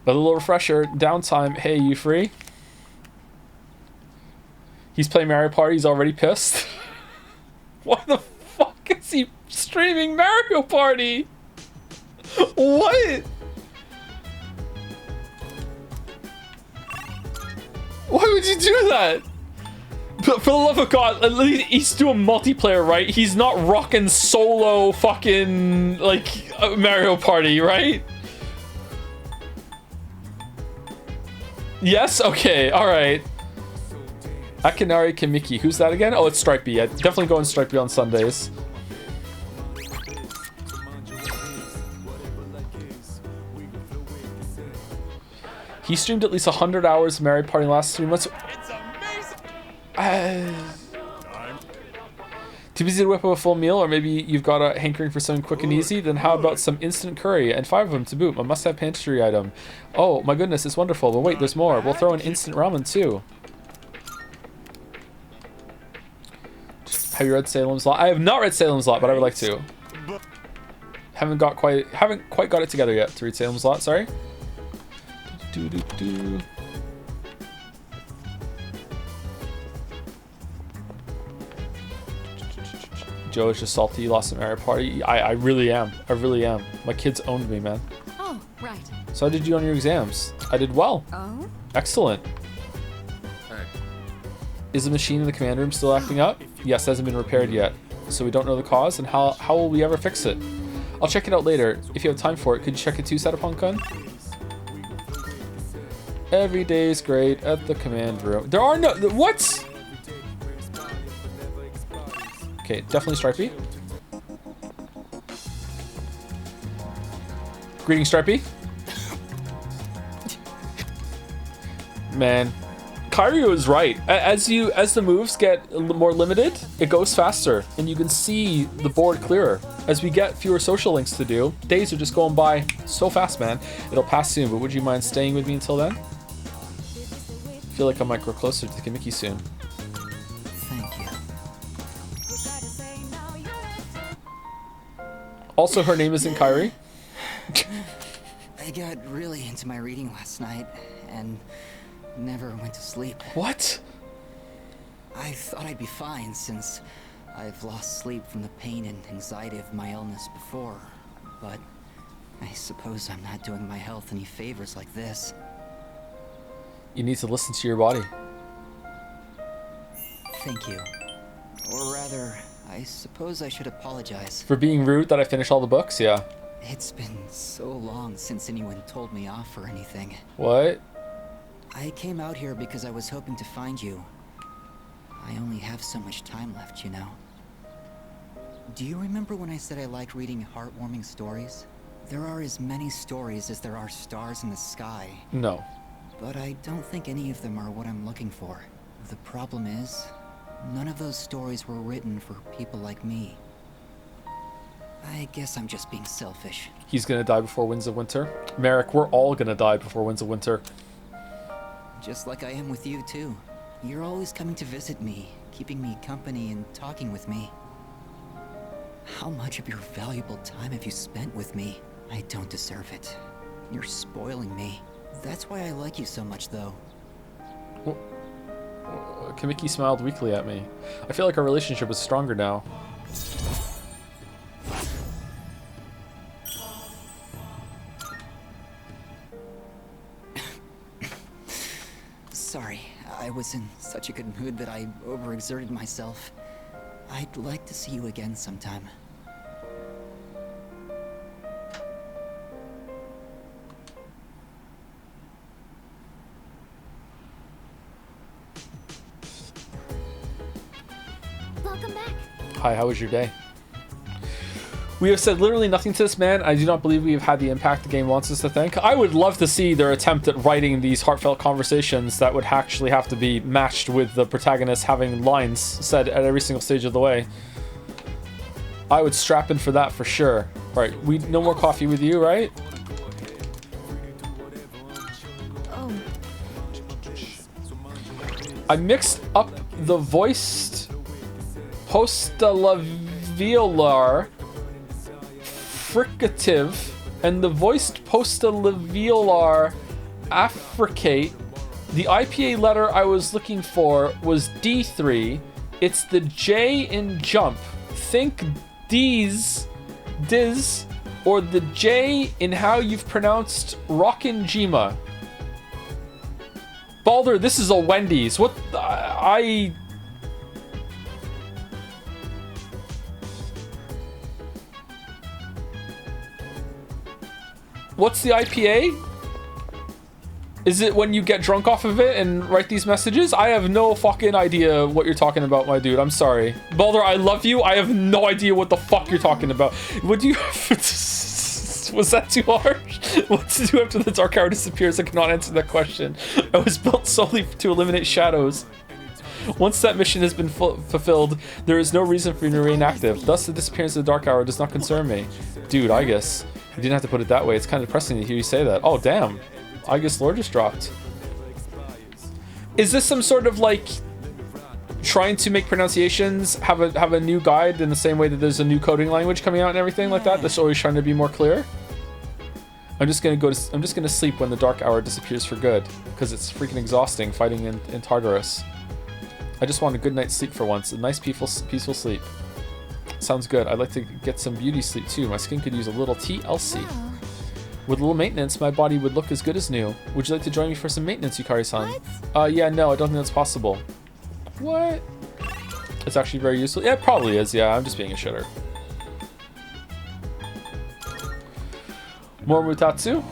Speaker 1: A little refresher. Downtime. Hey, you free? He's playing Mario Party. He's already pissed. Why the fuck is he streaming Mario Party? What? Why would you do that? But for the love of God, at least he's doing multiplayer, right? He's not rocking solo fucking like Mario Party, right? Yes? Okay, alright. Akinari Kimiki. Who's that again? Oh, it's Stripey. Yeah, definitely going Stripey on Sundays. He streamed at least 100 hours of Mario Party in the last 3 months. It's amazing! Too busy to whip up a full meal, or maybe you've got a hankering for something quick and easy? Then how about some instant curry, and 5 of them to boot, a must-have pantry item. Oh my goodness, it's wonderful, but wait, there's more. We'll throw in instant ramen too. Have you read Salem's Lot? I have not read Salem's Lot, but I would like to. Haven't quite got it together yet to read Salem's Lot, sorry. Joe is just salty, he lost some Mario Party. I really am. I really am. My kids owned me, man.
Speaker 10: Oh, right.
Speaker 1: So how did you do on your exams? I did well.
Speaker 10: Oh?
Speaker 1: Excellent. Is the machine in the command room still acting up? Yes, it hasn't been repaired yet. So we don't know the cause, and how will we ever fix it? I'll check it out later. If you have time for it, could you check it too, Satapon-kun? Every day is great at the command room. There are no... What? Okay, definitely Stripey. Greetings, Stripey. Man. Kairyu is right. As the moves get more limited, it goes faster, and you can see the board clearer. As we get fewer social links to do, days are just going by so fast, man. It'll pass soon, but would you mind staying with me until then? I feel like I might grow closer to the Kimiki soon.
Speaker 8: Thank you.
Speaker 1: Also, her name isn't Kairi.
Speaker 8: I got really into my reading last night, and never went to sleep.
Speaker 1: What?
Speaker 8: I thought I'd be fine since I've lost sleep from the pain and anxiety of my illness before, but I suppose I'm not doing my health any favors like this.
Speaker 1: You need to listen to your body.
Speaker 8: Thank you. Or rather, I suppose I should apologize.
Speaker 1: For being rude that I finished all the books? Yeah.
Speaker 8: It's been so long since anyone told me off or anything.
Speaker 1: What?
Speaker 8: I came out here because I was hoping to find you. I only have so much time left, you know. Do you remember when I said I like reading heartwarming stories? There are as many stories as there are stars in the sky.
Speaker 1: No.
Speaker 8: But I don't think any of them are what I'm looking for. The problem is, none of those stories were written for people like me. I guess I'm just being selfish.
Speaker 1: He's gonna die before Winds of Winter. Merrick, we're all gonna die before Winds of Winter.
Speaker 8: Just like I am with you, too. You're always coming to visit me, keeping me company and talking with me. How much of your valuable time have you spent with me? I don't deserve it. You're spoiling me. That's why I like you so much, though.
Speaker 1: Well, Kimiki smiled weakly at me. I feel like our relationship is stronger now.
Speaker 8: Sorry, I was in such a good mood that I overexerted myself. I'd like to see you again sometime.
Speaker 12: Welcome back.
Speaker 1: Hi, how was your day? We have said literally nothing to this man. I do not believe we have had the impact the game wants us to think. I would love to see their attempt at writing these heartfelt conversations that would actually have to be matched with the protagonist having lines said at every single stage of the way. I would strap in for that for sure. Right, no more coffee with you, right?
Speaker 12: Oh.
Speaker 1: I mixed up the voiced postalaveolar fricative and the voiced postalaveolar affricate. The IPA letter I was looking for was D3. It's the J in jump. Think D's, Diz, or the J in how you've pronounced Rockin' Jima. Balder, this is a Wendy's. What? What's the IPA? Is it when you get drunk off of it and write these messages? I have no fucking idea what you're talking about, my dude. I'm sorry. Balder, I love you. I have no idea what the fuck you're talking about. Would you... Was that too harsh? What to do after the dark hour disappears? I cannot answer that question. I was built solely to eliminate shadows. Once that mission has been fulfilled, there is no reason for me to remain active. Thus, the disappearance of the dark hour does not concern me. Dude, I guess. You didn't have to put it that way. It's kind of depressing to hear you say that. Oh, damn. I guess lore just dropped. Is this some sort of like trying to make pronunciations have a new guide in the same way that there's a new coding language coming out and everything like that? That's always trying to be more clear. I'm just gonna sleep when the dark hour disappears for good because it's freaking exhausting fighting in Tartarus. I just want a good night's sleep for once, a nice peaceful sleep. Sounds good. I'd like to get some beauty sleep too. My skin could use a little TLC. With a little maintenance, my body would look as good as new. Would you like to join me for some maintenance, Yukari-san? Yeah, no, I don't think that's possible. What? It's actually very useful. Yeah, it probably is. Yeah, I'm just being a shitter. More Mutatsu?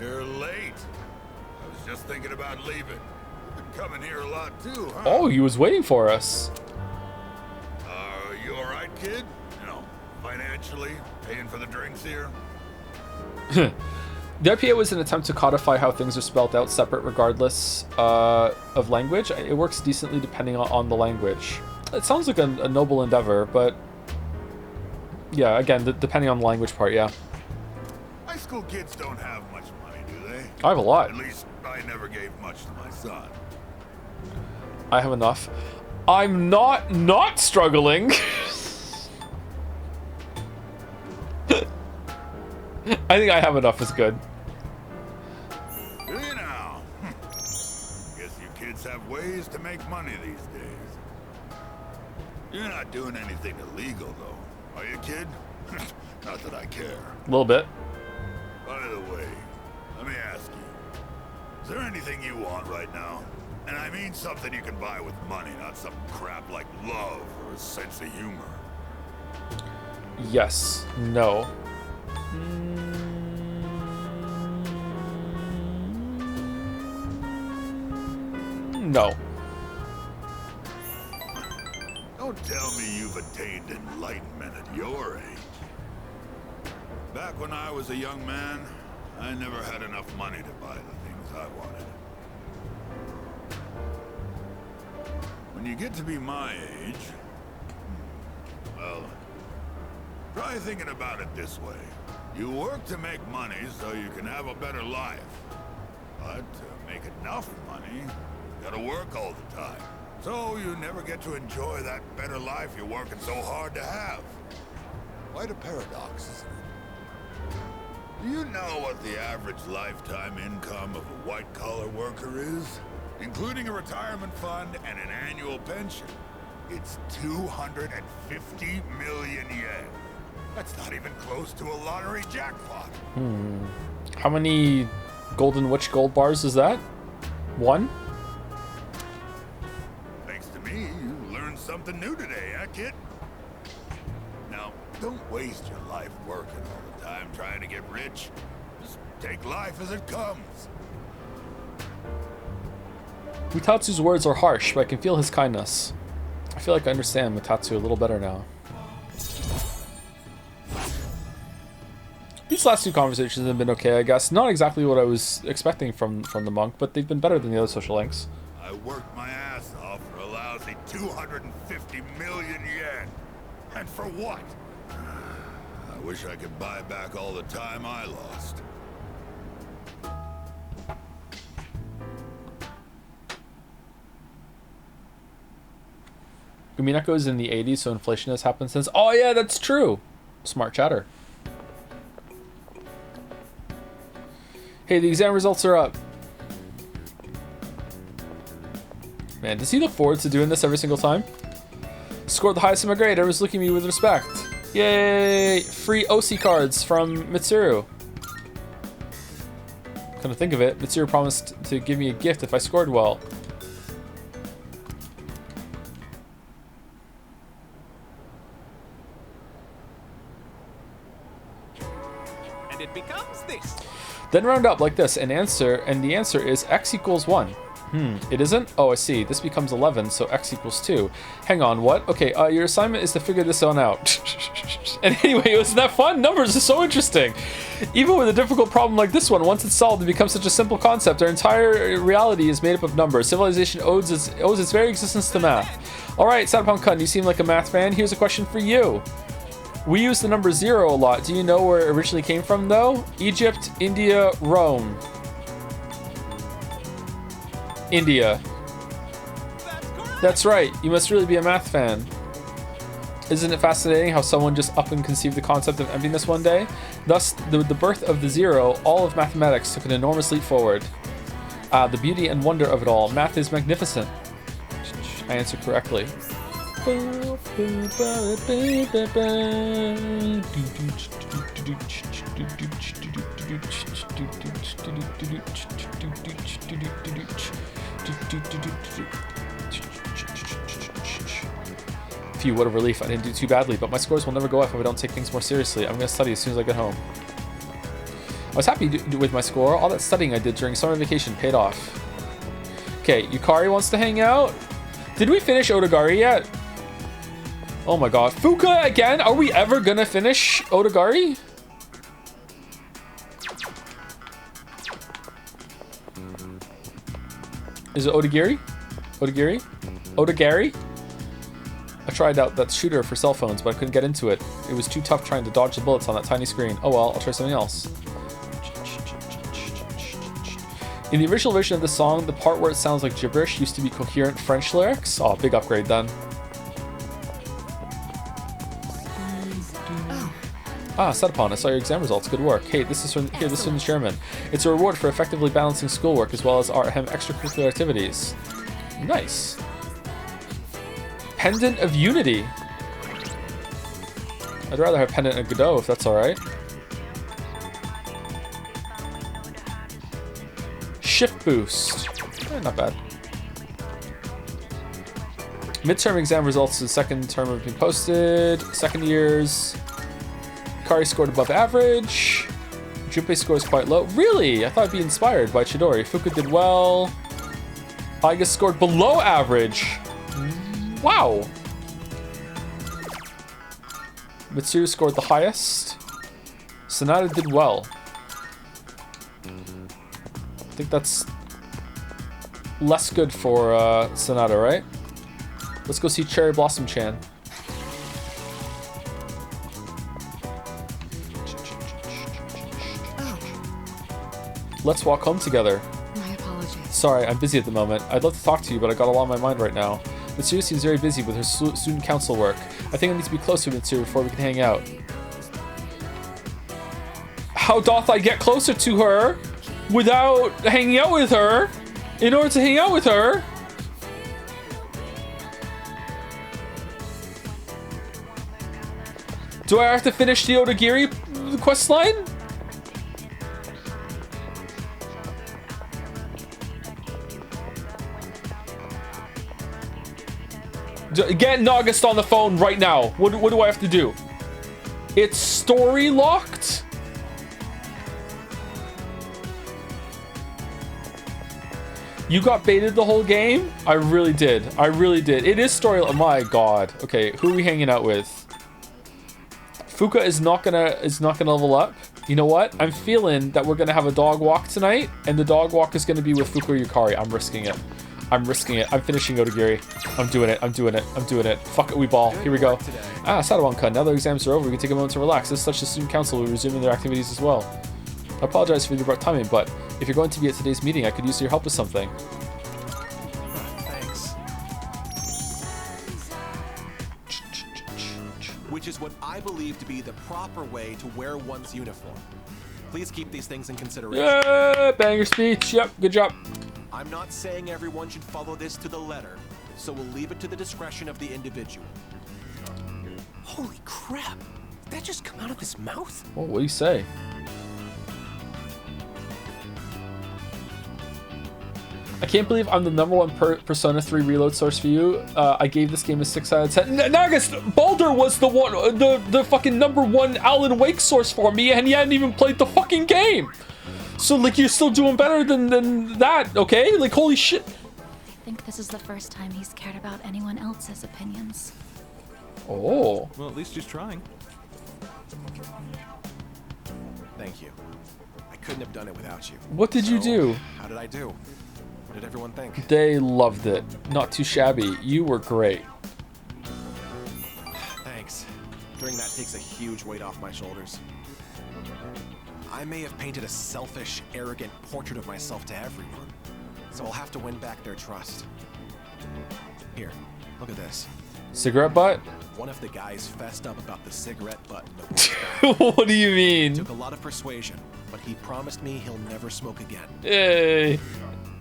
Speaker 13: You're late. I was just thinking about leaving. Been coming here a lot too, huh?
Speaker 1: Oh, he was waiting for us.
Speaker 13: You alright, kid? You know, financially, paying for the drinks here?
Speaker 1: The IPA was an attempt to codify how things are spelled out separate regardless of language. It works decently depending on the language. It sounds like a noble endeavor, but yeah, again, depending on the language part, yeah.
Speaker 13: High school kids don't have much money, do they?
Speaker 1: I have a lot.
Speaker 13: At least I never gave much to my son.
Speaker 1: I have enough. I'm not struggling. I think I have enough is good.
Speaker 13: Do you now? Guess you kids have ways to make money these days. You're not doing anything illegal, though, are you, kid? Not that I care.
Speaker 1: A little bit.
Speaker 13: By the way, let me ask you, is there anything you want right now? And I mean something you can buy with money, not some crap like love or a sense of humor.
Speaker 1: Yes. No. No.
Speaker 13: Don't tell me you've attained enlightenment at your age. Back when I was a young man, I never had enough money to buy the things I wanted. When you get to be my age, well, try thinking about it this way. You work to make money so you can have a better life. But to make enough money, you gotta work all the time. So you never get to enjoy that better life you're working so hard to have. Quite a paradox, isn't it? Do you know what the average lifetime income of a white-collar worker is? Including a retirement fund and an annual pension. It's 250 million yen. That's not even close to a lottery jackpot.
Speaker 1: How many Golden Witch gold bars is that? 1?
Speaker 13: Thanks to me, you learned something new today, huh, kid? Now, don't waste your life working all the time trying to get rich. Just take life as it comes.
Speaker 1: Mutatsu's words are harsh, but I can feel his kindness. I feel like I understand Mutatsu a little better now. These last two conversations have been okay, I guess. Not exactly what I was expecting from the monk, but they've been better than the other social links.
Speaker 13: I worked my ass off for a lousy 250 million yen. And for what? I wish I could buy back all the time I lost.
Speaker 1: Umineko is in the 80s, so inflation has happened since. Oh yeah, that's true. Smart chatter. Hey, the exam results are up. Man, does he look forward to doing this every single time? Scored the highest in my grade. Everyone's looking at me with respect. Yay! Free OC cards from Mitsuru. Come to think of it, Mitsuru promised to give me a gift if I scored well.
Speaker 14: And it becomes this.
Speaker 1: Then round up like this, and the answer is x equals 1. It isn't? Oh, I see. This becomes 11, so x equals 2. Hang on, what? Okay, your assignment is to figure this one out. And anyway, wasn't that fun? Numbers are so interesting. Even with a difficult problem like this one, once it's solved, it becomes such a simple concept. Our entire reality is made up of numbers. Civilization owes its very existence to math. All right, Sadapon-kun, you seem like a math fan. Here's a question for you. We use the number 0 a lot. Do you know where it originally came from, though? Egypt, India, Rome. India. That's right. You must really be a math fan. Isn't it fascinating how someone just up and conceived the concept of emptiness one day? Thus, the birth of the 0, all of mathematics took an enormous leap forward. The beauty and wonder of it all. Math is magnificent. I answered correctly. Phew, what a relief. I didn't do too badly, but my scores will never go up if I don't take things more seriously. I'm going to study as soon as I get home. I was happy with my score. All that studying I did during summer vacation paid off. Okay, Yukari wants to hang out. Did we finish Odagari yet? Oh my god. Fuka again? Are we ever going to finish Odagari? Is it Odagiri? Odagiri? Odagari? I tried out that shooter for cell phones, but I couldn't get into it. It was too tough trying to dodge the bullets on that tiny screen. Oh well, I'll try something else. In the original version of the song, the part where it sounds like gibberish used to be coherent French lyrics. Oh, big upgrade then. Ah, Setupon, I saw your exam results. Good work. Hey, this is from the chairman. It's a reward for effectively balancing schoolwork as well as our extracurricular activities. Nice. Pendant of Unity. I'd rather have Pendant of Godot if that's alright. Shift boost. Not bad. Midterm exam results the second term have been posted. Second years. Kari scored above average. Junpei score is quite low. Really? I thought I'd be inspired by Chidori. Fuka did well. Aiga scored below average. Wow. Mitsuru scored the highest. Sonata did well. I think that's less good for Sonata, right? Let's go see Cherry Blossom Chan. Let's walk home together.
Speaker 10: My apologies.
Speaker 1: Sorry, I'm busy at the moment. I'd love to talk to you, but I got a lot on my mind right now. Mitsuru seems very busy with her student council work. I think I need to be close to Mitsuru before we can hang out. How doth I get closer to her without hanging out with her in order to hang out with her? Do I have to finish the Odagiri quest line? Get Nagast on the phone right now. What do I have to do? It's story locked? You got baited the whole game? I really did. I really did. It is story. Oh my god. Okay, who are we hanging out with? Fuka is not gonna level up. You know what? I'm feeling that we're gonna have a dog walk tonight, and the dog walk is gonna be with Fuku Yukari. I'm risking it. I'm risking it. I'm finishing Odagiri. I'm doing it. I'm doing it. I'm doing it. Fuck it, we ball. Here we go. Ah, Sadawanka. Now that exams are over, we can take a moment to relax. As such, the student council will resume their activities as well. I apologize for the abrupt timing, but if you're going to be at today's meeting, I could use your help with something.
Speaker 14: Thanks. Which is what I believe to be the proper way to wear one's uniform. Please keep these things in consideration.
Speaker 1: Yeah, banger speech. Yep, good job.
Speaker 14: I'm not saying everyone should follow this to the letter, so we'll leave it to the discretion of the individual. Holy crap! Did that just come out of his mouth?
Speaker 1: Oh, what do you say? I can't believe I'm the #1 Persona 3 reload source for you. I gave this game a 6 out of 10. Nagus, Baldur was the one, the fucking #1 Alan Wake source for me, and he hadn't even played the fucking game. So, like, you're still doing better than that, okay? Like, holy shit.
Speaker 7: I think this is the first time he's cared about anyone else's opinions.
Speaker 1: Oh.
Speaker 15: Well, at least he's trying.
Speaker 14: Thank you. I couldn't have done it without you.
Speaker 1: What did you do?
Speaker 14: How did I do? What did everyone think?
Speaker 1: They loved it. Not too shabby. You were great.
Speaker 14: Thanks. Doing that takes a huge weight off my shoulders. I may have painted a selfish, arrogant portrait of myself to everyone, so I'll have to win back their trust. Here, look at this.
Speaker 1: Cigarette butt?
Speaker 14: One of the guys fessed up about the cigarette butt in the work.
Speaker 1: What do you mean?
Speaker 14: Took a lot of persuasion, but he promised me he'll never smoke again.
Speaker 1: Hey.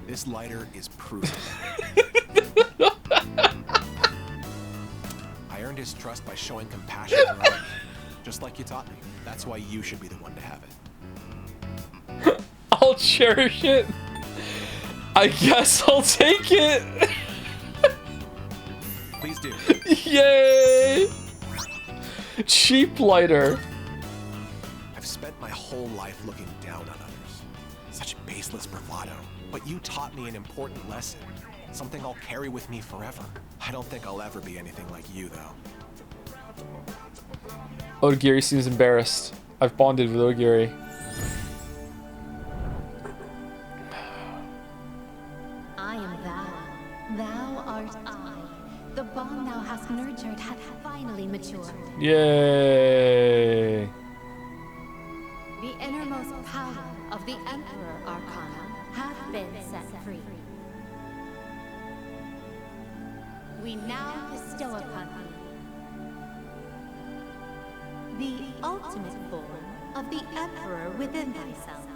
Speaker 14: This lighter is proof. I earned his trust by showing compassion for others, just like you taught me. That's why you should be the one to have it.
Speaker 1: I'll cherish it. I guess I'll take it.
Speaker 14: Please do.
Speaker 1: Yay! Cheap lighter.
Speaker 14: I've spent my whole life looking down on others. Such baseless bravado. But you taught me an important lesson. Something I'll carry with me forever. I don't think I'll ever be anything like you, though.
Speaker 1: Odagiri seems embarrassed. I've bonded with Odagiri.
Speaker 7: I am thou. Thou art I. The bond thou hast nurtured hath finally matured.
Speaker 1: Yay!
Speaker 7: The innermost power of the Emperor Arcana hath been set free. We now bestow upon thee the ultimate form of the Emperor within thyself.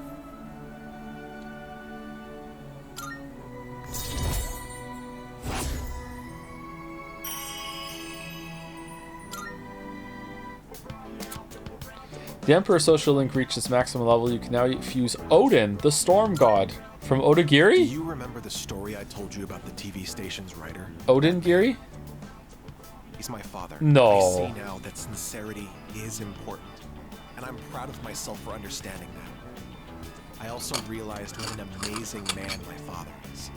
Speaker 1: The Emperor social link reached its maximum level. You can now fuse Odin, the storm god, from Odagiri?
Speaker 14: Do you remember the story I told you about the TV station's writer?
Speaker 1: Odin-giri?
Speaker 14: He's my father.
Speaker 1: No.
Speaker 14: I see now that sincerity is important, and I'm proud of myself for understanding that. I also realized what an amazing man my father is.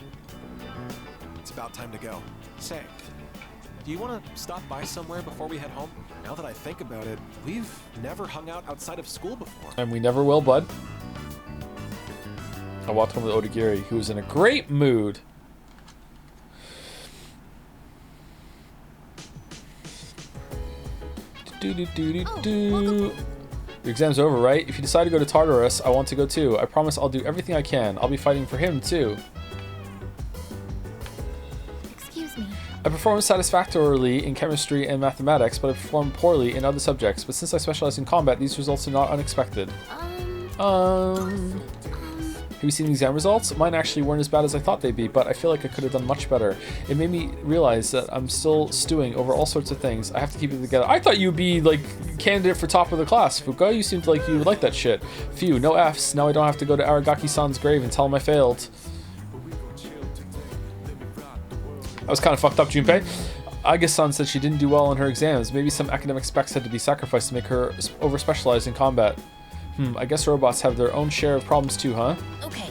Speaker 14: It's about time to go. Say, do you want to stop by somewhere before we head home? Now that I think about it, we've never hung out outside of school before.
Speaker 1: And we never will, bud. I walked home with Odagiri, who was in a great mood. Your exam's over, right? If you decide to go to Tartarus, I want to go too. I promise I'll do everything I can. I'll be fighting for him too.
Speaker 7: Excuse me.
Speaker 1: I performed satisfactorily in chemistry and mathematics, but I performed poorly in other subjects. But since I specialize in combat, these results are not unexpected. Have you seen the exam results? Mine actually weren't as bad as I thought they'd be, but I feel like I could have done much better. It made me realize that I'm still stewing over all sorts of things. I have to keep it together. I thought you'd be, like, candidate for top of the class, Fuka. You seemed like you would like that shit. Phew, no Fs. Now I don't have to go to Aragaki-san's grave and tell him I failed. That was kind of fucked up, Junpei. Aga-san said she didn't do well on her exams. Maybe some academic specs had to be sacrificed to make her over-specialized in combat. I guess robots have their own share of problems too, huh?
Speaker 7: Okay.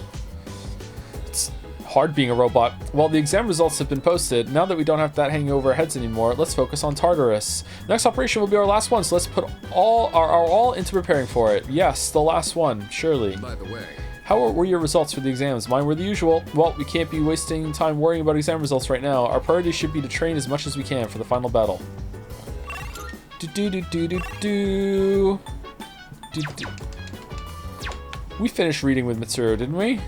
Speaker 1: Hard being a robot. Well, the exam results have been posted. Now that we don't have that hanging over our heads anymore, let's focus on Tartarus. Next operation will be our last one, so let's put our all into preparing for it. Yes, the last one, surely.
Speaker 3: By the way,
Speaker 1: how were your results for the exams? Mine were the usual. Well, we can't be wasting time worrying about exam results right now. Our priority should be to train as much as we can for the final battle. We finished reading with Mitsuru, didn't we?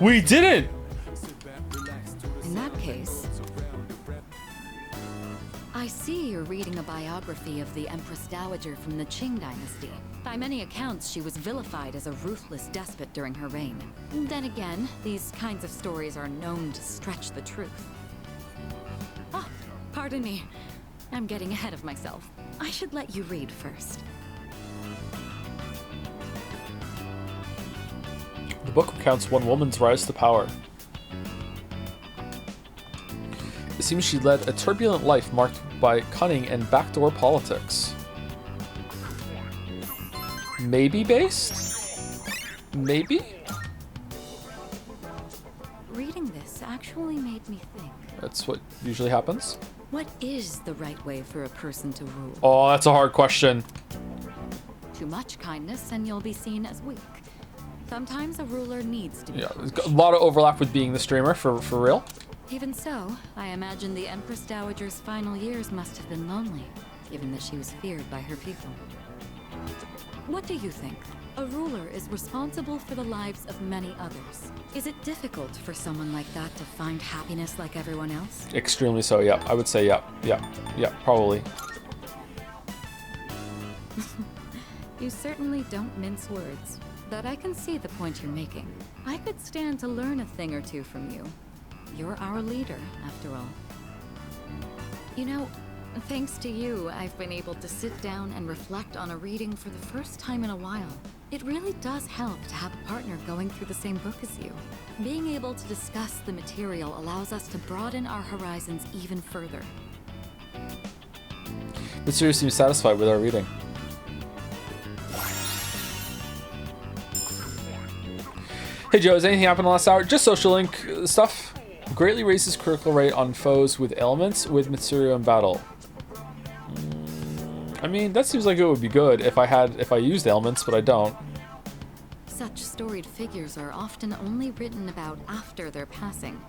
Speaker 1: We didn't!
Speaker 10: In that case, I see you're reading a biography of the Empress Dowager from the Qing dynasty. By many accounts, she was vilified as a ruthless despot during her reign. Then again, these kinds of stories are known to stretch the truth. Ah, pardon me. I'm getting ahead of myself. I should let you read first.
Speaker 1: The book recounts one woman's rise to power. It seems she led a turbulent life marked by cunning and backdoor politics. Maybe based? Maybe?
Speaker 10: Reading this actually made me think.
Speaker 1: That's what usually happens.
Speaker 10: What is the right way for a person to rule?
Speaker 1: Oh, that's a hard question.
Speaker 10: Too much kindness and you'll be seen as weak. Sometimes a ruler needs to be
Speaker 1: There's a lot of overlap with being the streamer, for real.
Speaker 10: Even so, I imagine the Empress Dowager's final years must have been lonely, given that she was feared by her people. What do you think? A ruler is responsible for the lives of many others. Is it difficult for someone like that to find happiness like everyone else?
Speaker 1: Extremely so, yeah. I would say yeah, probably.
Speaker 10: You certainly don't mince words. But I can see the point you're making. I could stand to learn a thing or two from you. You're our leader, after all. You know, thanks to you, I've been able to sit down and reflect on a reading for the first time in a while. It really does help to have a partner going through the same book as you. Being able to discuss the material allows us to broaden our horizons even further.
Speaker 1: Mitsuru seems satisfied with our reading. Hey Joe, has anything happened in the last hour? Just social link stuff. Greatly raises critical rate on foes with ailments with Mitsuru in battle. I mean, that seems like it would be good if I used ailments, but I don't.
Speaker 10: Such storied figures are often only written about after their passing,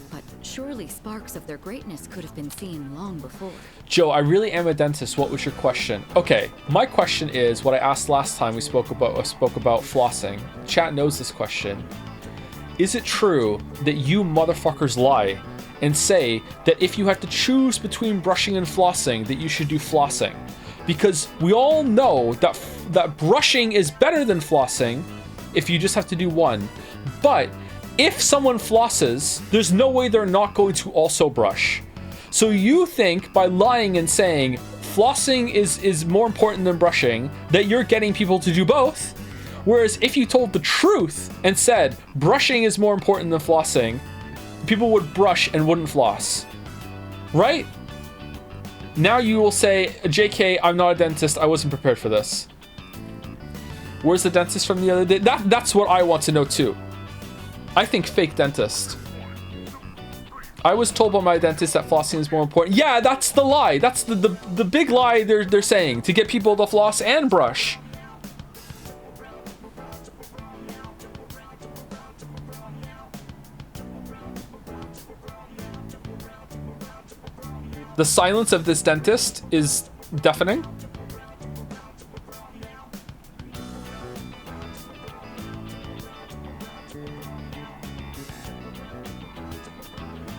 Speaker 10: but surely sparks of their greatness could have been seen long before.
Speaker 1: Joe, I really am a dentist. What was your question? Okay, my question is what I asked last time we spoke about flossing. Chat knows this question. Is it true that you motherfuckers lie and say that if you had to choose between brushing and flossing, that you should do flossing? Because we all know that brushing is better than flossing if you just have to do one. But if someone flosses, there's no way they're not going to also brush. So you think by lying and saying flossing is more important than brushing, that you're getting people to do both. Whereas if you told the truth and said brushing is more important than flossing, people would brush and wouldn't floss. Right? Now you will say, JK, I'm not a dentist. I wasn't prepared for this. Where's the dentist from the other day? That's what I want to know too. I think fake dentist. I was told by my dentist that flossing is more important. Yeah, that's the lie. That's the big lie they're saying, to get people to floss and brush. The silence of this dentist is deafening.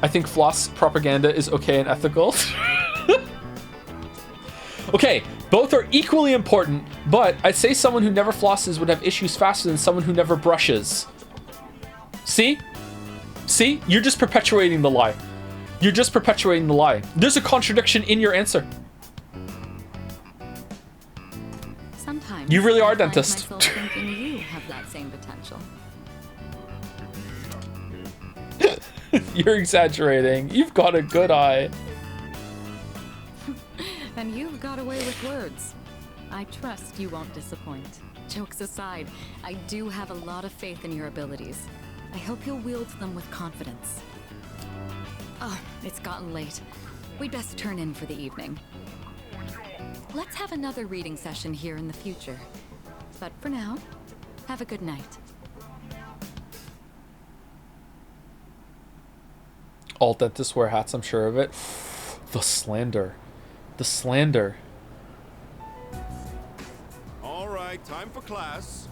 Speaker 1: I think floss propaganda is okay and ethical. Okay, both are equally important, but I'd say someone who never flosses would have issues faster than someone who never brushes. See? See? You're just perpetuating the lie. You're just perpetuating the lie. There's a contradiction in your answer.
Speaker 10: Sometimes
Speaker 1: you really are a
Speaker 10: I find
Speaker 1: dentist.
Speaker 10: myself thinking you have that same potential.
Speaker 1: You're exaggerating. You've got a good eye.
Speaker 10: And you've got away with words. I trust you won't disappoint. Jokes aside, I do have a lot of faith in your abilities. I hope you'll wield them with confidence. Oh, it's gotten late. We'd best turn in for the evening. Let's have another reading session here in the future. But for now, have a good night.
Speaker 1: All dentists wear hats, I'm sure of it. The slander. The slander.
Speaker 15: All right, time for class.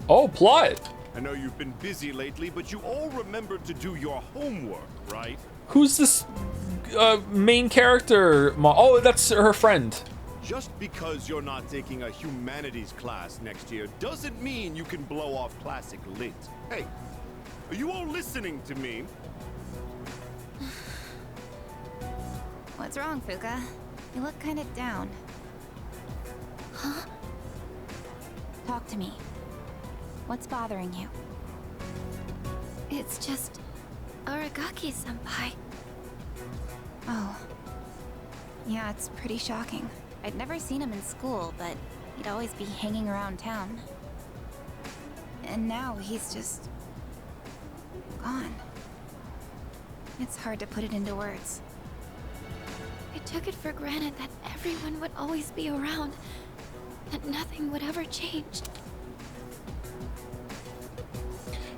Speaker 1: Oh, plot!
Speaker 15: I know you've been busy lately, but you all remembered to do your homework, right?
Speaker 1: Who's this main character? Oh, that's her friend.
Speaker 15: Just because you're not taking a humanities class next year doesn't mean you can blow off classic lit. Hey, are you all listening to me?
Speaker 16: What's wrong, Fuka? You look kind of down.
Speaker 12: Huh?
Speaker 16: Talk to me. What's bothering you?
Speaker 12: It's just Aragaki-senpai.
Speaker 16: Oh. Yeah, it's pretty shocking. I'd never seen him in school, but he'd always be hanging around town. And now he's just... gone. It's hard to put it into words.
Speaker 12: I took it for granted that everyone would always be around, that nothing would ever change.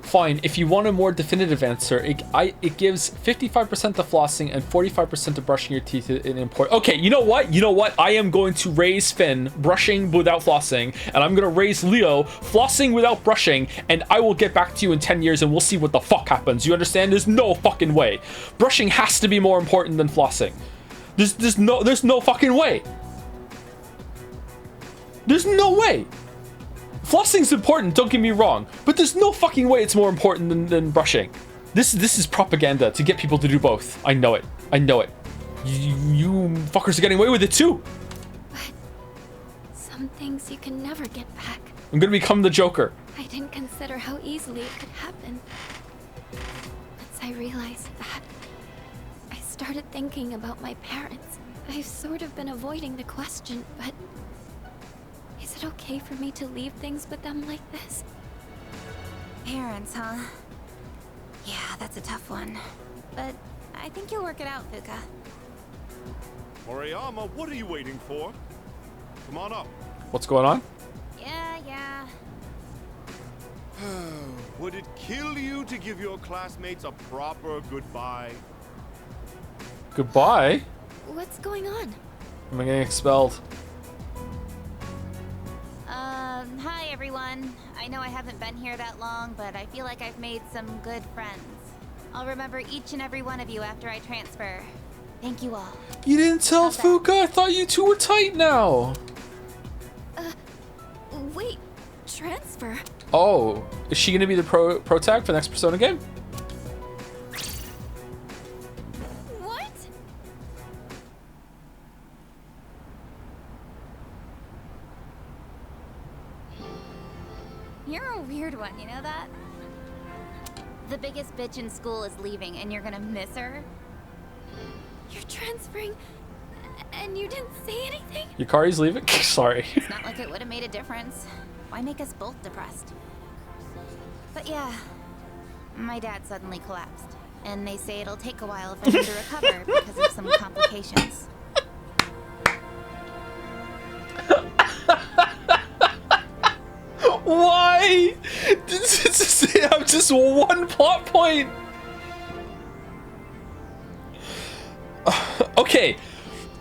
Speaker 1: Fine, if you want a more definitive answer, it gives 55% to flossing and 45% to brushing your teeth in import. Okay, you know what? You know what? I am going to raise Finn brushing without flossing, and I'm gonna raise Leo flossing without brushing, and I will get back to you in 10 years and we'll see what the fuck happens. You understand? There's no fucking way. Brushing has to be more important than flossing. There's no fucking way. There's no way. Flossing's important, don't get me wrong, but there's no fucking way it's more important than brushing. This is propaganda to get people to do both. I know it. I know it. You fuckers are getting away with it too.
Speaker 12: But some things you can never get back.
Speaker 1: I'm gonna become the Joker.
Speaker 12: I didn't consider how easily it could happen. Once I realized that, I started thinking about my parents. I've sort of been avoiding the question, but is it okay for me to leave things with them like this?
Speaker 16: Parents, huh? Yeah, that's a tough one. But I think you'll work it out, Fuka.
Speaker 15: Moriyama, what are you waiting for? Come on up.
Speaker 1: What's going on?
Speaker 16: Yeah.
Speaker 15: Would it kill you to give your classmates a proper goodbye?
Speaker 1: Goodbye?
Speaker 12: What's going on?
Speaker 1: Am I getting expelled?
Speaker 16: Hi everyone. I know I haven't been here that long, but I feel like I've made some good friends. I'll remember each and every one of you after I transfer. Thank you all.
Speaker 1: You didn't tell Fuka? I thought you two were tight now.
Speaker 12: Wait, transfer?
Speaker 1: Oh, is she gonna be the pro tag for the next Persona game?
Speaker 12: What?
Speaker 16: You're a weird one, you know that? The biggest bitch in school is leaving and you're gonna miss her?
Speaker 12: You're transferring, and you didn't say anything?
Speaker 1: Yukari's leaving? Sorry.
Speaker 16: It's not like it would have made a difference. Why make us both depressed? But yeah, my dad suddenly collapsed. And they say it'll take a while for him to recover because of some complications.
Speaker 1: Why? They have just one plot point. Okay,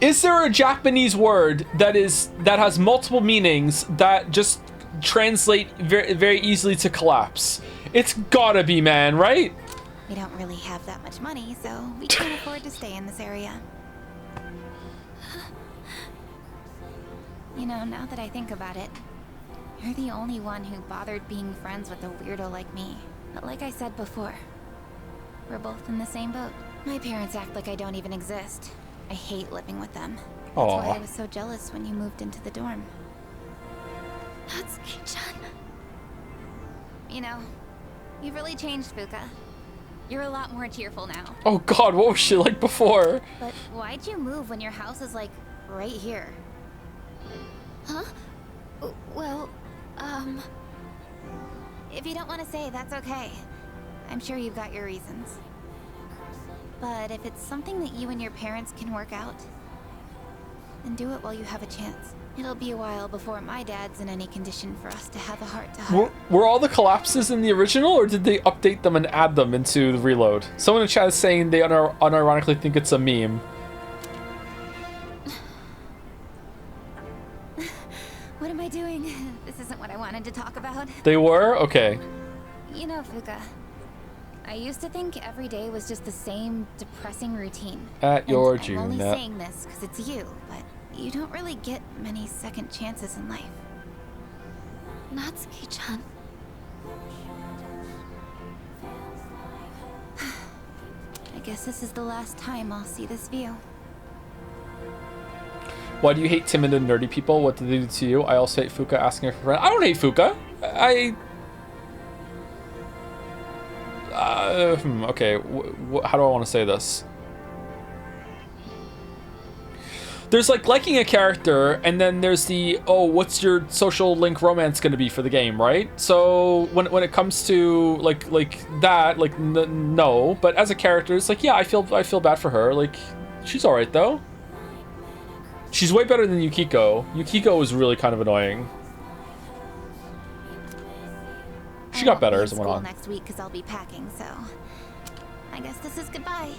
Speaker 1: is there a Japanese word that has multiple meanings that just translate very easily to collapse? It's gotta be, man, right?
Speaker 16: We don't really have that much money, so we can't afford to stay in this area. You know, now that I think about it, you're the only one who bothered being friends with a weirdo like me. But like I said before, we're both in the same boat. My parents act like I don't even exist. I hate living with them. That's why I was so jealous when you moved into the dorm.
Speaker 12: Natsuki-chan.
Speaker 16: You know, you've really changed, Fuka. You're a lot more cheerful now.
Speaker 1: Oh god, what was she like before?
Speaker 16: But why'd you move when your house is like right here? Huh? Well, if you don't want to say, that's okay. I'm sure you've got your reasons. But if it's something that you and your parents can work out, then do it while you have a chance. It'll be a while before my dad's in any condition for us to have a heart-to-heart.
Speaker 1: Were all the collapses in the original, or did they update them and add them into the reload? Someone in chat is saying they unironically think it's a meme.
Speaker 16: What am I doing? This isn't what I wanted to talk about.
Speaker 1: They were? Okay.
Speaker 16: You know, Fuka, I used to think every day was just the same depressing routine.
Speaker 1: At your
Speaker 16: I'm only
Speaker 1: June.
Speaker 16: saying this because it's you, but you don't really get many second chances in life.
Speaker 12: Natsuki-chan.
Speaker 16: I guess this is the last time I'll see this view.
Speaker 1: Why do you hate timid and nerdy people? What did they do to you? I also hate Fuka asking her for a friend. I don't hate Fuka. Okay, how do I want to say this? There's like liking a character, and then there's the, oh, what's your social link romance going to be for the game, right? So when it comes to like that, like no, but as a character, it's like, yeah, I feel bad for her. Like, she's all right though. She's way better than Yukiko. Yukiko was really kind of annoying. She got better as it went on.
Speaker 16: Next week because I'll be packing, so I guess this is goodbye.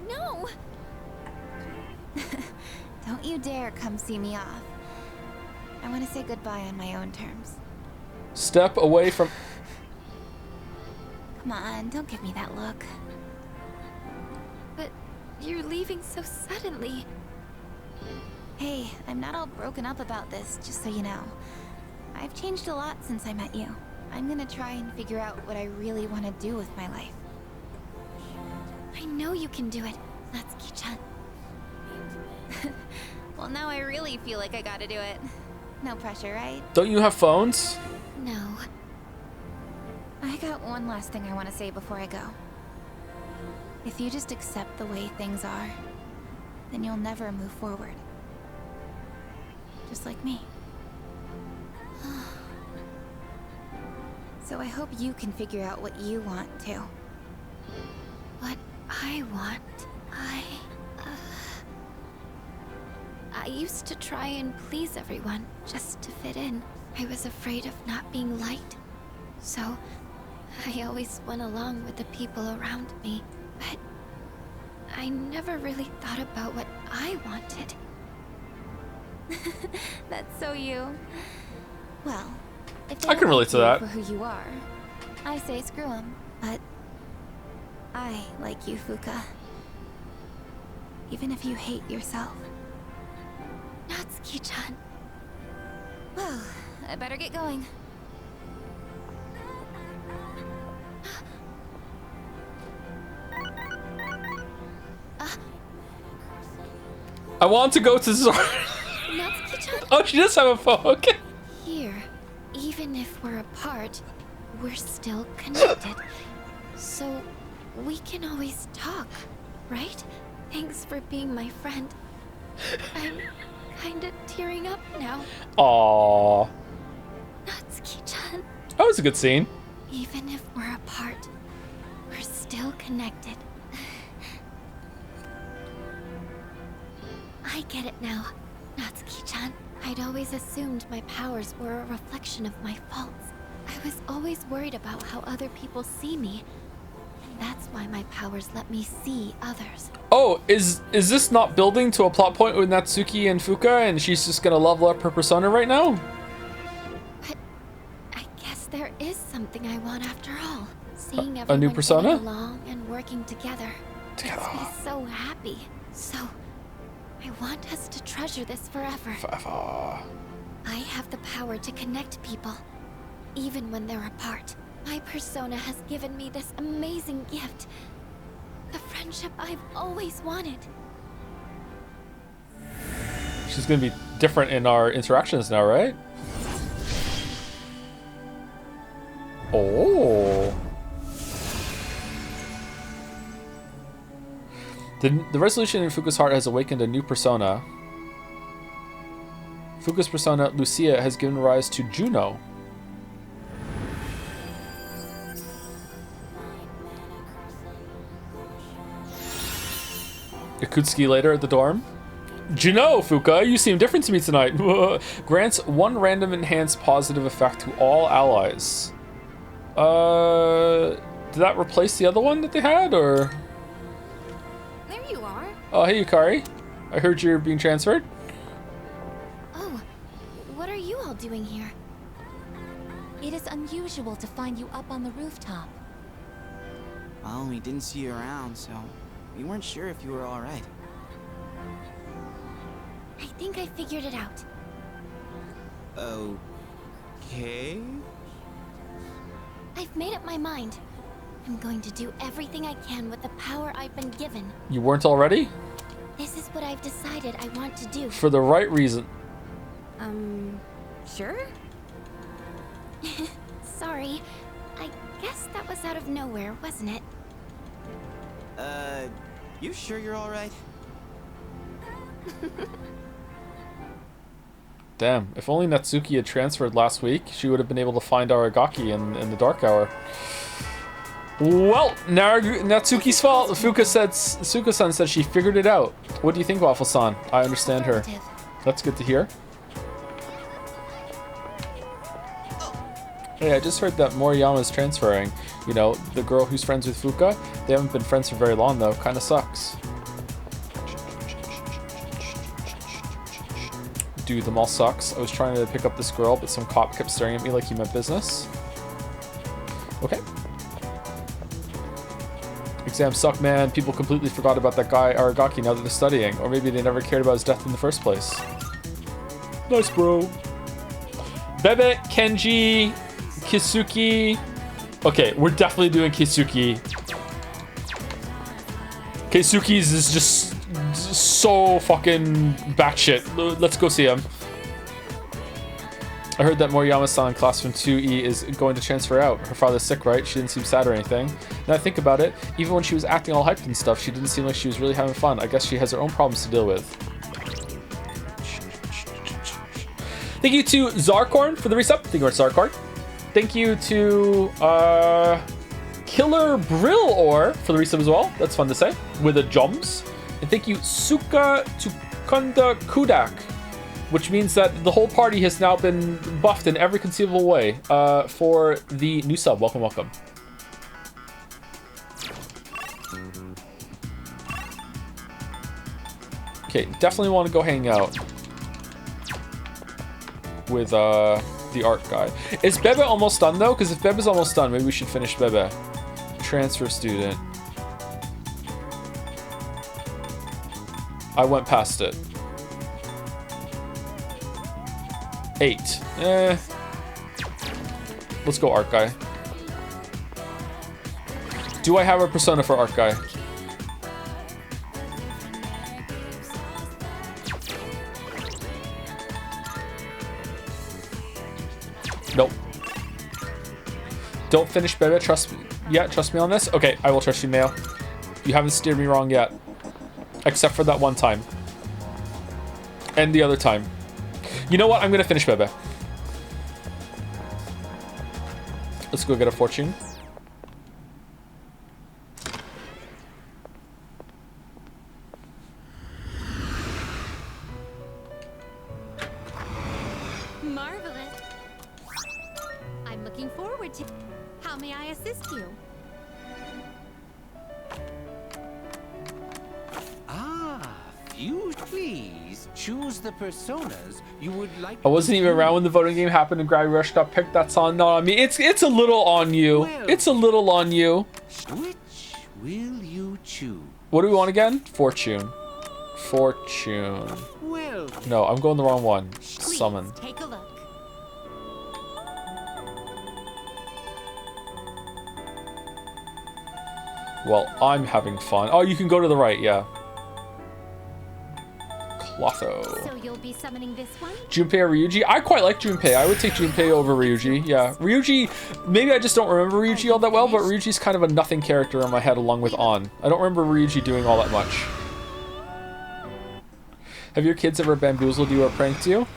Speaker 12: No.
Speaker 16: Don't you dare come see me off. I want to say goodbye on my own terms.
Speaker 1: Step away from...
Speaker 16: Come on, don't give me that look.
Speaker 12: But you're leaving so suddenly.
Speaker 16: Hey, I'm not all broken up about this, just so you know. I've changed a lot since I met you. I'm gonna try and figure out what I really want to do with my life.
Speaker 12: I know you can do it, Natsuki-chan.
Speaker 16: Well, now I really feel like I gotta do it. No pressure, right?
Speaker 1: Don't you have phones?
Speaker 12: No.
Speaker 16: I got one last thing I want to say before I go. If you just accept the way things are, then you'll never move forward. Just like me. So I hope you can figure out what you want too.
Speaker 12: What I want, I used to try and please everyone just to fit in. I was afraid of not being liked. So I always went along with the people around me. But I never really thought about what I wanted.
Speaker 16: That's so you. Well, if they
Speaker 1: I can
Speaker 16: don't
Speaker 1: relate
Speaker 16: like
Speaker 1: to
Speaker 16: you
Speaker 1: that.
Speaker 16: For who you are, I say screw them. But I like you, Fuka. Even if you hate yourself.
Speaker 12: Natsuki-chan.
Speaker 16: Well, I better get going.
Speaker 1: I want to go to Zara.
Speaker 12: Natsuki-chan?
Speaker 1: Oh, she does have a phone. Okay.
Speaker 12: Here, even if we're apart, we're still connected. So we can always talk, right? Thanks for being my friend. I'm kinda tearing up now.
Speaker 1: Aww.
Speaker 12: Natsuki-chan.
Speaker 1: That was a good scene.
Speaker 12: Even if we're apart, we're still connected. I get it now, Natsuki-chan. I'd always assumed my powers were a reflection of my faults. I was always worried about how other people see me. And that's why my powers let me see others.
Speaker 1: Oh, is this not building to a plot point with Natsuki and Fuka, and she's just gonna level up her persona right now?
Speaker 12: But I guess there is something I want after all. Seeing
Speaker 1: A
Speaker 12: everyone
Speaker 1: new persona?
Speaker 12: getting along and working together makes me so happy. So I want us to treasure this forever. I have the power to connect people, even when they're apart. My persona has given me this amazing gift. The friendship I've always wanted.
Speaker 1: She's gonna be different in our interactions now, right? Oh. The resolution in Fuka's heart has awakened a new persona. Fuka's persona, Lucia, has given rise to Juno. Yakutsuki later at the dorm. Juno, Fuka, you seem different to me tonight. Grants 1 random enhanced positive effect to all allies. Did that replace the other one that they had, or?
Speaker 9: There you are.
Speaker 1: Oh, hey, Yukari. I heard you're being transferred.
Speaker 12: Oh, what are you all doing here?
Speaker 7: It is unusual to find you up on the rooftop.
Speaker 11: Well, we didn't see you around, so we weren't sure if you were all right.
Speaker 12: I think I figured it out.
Speaker 11: Okay.
Speaker 12: I've made up my mind. I'm going to do everything I can with the power I've been given.
Speaker 1: You weren't already?
Speaker 12: This is what I've decided I want to do.
Speaker 1: For the right reason.
Speaker 12: Sure? Sorry. I guess that was out of nowhere, wasn't it?
Speaker 11: You sure you're all right?
Speaker 1: Damn, if only Natsuki had transferred last week, she would have been able to find Aragaki in the dark hour. Well, Natsuki's fault. Suka-san said she figured it out. What do you think, Waffle-san? I understand her. That's good to hear. Hey, I just heard that Moriyama's transferring. You know, the girl who's friends with Fuka. They haven't been friends for very long, though. Kinda sucks. Dude, the mall sucks. I was trying to pick up this girl, but some cop kept staring at me like he meant business. Okay. Exams suck, man. People completely forgot about that guy Aragaki now that they're studying. Or maybe they never cared about his death in the first place. Nice, bro. Bebe, Kenji, Kisuki. Okay, we're definitely doing Kisuki. Kisuki's is just so fucking batshit. Let's go see him. I heard that Moriyama-san, class from 2E, is going to transfer out. Her father's sick, right? She didn't seem sad or anything. Now I think about it, even when she was acting all hyped and stuff, she didn't seem like she was really having fun. I guess she has her own problems to deal with. Thank you to Zarkorn for the resub. Thank you, Zarkorn. Thank you to Killer Brill Ore for the resub as well. That's fun to say. With a Joms. And thank you, Suka Tukunda Kudak, which means that the whole party has now been buffed in every conceivable way for the new sub. Welcome, welcome. Okay, definitely want to go hang out with the art guy. Is Bebe almost done though? Because if Bebe's almost done, maybe we should finish Bebe. Transfer student. I went past it. 8. Let's go art guy. Do I have a persona for art guy? Nope. Don't finish Bebe, trust me. Yeah, trust me on this? Okay, I will trust you, Mayo. You haven't steered me wrong yet. Except for that one time. And the other time. You know what? I'm gonna finish Bebe. Let's go get a fortune.
Speaker 9: Marvelous. I'm looking forward to... How may I assist you?
Speaker 17: You please choose the personas you would like.
Speaker 1: I wasn't even around when the voting game happened and Gravity Rush got picked. That's on. No, I mean it's a little on you. It's a little on you.
Speaker 17: Which will you choose?
Speaker 1: What do we want again? Fortune. Fortune.
Speaker 17: Well.
Speaker 1: No, I'm going the wrong one. Summon.
Speaker 9: Take a look.
Speaker 1: Well, I'm having fun. Oh, you can go to the right. Yeah. Clotho.
Speaker 9: So you'll be summoning this one?
Speaker 1: Junpei or Ryuji? I quite like Junpei. I would take Junpei over Ryuji. Yeah. Ryuji, maybe I just don't remember Ryuji all that well, but Ryuji's kind of a nothing character in my head along with An. I don't remember Ryuji doing all that much. Have your kids ever bamboozled you or pranked you?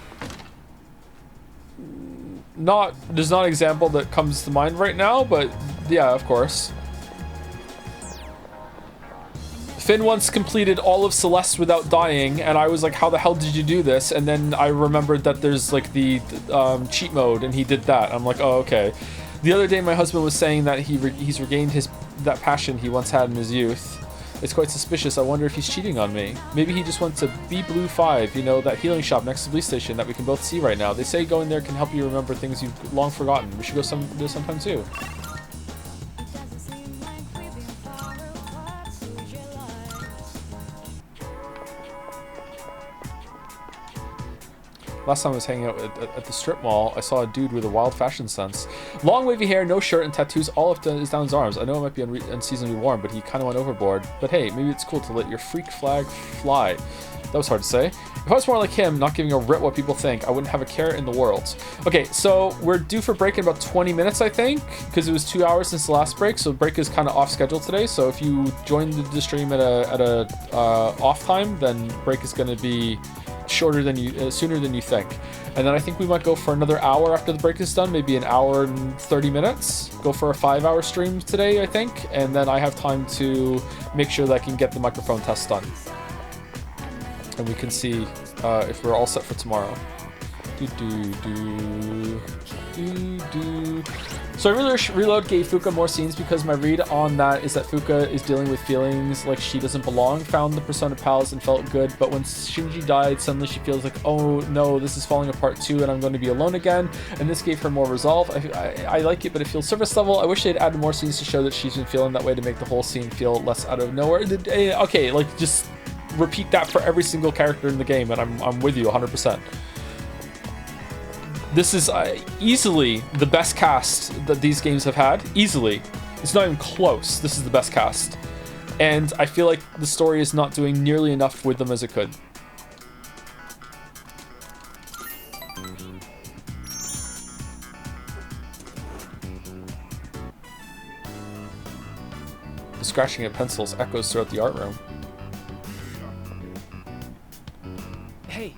Speaker 1: there's not an example that comes to mind right now, but yeah, of course. Finn once completed all of Celeste without dying, and I was like, how the hell did you do this? And then I remembered that there's like the cheat mode, and he did that. I'm like, oh, okay. The other day, my husband was saying that he's regained that passion he once had in his youth. It's quite suspicious. I wonder if he's cheating on me. Maybe he just went to Be Blue 5, you know, that healing shop next to the police station that we can both see right now. They say going there can help you remember things you've long forgotten. We should go there sometime too. Last time I was hanging out at the strip mall, I saw a dude with a wild fashion sense. Long wavy hair, no shirt, and tattoos all up to down his arms. I know it might be unseasonably warm, but he kind of went overboard. But hey, maybe it's cool to let your freak flag fly. That was hard to say. If I was more like him, not giving a rip what people think, I wouldn't have a care in the world. Okay, so we're due for break in about 20 minutes, I think, because it was 2 hours since the last break, so break is kind of off schedule today. So if you joined the stream at a off time, then break is going to be shorter than sooner than you think. And then I think we might go for another hour after the break is done, maybe an hour and 30 minutes. Go for a 5-hour stream today, I think, and then I have time to make sure that I can get the microphone test done, and we can see if we're all set for tomorrow. So I really wish Reload gave Fuka more scenes, because my read on that is that Fuka is dealing with feelings like she doesn't belong, found the Persona Pals and felt good, but when Shinji died, suddenly she feels like, oh no, this is falling apart too, and I'm going to be alone again, and this gave her more resolve. I like it, but it feels surface level. I wish they'd added more scenes to show that she's been feeling that way, to make the whole scene feel less out of nowhere. Okay, like, just repeat that for every single character in the game, and I'm with you 100%. This is easily the best cast that these games have had. Easily. It's not even close. This is the best cast. And I feel like the story is not doing nearly enough with them as it could. The scratching of pencils echoes throughout the art room.
Speaker 18: Hey.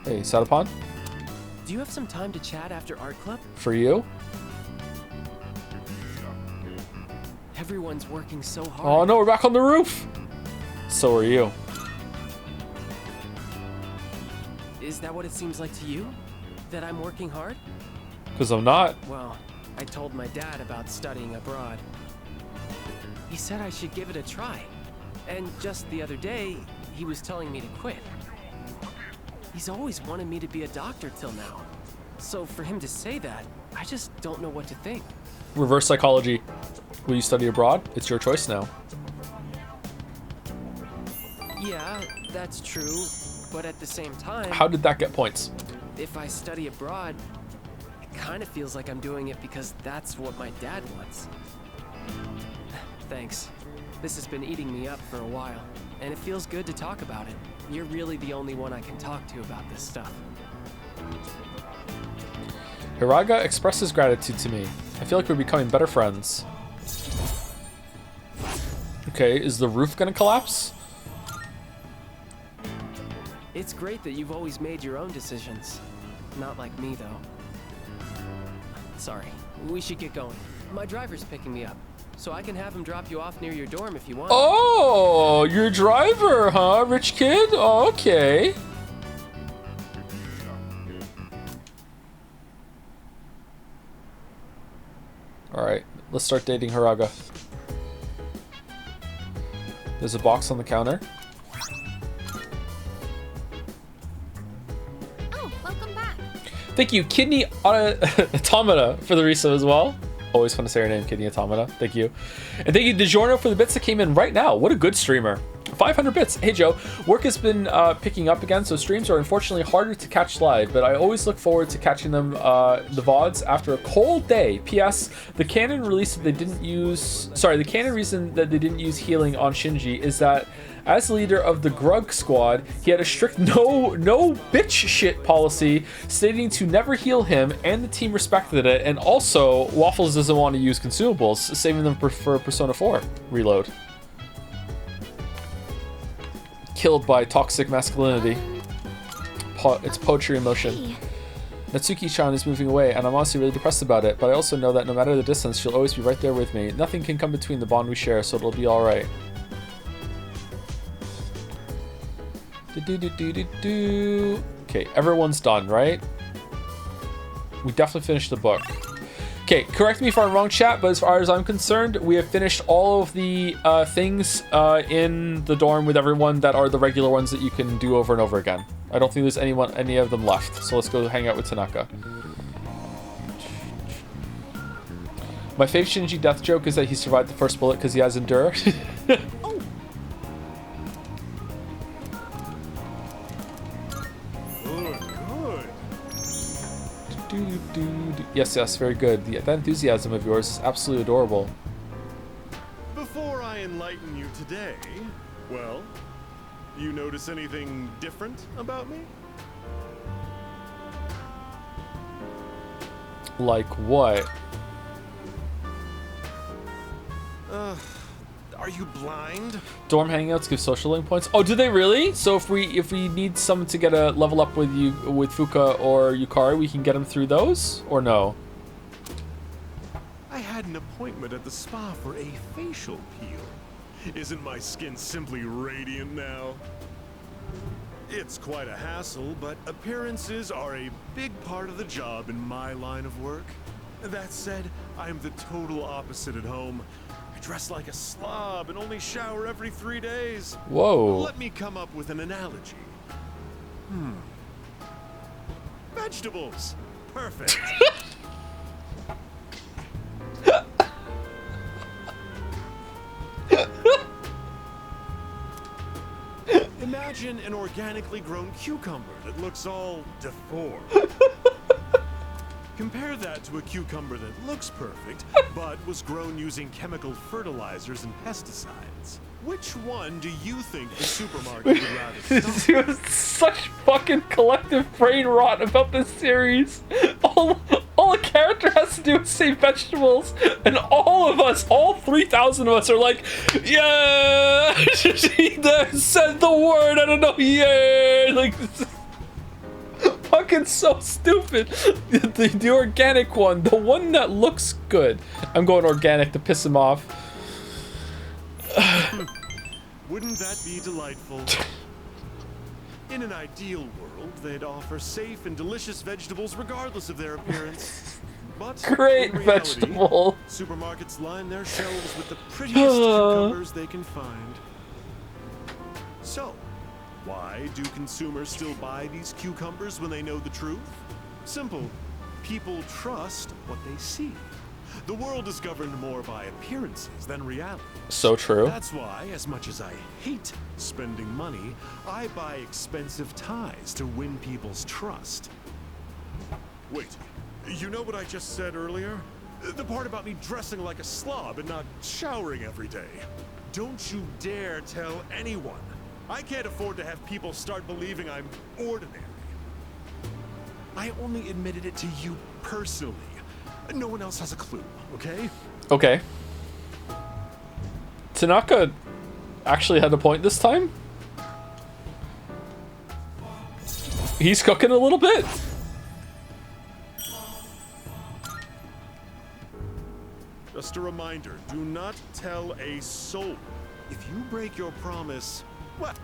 Speaker 1: Hey, Satapon?
Speaker 18: Do you have some time to chat after art club?
Speaker 1: For you?
Speaker 18: Everyone's working so hard.
Speaker 1: Oh no, we're back on the roof! So are you.
Speaker 18: Is that what it seems like to you? That I'm working hard?
Speaker 1: Because I'm not.
Speaker 18: Well, I told my dad about studying abroad. He said I should give it a try. And just the other day, he was telling me to quit. He's always wanted me to be a doctor till now. So for him to say that, I just don't know what to think.
Speaker 1: Reverse psychology. Will you study abroad? It's your choice now.
Speaker 18: Yeah, that's true. But at the same time...
Speaker 1: How did that get points?
Speaker 18: If I study abroad, it kind of feels like I'm doing it because that's what my dad wants. Thanks. This has been eating me up for a while, and it feels good to talk about it. You're really the only one I can talk to about this stuff.
Speaker 1: Hiraga expresses gratitude to me. I feel like we're becoming better friends. Okay, is the roof gonna collapse?
Speaker 18: It's great that you've always made your own decisions. Not like me, though. Sorry, we should get going. My driver's picking me up, so I can have him drop you off near your dorm if you want.
Speaker 1: Oh, your driver, huh? Rich kid? Oh, okay. Alright, let's start dating Hiraga. There's a box on the counter.
Speaker 12: Oh, welcome back.
Speaker 1: Thank you, Kidney Automata, for the resub as well. Always fun to say your name, Kidney Automata. Thank you. And thank you, DiGiorno, for the bits that came in right now. What a good streamer. 500 bits. Hey, Joe. Work has been picking up again, so streams are unfortunately harder to catch live, but I always look forward to catching them, the VODs, after a cold day. P.S. The canon release that they didn't use... Sorry, the canon reason that they didn't use healing on Shinji is that as leader of the Grug squad, he had a strict no bitch shit policy stating to never heal him, and the team respected it. And also, Waffles doesn't want to use consumables, saving them for Persona 4 Reload. Killed by toxic masculinity. It's poetry in motion. Natsuki-chan is moving away, and I'm honestly really depressed about it, but I also know that no matter the distance, she'll always be right there with me. Nothing can come between the bond we share, so it'll be alright. Okay, everyone's done, right? We definitely finished the book. Okay, correct me if I'm wrong, chat, but as far as I'm concerned, we have finished all of the things in the dorm with everyone that are the regular ones that you can do over and over again. I don't think there's any of them left, so let's go hang out with Tanaka. My favorite Shinji death joke is that he survived the first bullet because he has Endure. Yes, yes, very good. That enthusiasm of yours is absolutely adorable.
Speaker 15: Before I enlighten you today, well, you notice anything different about me?
Speaker 1: Like what?
Speaker 15: Are you blind?
Speaker 1: Dorm hangouts give social link points. Oh, do they really? So if we need someone to get a level up with you with Fuka or Yukari, we can get them through those, or no?
Speaker 15: I had an appointment at the spa for a facial peel. Isn't my skin simply radiant now? It's quite a hassle, but appearances are a big part of the job in my line of work. That said, I am the total opposite at home. I dress like a slob and only shower every 3 days.
Speaker 1: Whoa.
Speaker 15: Let me come up with an analogy. Vegetables. Perfect. Imagine an organically grown cucumber that looks all deformed. Compare that to a cucumber that looks perfect, but was grown using chemical fertilizers and pesticides. Which one do you think the supermarket would rather stock?
Speaker 1: You have such fucking collective brain rot about this series. All a character has to do is say vegetables, and all of us, all 3,000 of us are like, yeah, she said the word, I don't know, yeah, like, this is fucking so stupid. The organic one, the one that looks good. I'm going organic to piss him off.
Speaker 15: Wouldn't that be delightful? In an ideal world, they'd offer safe and delicious vegetables regardless of their appearance. But
Speaker 1: great
Speaker 15: in reality,
Speaker 1: vegetable.
Speaker 15: Supermarkets line their shelves with the prettiest cucumbers they can find. So, why do consumers still buy these cucumbers when they know the truth? Simple. People trust what they see. The world is governed more by appearances than reality.
Speaker 1: So true.
Speaker 15: That's why, as much as I hate spending money, I buy expensive ties to win people's trust. Wait, you know what I just said earlier? The part about me dressing like a slob and not showering every day. Don't you dare tell anyone. I can't afford to have people start believing I'm ordinary. I only admitted it to you personally. No one else has a clue, okay?
Speaker 1: Okay. Tanaka actually had a point this time. He's cooking a little bit.
Speaker 15: Just a reminder, do not tell a soul. If you break your promise, what?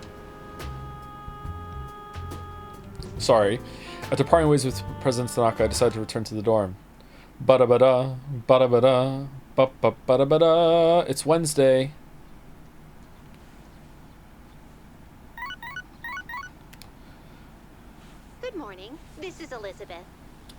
Speaker 1: Sorry. After parting ways with President Tanaka, I decided to return to the dorm. Ba-da-ba-da, ba-da-ba-da, ba-ba-ba-da-ba-da. It's Wednesday.
Speaker 19: Good morning. This is Elizabeth.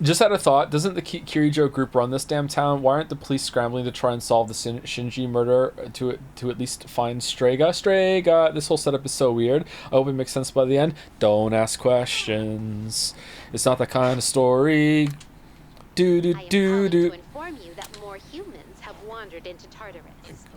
Speaker 1: Just had a thought. Doesn't the Kirijo group run this damn town? Why aren't the police scrambling to try and solve the Shinji murder to at least find Strega? Strega! This whole setup is so weird. I hope it makes sense by the end. Don't ask questions. It's not that kind of story.
Speaker 19: I am calling to inform you that more humans have wandered into Tartarus.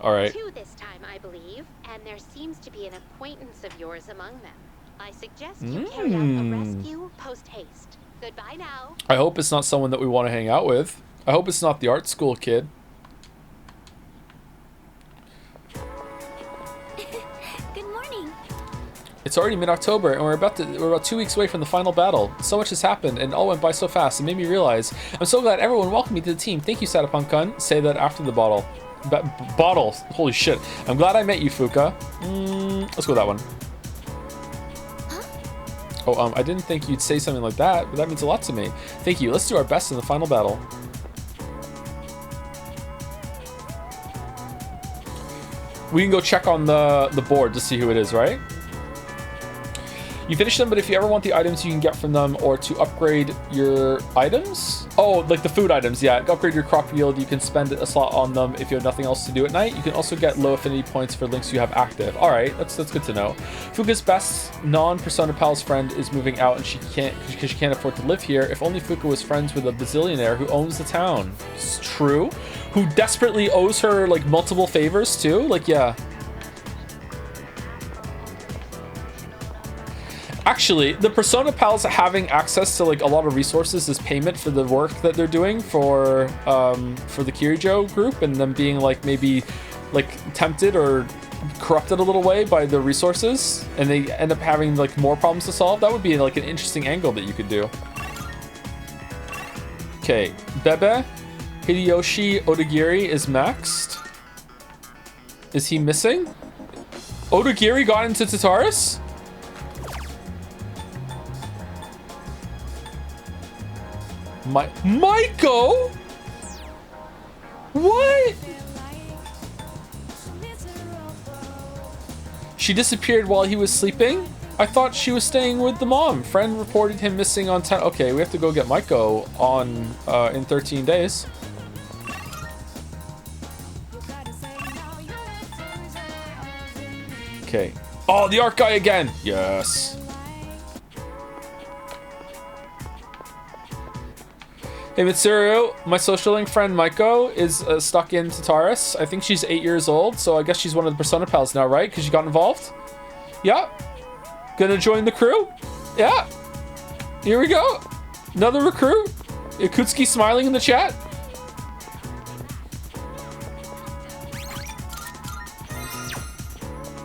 Speaker 1: All right.
Speaker 19: 2 this time, I believe, and there seems to be an acquaintance of yours among them. I suggest you carry out a rescue post-haste. Goodbye now.
Speaker 1: I hope it's not someone that we want to hang out with. I hope it's not the art school kid.
Speaker 12: Good morning.
Speaker 1: It's already mid-October, and we're about 2 weeks away from the final battle. So much has happened, and it all went by so fast. It made me realize I'm so glad everyone welcomed me to the team. Thank you, Satapunk-kun. Say that after the bottle. Bottle. Holy shit. I'm glad I met you, Fuka. Let's go with that one. Oh, I didn't think you'd say something like that, but that means a lot to me. Thank you. Let's do our best in the final battle. We can go check on the board to see who it is, right? You finish them, but if you ever want the items you can get from them or to upgrade your items, oh, like the food items, yeah, upgrade your crop yield, you can spend a slot on them if you have nothing else to do at night. You can also get low affinity points for links you have active. All right, that's good to know. Fuka's best non-Persona Pal's friend is moving out, and she can't because she can't afford to live here. If only Fuka was friends with a bazillionaire who owns the town. It's true. Who desperately owes her like multiple favors too. Like, yeah. Actually, the Persona Pals having access to like a lot of resources is payment for the work that they're doing for the Kirijo group, and them being like maybe like tempted or corrupted a little way by the resources, and they end up having like more problems to solve. That would be like an interesting angle that you could do. Okay, Bebe Hideyoshi Odagiri is maxed. Is he missing? Odagiri got into Tataris? Maiko? What? She disappeared while he was sleeping? I thought she was staying with the mom. Friend reported him missing on 10. Okay, we have to go get Maiko on in 13 days. Okay. Oh, the art guy again. Yes. Hey Mitsuru, my social link friend Maiko is stuck in Tataris. I think she's 8 years old, so I guess she's one of the Persona Pals now, right? Because she got involved? Yeah. Gonna join the crew? Yeah. Here we go. Another recruit. Ikutsuki smiling in the chat.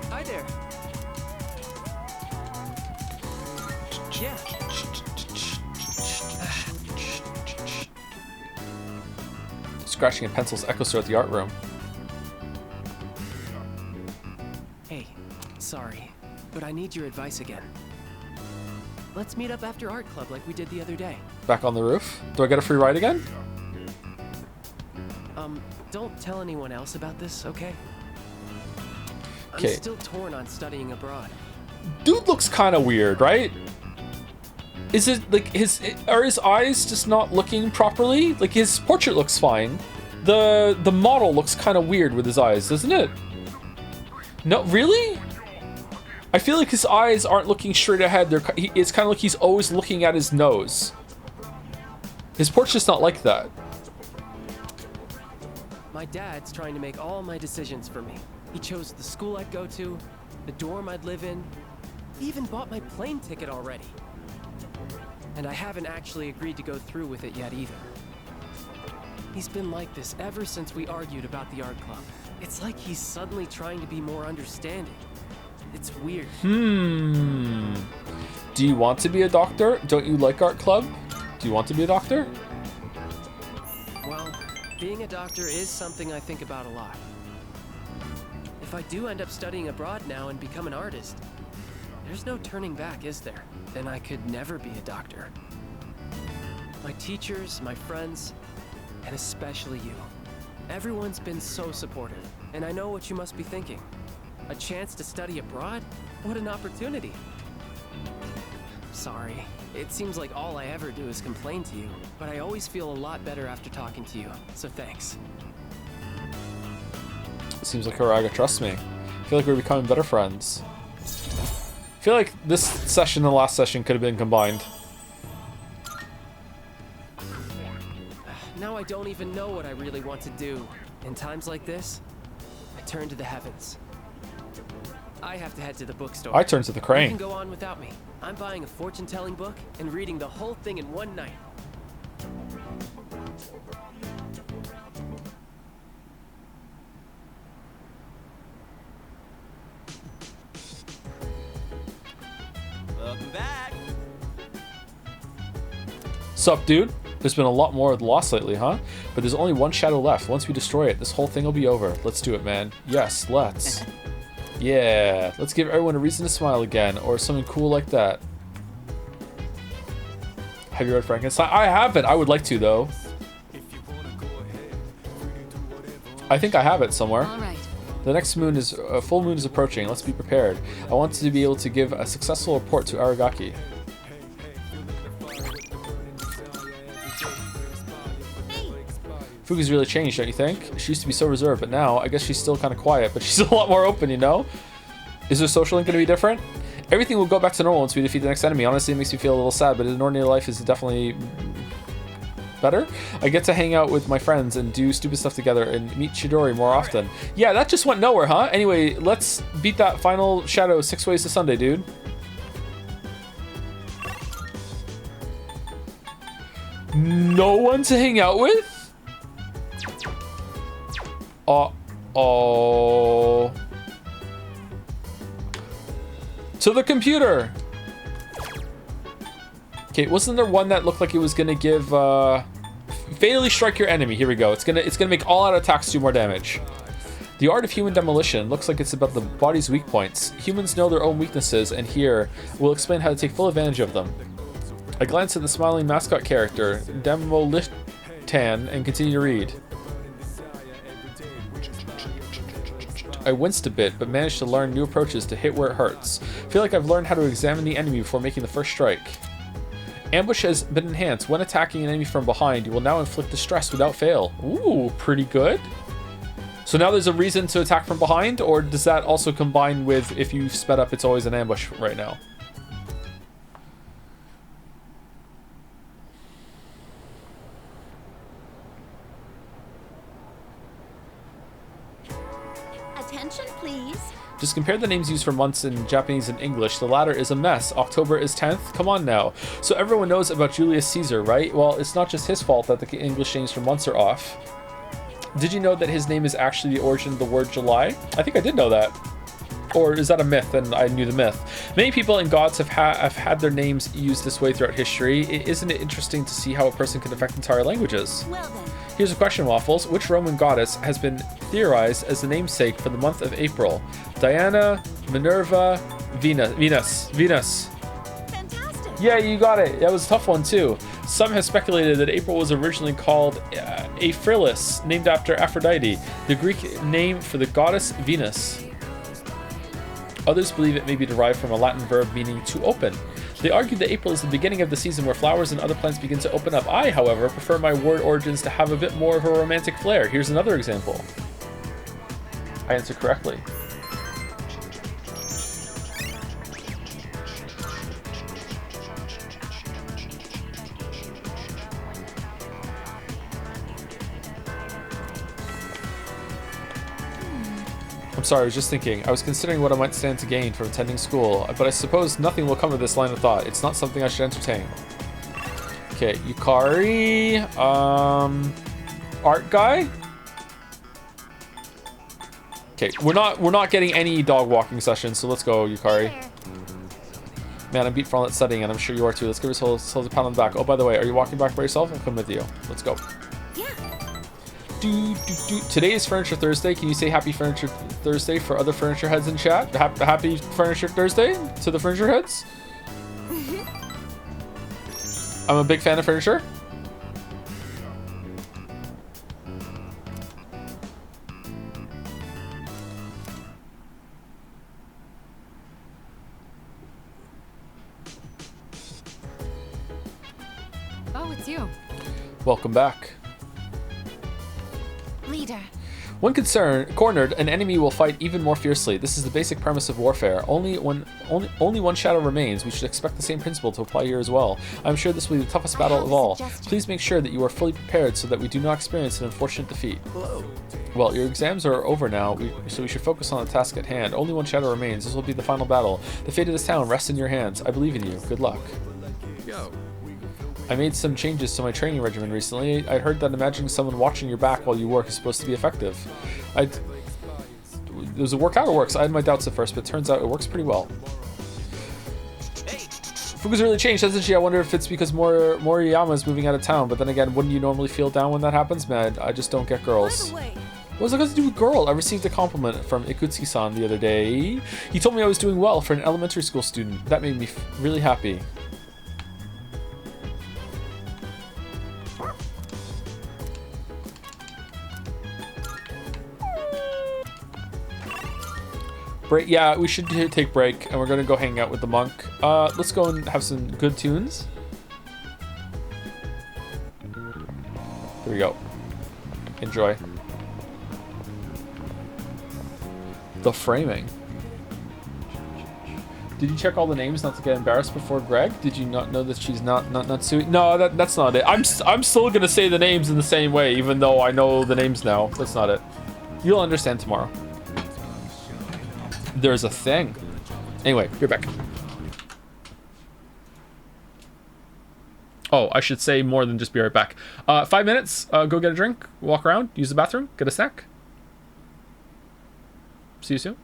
Speaker 18: Hi there. Yeah.
Speaker 1: Scratching and pencils echoes throughout the art room.
Speaker 18: Hey, sorry, but I need your advice again. Let's meet up after art club like we did the other day.
Speaker 1: Back on the roof. Do I get a free ride again?
Speaker 18: Don't tell anyone else about this, okay?
Speaker 1: Okay.
Speaker 18: I'm still torn on studying abroad.
Speaker 1: Dude looks kind of weird, right? Is it like are his eyes just not looking properly? Like his portrait looks fine. The model looks kind of weird with his eyes, doesn't it? No, really? I feel like his eyes aren't looking straight ahead. It's kind of like he's always looking at his nose. His portrait's not like that.
Speaker 18: My dad's trying to make all my decisions for me. He chose the school I'd go to, the dorm I'd live in. He even bought my plane ticket already. And I haven't actually agreed to go through with it yet either. He's been like this ever since we argued about the art club. It's like he's suddenly trying to be more understanding. It's weird.
Speaker 1: Do you want to be a doctor? Don't you like art club? Do you want to be a doctor?
Speaker 18: Well, being a doctor is something I think about a lot. If I do end up studying abroad now and become an artist, there's no turning back, is there? Then I could never be a doctor. My teachers, my friends, and especially you. Everyone's been so supportive, and I know what you must be thinking. A chance to study abroad? What an opportunity. Sorry, it seems like all I ever do is complain to you, but I always feel a lot better after talking to you, so thanks.
Speaker 1: Seems like Horaga trusts me. I feel like we're becoming better friends. I feel like this session and the last session could have been combined.
Speaker 18: Now I don't even know what I really want to do. In times like this, I turn to the heavens. I have to head to the bookstore.
Speaker 1: I turn to the crane.
Speaker 18: You can go on without me. I'm buying a fortune-telling book and reading the whole thing in one night.
Speaker 11: Welcome back.
Speaker 1: Sup, dude? There's been a lot more lost lately, huh? But there's only one shadow left. Once we destroy it, this whole thing will be over. Let's do it, man. Yes, let's. Yeah, let's give everyone a reason to smile again, or something cool like that. Have you read Frankenstein? I haven't. I would like to, though. I think I have it somewhere.
Speaker 10: All right.
Speaker 1: The next moon is full moon is approaching. Let's be prepared. I want to be able to give a successful report to Aragaki. Fuki's really changed, don't you think? She used to be so reserved, but now I guess she's still kind of quiet, but she's a lot more open, you know? Is her social link going to be different? Everything will go back to normal once we defeat the next enemy. Honestly, it makes me feel a little sad, but in ordinary life is definitely better. I get to hang out with my friends and do stupid stuff together and meet Chidori more often. Yeah, that just went nowhere, huh? Anyway, let's beat that final shadow 6 ways to Sunday, dude. No one to hang out with? Uh-oh. To the computer. Okay, wasn't there one that looked like it was gonna give fatally strike your enemy? Here we go. It's gonna make all out attacks do more damage. The art of human demolition looks like it's about the body's weak points. Humans know their own weaknesses, and here we'll explain how to take full advantage of them. I glance at the smiling mascot character, Demolitan, and continue to read. I winced a bit, but managed to learn new approaches to hit where it hurts. Feel like I've learned how to examine the enemy before making the first strike. Ambush has been enhanced. When attacking an enemy from behind, you will now inflict distress without fail. Ooh, pretty good. So now there's a reason to attack from behind, or does that also combine with if you've sped up, it's always an ambush right now?
Speaker 7: Attention, please.
Speaker 1: Just compare the names used for months in Japanese and English. The latter is a mess. October is 10th. Come on now. So everyone knows about Julius Caesar, right? Well, it's not just his fault that the English names for months are off. Did you know that his name is actually the origin of the word July? I think I did know that. Or is that a myth and I knew the myth? Many people and gods have had their names used this way throughout history. Isn't it interesting to see how a person can affect entire languages?
Speaker 7: Well then.
Speaker 1: Here's a question, Waffles. Which Roman goddess has been theorized as the namesake for the month of April? Diana, Minerva, Venus. Fantastic. Yeah, you got it. That was a tough one too. Some have speculated that April was originally called Aphrilis, named after Aphrodite, the Greek name for the goddess Venus. Others believe it may be derived from a Latin verb meaning to open. They argue that April is the beginning of the season where flowers and other plants begin to open up. I, however, prefer my word origins to have a bit more of a romantic flair. Here's another example. I answered correctly. I'm sorry, I was just thinking. I was considering what I might stand to gain from attending school, but I suppose nothing will come of this line of thought. It's not something I should entertain. Okay, Yukari, art guy? Okay, we're not getting any dog walking sessions, so let's go, Yukari. Man, I'm beat for all that studying, and I'm sure you are too. Let's give ourselves a pound on the back. Oh, by the way, are you walking back by yourself? I'll come with you. Let's go. Today is Furniture Thursday. Can you say Happy Furniture Thursday for other furniture heads in chat? Happy Furniture Thursday to the furniture heads. I'm a big fan of furniture.
Speaker 10: Oh, it's you.
Speaker 1: Welcome back.
Speaker 7: Leader.
Speaker 1: When cornered, an enemy will fight even more fiercely. This is the basic premise of warfare. Only one shadow remains. We should expect the same principle to apply here as well. I'm sure this will be the toughest battle of all. Please make sure that you are fully prepared so that we do not experience an unfortunate defeat.
Speaker 5: Hello.
Speaker 1: Well, your exams are over now, so we should focus on the task at hand. Only one shadow remains. This will be the final battle. The fate of this town rests in your hands. I believe in you. Good luck.
Speaker 5: Yo.
Speaker 1: I made some changes to my training regimen recently. I heard that imagining someone watching your back while you work is supposed to be effective. Does it work out or works? I had my doubts at first, but it turns out it works pretty well.
Speaker 11: Hey,
Speaker 1: Fuku's really changed, hasn't she? I wonder if it's because Moriyama is moving out of town. But then again, wouldn't you normally feel down when that happens? Man, I just don't get girls. What was it got to do with girl? I received a compliment from Ikutsuki-san the other day. He told me I was doing well for an elementary school student. That made me really happy. Break, yeah, we should take break, and we're gonna go hang out with the monk. Let's go and have some good tunes. Here we go. Enjoy. The framing. Did you check all the names not to get embarrassed before Greg? Did you not know that she's not Natsui? No, that's not it. I'm still gonna say the names in the same way, even though I know the names now. That's not it. You'll understand tomorrow. There's a thing. Anyway, you're back. Oh, I should say more than just be right back. 5 minutes, go get a drink, walk around, use the bathroom, get a snack. See you soon.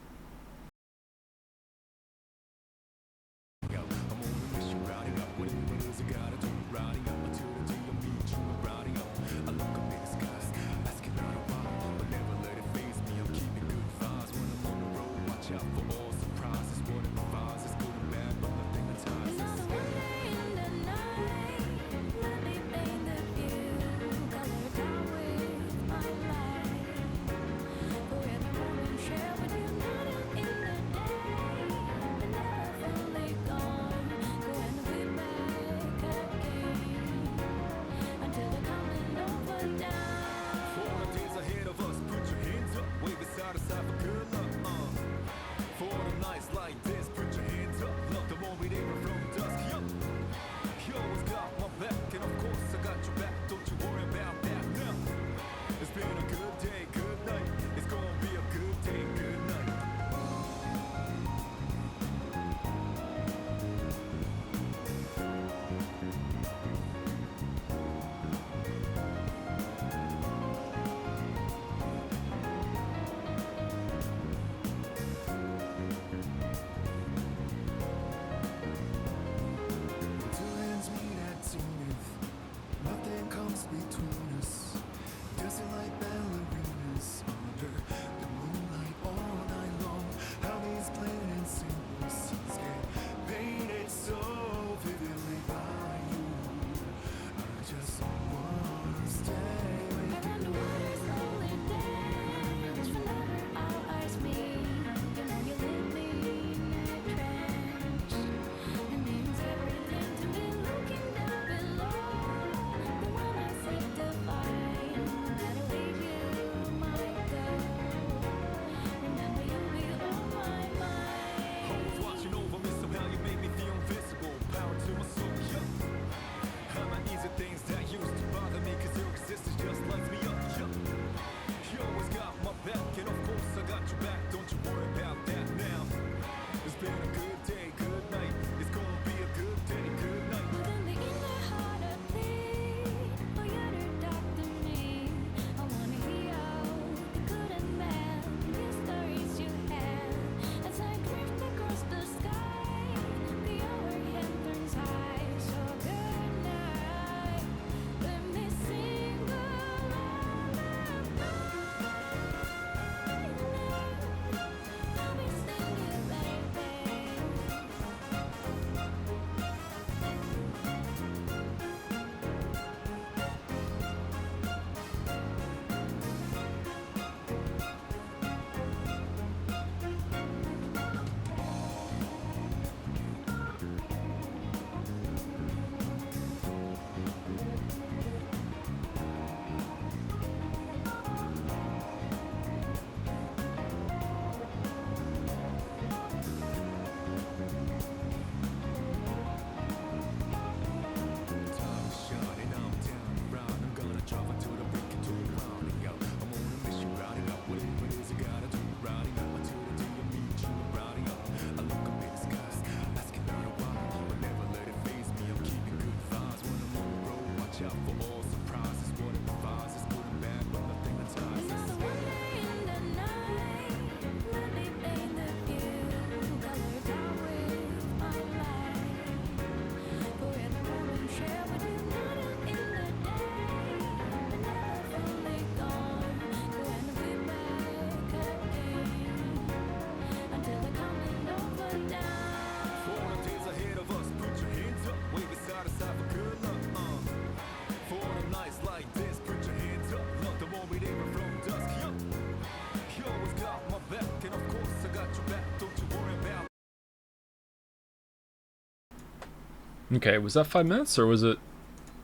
Speaker 1: Okay, was that 5 minutes or was it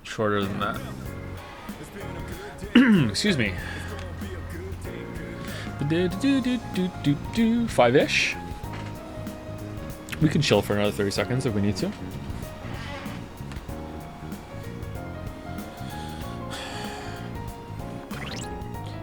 Speaker 1: shorter than that? Excuse me. 5-ish. We can chill for another 30 seconds if we need to.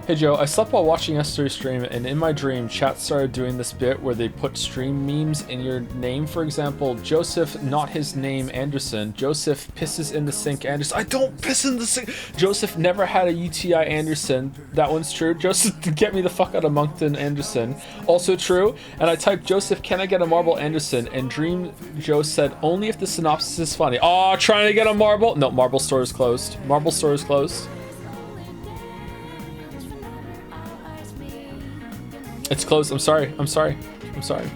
Speaker 1: Hey Joe, I slept while watching yesterday's stream, and in my dream, chat started doing this bit where they put stream memes in your name. For example, Joseph, not his name, Anderson. Joseph pisses in the sink, Anderson. I don't piss in the sink. Joseph never had a UTI, Anderson. That one's true. Joseph, get me the fuck out of Moncton, Anderson. Also true. And I typed, Joseph, can I get a marble, Anderson? And Dream Joe said, only if the synopsis is funny. Oh, trying to get a marble? No, marble store is closed. Marble store is closed. It's closed. I'm sorry. I'm sorry. I'm sorry.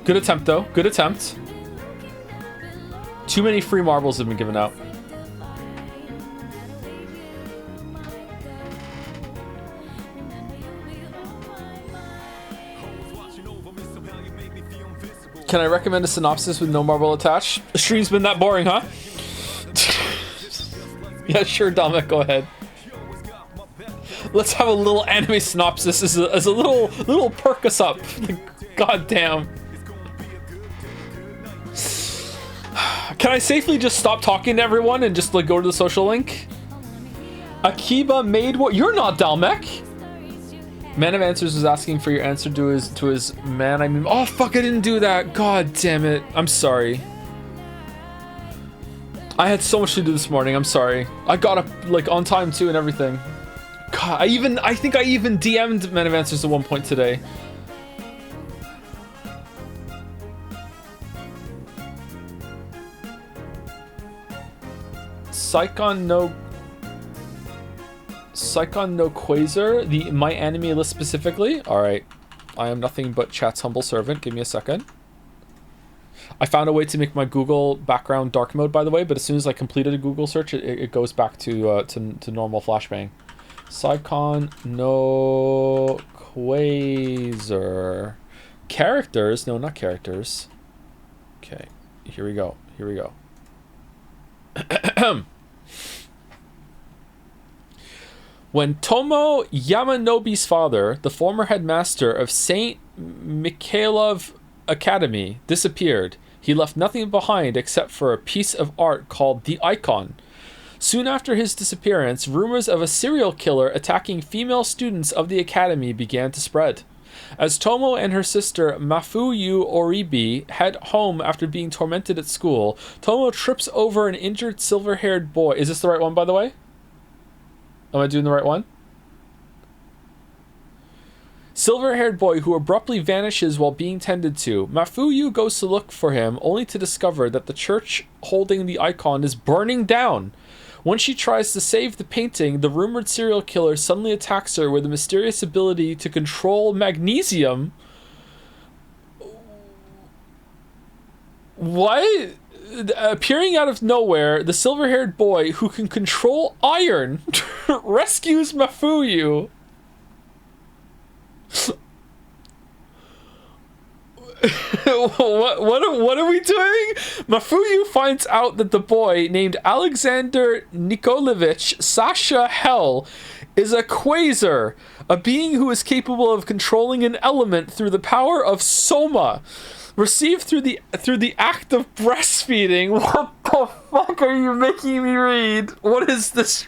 Speaker 1: Good attempt, though. Good attempt. Too many free marbles have been given out. Can I recommend a synopsis with no marble attached? The stream's been that boring, huh? Yeah, sure, Dominic. Go ahead. Let's have a little anime synopsis as a little perk us up. God damn. Can I safely just stop talking to everyone and just like go to the social link? Akiba made what? You're not Dalmec. Man of Answers was asking for your answer to his man. I mean, oh fuck! I didn't do that. God damn it! I'm sorry. I had so much to do this morning. I'm sorry. I got up like on time too and everything. God, I think I even DM'd Man of Answers at one point today. Psychon no Quasar, the my anime list specifically. Alright. I am nothing but chat's humble servant. Give me a second. I found a way to make my Google background dark mode, by the way, but as soon as I completed a Google search, it goes back to normal flashbang. Psychon no Quasar. Characters? No, not characters. Okay, here we go. Here we go. When Tomo Yamanobe's father, the former headmaster of St. Mikhailov Academy, disappeared, he left nothing behind except for a piece of art called the Icon. Soon after his disappearance, rumors of a serial killer attacking female students of the academy began to spread. As Tomo and her sister Mafuyu Oribi head home after being tormented at school, Tomo trips over an injured silver-haired boy. Is this the right one, by the way? Am I doing the right one? Silver-haired boy who abruptly vanishes while being tended to. Mafuyu goes to look for him, only to discover that the church holding the icon is burning down. When she tries to save the painting, the rumored serial killer suddenly attacks her with a mysterious ability to control magnesium. What? Appearing out of nowhere, the silver-haired boy who can control iron rescues Mafuyu. What are we doing? Mafuyu finds out that the boy named Alexander Nikolaevich Sasha Hell is a quasar, a being who is capable of controlling an element through the power of soma, received through the act of breastfeeding. What the fuck are you making me read? What is this?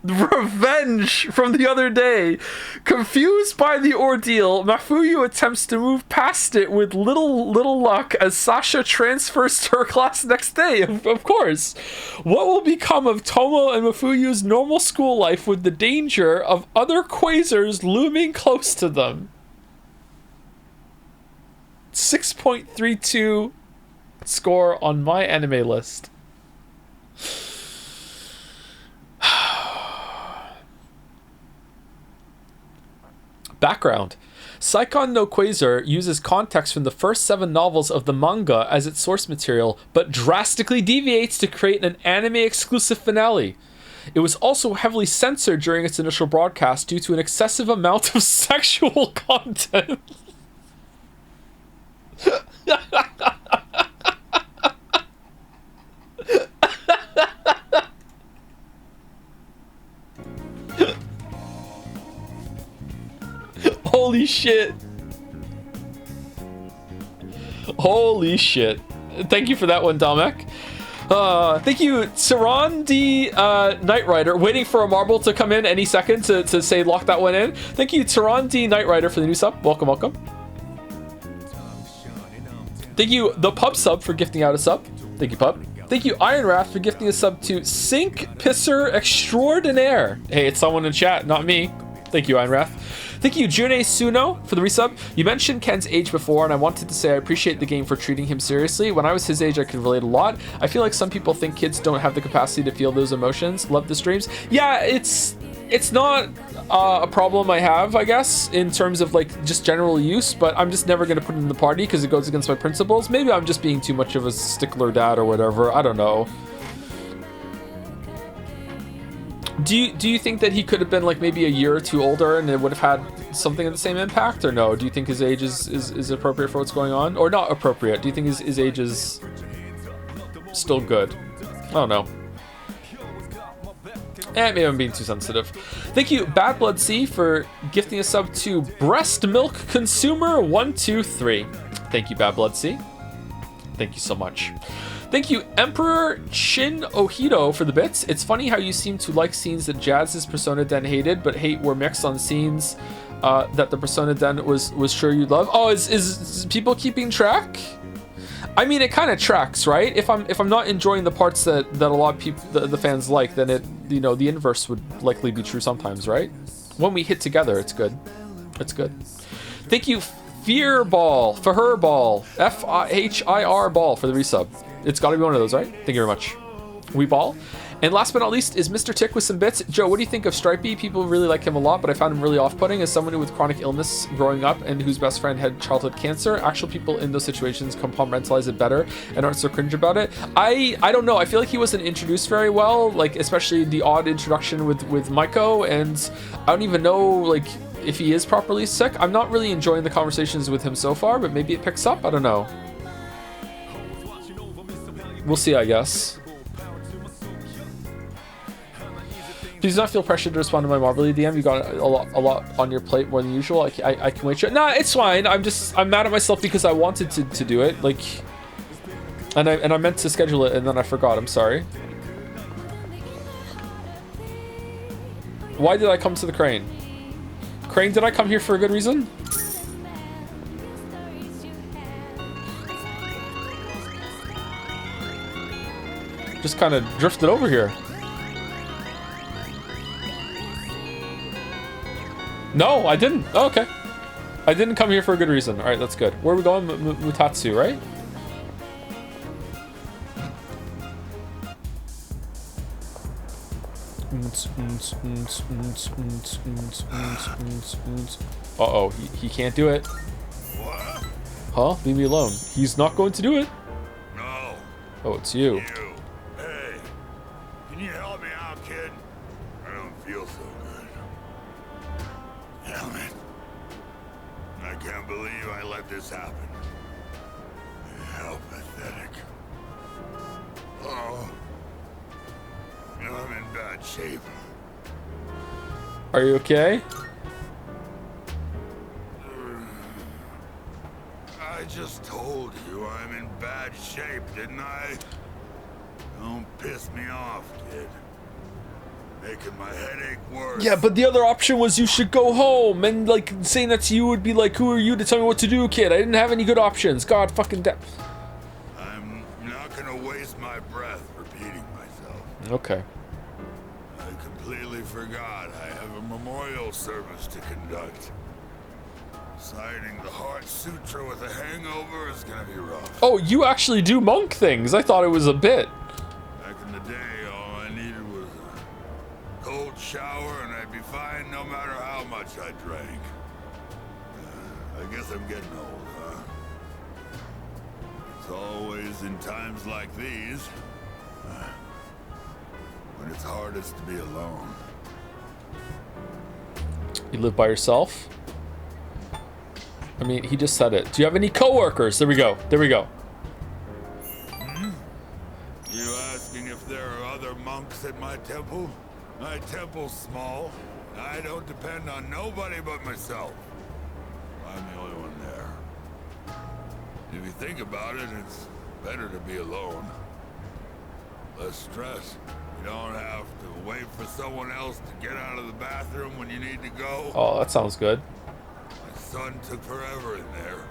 Speaker 1: Revenge from the other day. Confused by the ordeal, Mafuyu attempts to move past it with little luck as Sasha transfers to her class next day. Of course. What will become of Tomo and Mafuyu's normal school life with the danger of other quasars looming close to them? 6.32 score on my anime list. Background. Psychon no Quasar uses context from the first 7 novels of the manga as its source material, but drastically deviates to create an anime-exclusive finale. It was also heavily censored during its initial broadcast due to an excessive amount of sexual content. Holy shit. Holy shit. Thank you for that one, Domek. Thank you, Saran D Knight Rider, waiting for a marble to come in any second to say lock that one in. Thank you, Saran D Knight Rider, for the new sub. Welcome, welcome. Thank you, the Pub sub, for gifting out a sub. Thank you, Pub. Thank you, Iron Wrath, for gifting a sub to Sink Pisser Extraordinaire. Hey, it's someone in chat, not me. Thank you, Iron Wrath. Thank you, June Suno, for the resub. You mentioned Ken's age before, and I wanted to say I appreciate the game for treating him seriously. When I was his age, I could relate a lot. I feel like some people think kids don't have the capacity to feel those emotions. Love the streams. Yeah, it's not a problem I have, I guess, in terms of like just general use, but I'm just never going to put it in the party because it goes against my principles. Maybe I'm just being too much of a stickler dad or whatever. I don't know. Do you think that he could have been like maybe a year or two older and it would have had something of the same impact, or no? Do you think his age is appropriate for what's going on, or not appropriate? Do you think his age is still good? I don't know. Maybe I'm being too sensitive. Thank you, Bad Blood C, for gifting a sub to Breast Milk Consumer 123. Thank you, Bad Blood C. Thank you so much. Thank you, Emperor Shin Ohito, for the bits. It's funny how you seem to like scenes that Jazz's Persona Den hated, but hate were mixed on scenes that the Persona Den was sure you'd love. Oh, is people keeping track? I mean, it kind of tracks, right? If I'm not enjoying the parts that a lot of people, the fans like, then it, you know, the inverse would likely be true sometimes, right? When we hit together, it's good. It's good. Thank you, Fearball, Fahirball, Fihir Ball, for the resub. It's got to be one of those, right? Thank you very much. We ball. And last but not least is Mr. Tick with some bits. Joe, what do you think of Stripey? People really like him a lot, but I found him really off-putting. As someone with chronic illness growing up and whose best friend had childhood cancer, actual people in those situations compartmentalize it better and aren't so cringe about it. I don't know. I feel like he wasn't introduced very well, like especially the odd introduction with Maiko, and I don't even know like if he is properly sick. I'm not really enjoying the conversations with him so far, but maybe it picks up. I don't know. We'll see, I guess. Please do not feel pressured to respond to my Marvelly DM. You got a lot on your plate, more than usual. I can wait. Nah, it's fine. I'm mad at myself because I wanted to do it. Like, and I meant to schedule it and then I forgot. I'm sorry. Why did I come to the crane? Crane, did I come here for a good reason? Just kind of drifted over here. No, I didn't. Oh, okay. I didn't come here for a good reason. All right, that's good. Where are we going? Mutatsu, right? Uh-oh, he can't do it.
Speaker 13: What?
Speaker 1: Huh? Leave me alone. He's not going to do it.
Speaker 13: No.
Speaker 1: Oh, it's you.
Speaker 13: Hey, can you help me out, kid? I don't feel so good. Damn it. I can't believe I let this happen. How pathetic. Oh. I'm in bad shape.
Speaker 1: Are you okay?
Speaker 13: I just told you I'm in bad shape, didn't I? Don't piss me off, kid. Making my headache worse.
Speaker 1: Yeah, but the other option was you should go home, and like saying that to you would be like, who are you to tell me what to do, kid? I didn't have any good options. God fucking damn.
Speaker 13: I'm not gonna waste my breath repeating myself.
Speaker 1: Okay.
Speaker 13: I completely forgot I have a memorial service to conduct. Reciting the Heart Sutra with a hangover is gonna be rough.
Speaker 1: Oh, you actually do monk things. I thought it was a bit.
Speaker 13: Back in the day, all I needed was a cold shower and I'd be fine no matter how much I drank. I guess I'm getting old, huh? It's always in times like these when it's hardest to be alone.
Speaker 1: You live by yourself? I mean, he just said it. Do you have any coworkers? There we go. There we go.
Speaker 13: You asking if there are other monks at my temple? My temple's small. I don't depend on nobody but myself. I'm the only one there. If you think about it, it's better to be alone. Less stress. You don't have to wait for someone else to get out of the bathroom when you need to go.
Speaker 1: Oh, that sounds good.
Speaker 13: My son took forever in there.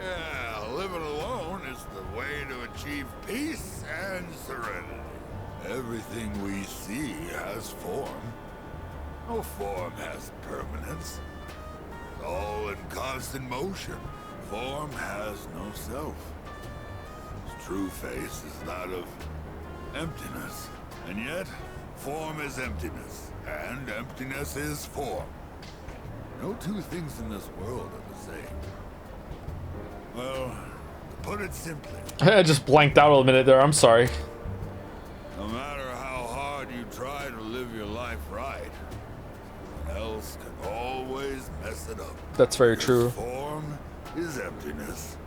Speaker 13: Yeah, living alone is the way to achieve peace and serenity. Everything we see has form. No form has permanence. It's all in constant motion. Form has no self. Its true face is that of emptiness. And yet, form is emptiness, and emptiness is form. No two things in this world are the same. Well, to put it simply,
Speaker 1: I just blanked out a minute there. I'm sorry.
Speaker 13: no matter how hard you try to live your life right, someone else can always mess it up.
Speaker 1: That's very true.
Speaker 13: Form is emptiness.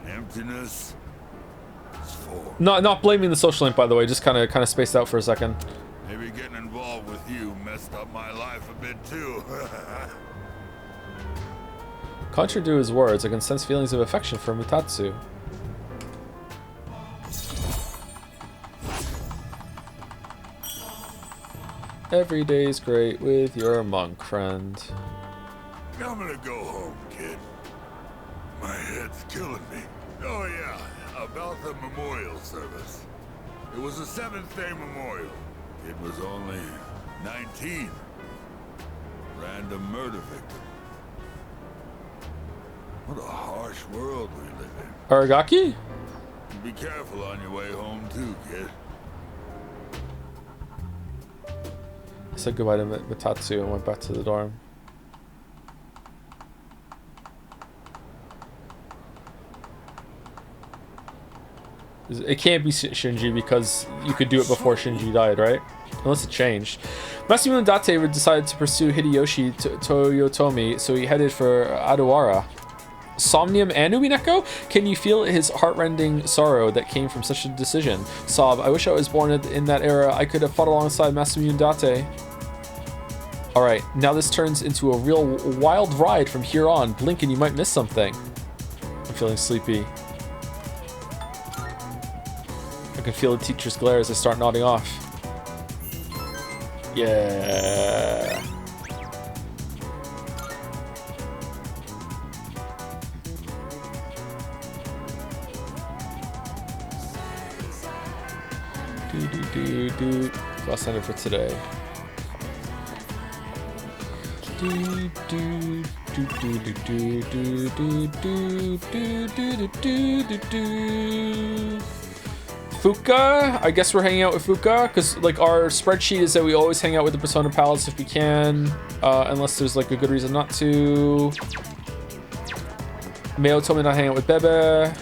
Speaker 13: And emptiness is form.
Speaker 1: Not blaming the social link, by the way. Just kind of spaced out for a second.
Speaker 13: Maybe getting involved with you messed up my life a bit too.
Speaker 1: Contrary to his words, I can sense feelings of affection for Mutatsu. Every day's great with your monk friend.
Speaker 13: I'm gonna go home, kid. My head's killing me. Oh yeah, about the memorial service. It was a 7th-day memorial. It was only 19. Random murder victim. What a harsh world we live in.
Speaker 1: Aragaki?
Speaker 13: Be careful on your way home too, kid.
Speaker 1: I said goodbye to Mutatsu and went back to the dorm. It can't be Shinji because you could do it before Shinji died, right? Unless it changed. Masamu and Date decided to pursue Hideyoshi Toyotomi, so he headed for Adawara. Somnium and Umineko? Can you feel his heartrending sorrow that came from such a decision? Sob, I wish I was born in that era. I could have fought alongside Masamu and Date. Alright, now this turns into a real wild ride from here on. Blink and you might miss something. I'm feeling sleepy. I can feel the teacher's glare as I start nodding off. Yeah. Last ended for today. Fuka, I guess we're hanging out with Fuka because like our spreadsheet is that we always hang out with the Persona Palace if we can, unless there's like a good reason not to. Mayo told me not hang out with Bebe.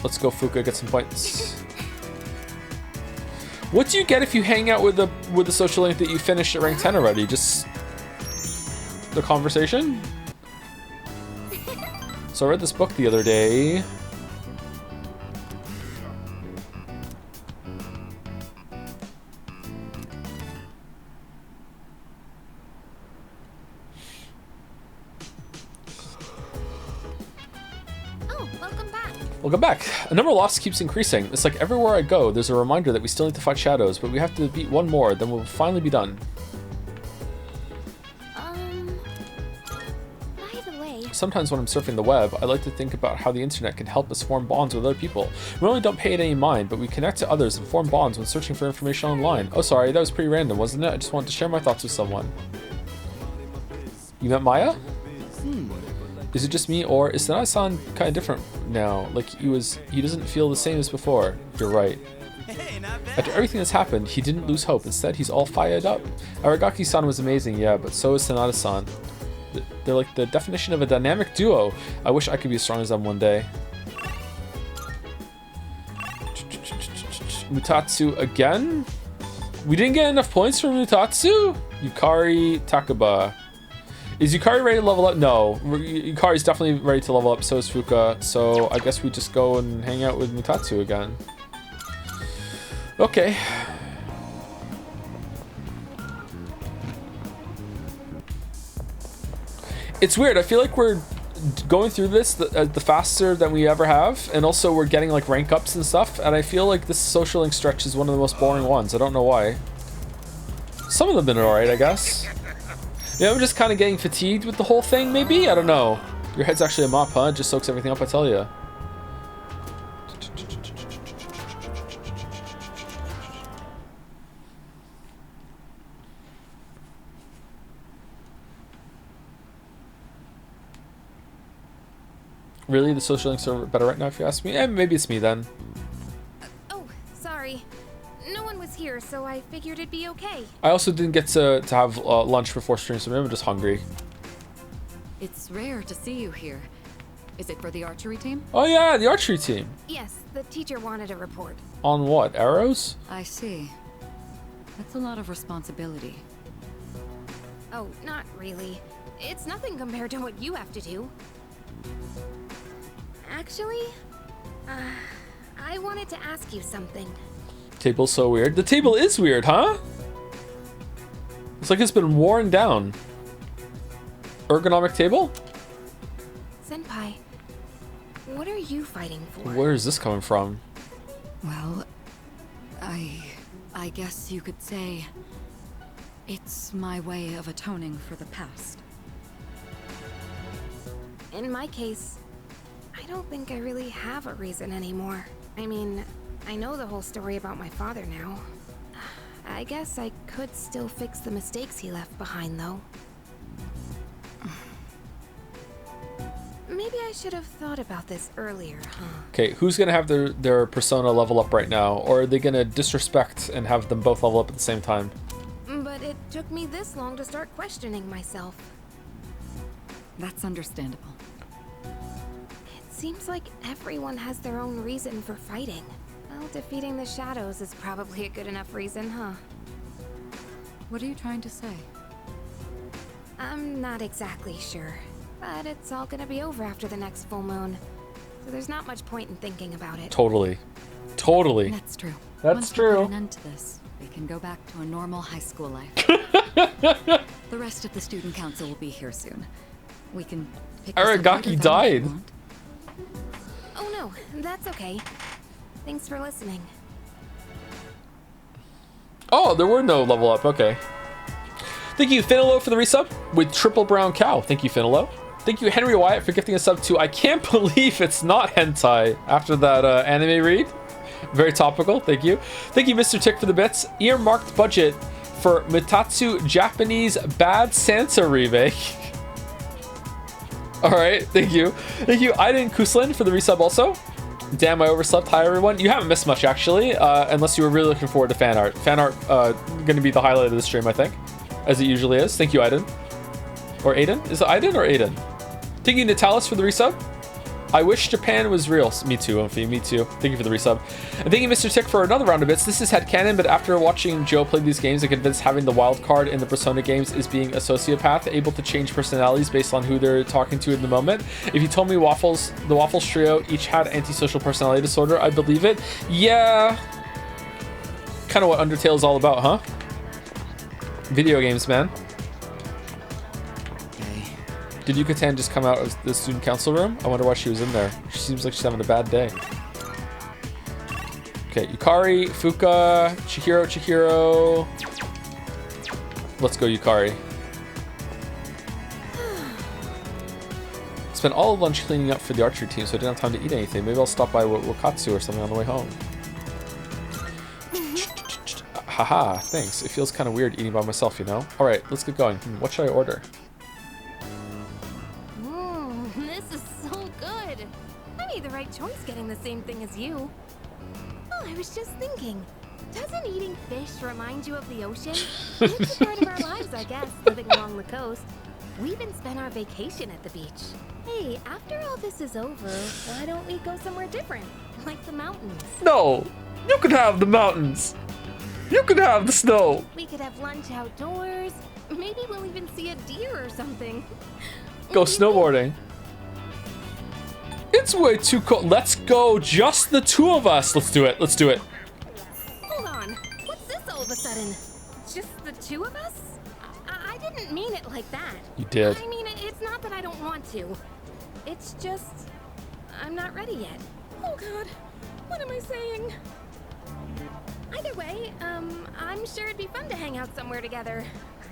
Speaker 1: Let's go Fuka, get some points. What do you get if you hang out with the social link that you finished at rank 10 already? Just the conversation? So I read this book the other day.
Speaker 12: Oh, welcome back.
Speaker 1: Welcome back. A number of loss keeps increasing. It's like everywhere I go, there's a reminder that we still need to fight shadows, but we have to beat one more, then we'll finally be done.
Speaker 12: By the way,
Speaker 1: Sometimes when I'm surfing the web, I like to think about how the internet can help us form bonds with other people. We really don't pay it any mind, but we connect to others and form bonds when searching for information online. Oh, sorry, that was pretty random, wasn't it? I just wanted to share my thoughts with someone. You met Maya? Is it just me, or is Sanada-san kind of different now? Like he doesn't feel the same as before. You're right. After everything that's happened, he didn't lose hope. Instead, he's all fired up. Aragaki-san was amazing, yeah, but so is Sanada-san. They're like the definition of a dynamic duo. I wish I could be as strong as them one day. Mutatsu again? We didn't get enough points for Mutatsu? Yukari Takaba. Is Yukari ready to level up? No. Yukari's definitely ready to level up, so is Fuka. So I guess we just go and hang out with Mutatsu again. It's weird. I feel like we're going through this the faster than we ever have, and also we're getting like rank ups and stuff, and I feel like this social link stretch is one of the most boring ones. I don't know why. Some of them have been alright, I guess. Yeah, I'm just kind of getting fatigued with the whole thing, maybe? I don't know. Your head's actually a mop, huh? Just soaks everything up, I tell ya. Really? The social links are better right now, if you ask me? Maybe it's me then.
Speaker 16: Oh, sorry. No one was here, so I figured it'd be okay.
Speaker 1: I also didn't get to have lunch before stream, so maybe I'm just hungry.
Speaker 10: It's rare to see you here. Is it for the archery team?
Speaker 1: Oh yeah, the archery team.
Speaker 16: Yes, the teacher wanted a report.
Speaker 1: On what? Arrows?
Speaker 10: I see. That's a lot of responsibility.
Speaker 16: Oh, not really. It's nothing compared to what you have to do. Actually, I wanted to ask you something.
Speaker 1: Table's so weird. The table is weird, huh? It's like it's been worn down. Ergonomic table?
Speaker 16: Senpai, what are you fighting for?
Speaker 1: Where is this coming from?
Speaker 10: Well, I guess you could say it's my way of atoning for the past.
Speaker 16: In my case, I don't think I really have a reason anymore. I mean, I know the whole story about my father now. I guess I could still fix the mistakes he left behind, though. Maybe I should have thought about this earlier, huh?
Speaker 1: Okay, who's gonna have their persona level up right now? Or are they gonna disrespect and have them both level up at the same time?
Speaker 16: But it took me this long to start questioning myself.
Speaker 10: That's understandable.
Speaker 16: Seems like everyone has their own reason for fighting. Well, defeating the shadows is probably a good enough reason, huh?
Speaker 10: What are you trying to say?
Speaker 16: I'm not exactly sure, but it's all gonna be over after the next full moon, so there's not much point in thinking about it.
Speaker 1: Totally. Totally.
Speaker 10: That's true.
Speaker 1: That's
Speaker 10: Once
Speaker 1: true.
Speaker 10: we put an end to this, we can go back to a normal high school life. The rest of the student council will be here soon. We can pick this up later
Speaker 1: Aragaki died.
Speaker 16: Oh no, that's okay. Thanks for listening.
Speaker 1: Oh, there were no level up. Okay. Thank you, Finelo, for the resub with Triple Brown Cow. Thank you, Finelo. Thank you, Henry Wyatt, for gifting a sub to I Can't Believe It's Not Hentai after that anime read. Very topical. Thank you. Thank you, Mr. Tick, for the bits. Earmarked budget for Mitatsu Japanese Bad Santa remake. All right, thank you. Thank you, Aiden Kuslin, for the resub also. Damn, I overslept. Hi, everyone. You haven't missed much, actually, unless you were really looking forward to fan art. Fan art going to be the highlight of the stream, I think, as it usually is. Thank you, Aiden. Or Aiden? Is it Aiden or Aiden? Thank you, Natalis, for the resub. I wish Japan was real. Me too, Umphy. Me too. Thank you for the resub. And thank you, Mr. Tick, for another round of bits. This is headcanon, but after watching Joe play these games, I'm convinced having the wild card in the Persona games is being a sociopath, able to change personalities based on who they're talking to in the moment. If you told me the Waffles trio each had antisocial personality disorder, I'd believe it. Yeah. Kind of what Undertale is all about, huh? Video games, man. Did Yucatan just come out of the student council room? I wonder why she was in there. She seems like she's having a bad day. Okay, Yukari, Fuka, Chihiro. Let's go, Yukari. Spent all of lunch cleaning up for the archery team, so I didn't have time to eat anything. Maybe I'll stop by Wakatsu or something on the way home. Haha, thanks. It feels kind of weird eating by myself, you know? Alright, let's get going. What should I order?
Speaker 16: The right choice getting the same thing as you. Oh, I was just thinking, doesn't eating fish remind you of the ocean? It's a part of our lives, I guess, living along the coast. We even spent our vacation at the beach. Hey, after all this is over, why don't we go somewhere different? Like the mountains.
Speaker 1: No! You could have the mountains! You could have the snow!
Speaker 16: We could have lunch outdoors. Maybe we'll even see a deer or something.
Speaker 1: Go snowboarding. It's way too cold. Let's go, just the two of us. Let's do it. Let's do it.
Speaker 16: Hold on. What's this all of a sudden? Just the two of us?
Speaker 9: I didn't mean it like that.
Speaker 1: You did.
Speaker 9: I mean, it's not that I don't want to. It's just, I'm not ready yet. Oh God, what am I saying? Either way, I'm sure it'd be fun to hang out somewhere together.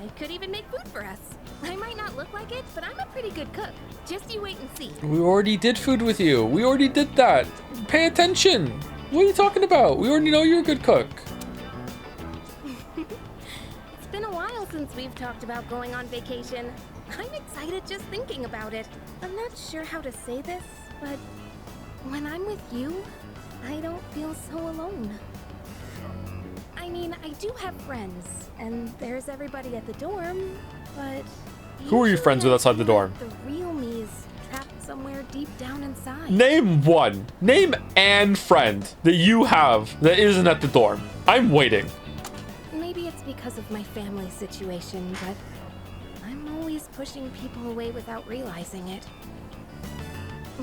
Speaker 9: I could even make food for us. I might not look like it, but I'm a pretty good cook. Just you wait and see.
Speaker 1: We already did food with you. We already did that. Pay attention. What are you talking about? We already know you're a good cook.
Speaker 9: It's been a while since we've talked about going on vacation. I'm excited just thinking about it. I'm not sure how to say this, but when I'm with you, I don't feel so alone. I mean, I do have friends, and there's everybody at the dorm, but...
Speaker 1: Who are you friends with outside the dorm?
Speaker 9: The real me is trapped somewhere deep down inside.
Speaker 1: Name one. Name an friend that you have that isn't at the dorm. I'm waiting.
Speaker 9: Maybe it's because of my family situation, but I'm always pushing people away without realizing it.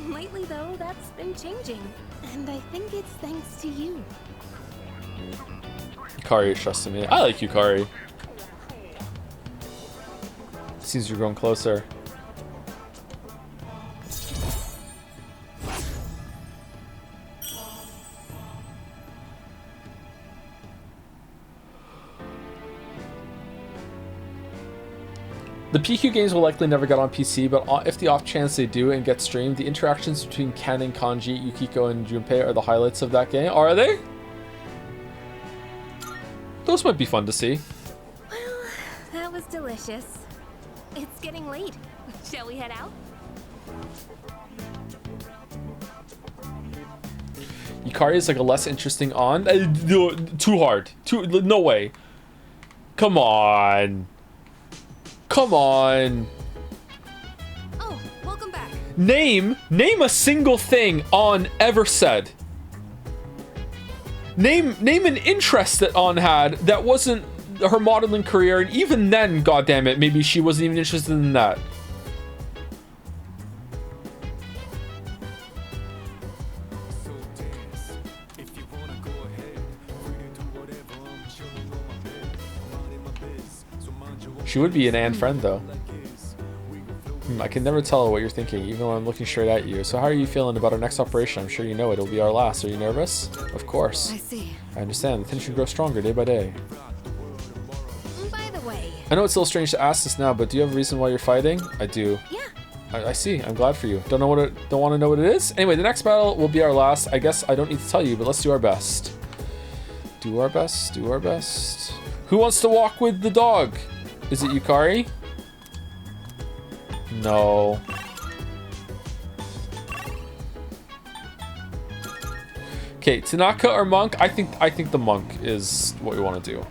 Speaker 9: Lately, though, that's been changing, and I think it's thanks to you.
Speaker 1: Kari is trusting me. I like you, Kari. Seems you're growing closer. The PQ games will likely never get on PC, but if the off chance they do and get streamed, the interactions between Ken and Kanji, Yukiko, and Junpei are the highlights of that game. Are they? Those might be fun to see.
Speaker 9: Well, that was delicious. It's getting late. Shall we head out?
Speaker 1: Yukari is like a less interesting on. Too hard. No way. Come on. Come on.
Speaker 9: Oh, welcome back.
Speaker 1: Name a single thing On ever said. Name an interest that On had that wasn't her modeling career, and even then, goddammit, maybe she wasn't even interested in that. She would be an Anne friend, though. I can never tell what you're thinking, even when I'm looking straight at you. So how are you feeling about our next operation? I'm sure you know it'll be our last. Are you nervous? Of course.
Speaker 10: I see.
Speaker 1: I understand. The tension grows stronger day by day.
Speaker 9: By the way...
Speaker 1: I know it's a little strange to ask this now, but do you have a reason why you're fighting? I do.
Speaker 9: Yeah.
Speaker 1: I see. I'm glad for you. Don't want to know what it is? Anyway, the next battle will be our last. I guess I don't need to tell you, but let's do our best. Do our best. Do our best. Who wants to walk with the dog? Is it Yukari? No. Okay, Tanaka or Monk? I think the Monk is what we want to do.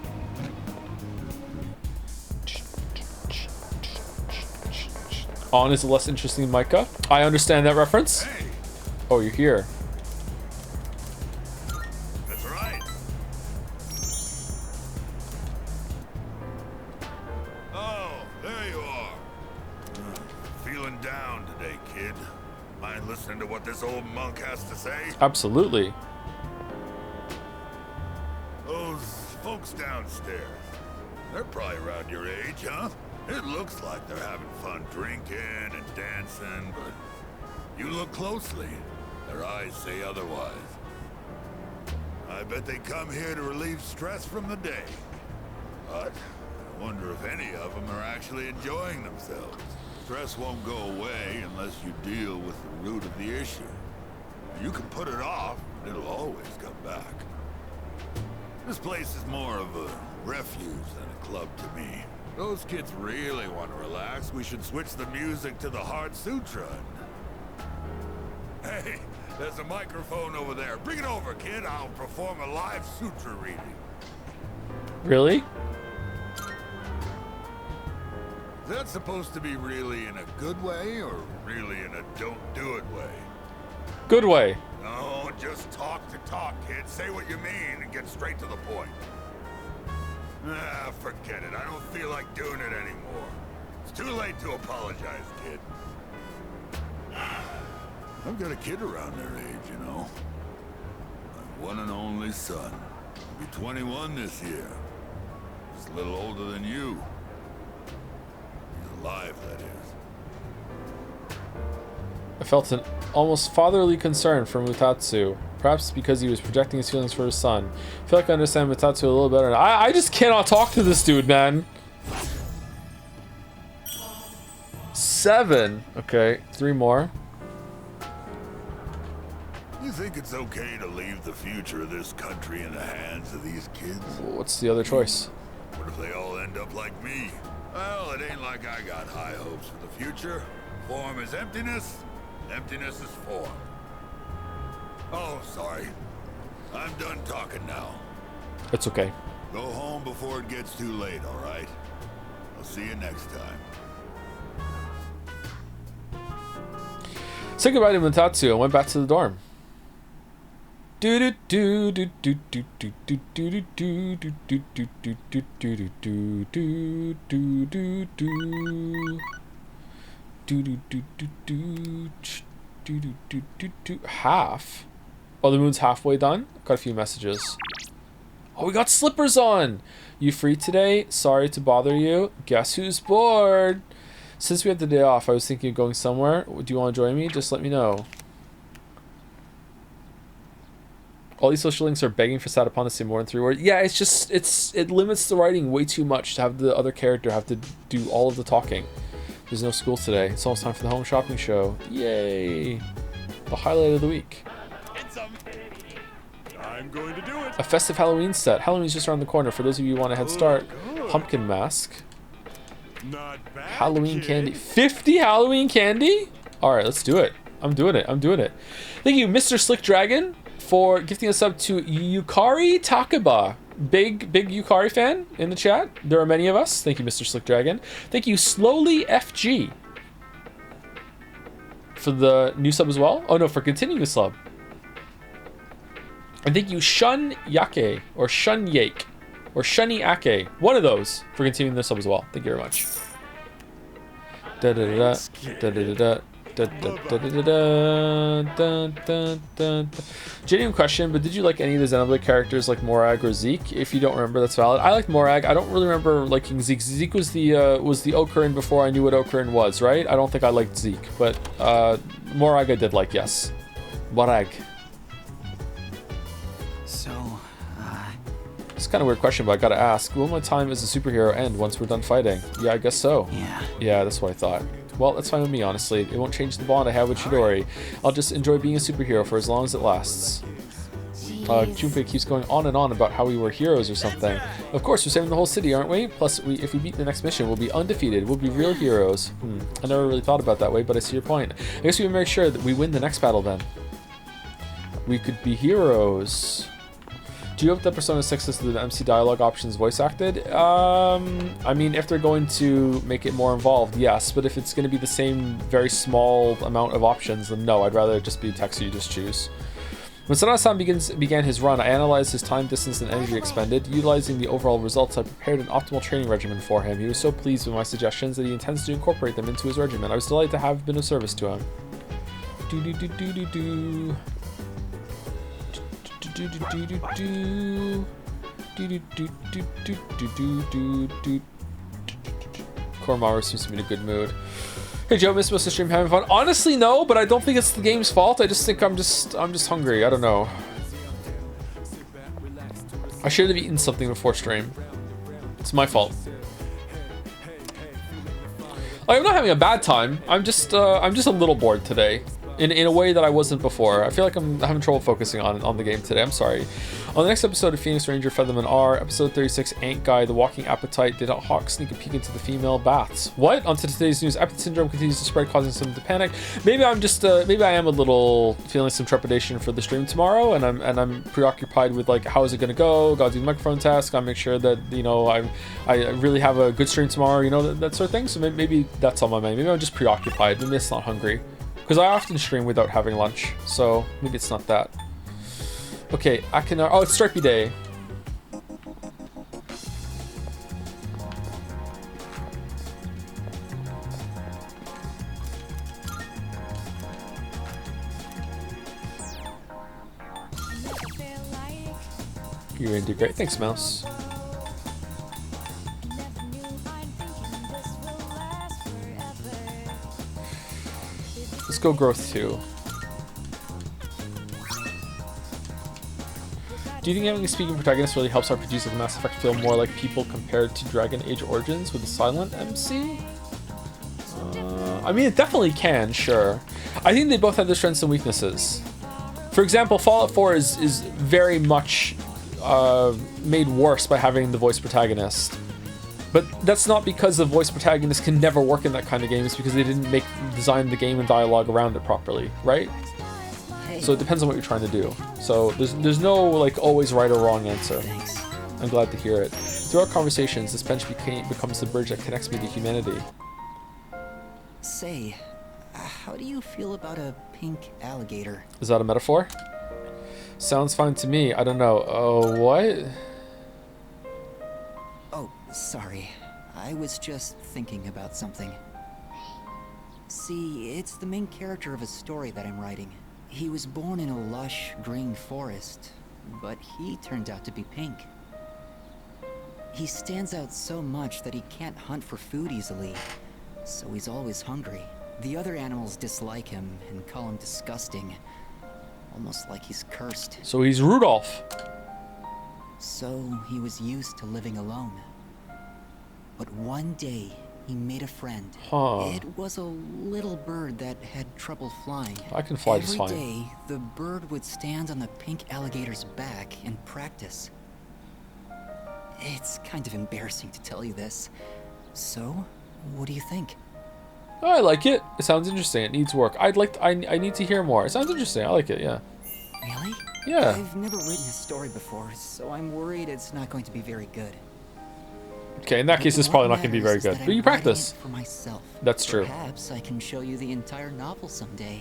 Speaker 1: On is less interesting than Micah. I understand that reference. Oh, you're here.
Speaker 13: That's right. Oh, there you are. Feeling down today, kid. Mind listening to what this old monk has to say?
Speaker 1: Absolutely.
Speaker 13: Those folks downstairs, they're probably around your age, huh? It looks like they're having fun drinking and dancing, but you look closely, their eyes say otherwise. I bet they come here to relieve stress from the day. But I wonder if any of them are actually enjoying themselves. Stress won't go away unless you deal with the root of the issue. You can put it off, but it'll always come back. This place is more of a refuge than a club to me. Those kids really want to relax. We should switch the music to the Heart Sutra. Hey, there's a microphone over there. Bring it over, kid. I'll perform a live sutra reading.
Speaker 1: Really?
Speaker 13: Is that supposed to be really in a good way or really in a don't do it way?
Speaker 1: Good way.
Speaker 13: No, just talk, kid. Say what you mean and get straight to the point. Ah, forget it. I don't feel like doing it anymore. It's too late to apologize, kid. I've got a kid around their age, you know. My one and only son. He'll be 21 this year. Just a little older than you. Alive, that is.
Speaker 1: I felt an almost fatherly concern for Mutatsu. Perhaps because he was projecting his feelings for his son. I feel like I understand Mutatsu a little better now. I just cannot talk to this dude, man. 7. Okay, 3 more.
Speaker 13: You think it's okay to leave the future of this country in the hands of these kids?
Speaker 1: What's the other choice?
Speaker 13: What if they all end up like me? Well, it ain't like I got high hopes for the future. Form is emptiness, emptiness is form. Oh, sorry. I'm done talking now.
Speaker 1: It's okay.
Speaker 13: Go home before it gets too late, all right? I'll see you next time.
Speaker 1: Said goodbye to Mutatsu and went back to the dorm. Half? Oh, the moon's halfway done? Got a few messages. Oh, we got slippers on! You free today? Sorry to bother you. Guess who's bored? Since we have the day off, I was thinking of going somewhere. Do you want to join me? Just let me know. All these social links are begging for Satapon to say more than 3 words. Yeah, it's just, it limits the writing way too much to have the other character have to do all of the talking. There's no school today. It's almost time for the home shopping show. Yay! The highlight of the week.
Speaker 15: I'm going to do it.
Speaker 1: A festive Halloween set. Halloween's just around the corner. For those of you who want a head start, pumpkin mask.
Speaker 15: Not bad,
Speaker 1: Halloween
Speaker 15: kid.
Speaker 1: candy. 50 Halloween candy? Alright, let's do it. I'm doing it. I'm doing it. Thank you, Mr. Slick Dragon, for gifting us up to Yukari Takaba. Big Yukari fan in the chat. There are many of us. Thank you, Mr. Slick Dragon. Thank you, Slowly FG, for the new sub as well. Oh no, for continuing the sub. And thank you, Shun Yake, or Shun Yake, or Shunny Ake. One of those for continuing the sub as well. Thank you very much. Da da da da da da. Genuine question, but did you like any of the Xenoblade characters like Morag or Zeke? If you don't remember, that's valid. I liked Morag. I don't really remember liking Zeke. Zeke was the Ocarina before I knew what Ocarina was, right? I don't think I liked Zeke, but Morag I did like, yes. Morag.
Speaker 11: So,
Speaker 1: It's kind of a weird question, but I gotta ask. Will my time as a superhero end once we're done fighting? Yeah, I guess so. Yeah, that's what I thought. Well, that's fine with me, honestly. It won't change the bond I have with Chidori. I'll just enjoy being a superhero for as long as it lasts. Junpei keeps going on and on about how we were heroes or something. Of course, we're saving the whole city, aren't we? Plus, if we beat the next mission, we'll be undefeated. We'll be real heroes. I never really thought about it that way, but I see your point. I guess we can make sure that we win the next battle then. We could be heroes. Do you hope that Persona 6 is the MC dialogue options voice acted? I mean, if they're going to make it more involved, yes. But if it's going to be the same very small amount of options, then no. I'd rather it just be text you just choose. When Sanada-san began his run, I analyzed his time, distance, and energy expended. Utilizing the overall results, I prepared an optimal training regimen for him. He was so pleased with my suggestions that he intends to incorporate them into his regimen. I was delighted to have been of service to him. Koromaru seems to be in a good mood. Hey Joe, missed most of the stream, having fun? Honestly, no, but I don't think it's the game's fault. I just think I'm just hungry. I don't know. I should have eaten something before stream. It's my fault. I'm not having a bad time. I'm just a little bored today. In a way that I wasn't before. I feel like I'm having trouble focusing on the game today. I'm sorry. On the next episode of Phoenix Ranger Featherman R, episode 36, Ant Guy, the Walking Appetite, did a hawk sneak a peek into the female baths? What? Onto today's news, Appetite Syndrome continues to spread, causing some to panic. Maybe I'm just, maybe I am a little feeling some trepidation for the stream tomorrow, and I'm preoccupied with like, how is it gonna go? Gotta do the microphone test, gotta make sure that, you know, I really have a good stream tomorrow, you know, that sort of thing. So maybe that's on my mind. Maybe I'm just preoccupied. Maybe it's not hungry. Because I often stream without having lunch, so maybe it's not that. Okay, Akinar. Oh, it's Stripey Day. You're gonna do great. Thanks, Mouse. Let's go growth 2. Do you think having a speaking protagonist really helps RPGs like Mass Effect feel more like people compared to Dragon Age Origins with a silent MC? I mean, it definitely can, sure. I think they both have their strengths and weaknesses. For example, Fallout 4 is very much made worse by having the voice protagonist. But that's not because the voice protagonist can never work in that kind of game. It's because they didn't design the game and dialogue around it properly, right? So it depends on what you're trying to do. So there's no like always right or wrong answer.
Speaker 8: Thanks.
Speaker 1: I'm glad to hear it. Through our conversations, this bench becomes the bridge that connects me to humanity.
Speaker 8: Say, how do you feel about a pink alligator?
Speaker 1: Is that a metaphor? Sounds fine to me. I don't know. Oh, what?
Speaker 8: Oh, sorry. I was just thinking about something. See, it's the main character of a story that I'm writing. He was born in a lush green forest, but he turned out to be pink. He stands out so much that he can't hunt for food easily, so he's always hungry. The other animals dislike him and call him disgusting, almost like he's cursed.
Speaker 1: So he's Rudolph.
Speaker 8: So he was used to living alone. But one day, he made a friend.
Speaker 1: Huh.
Speaker 8: It was a little bird that had trouble flying.
Speaker 1: I can fly just fine.
Speaker 8: Every day, the bird would stand on the pink alligator's back and practice. It's kind of embarrassing to tell you this. So, what do you think?
Speaker 1: Oh, I like it. It sounds interesting. It needs work. I need to hear more. It sounds interesting. I like it, yeah.
Speaker 8: Really?
Speaker 1: Yeah.
Speaker 8: I've never written a story before, so I'm worried it's not going to be very good.
Speaker 1: Okay, in that case, it's probably not going to be very good. But you practice.
Speaker 8: For myself.
Speaker 1: That's true.
Speaker 8: Perhaps I can show you the entire novel someday.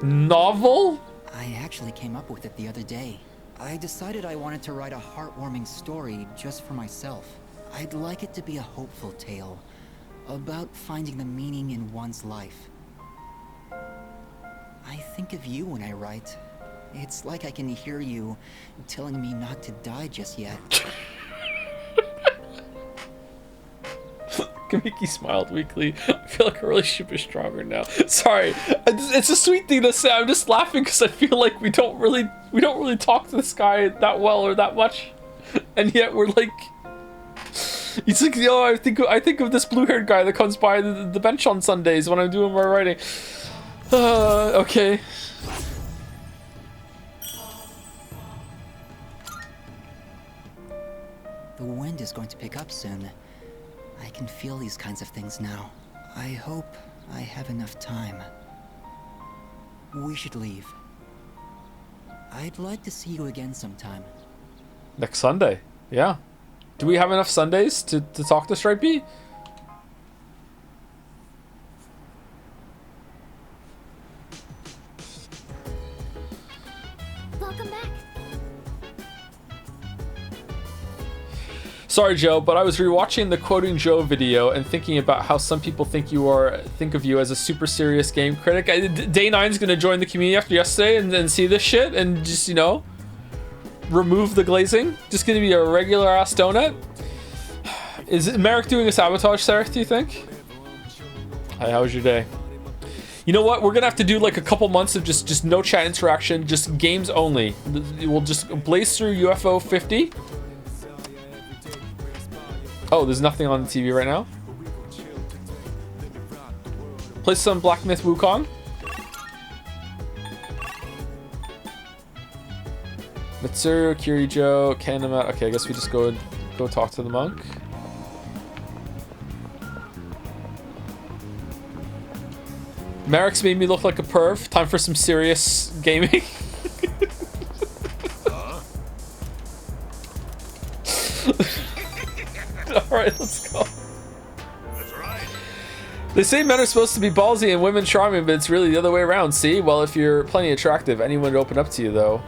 Speaker 1: Novel?
Speaker 8: I actually came up with it the other day. I decided I wanted to write a heartwarming story just for myself. I'd like it to be a hopeful tale about finding the meaning in one's life. I think of you when I write. It's like I can hear you telling me not to die just yet.
Speaker 1: Kamiki smiled weakly. I feel like our relationship is stronger now. Sorry, it's a sweet thing to say. I'm just laughing because I feel like we don't really talk to this guy that well or that much, and yet we're like, he's like, yo, I think of this blue-haired guy that comes by the bench on Sundays when I'm doing my writing. Okay.
Speaker 8: The wind is going to pick up soon. I can feel these kinds of things now. I hope I have enough time. We should leave. I'd like to see you again sometime.
Speaker 1: Next Sunday. Yeah. Do we have enough Sundays to talk to Stripey?
Speaker 12: Welcome back.
Speaker 1: Sorry, Joe, but I was rewatching the Quoting Joe video and thinking about how some people think of you as a super serious game critic. Day 9's gonna join the community after yesterday and see this shit and just, you know, remove the glazing. Just gonna be a regular ass donut. Is Merrick doing a sabotage, Sarah, do you think? Hi, how was your day? You know what? We're gonna have to do like a couple months of just no chat interaction, just games only. We'll just blaze through UFO 50. Oh, there's nothing on the TV right now. Play some Black Myth Wukong. Mitsuru, Kirijo, Kanama. Okay, I guess we just go talk to the monk. Merrick's made me look like a perv. Time for some serious gaming. Alright, let's go.
Speaker 13: That's right.
Speaker 1: They say men are supposed to be ballsy and women charming, but it's really the other way around, see? Well, if you're plenty attractive, anyone would open up to you, though.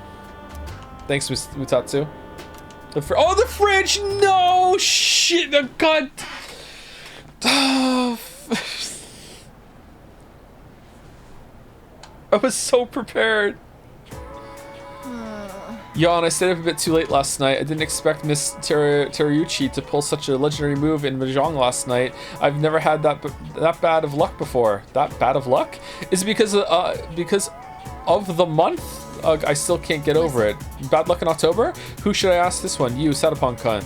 Speaker 1: Thanks, Mutatsu. Oh, the fridge! No! Shit! The god! Oh, I was so prepared. Yawn, I stayed up a bit too late last night. I didn't expect Miss Teruyuchi to pull such a legendary move in Mahjong last night. I've never had that bad of luck before. That bad of luck? Is it because of the month? I still can't get over it. Bad luck in October? Who should I ask this one? You, Satapon-kun.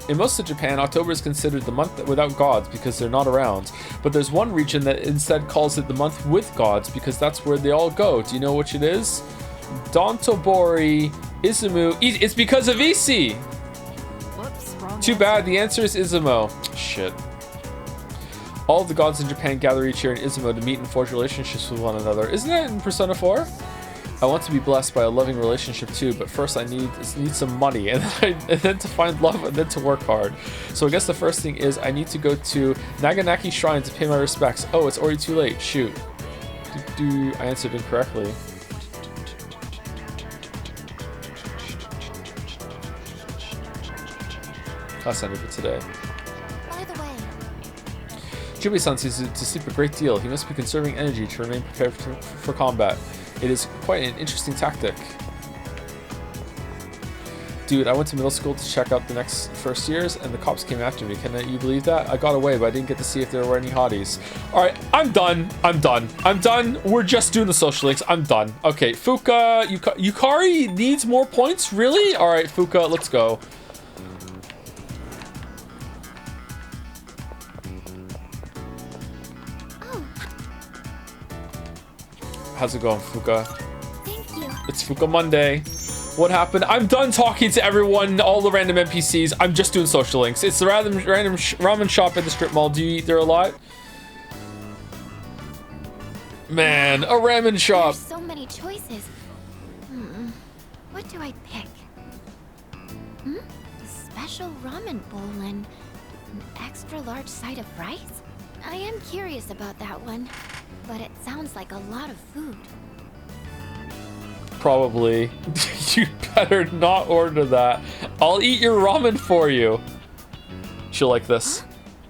Speaker 1: In most of Japan, October is considered the month without gods because they're not around. But there's one region that instead calls it the month with gods because that's where they all go. Do you know which it is? Dontobori, Izumo. It's because of Issei!
Speaker 10: Whoops, wrong
Speaker 1: Too
Speaker 10: answer.
Speaker 1: bad, the answer is Izumo. Shit. All of the gods in Japan gather each year in Izumo to meet and forge relationships with one another. Isn't that in Persona 4? I want to be blessed by a loving relationship too, but first I need some money, and then to find love, and then to work hard. So I guess the first thing is I need to go to Naganaki Shrine to pay my respects. Oh, it's already too late. Shoot. I answered incorrectly. That's ended for today.
Speaker 12: By the way,
Speaker 1: Jubi-san seems to sleep a great deal. He must be conserving energy to remain prepared for combat. It is quite an interesting tactic. Dude, I went to middle school to check out the next first years, and the cops came after me. Can you believe that? I got away, but I didn't get to see if there were any hotties. Alright, I'm done. I'm done. We're just doing the social links. I'm done. Okay, Fuka, Yukari needs more points? Really? Alright, Fuka, let's go. How's it going, Fuka?
Speaker 12: Thank you.
Speaker 1: It's Fuka Monday. What happened? I'm done talking to everyone, all the random NPCs. I'm just doing social links. It's the random ramen shop at the strip mall. Do you eat there a lot? Man, a ramen shop.
Speaker 12: There's so many choices. What do I pick? A special ramen bowl and an extra large side of rice? I am curious about that one, but it sounds like a lot of food.
Speaker 1: Probably. You better not order that. I'll eat your ramen for you. She'll like this.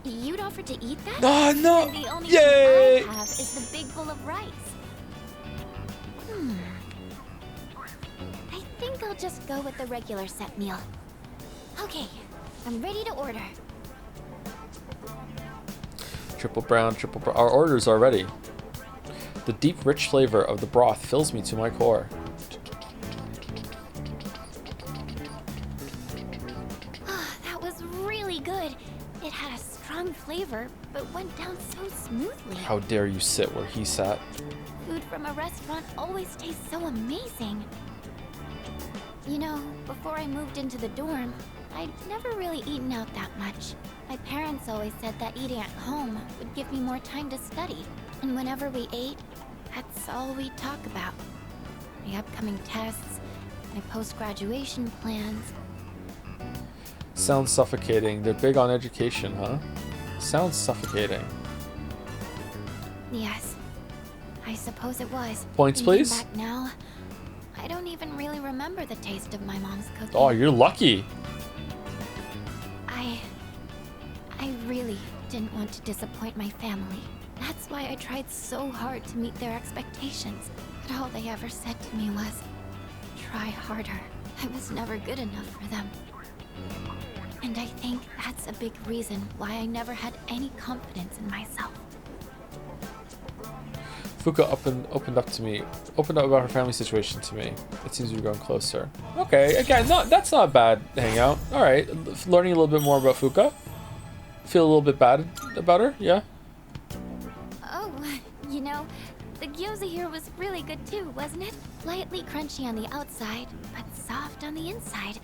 Speaker 12: You'd offer to eat that?
Speaker 1: Oh, no.
Speaker 12: And the only
Speaker 1: Yay!
Speaker 12: thing I have is the big bowl of rice. I think I'll just go with the regular set meal. Okay, I'm ready to order.
Speaker 1: Triple brown. Our orders are ready. The deep, rich flavor of the broth fills me to my core.
Speaker 12: That was really good. It had a strong flavor, but went down so smoothly.
Speaker 1: How dare you sit where he sat?
Speaker 12: Food from a restaurant always tastes so amazing. You know, before I moved into the dorm, I'd never really eaten out that much. My parents always said that eating at home would give me more time to study. And whenever we ate, that's all we'd talk about. My upcoming tests, my post-graduation plans.
Speaker 1: Sounds suffocating. They're big on education, huh? Sounds suffocating.
Speaker 12: Yes, I suppose it was.
Speaker 1: Points,
Speaker 12: Thinking
Speaker 1: please?
Speaker 12: back now, I don't even really remember the taste of my mom's cooking.
Speaker 1: Oh, you're lucky.
Speaker 12: I really didn't want to disappoint my family. That's why I tried so hard to meet their expectations. But all they ever said to me was, try harder. I was never good enough for them. And I think that's a big reason why I never had any confidence in myself.
Speaker 1: Fuka opened up to me. Opened up about her family situation to me. It seems we're going closer. Okay, again, that's not a bad hangout. All right, learning a little bit more about Fuka. Feel a little bit bad about her, yeah?
Speaker 12: Oh, you know, the gyoza here was really good too, wasn't it? Lightly crunchy on the outside, but soft on the inside.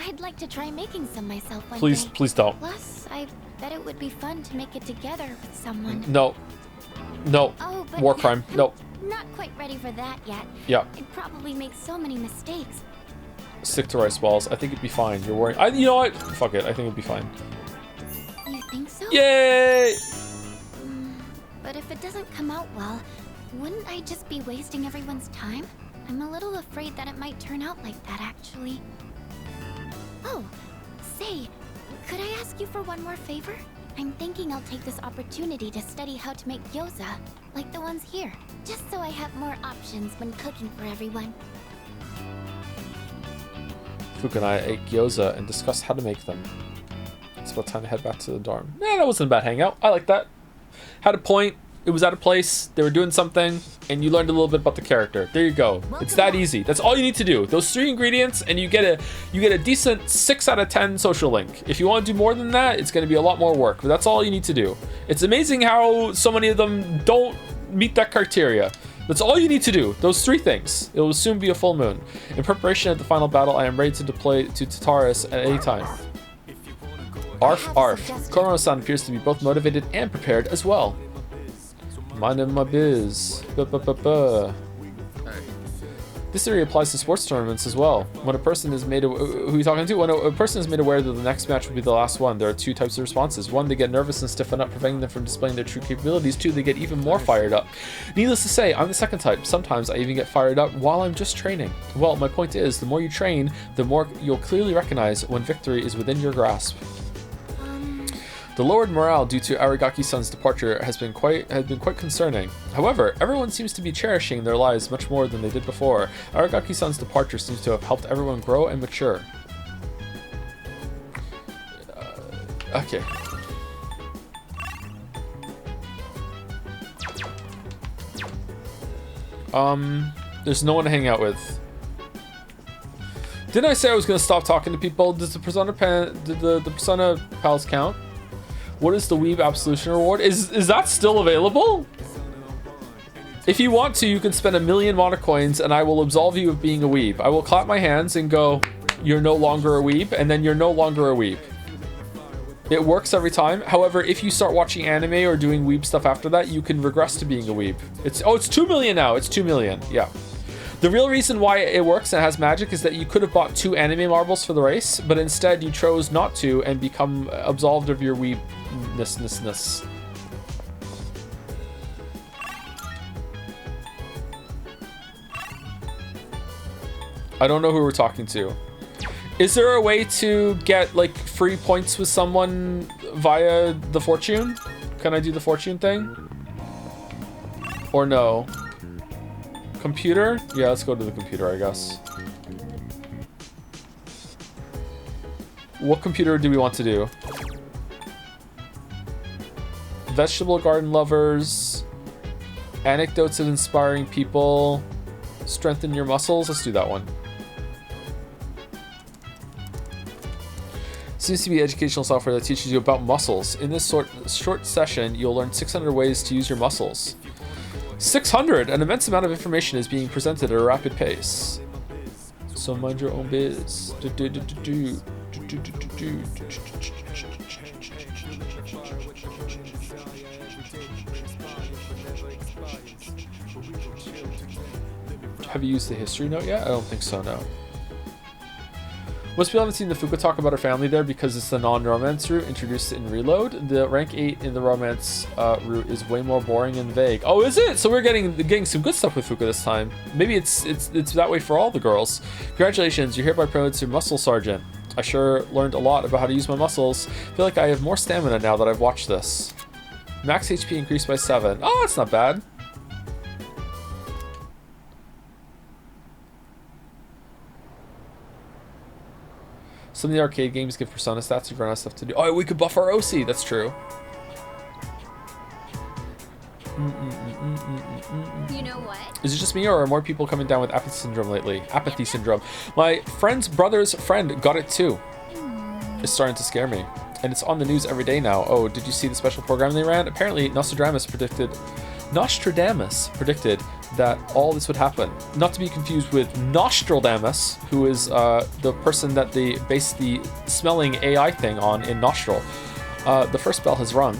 Speaker 12: I'd like to try making some myself one day.
Speaker 1: Please don't.
Speaker 12: Plus, I bet it would be fun to make it together with someone.
Speaker 1: No.
Speaker 12: Oh, but
Speaker 1: War crime. No.
Speaker 12: Not quite ready for that yet.
Speaker 1: Yeah.
Speaker 12: I'd probably make so many mistakes.
Speaker 1: Stick to rice balls. I think it'd be fine. You're worrying. You know what? Fuck it. I think it'd be fine.
Speaker 12: You think so?
Speaker 1: Yay!
Speaker 12: But if it doesn't come out well, wouldn't I just be wasting everyone's time? I'm a little afraid that it might turn out like that, actually. Oh, say, could I ask you for one more favor? I'm thinking I'll take this opportunity to study how to make gyoza, like the ones here, just so I have more options when cooking for everyone.
Speaker 1: Fuka and I ate gyoza and discussed how to make them. It's about time to head back to the dorm. That wasn't a bad hangout. I like that. Had a point. It was at a place. They were doing something, and you learned a little bit about the character. There you go. It's that easy. That's all you need to do. Those 3 ingredients, and you get a decent 6 out of 10 social link. If you want to do more than that, it's going to be a lot more work. But that's all you need to do. It's amazing how so many of them don't meet that criteria. That's all you need to do. Those 3 things. It will soon be a full moon. In preparation of the final battle, I am ready to deploy to Tataris at any time. Arf, arf. Korono-san appears to be both motivated and prepared as well. Minding my biz. This theory applies to sports tournaments as well. When a person is made, who are you talking to? When a person is made aware that the next match will be the last one, there are 2 types of responses. 1, they get nervous and stiffen up, preventing them from displaying their true capabilities. 2, they get even more fired up. Needless to say, I'm the second type. Sometimes I even get fired up while I'm just training. Well, my point is, the more you train, the more you'll clearly recognize when victory is within your grasp. The lowered morale due to Aragaki-san's departure has been quite concerning. However, everyone seems to be cherishing their lives much more than they did before. Aragaki-san's departure seems to have helped everyone grow and mature. Okay. There's no one to hang out with. Didn't I say I was gonna stop talking to people? Does the Persona the Persona pals count? What is the Weeb Absolution Reward? Is that still available? If you want to, you can spend 1,000,000 mana coins and I will absolve you of being a weeb. I will clap my hands and go, you're no longer a weeb, and then you're no longer a weeb. It works every time. However, if you start watching anime or doing weeb stuff after that, you can regress to being a weeb. It's 2 million now. It's 2 million. Yeah. The real reason why it works and has magic is that you could have bought 2 anime marbles for the race, but instead you chose not to and become absolved of your weebness. I don't know who we're talking to. Is there a way to get like free points with someone via the fortune? Can I do the fortune thing? Or no? Computer? Yeah, let's go to the computer, I guess. What computer do we want to do? Vegetable garden lovers. Anecdotes of inspiring people. Strengthen your muscles. Let's do that one. Seems to be educational software that teaches you about muscles. In this short session, you'll learn 600 ways to use your muscles. 600! An immense amount of information is being presented at a rapid pace. So mind your own biz. Have you used the history note yet? I don't think so, no. Most people haven't seen the Fuka talk about her family there because it's the non-romance route introduced in Reload. The rank 8 in the romance route is way more boring and vague. Oh, is it? So we're getting some good stuff with Fuka this time. Maybe it's that way for all the girls. Congratulations, you're hereby promoted to Muscle Sergeant. I sure learned a lot about how to use my muscles. I feel like I have more stamina now that I've watched this. Max HP increased by 7. Oh, that's not bad. Some of the arcade games give Persona stats. We've run out of stuff to do. Oh, we could buff our OC. That's true.
Speaker 12: You know what?
Speaker 1: Is it just me, or are more people coming down with apathy syndrome lately? Apathy syndrome. My friend's brother's friend got it too. It's starting to scare me. And it's on the news every day now. Oh, did you see the special program they ran? Apparently, Nostradamus predicted that all this would happen. Not to be confused with Nostradamus, who is the person that they based the smelling AI thing on in Nostril. The first bell has rung.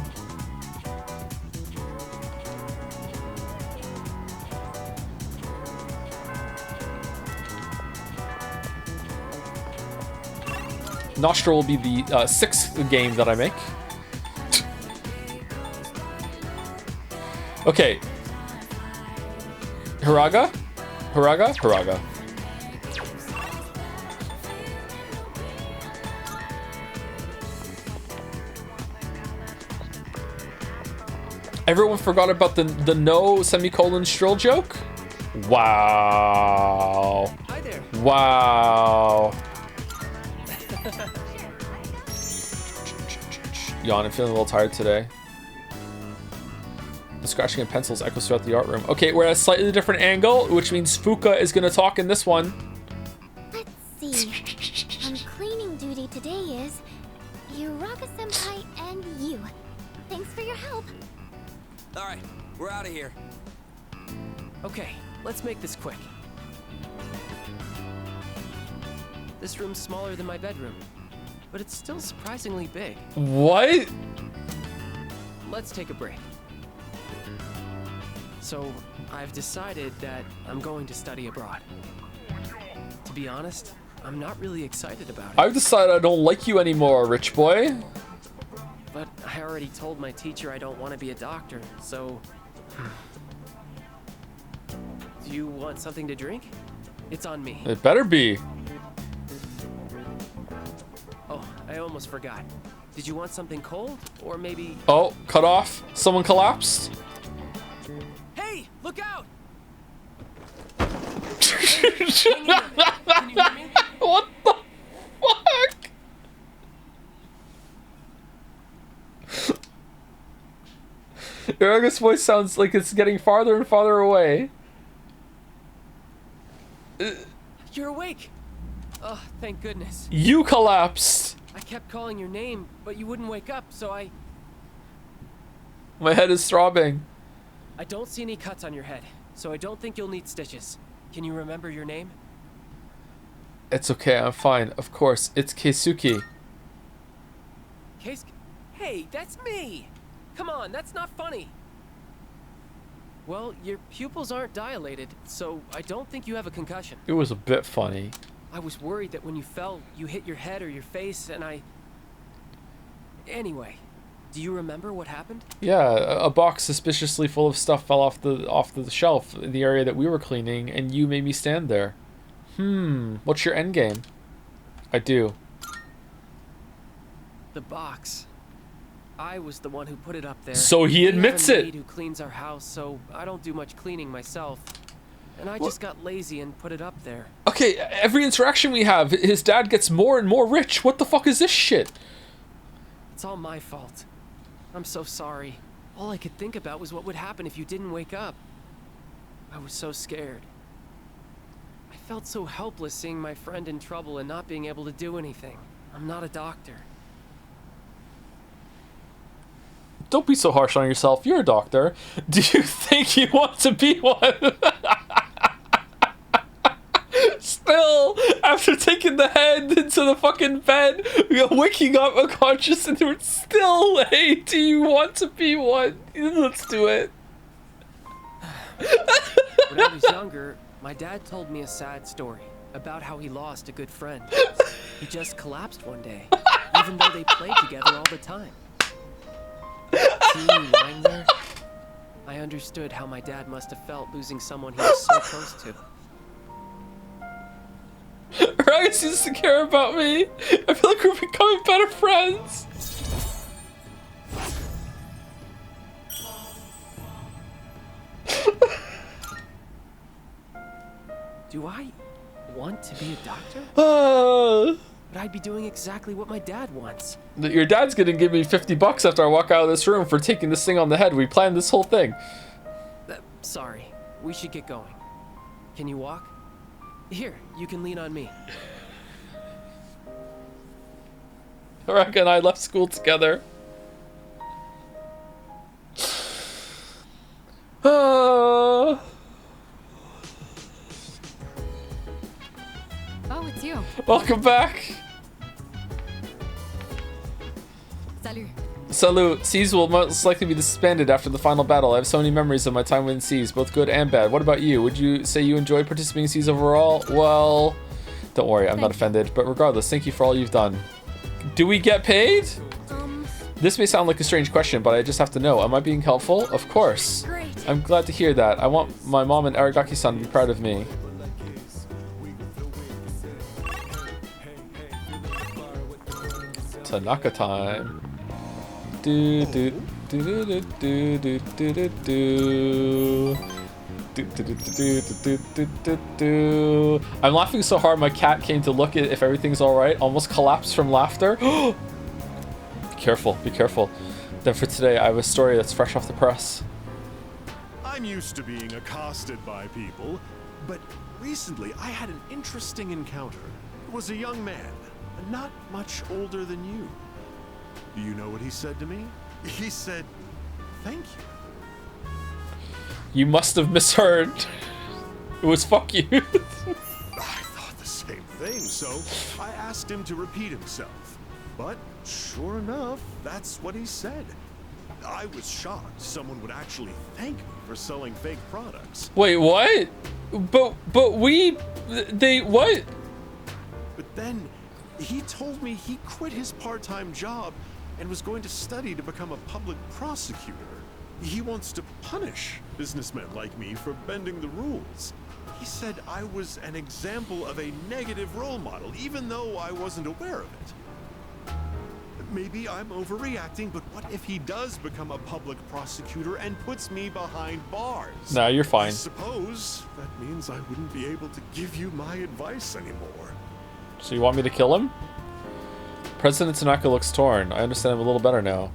Speaker 1: Nostril will be the 6th game that I make. Okay. Hiraga? Hiraga? Hiraga. Everyone forgot about the no semicolon Strill joke? Wow.
Speaker 18: Hi there.
Speaker 1: Wow. Yawn, I'm feeling a little tired today. The scratching of pencils echoes throughout the art room. Okay, we're at a slightly different angle, which means Fuka is gonna talk in this one.
Speaker 12: Let's see. On cleaning duty today is Yuraga-senpai and you. Thanks for your help.
Speaker 18: Alright, we're out of here. Okay, let's make this quick. This room's smaller than my bedroom, but it's still surprisingly big.
Speaker 1: What?
Speaker 18: Let's take a break. So, I've decided that I'm going to study abroad. To be honest, I'm not really excited about it.
Speaker 1: I've decided I don't like you anymore, rich boy.
Speaker 18: But I already told my teacher I don't want to be a doctor, so... Do you want something to drink? It's on me.
Speaker 1: It better be.
Speaker 18: Oh, I almost forgot. Did you want something cold? Or maybe...
Speaker 1: Oh, cut off. Someone collapsed.
Speaker 18: Hey, look out!
Speaker 1: What the fuck? Yuraga's voice sounds like it's getting farther and farther away.
Speaker 18: You're awake! Oh, thank goodness.
Speaker 1: You collapsed.
Speaker 18: I kept calling your name, but you wouldn't wake up, so I
Speaker 1: My head is throbbing.
Speaker 18: don't see any cuts on your head, so I don't think you'll need stitches. Can you remember your name?
Speaker 1: It's okay, I'm fine. Of course, it's Keisuke.
Speaker 18: Case... Hey, that's me! Come on, that's not funny! Well, your pupils aren't dilated, so I don't think you have a concussion.
Speaker 1: It was a bit funny.
Speaker 18: I was worried that when you fell, you hit your head or your face, and Anyway, do you remember what happened?
Speaker 1: Yeah, a box suspiciously full of stuff fell off the shelf in the area that we were cleaning, and you made me stand there. What's your end game? I do.
Speaker 18: The box. I was the one who put it up there.
Speaker 1: So he admits
Speaker 18: We have a
Speaker 1: it.
Speaker 18: maid who cleans our house, so I don't do much cleaning myself. And I just got lazy and put it up there.
Speaker 1: Okay, every interaction we have, his dad gets more and more rich. What the fuck is this shit?
Speaker 18: It's all my fault. I'm so sorry. All I could think about was what would happen if you didn't wake up. I was so scared. I felt so helpless seeing my friend in trouble and not being able to do anything. I'm not a doctor.
Speaker 1: Don't be so harsh on yourself. You're a doctor. Do you think you want to be one? Still, after taking the head into the fucking bed, waking up unconscious, and we're still, hey, do you want to be one? Let's do it.
Speaker 18: When I was younger, my dad told me a sad story about how he lost a good friend. He just collapsed one day, even though they played together all the time. Seeing you lying there, I understood how my dad must have felt losing someone he was so close to.
Speaker 1: Ryan seems to care about me. I feel like we're becoming better friends.
Speaker 18: Do I want to be a doctor? But I'd be doing exactly what my dad wants.
Speaker 1: Your dad's gonna give me $50 after I walk out of this room for taking this thing on the head. We planned this whole thing.
Speaker 18: Sorry, we should get going. Can you walk? Here, you can lean on me.
Speaker 1: Raka and I left school together.
Speaker 10: Oh, it's you.
Speaker 1: Welcome back.
Speaker 10: Salut.
Speaker 1: Salute. Seas will most likely be disbanded after the final battle. I have so many memories of my time within Seas, both good and bad. What about you? Would you say you enjoyed participating in Seas overall? Well, don't worry, I'm not offended. But regardless, thank you for all you've done. Do we get paid? This may sound like a strange question, but I just have to know. Am I being helpful? Of course.
Speaker 10: Great.
Speaker 1: I'm glad to hear that. I want my mom and Aragaki-san to be proud of me. Tanaka time. Do do do do do do do do do do. I'm laughing so hard my cat came to look at if everything's alright, almost collapsed from laughter. careful, be careful. Then for today, I have a story that's fresh off the press.
Speaker 15: I'm used to being accosted by people, but recently I had an interesting encounter. It was a young man, not much older than you. Do you know what he said to me? He said, "Thank you."
Speaker 1: You must have misheard. It was "fuck you."
Speaker 15: I thought the same thing, so I asked him to repeat himself. But sure enough, that's what he said. I was shocked someone would actually thank me for selling fake products.
Speaker 1: Wait, what? But they what?
Speaker 15: But then he told me he quit his part-time job and was going to study to become a public prosecutor. He wants to punish businessmen like me for bending the rules. He said I was an example of a negative role model, even though I wasn't aware of it. Maybe I'm overreacting, but what if he does become a public prosecutor and puts me behind bars?
Speaker 1: Nah, you're fine.
Speaker 15: I suppose that means I wouldn't be able to give you my advice anymore.
Speaker 1: So you want me to kill him? President Tanaka looks torn. I understand him a little better now.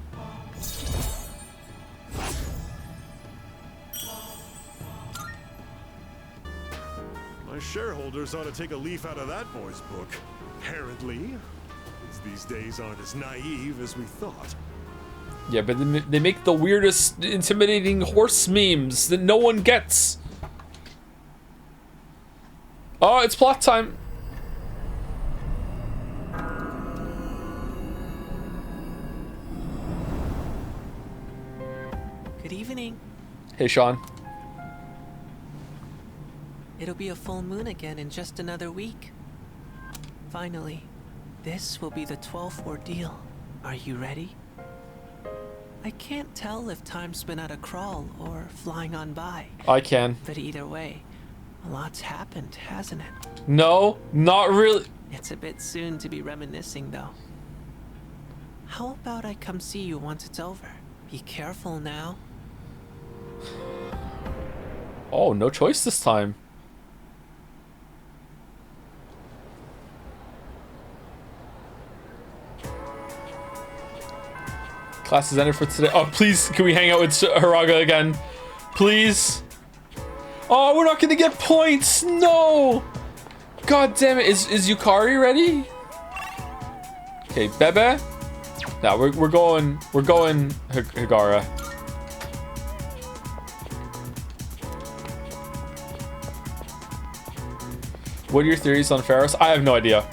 Speaker 15: My shareholders ought to take a leaf out of that boy's book. Apparently, these days aren't as naive as we thought.
Speaker 1: Yeah, but they make the weirdest, intimidating horse memes that no one gets. Oh, it's plot time.
Speaker 20: Good evening.
Speaker 1: Hey, Sean.
Speaker 20: It'll be a full moon again in just another week. Finally, this will be the 12th ordeal. Are you ready? I can't tell if time's been at a crawl or flying on by.
Speaker 1: I can.
Speaker 20: But either way, a lot's happened, hasn't it?
Speaker 1: No, not really.
Speaker 20: It's a bit soon to be reminiscing, though. How about I come see you once it's over? Be careful now.
Speaker 1: Oh, no choice this time. Class is ended for today. Oh, please, can we hang out with Hiraga again? Please. Oh, we're not gonna get points. No. God damn it. Is Yukari ready? Okay, Bebe. Now we're going Higara. What are your theories on Pharos? I have no idea.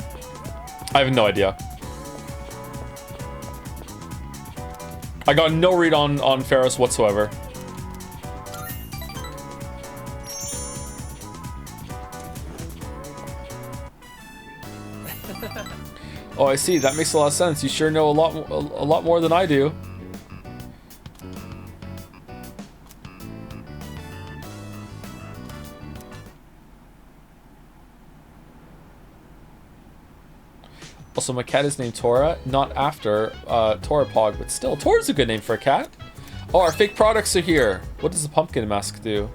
Speaker 1: I have no idea. I got no read on Pharos whatsoever. Oh, I see. That makes a lot of sense. You sure know a lot more than I do. Also, my cat is named Tora, not after Tora Pog, but still, Tora's a good name for a cat. Oh, our fake products are here. What does the pumpkin mask do?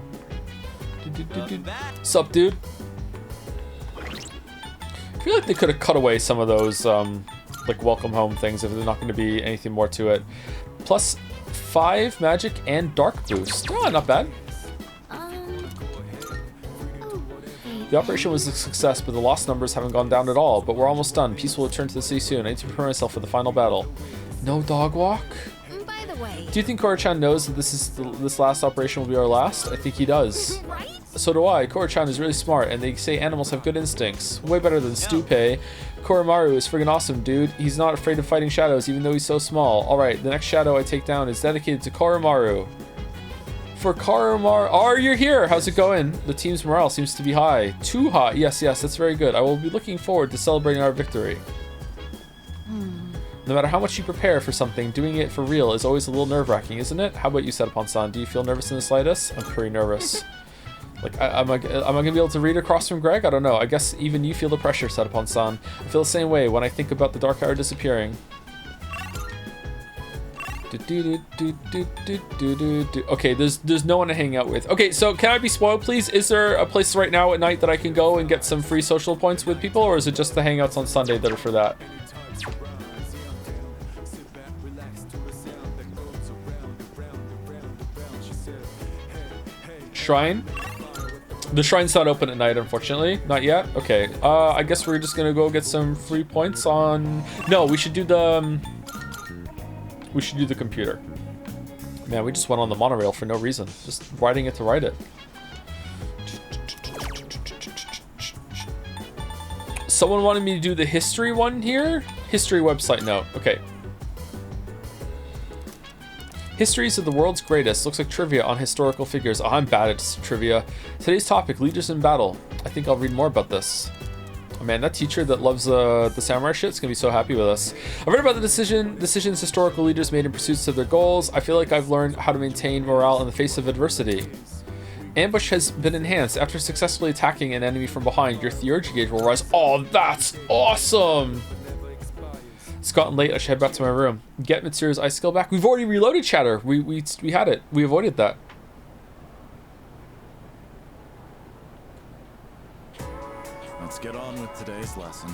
Speaker 1: Sup, dude? I feel like they could have cut away some of those, like, welcome home things if there's not going to be anything more to it. Plus 5 magic and dark boost. Oh, not bad. The operation was a success, but the lost numbers haven't gone down at all. But we're almost done. Peace will return to the city soon. I need to prepare myself for the final battle. No dog walk?
Speaker 12: By the way,
Speaker 1: do you think Koro-chan knows that this last operation will be our last? I think he does.
Speaker 12: Right?
Speaker 1: So do I. Koro-chan is really smart, and they say animals have good instincts. Way better than Stupé. Koromaru is friggin' awesome, dude. He's not afraid of fighting shadows, even though he's so small. Alright, the next shadow I take down is dedicated to Koromaru. For Koromaru. Oh, you're here! How's it going? The team's morale seems to be high. Too high. Yes, that's very good. I will be looking forward to celebrating our victory. No matter how much you prepare for something, doing it for real is always a little nerve-wracking, isn't it? How about you, Setupon-san? Do you feel nervous in the slightest? I'm pretty nervous. Like, am I gonna be able to read across from Greg? I don't know. I guess even you feel the pressure, Setupon-san. I feel the same way when I think about the Dark Hour disappearing. Okay, there's no one to hang out with. Okay, so can I be spoiled, please? Is there a place right now at night that I can go and get some free social points with people, or is it just the hangouts on Sunday that are for that? shrine. The shrine's not open at night, unfortunately. Not yet. Okay. I guess we're just gonna go get some free points on. No, we should do the. We should do the computer. Man, we just went on the monorail for no reason. Just riding it to ride it. Someone wanted me to do the history one here. History website note. Okay. Histories of the world's greatest. Looks like trivia on historical figures. Oh, I'm bad at trivia. Today's topic, leaders in battle. I think I'll read more about this. Oh, man, that teacher that loves the samurai shit is going to be so happy with us. I've read about the decisions historical leaders made in pursuits of their goals. I feel like I've learned how to maintain morale in the face of adversity. Ambush has been enhanced. After successfully attacking an enemy from behind, your theurgy gauge will rise. Oh, that's awesome! It's gotten late. I should head back to my room. Get Mitsuru's ice skill back. We've already reloaded Chatter. We had it. We avoided that.
Speaker 21: Let's get on with today's lesson.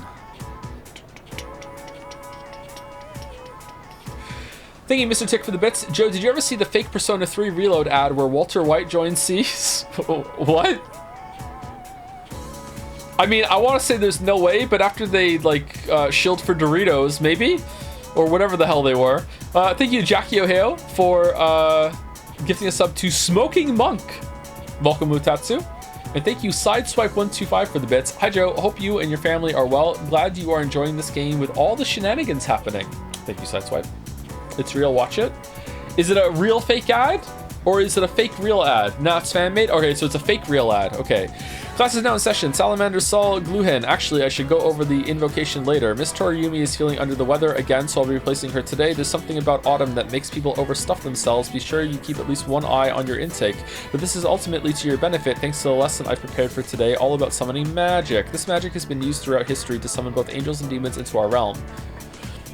Speaker 1: Thank you, Mr. Tick, for the bits. Joe, did you ever see the fake Persona 3 Reload ad where Walter White joins Cease? What? I mean, I want to say there's no way, but after they, like, shield for Doritos, maybe? Or whatever the hell they were. Thank you, Jackie Ohio, for gifting a sub to Smoking Monk. Welcome, Mutatsu. And thank you, Sideswipe125, for the bits. Hi, Joe. Hope you and your family are well. Glad you are enjoying this game with all the shenanigans happening. Thank you, Sideswipe. It's real. Watch it. Is it a real fake ad? Or is it a fake real ad? No, it's fan-made? Okay, so it's a fake real ad. Okay. Class is now in session. Salamander Sol Gluhin. Actually, I should go over the invocation later. Miss Toriyumi is feeling under the weather again, so I'll be replacing her today. There's something about autumn that makes people overstuff themselves. Be sure you keep at least one eye on your intake. But this is ultimately to your benefit thanks to the lesson I've prepared for today, all about summoning magic. This magic has been used throughout history to summon both angels and demons into our realm.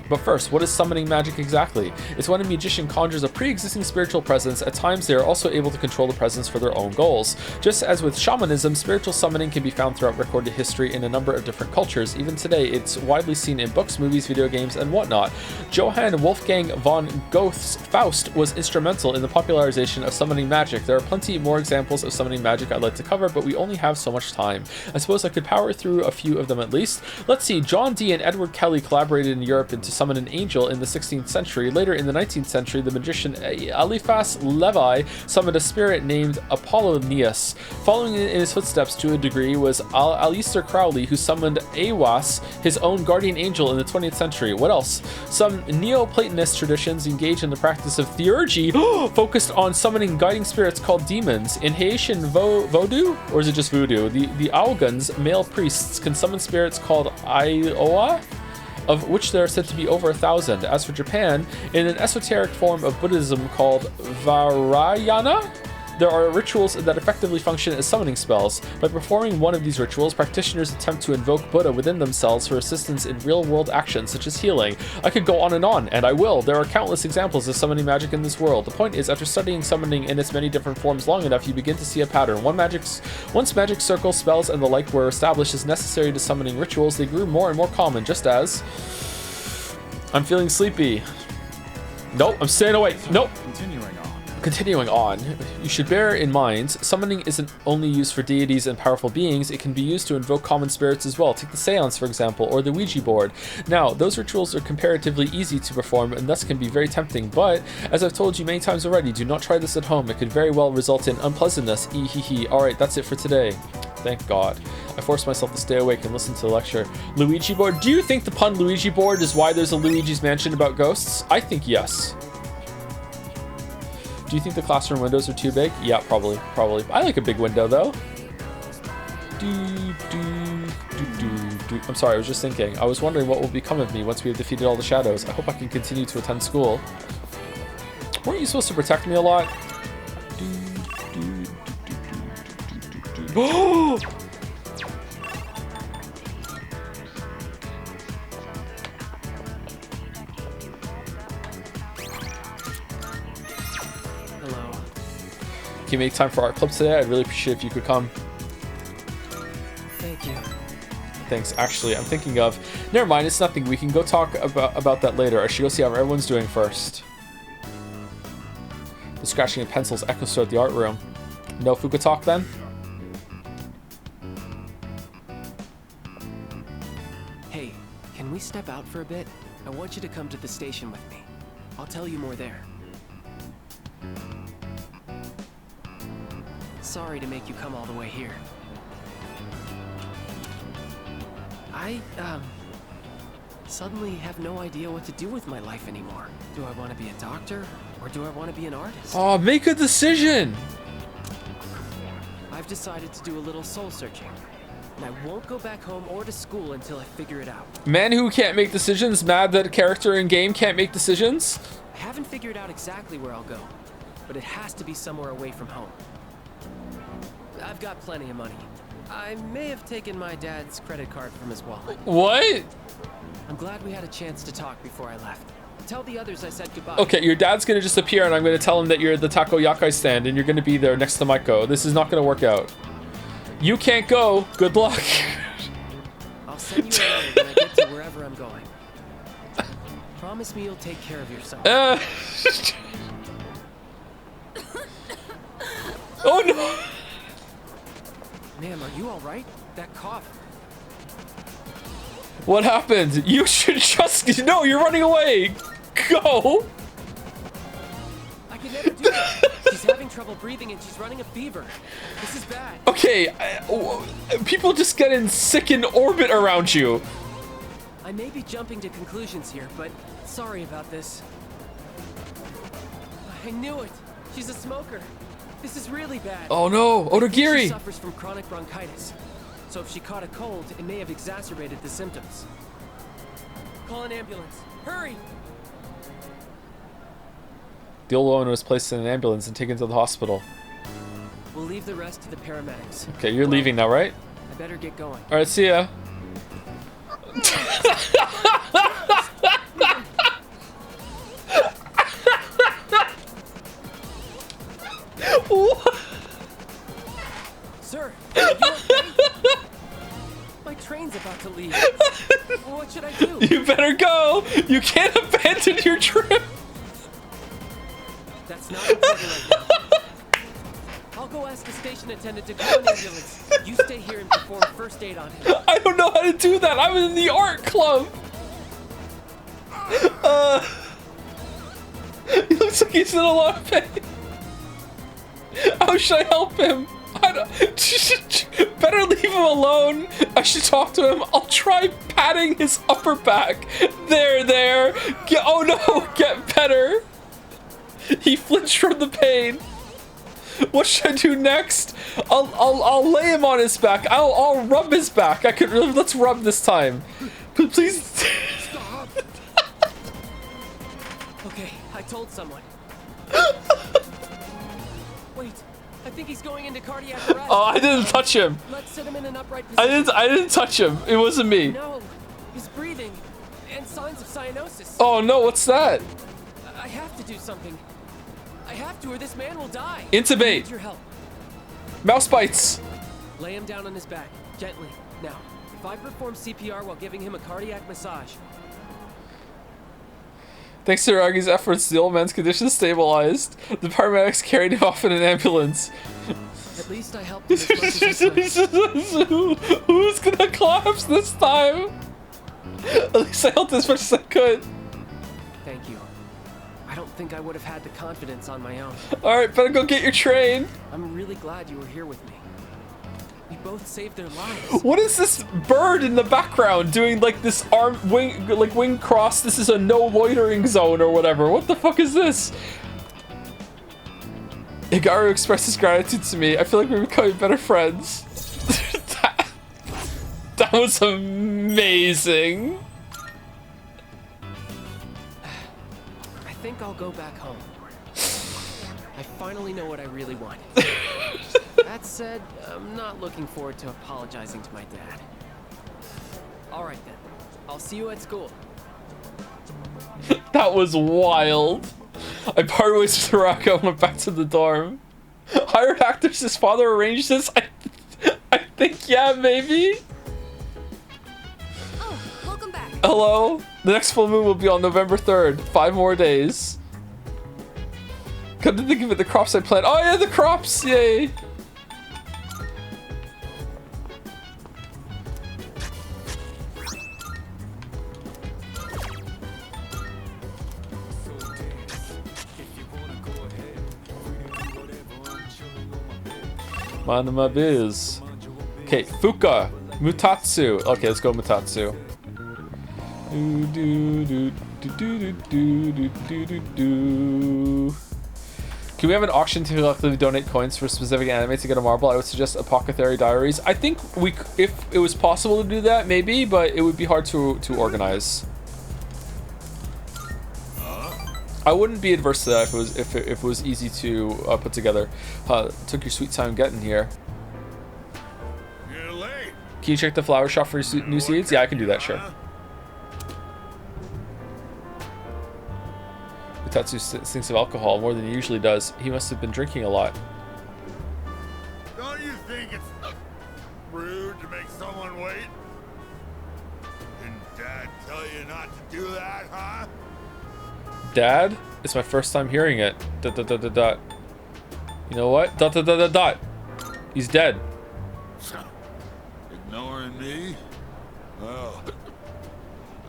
Speaker 1: But first, what is summoning magic exactly? It's when a magician conjures a pre-existing spiritual presence. At times, they are also able to control the presence for their own goals. Just as with shamanism, spiritual summoning can be found throughout recorded history in a number of different cultures. Even today, it's widely seen in books, movies, video games, and whatnot. Johann Wolfgang von Goethe's Faust was instrumental in the popularization of summoning magic. There are plenty more examples of summoning magic I'd like to cover, but we only have so much time. I suppose I could power through a few of them at least. Let's see, John Dee and Edward Kelly collaborated in Europe to summon an angel in the 16th century. Later in the 19th century, the magician Eliphas Levi summoned a spirit named Apollonius. Following in his footsteps to a degree was Aleister Crowley, who summoned Aiwass, his own guardian angel, in the 20th century. What else? Some Neoplatonist traditions engage in the practice of theurgy, focused on summoning guiding spirits called demons. In Haitian Vodou, or is it just voodoo? The Augans, male priests, can summon spirits called Iowa, of which there are said to be over 1,000. As for Japan, in an esoteric form of Buddhism called Vajrayana, there are rituals that effectively function as summoning spells. By performing one of these rituals, practitioners attempt to invoke Buddha within themselves for assistance in real-world actions such as healing. I could go on, and I will. There are countless examples of summoning magic in this world. The point is, after studying summoning in its many different forms long enough, you begin to see a pattern. Once magic circles, spells, and the like were established as necessary to summoning rituals, they grew more and more common, just as... I'm feeling sleepy. Nope, I'm staying awake. Nope. Continuing on, you should bear in mind, summoning isn't only used for deities and powerful beings, it can be used to invoke common spirits as well. Take the seance, for example, or the Ouija board. Now, those rituals are comparatively easy to perform and thus can be very tempting, but, as I've told you many times already, do not try this at home. It could very well result in unpleasantness. Alright, that's it for today. Thank God. I forced myself to stay awake and listen to the lecture. Luigi board? Do you think the pun Luigi board is why there's a Luigi's Mansion about ghosts? I think yes. Do you think the classroom windows are too big? Yeah, probably. I like a big window, though. I'm sorry, I was just thinking. I was wondering what will become of me once we have defeated all the shadows. I hope I can continue to attend school. Weren't you supposed to protect me a lot? Oh! Can you make time for art clubs today? I'd really appreciate if you could come.
Speaker 20: Thank you.
Speaker 1: Thanks. Actually, I'm thinking of... Never mind, it's nothing. We can go talk about that later. I should go see how everyone's doing first. The scratching of pencils echoes throughout the art room. No Fuka talk then?
Speaker 18: Hey, can we step out for a bit? I want you to come to the station with me. I'll tell you more there. Sorry to make you come all the way here. I, suddenly have no idea what to do with my life anymore. Do I want to be a doctor, or do I want to be an artist?
Speaker 1: Oh, make a decision!
Speaker 18: I've decided to do a little soul searching, and I won't go back home or to school until I figure it out.
Speaker 1: Man who can't make decisions, mad that a character in game can't make decisions?
Speaker 18: I haven't figured out exactly where I'll go, but it has to be somewhere away from home. I've got plenty of money. I may have taken my dad's credit card from his wallet.
Speaker 1: What?
Speaker 18: I'm glad we had a chance to talk before I left. Tell the others I said goodbye.
Speaker 1: Okay, your dad's gonna just appear and I'm gonna tell him that you're at the takoyaki stand and you're gonna be there next to Maiko. This is not gonna work out. You can't go. Good luck.
Speaker 18: I'll send you a letter when I get to wherever I'm going. Promise me you'll take care of yourself.
Speaker 1: Oh no!
Speaker 18: Ma'am, are you alright? That cough.
Speaker 1: What happened? You should just... No, you're running away! Go!
Speaker 18: I can never do that. She's having trouble breathing and she's running a fever. This is bad.
Speaker 1: Okay, people just getting sick in orbit around you.
Speaker 18: I may be jumping to conclusions here, but sorry about this. I knew it. She's a smoker. This is really bad.
Speaker 1: Oh no, Odogiri!
Speaker 18: She suffers from chronic bronchitis. So if she caught a cold, it may have exacerbated the symptoms. Call an ambulance. Hurry!
Speaker 1: The old woman was placed in an ambulance and taken to the hospital.
Speaker 18: We'll leave the rest to the paramedics.
Speaker 1: Okay, you're leaving now, right?
Speaker 18: I better get going.
Speaker 1: Alright, see ya.
Speaker 18: Sir, are you okay? My train's about to leave. What should I do?
Speaker 1: You better go! You can't abandon your trip!
Speaker 18: That's not important right now. I'll go ask the station attendant to call an ambulance. You stay here and perform first aid on him.
Speaker 1: I don't know how to do that! I'm in the art club! He looks like he's in a lot of pain. How should I help him? I don't... Better leave him alone. I should talk to him. I'll try patting his upper back. There. Oh no, get better. He flinched from the pain. What should I do next? I'll lay him on his back. I'll rub his back. Let's rub this time. Please.
Speaker 18: Stop. Okay, I told someone. Wait, I think he's going into cardiac arrest.
Speaker 1: Oh, I didn't touch him.
Speaker 18: Let's sit him in an upright position.
Speaker 1: I didn't touch him. It wasn't me.
Speaker 18: No, he's breathing and signs of cyanosis.
Speaker 1: Oh no, what's that?
Speaker 18: I have to do something. I have to, or this man will die.
Speaker 1: Intubate.
Speaker 18: I need your help.
Speaker 1: Mouse bites.
Speaker 18: Lay him down on his back, gently. Now, if I perform CPR while giving him a cardiac massage.
Speaker 1: Thanks to Ragi's efforts, the old man's condition stabilized. The paramedics carried him off in an ambulance.
Speaker 18: At least I helped him as much as I could.
Speaker 1: Who's gonna collapse this time? At least I helped as much as I could.
Speaker 18: Thank you. I don't think I would have had the confidence on my own.
Speaker 1: Alright, better go get your train.
Speaker 18: I'm really glad you were here with me. We both saved their lives.
Speaker 1: What is this bird in the background doing like this wing cross? This is a no loitering zone or whatever. What the fuck is this? Igaru expresses gratitude to me. I feel like we're becoming better friends. that was amazing.
Speaker 18: I think I'll go back home. I finally know what I really want. That said, I'm not looking forward to apologizing to my dad. Alright then. I'll see you at school.
Speaker 1: That was wild. I parted ways with Raka and went back to the dorm. Hired actors, his father arranged this? I think, yeah, maybe?
Speaker 10: Oh, welcome back.
Speaker 1: Hello? The next full moon will be on November 3rd. 5 more days. Come to think of it, the crops I plant. Oh yeah, the crops! Yay! Mind my biz. Okay, Fuka. Mutatsu. Okay, let's go Mutatsu. Can we have an auction to collectively donate coins for specific anime to get a marble? I would suggest Apothecary Diaries. I think if it was possible to do that, maybe, but it would be hard to organize. I wouldn't be adverse to that if it was easy to put together. Took your sweet time getting here.
Speaker 13: You're late.
Speaker 1: Can you check the flower shop for new seeds? Yeah, I can do that, sure. Utatsu stinks of alcohol more than he usually does. He must have been drinking a lot.
Speaker 13: Don't you think it's rude to make someone wait? Didn't Dad tell you not to do that, huh?
Speaker 1: Dad? It's my first time hearing it. ... You know what? ... He's dead.
Speaker 13: Ignoring me? Well,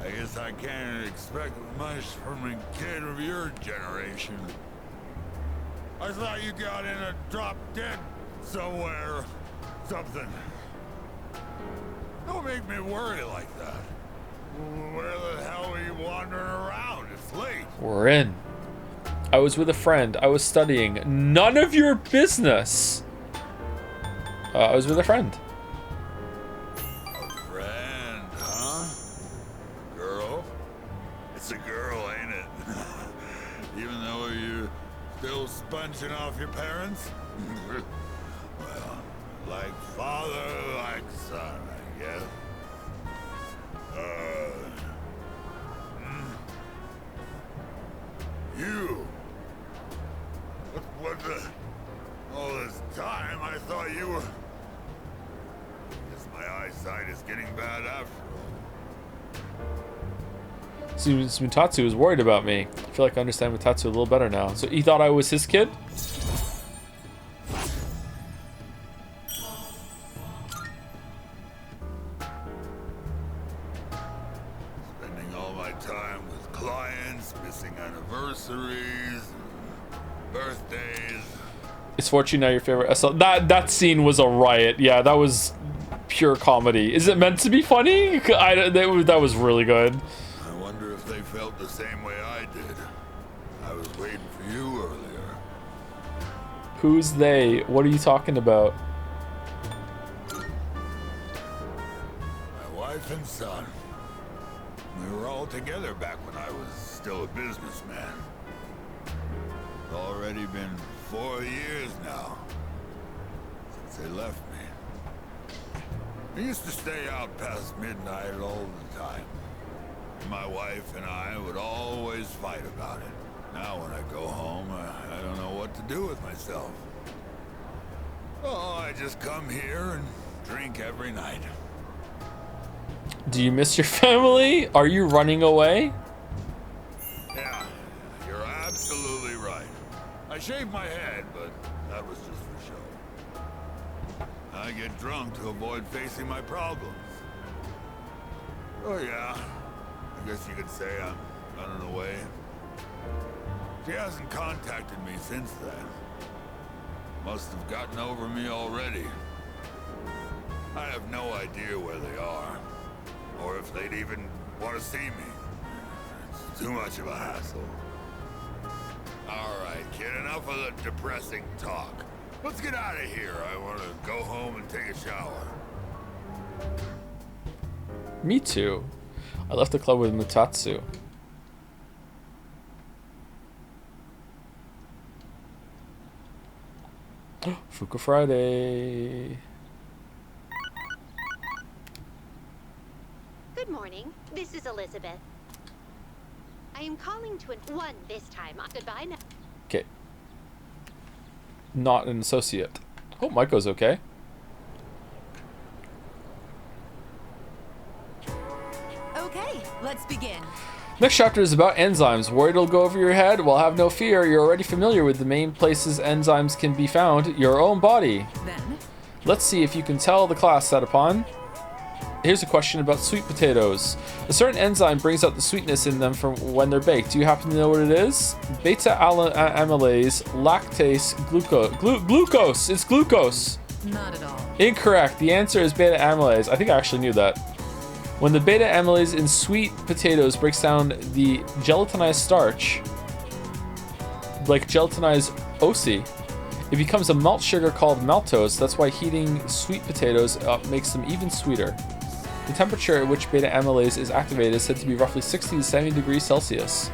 Speaker 13: I guess I can't expect much from a kid of your generation. I thought you got in a drop dead somewhere. Something. Don't make me worry like that. Where the hell are you wandering around? It's late.
Speaker 1: We're in. I was with a friend. I was studying. None of your business. I was with a friend.
Speaker 13: A friend, huh? Girl? It's a girl, ain't it? Even though you're still sponging off your parents? Well, like father, like son, I guess. You? What the... All this time, I thought you were... Guess my eyesight is getting bad after all.
Speaker 1: Seems Mutatsu was worried about me. I feel like I understand Mutatsu a little better now. So he thought I was his kid?
Speaker 13: Spending all my time with clients, missing anniversaries, birthdays.
Speaker 1: Is Fortune now your favorite SL? That scene was a riot. Yeah, that was pure comedy. Is it meant to be funny? That was really good.
Speaker 13: I wonder if they felt the same way I did. I was waiting for you earlier.
Speaker 1: Who's they? What are you talking about?
Speaker 13: My wife and son. We were all together back when I was still a businessman. It's already been 4 years now since they left me. I used to stay out past midnight all the time. My wife and I would always fight about it. Now when I go home, I don't know what to do with myself. Oh, I just come here and drink every night.
Speaker 1: Do you miss your family? Are you running away?
Speaker 13: Yeah, you're absolutely right. I shaved my head, but that was just for show. I get drunk to avoid facing my problems. Oh yeah, I guess you could say I'm running away. She hasn't contacted me since then. Must have gotten over me already. I have no idea where they are, or if they'd even want to see me. It's too much of a hassle. All right, kid, enough of the depressing talk. Let's get out of here. I want to go home and take a shower.
Speaker 1: Me too. I left the club with Mutatsu. Fuka Friday.
Speaker 19: Good morning. This is Elizabeth. I am calling to one this time. Goodbye now.
Speaker 1: Okay. Not an associate. Hope Maiko's okay.
Speaker 7: Okay, let's begin.
Speaker 1: Next chapter is about enzymes. Worried it'll go over your head? Well, have no fear. You're already familiar with the main places enzymes can be found. Your own body.
Speaker 10: Then?
Speaker 1: Let's see if you can tell the class set upon. Here's a question about sweet potatoes. A certain enzyme brings out the sweetness in them from when they're baked. Do you happen to know what it is? Beta amylase, lactase, glucose. It's glucose.
Speaker 10: Not at all.
Speaker 1: Incorrect. The answer is beta amylase. I think I actually knew that. When the beta amylase in sweet potatoes breaks down the gelatinized starch, like gelatinized OC, it becomes a malt sugar called maltose. That's why heating sweet potatoes up makes them even sweeter. The temperature at which beta amylase is activated is said to be roughly 60 to 70 degrees Celsius,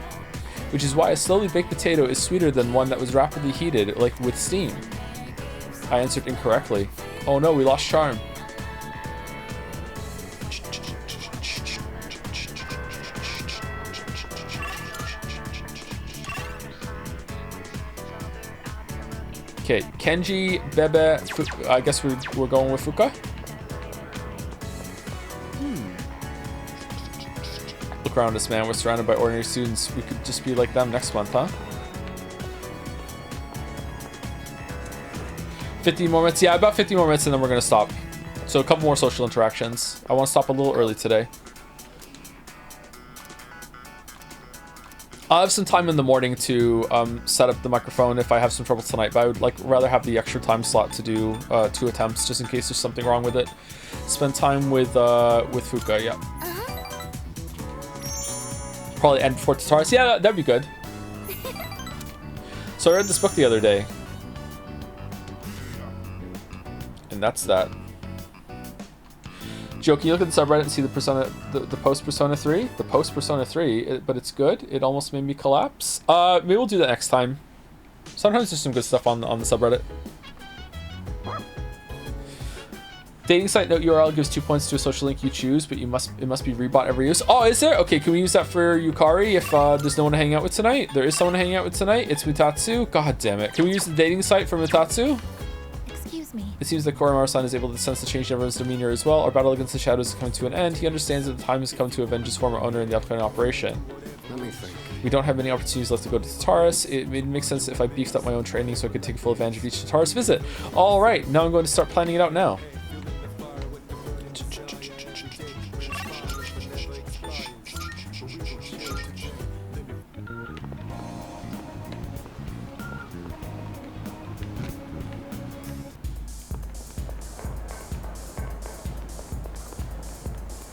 Speaker 1: which is why a slowly baked potato is sweeter than one that was rapidly heated, like with steam. I answered incorrectly. Oh no, we lost charm. Okay, Kenji, Bebe, I guess we're going with Fuka. Look around us, man. We're surrounded by ordinary students. We could just be like them next month, huh? 50 more minutes. Yeah, about 50 more minutes and then we're going to stop. So a couple more social interactions. I want to stop a little early today. I'll have some time in the morning to set up the microphone if I have some trouble tonight, but I would rather have the extra time slot to do 2 attempts just in case there's something wrong with it. Spend time with Fuka, yeah. Probably end before Tataris. Yeah, that'd be good. So I read this book the other day. And that's that. Joe, can you look at the subreddit and see the post Persona 3? The post Persona 3, but it's good. It almost made me collapse. Maybe we'll do that next time. Sometimes there's some good stuff on the subreddit. Dating site note URL gives 2 points to a social link you choose, but it must be rebought every use. Oh, is there? Okay, can we use that for Yukari if there's no one to hang out with tonight? There is someone to hang out with tonight. It's Mutatsu. God damn it. Can we use the dating site for Mutatsu?
Speaker 7: Excuse me.
Speaker 1: It seems that Koromaru-san is able to sense the change in everyone's demeanor as well. Our battle against the shadows is coming to an end. He understands that the time has come to avenge his former owner in the upcoming operation.
Speaker 3: Let me think.
Speaker 1: We don't have many opportunities left to go to Tataris. It makes sense if I beefed up my own training so I could take full advantage of each Tataris visit. All right, now I'm going to start planning it out now.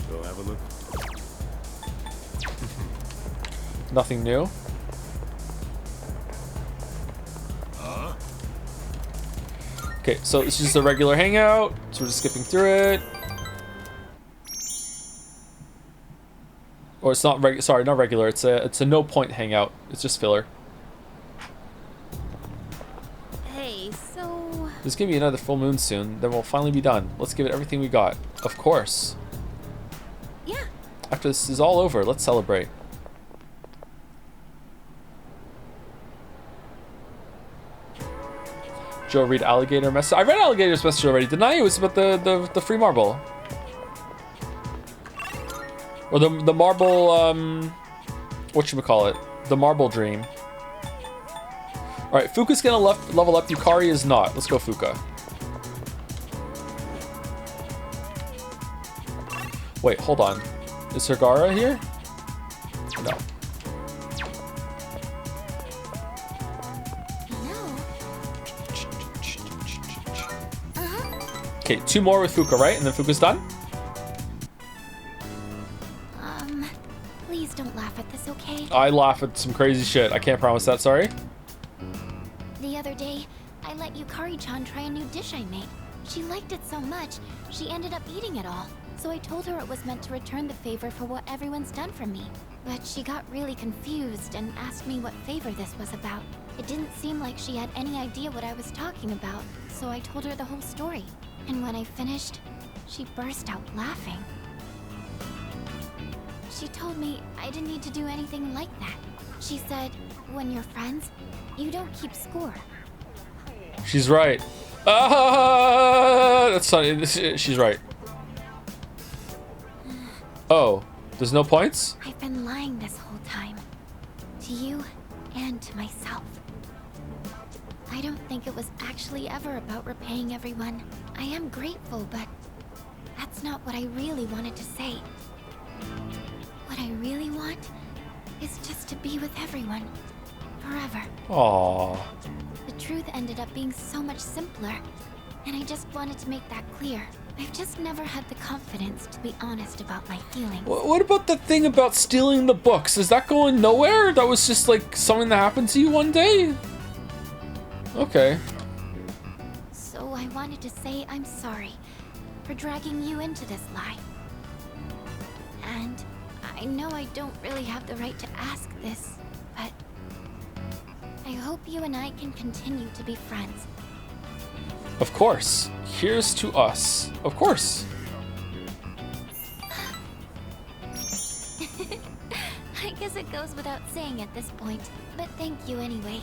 Speaker 15: Go have a look.
Speaker 1: Nothing new. Okay, so this is just a regular hangout, so we're just skipping through it. Or it's not sorry, not regular. It's a no point hangout. It's just filler.
Speaker 9: Hey, so
Speaker 1: There's gonna be another full moon soon. Then we'll finally be done. Let's give it everything we got. Of course.
Speaker 9: Yeah.
Speaker 1: After this is all over, let's celebrate. Joe, read Alligator Message. I read Alligator's Message already, didn't I? It was about the free marble. Or the marble, whatchamacallit? The marble dream. Alright, Fuka's gonna level up, Yukari is not. Let's go Fuka. Wait, hold on. Is Hergara here? No. Okay, 2 more with Fuka, right? And then Fuka's done?
Speaker 12: Please don't laugh at this, okay?
Speaker 1: I laugh at some crazy shit. I can't promise that, sorry.
Speaker 12: The other day, I let Yukari-chan try a new dish I made. She liked it so much, she ended up eating it all. So I told her it was meant to return the favor for what everyone's done for me. But she got really confused and asked me what favor this was about. It didn't seem like she had any idea what I was talking about, so I told her the whole story. And when I finished, she burst out laughing. She told me I didn't need to do anything like that. She said, when you're friends, you don't keep score.
Speaker 1: She's right. That's funny. She's right. Oh, There's no points?
Speaker 12: I've been lying this whole time. To you and to myself. I don't think it was actually ever about repaying everyone. I am grateful, but that's not what I really wanted to say. What I really want is just to be with everyone. Forever.
Speaker 1: Aww.
Speaker 12: The truth ended up being so much simpler, and I just wanted to make that clear. I've just never had the confidence to be honest about my feelings.
Speaker 1: What about the thing about stealing the books? Is that going nowhere? That was just like something that happened to you one day? Okay.
Speaker 12: So I wanted to say I'm sorry for dragging you into this lie. And I know I don't really have the right to ask this, but I hope you and I can continue to be friends.
Speaker 1: Of course. Here's to us. Of course.
Speaker 12: I guess it goes without saying at this point, but thank you anyway.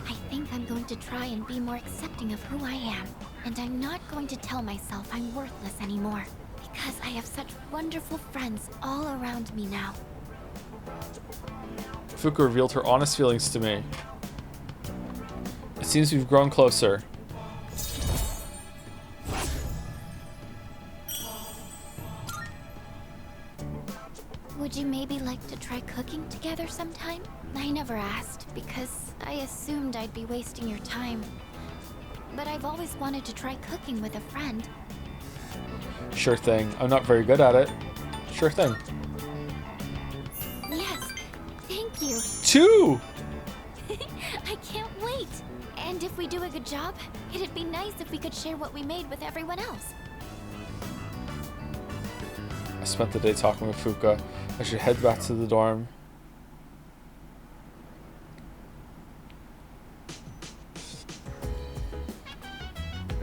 Speaker 12: I think I'm going to try and be more accepting of who I am, and I'm not going to tell myself I'm worthless anymore, because I have such wonderful friends all around me now.
Speaker 1: Fuka revealed her honest feelings to me. It seems we've grown closer.
Speaker 12: Would you maybe like to try cooking together sometime? I never asked because I assumed I'd be wasting your time. But I've always wanted to try cooking with a friend.
Speaker 1: Sure thing. I'm not very good at it. Sure thing.
Speaker 12: Yes, thank you.
Speaker 1: 2!
Speaker 12: I can't wait. And if we do a good job, it'd be nice if we could share what we made with everyone else.
Speaker 1: I spent the day talking with Fuka. I should head back to the dorm.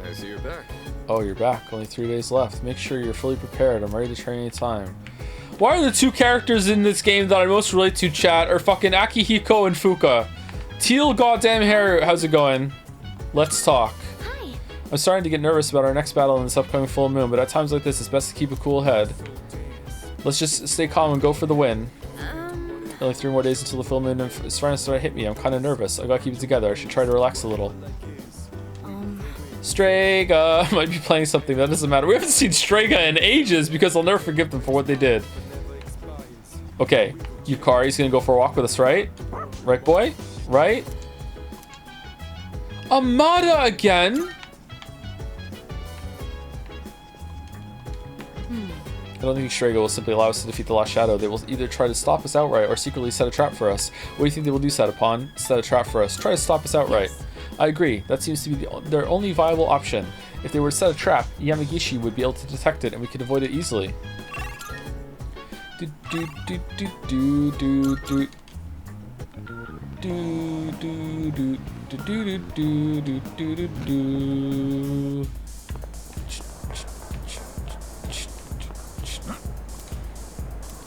Speaker 3: I see you're back.
Speaker 1: Oh, you're back. Only 3 days left. Make sure you're fully prepared. I'm ready to train anytime. Why are the two characters in this game that I most relate to, chat, are fucking Akihiko and Fuka? Teal goddamn hair, how's it going? Let's talk.
Speaker 12: Hi.
Speaker 1: I'm starting to get nervous about our next battle in this upcoming full moon, but at times like this, it's best to keep a cool head. Let's just stay calm and go for the win. Only 3 more days until the full moon, and it's starting to start to hit me. I'm kind of nervous. I gotta keep it together. I should try to relax a little. Strega might be playing something. That doesn't matter. We haven't seen Strega in ages because I'll never forgive them for what they did. Okay, Yukari's gonna go for a walk with us, right? Right, boy? Right? Amada again? I don't think Strega will simply allow us to defeat the Last Shadow. They will either try to stop us outright or secretly set a trap for us. What do you think they will do, Satapon? Set a trap for us. Try to stop us outright. Yes. I agree. That seems to be their only viable option. If they were to set a trap, Yamagishi would be able to detect it and we could avoid it easily.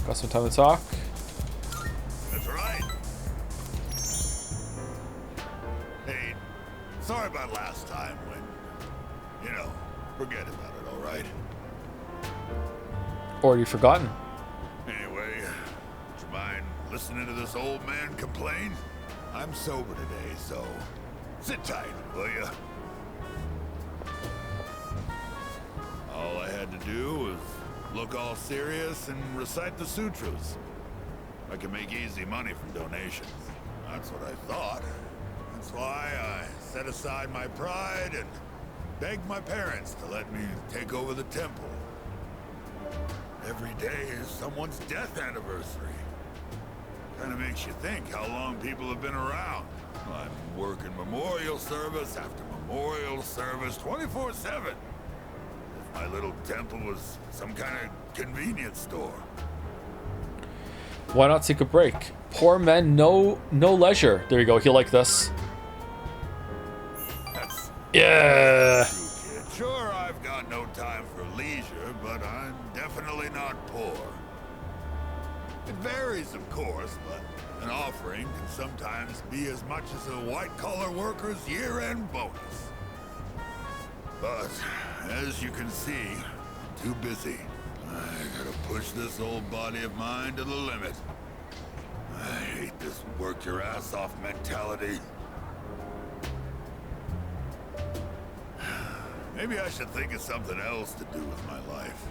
Speaker 1: Got some time to talk.
Speaker 13: That's right. Hey, sorry about last time when, you know, forget about it, all right?
Speaker 1: Already forgotten.
Speaker 13: Anyway, would you mind listening to this old man complain? I'm sober today, so sit tight, will ya? All I had to do was look all serious and recite the sutras. I can make easy money from donations. That's what I thought. That's why I set aside my pride and begged my parents to let me take over the temple. Every day is someone's death anniversary. Kind of makes you think how long people have been around. I'm working memorial service after memorial service 24/7. If my little temple was some kind of convenience store.
Speaker 1: Why not take a break? Poor men, no leisure. There you go. He'll like this.
Speaker 13: That's
Speaker 1: yeah.
Speaker 13: True, kid. Sure, I've got no time for leisure, but I'm definitely not poor. It varies, of course, but an offering can sometimes be as much as a white-collar worker's year-end bonus. But as you can see, I'm too busy. I gotta push this old body of mine to the limit. I hate this work your ass off mentality. Maybe I should think of something else to do with my life.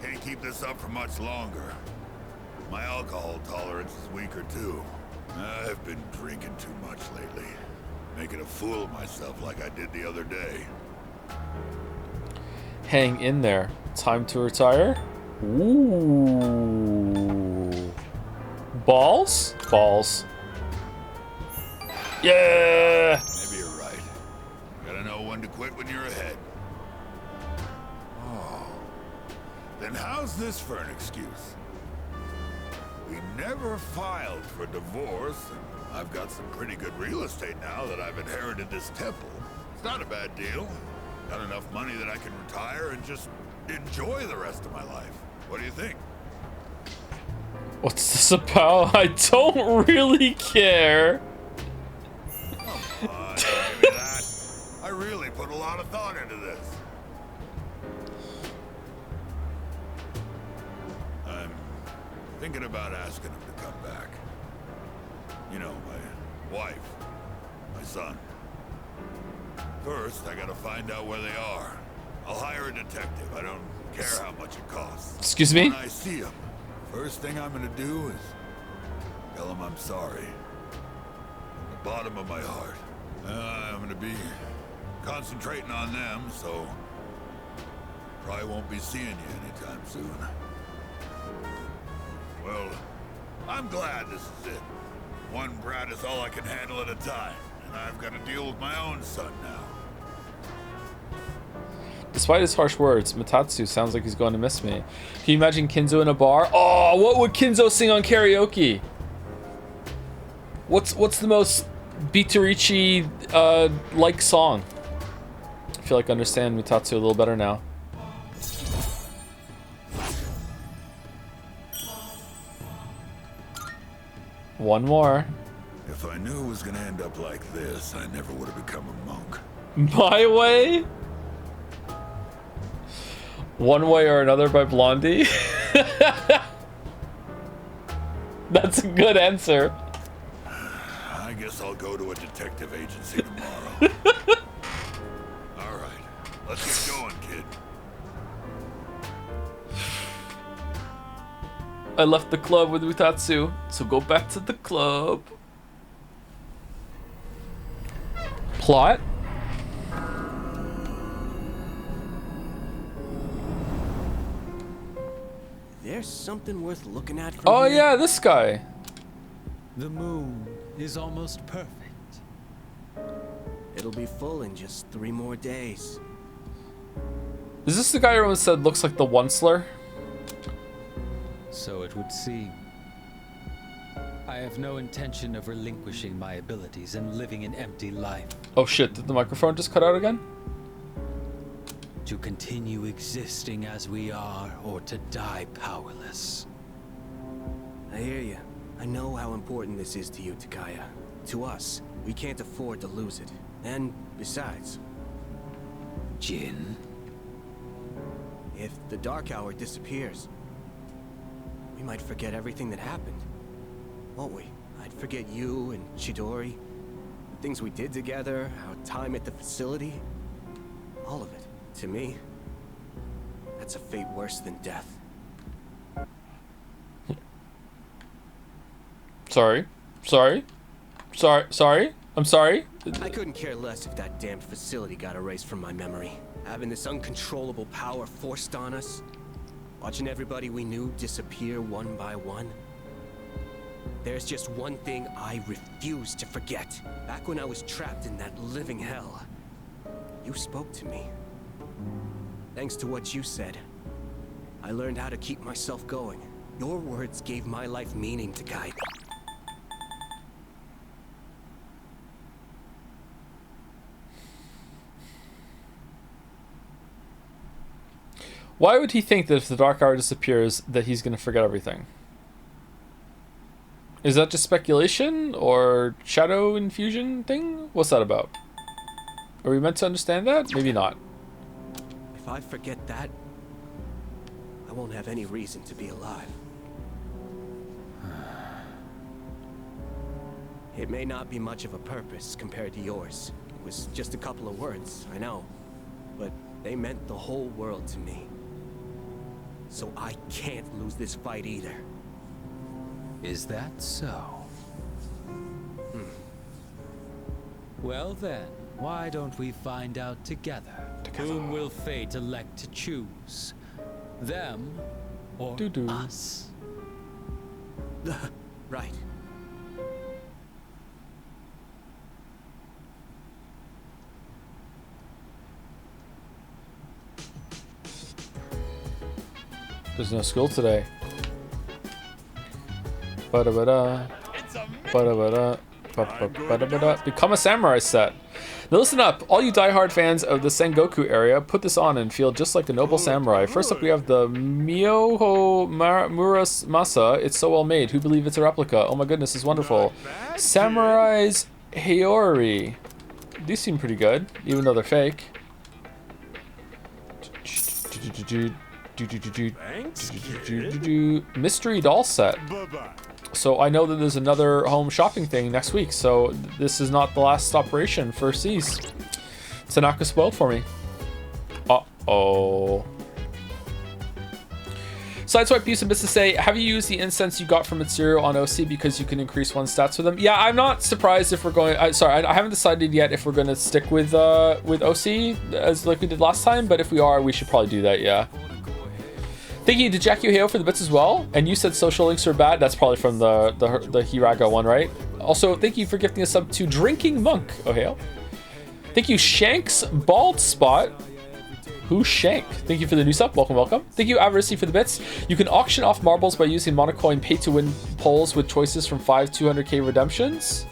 Speaker 13: Can't keep this up for much longer. My alcohol tolerance is weaker too. I've been drinking too much lately. Making a fool of myself like I did the other day.
Speaker 1: Hang in there. Time to retire? Ooh. Balls? Balls. Yeah!
Speaker 13: Maybe you're right. Gotta know when to quit when you're ahead. Oh. Then how's this for an excuse? We never filed for divorce, and I've got some pretty good real estate now that I've inherited this temple. It's not a bad deal. Got enough money that I can retire and just enjoy the rest of my life. What do you think?
Speaker 1: What's this about? I don't really care.
Speaker 13: Come on, give me that. I really put a lot of thought into this. I'm thinking about asking him to come back. You know, my wife, my son. First, I gotta find out where they are. I'll hire a detective. I don't care how much it costs.
Speaker 1: Excuse me?
Speaker 13: When I see him, first thing I'm gonna do is tell him I'm sorry. From the bottom of my heart. I'm gonna be concentrating on them, so probably won't be seeing you anytime soon. Well, I'm glad this is it. One brat is all I can handle at a time, and I've got to deal with my own son now.
Speaker 1: Despite his harsh words, Mitatsu sounds like he's going to miss me. Can you imagine Kinzo in a bar? Oh, what would Kinzo sing on karaoke? What's the most Bitorichi like song? I feel like I understand Mitatsu a little better now. One more.
Speaker 13: If I knew it was gonna end up like this, I never would have become a monk.
Speaker 1: My Way? One Way or Another by Blondie? That's a good answer.
Speaker 13: I guess I'll go to a detective agency tomorrow. Alright, let's get going, kid.
Speaker 1: I left the club with Mitatsu, so go back to the club. Plot?
Speaker 18: There's something worth looking at from
Speaker 1: Oh
Speaker 18: here.
Speaker 1: yeah, this guy.
Speaker 2: The moon is almost perfect.
Speaker 18: It'll be full in just 3 more days.
Speaker 1: Is this the guy everyone said looks like the Onceler?
Speaker 2: So it would seem. I have no intention of relinquishing my abilities and living an empty life.
Speaker 1: Oh shit, did the microphone just cut out again?
Speaker 2: To continue existing as we are, or to die powerless.
Speaker 18: I hear you. I know how important this is to you, Takaya. To us, we can't afford to lose it. And besides...
Speaker 2: Jin?
Speaker 18: If the Dark Hour disappears, we might forget everything that happened. Won't we? I'd forget you and Chidori, the things we did together, our time at the facility. All of it. To me, that's a fate worse than death.
Speaker 1: Sorry. I'm sorry.
Speaker 18: I couldn't care less if that damned facility got erased from my memory. Having this uncontrollable power forced on us, watching everybody we knew disappear one by one. There's just one thing I refuse to forget. Back when I was trapped in that living hell, you spoke to me. Thanks to what you said, I learned how to keep myself going. Your words gave my life meaning, Takaya.
Speaker 1: Why would he think that if the Dark Hour disappears that he's gonna forget everything? Is that just speculation or shadow infusion thing? What's that about? Are we meant to understand that? Maybe not.
Speaker 18: If I forget that, I
Speaker 4: won't have any reason to be alive. It may not be much of a purpose compared to yours. It was just a couple of words, I know. But they meant the whole world to me. So I can't lose this fight either.
Speaker 2: Is that so? Well then, why don't we find out together? Whom will fate elect to choose? Them or us?
Speaker 4: Right.
Speaker 1: There's no school today. Ba-da-ba-da. Ba-da-ba-da. Ba-da-ba-da. Become a samurai set. Now listen up, all you diehard fans of the Sengoku area, put this on and feel just like a noble samurai. First up we have the Myoho Muramasa. It's so well made. Who believe it's a replica? Oh my goodness, it's wonderful. Samurai's Heiori. These seem pretty good, even though they're fake. Mystery doll set. So I know that there's another home shopping thing next week, so this is not the last operation for C's. Tanaka spoiled for me. Uh-oh. Sideswipe Piece of Business to say, have you used the incense you got from Mitsuru on OC because you can increase one stats with them? Yeah, I'm not surprised if we're going... I haven't decided yet if we're going to stick with OC as like we did last time, but if we are, we should probably do that, yeah. Thank you to Jackie Ohio for the bits as well. And you said social links are bad. That's probably from the Hiraga one, right? Also, thank you for gifting a sub to Drinking Monk, Ohio. Thank you, Shanks Bald Spot. Who's Shank? Thank you for the new sub. Welcome, welcome. Thank you, Avarici, for the bits. You can auction off marbles by using Monocoin pay-to-win polls with choices from 5 200k redemptions.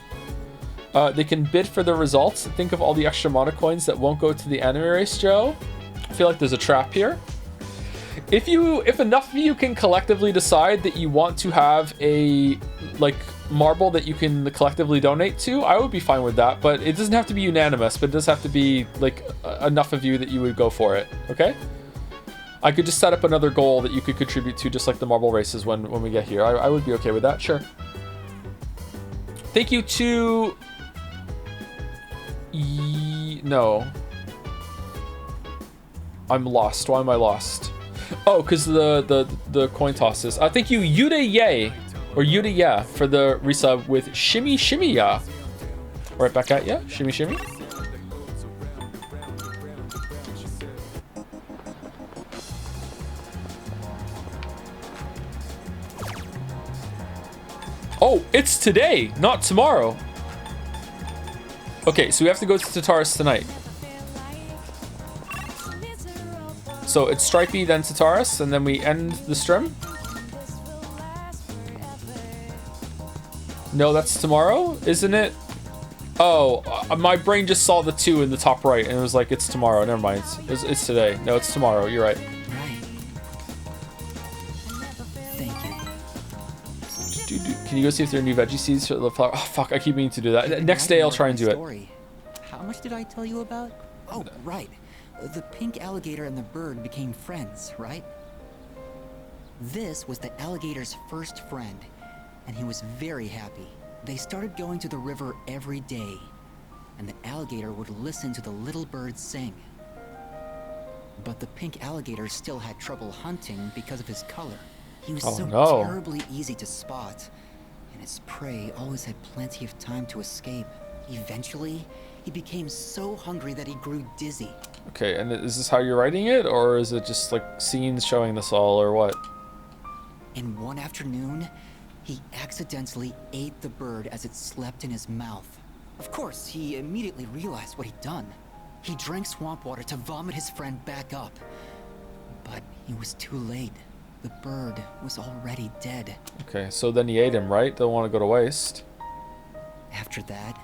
Speaker 1: They can bid for the results. Think of all the extra Monocoins that won't go to the anime race, Joe. I feel like there's a trap here. If enough of you can collectively decide that you want to have a marble that you can collectively donate to, I would be fine with that, but it doesn't have to be unanimous, but it does have to be enough of you that you would go for it. Okay, I could just set up another goal that you could contribute to, just like the marble races when we get here. I would be okay with that, sure. Thank you to no, I'm lost. Why am I lost? Oh, because the coin tosses. Thank you, Yuda Ye, or Yuda Ya, for the resub with Shimmy Shimmy Ya. Right back at ya, Shimmy Shimmy. Oh, it's today, not tomorrow. Okay, so we have to go to Tataris tonight. So it's Stripey, then Tataris, and then we end the stream. No, that's tomorrow, isn't it? Oh, my brain just saw the 2 in the top right, and it was like, it's tomorrow. Never mind. It's today. No, it's tomorrow. You're right.
Speaker 8: Thank you.
Speaker 1: Can you go see if there are new veggie seeds for the flower? Oh, fuck, I keep meaning to do that. Next day, I'll try and do it.
Speaker 8: How much did I tell you about? Oh, right. The pink alligator and the bird became friends, right? This was the alligator's first friend, and he was very happy. They started going to the river every day, and the alligator would listen to the little bird sing. But the pink alligator still had trouble hunting because of his color. He was terribly easy to spot, and his prey always had plenty of time to escape. Eventually, he became so hungry that he grew dizzy.
Speaker 1: Okay, and is this how you're writing it, or is it just like scenes showing this all, or what?
Speaker 8: And one afternoon, he accidentally ate the bird as it slept in his mouth. Of course, he immediately realized what he'd done. He drank swamp water to vomit his friend back up. But he was too late. The bird was already dead.
Speaker 1: Okay, so then he ate him, right? Don't want to go to waste.
Speaker 8: After that,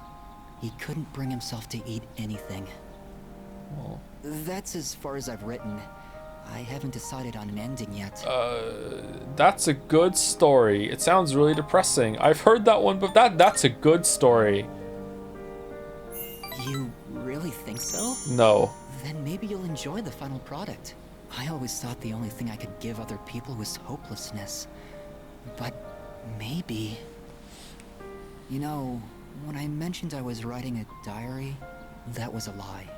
Speaker 8: he couldn't bring himself to eat anything.
Speaker 1: Well,
Speaker 8: that's as far as I've written. I haven't decided on an ending yet.
Speaker 1: That's a good story. It sounds really depressing. I've heard that one, but that's a good story.
Speaker 8: You really think so?
Speaker 1: No.
Speaker 8: Then maybe you'll enjoy the final product. I always thought the only thing I could give other people was hopelessness. But maybe... You know, when I mentioned I was writing a diary, that was a lie.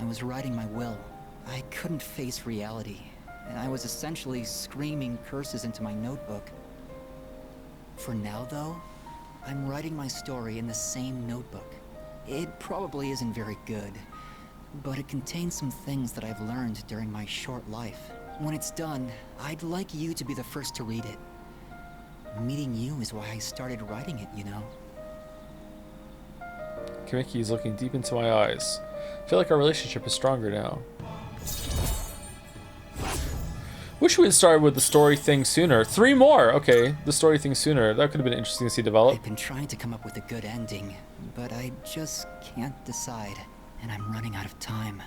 Speaker 8: I was writing my will. I couldn't face reality, and I was essentially screaming curses into my notebook. For now, though, I'm writing my story in the same notebook. It probably isn't very good, but it contains some things that I've learned during my short life. When it's done, I'd like you to be the first to read it. Meeting you is why I started writing it, you know.
Speaker 1: Kimiki is looking deep into my eyes. I feel like our relationship is stronger now. Wish we had started with the story thing sooner. 3 more! Okay, the story thing sooner. That could have been interesting to see develop.
Speaker 8: I've been trying to come up with a good ending, but I just can't decide, and I'm running out of time.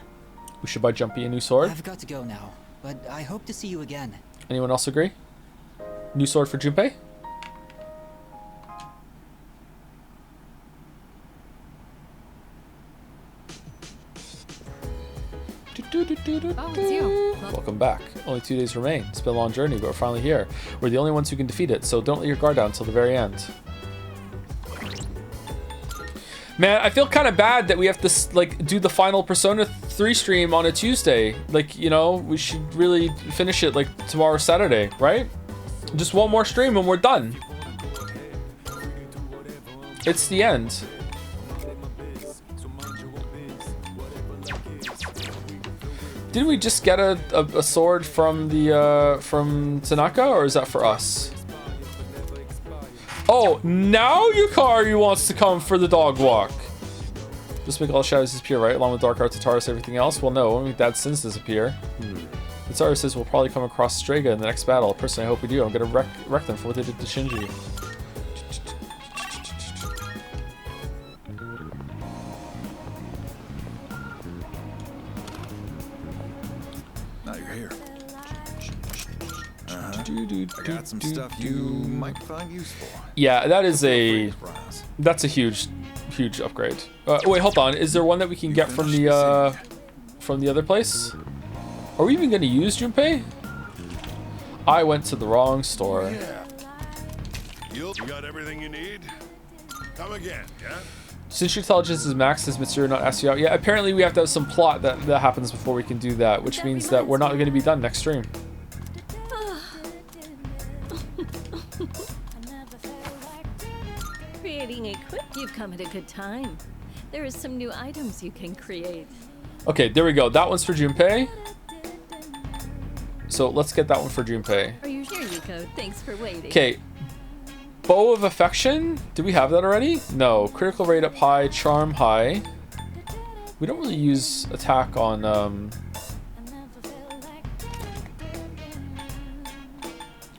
Speaker 1: We should buy Jumpy a new sword.
Speaker 8: I've got to go now, but I hope to see you again.
Speaker 1: Anyone else agree? New sword for Junpei?
Speaker 10: Oh, it's you.
Speaker 1: Welcome back. Only 2 days remain. It's been a long journey, but we're finally here. We're the only ones who can defeat it, so don't let your guard down until the very end. Man, I feel kind of bad that we have to like do the final Persona 3 stream on a Tuesday. Like, you know, we should really finish it like tomorrow, Saturday, right? Just one more stream and we're done. It's the end. Didn't we just get a sword from the from Tanaka, or is that for us? Oh, now Yukari wants to come for the dog walk. Just make all shadows disappear, right? Along with Dark Arts, Ataris, everything else? Well, no, only Dad's sins disappear. Ataris says we'll probably come across Strega in the next battle. Personally, I hope we do. I'm gonna wreck them for what they did to Shinji.
Speaker 21: I got some stuff you might find useful.
Speaker 1: Yeah, that's a huge upgrade. Wait, hold on. Is there one that we can get from the other place? Are we even going to use Junpei? I went to the wrong store.
Speaker 13: Yeah. You got everything you need? Come again, yeah?
Speaker 1: Since your intelligence is maxed, has Mitsuru not asked you out? Yeah, apparently we have to have some plot that happens before we can do that, which means that we're not going to be done next stream.
Speaker 6: Creating a quick, you've come at a good time. There is some new items you can create.
Speaker 1: Okay, there we go. That one's for Junpei. So let's get that one for Junpei.
Speaker 6: Are you here, Yuko? Thanks for waiting.
Speaker 1: Okay. Bow of Affection. Did we have that already? No. Critical rate up high, charm high. We don't really use attack on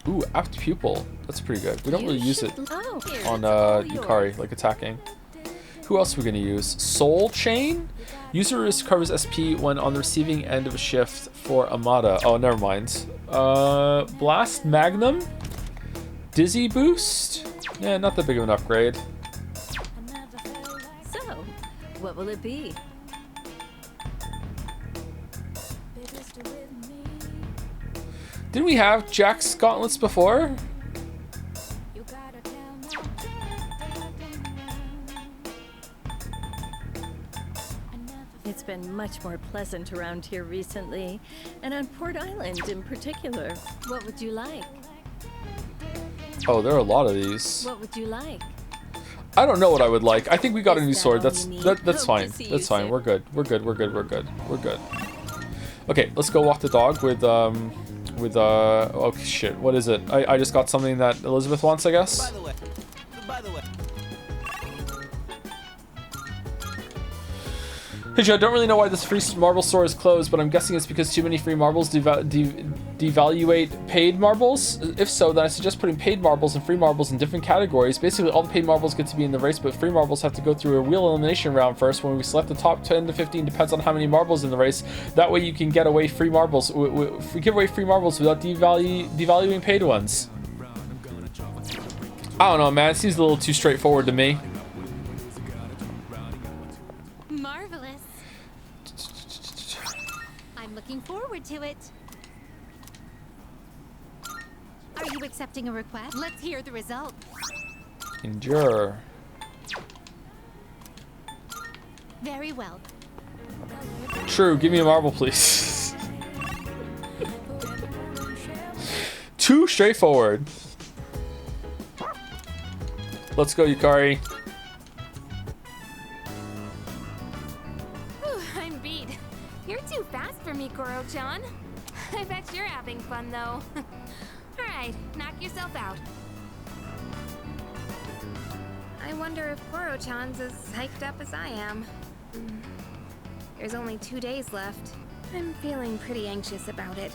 Speaker 1: Ooh, apt pupil. That's pretty good. We don't really use it on Yukari, like attacking. Who else are we gonna use? Soul Chain? User recovers SP when on the receiving end of a shift for Amada. Oh, never mind. Blast Magnum? Dizzy Boost? Yeah, not that big of an upgrade.
Speaker 6: So, what will it be?
Speaker 1: Didn't we have Jack's gauntlets before?
Speaker 6: It's been much more pleasant around here recently, and on Port Island in particular. What would you like?
Speaker 1: Oh, there are a lot of these.
Speaker 6: What would you like?
Speaker 1: I don't know what I would like. I think we got a new sword. That's fine. That's fine. We're good. We're good. We're good. We're good. We're good. Okay, let's go walk the dog with oh shit, what is it? I just got something that Elizabeth wants, I guess.
Speaker 11: By the way.
Speaker 1: Hey Joe, I don't really know why this free marble store is closed, but I'm guessing it's because too many free marbles devaluate paid marbles. If so, then I suggest putting paid marbles and free marbles in different categories. Basically, all the paid marbles get to be in the race, but free marbles have to go through a real elimination round first. When we select the top 10 to 15, depends on how many marbles in the race. That way you can get away free marbles. We give away free marbles without devaluing paid ones. I don't know, man. It seems a little too straightforward to me.
Speaker 19: Marvelous. I'm looking forward to it.
Speaker 7: Are you accepting a request? Let's hear the result.
Speaker 1: Endure.
Speaker 7: Very well.
Speaker 1: True, give me a marble, please. Too straightforward. Let's go, Yukari.
Speaker 9: Whew, I'm beat. You're too fast for me, Koro-chan. I bet you're having fun, though. Alright, knock yourself out. I wonder if Koro-chan's as hyped up as I am. There's only 2 days left. I'm feeling pretty anxious about it.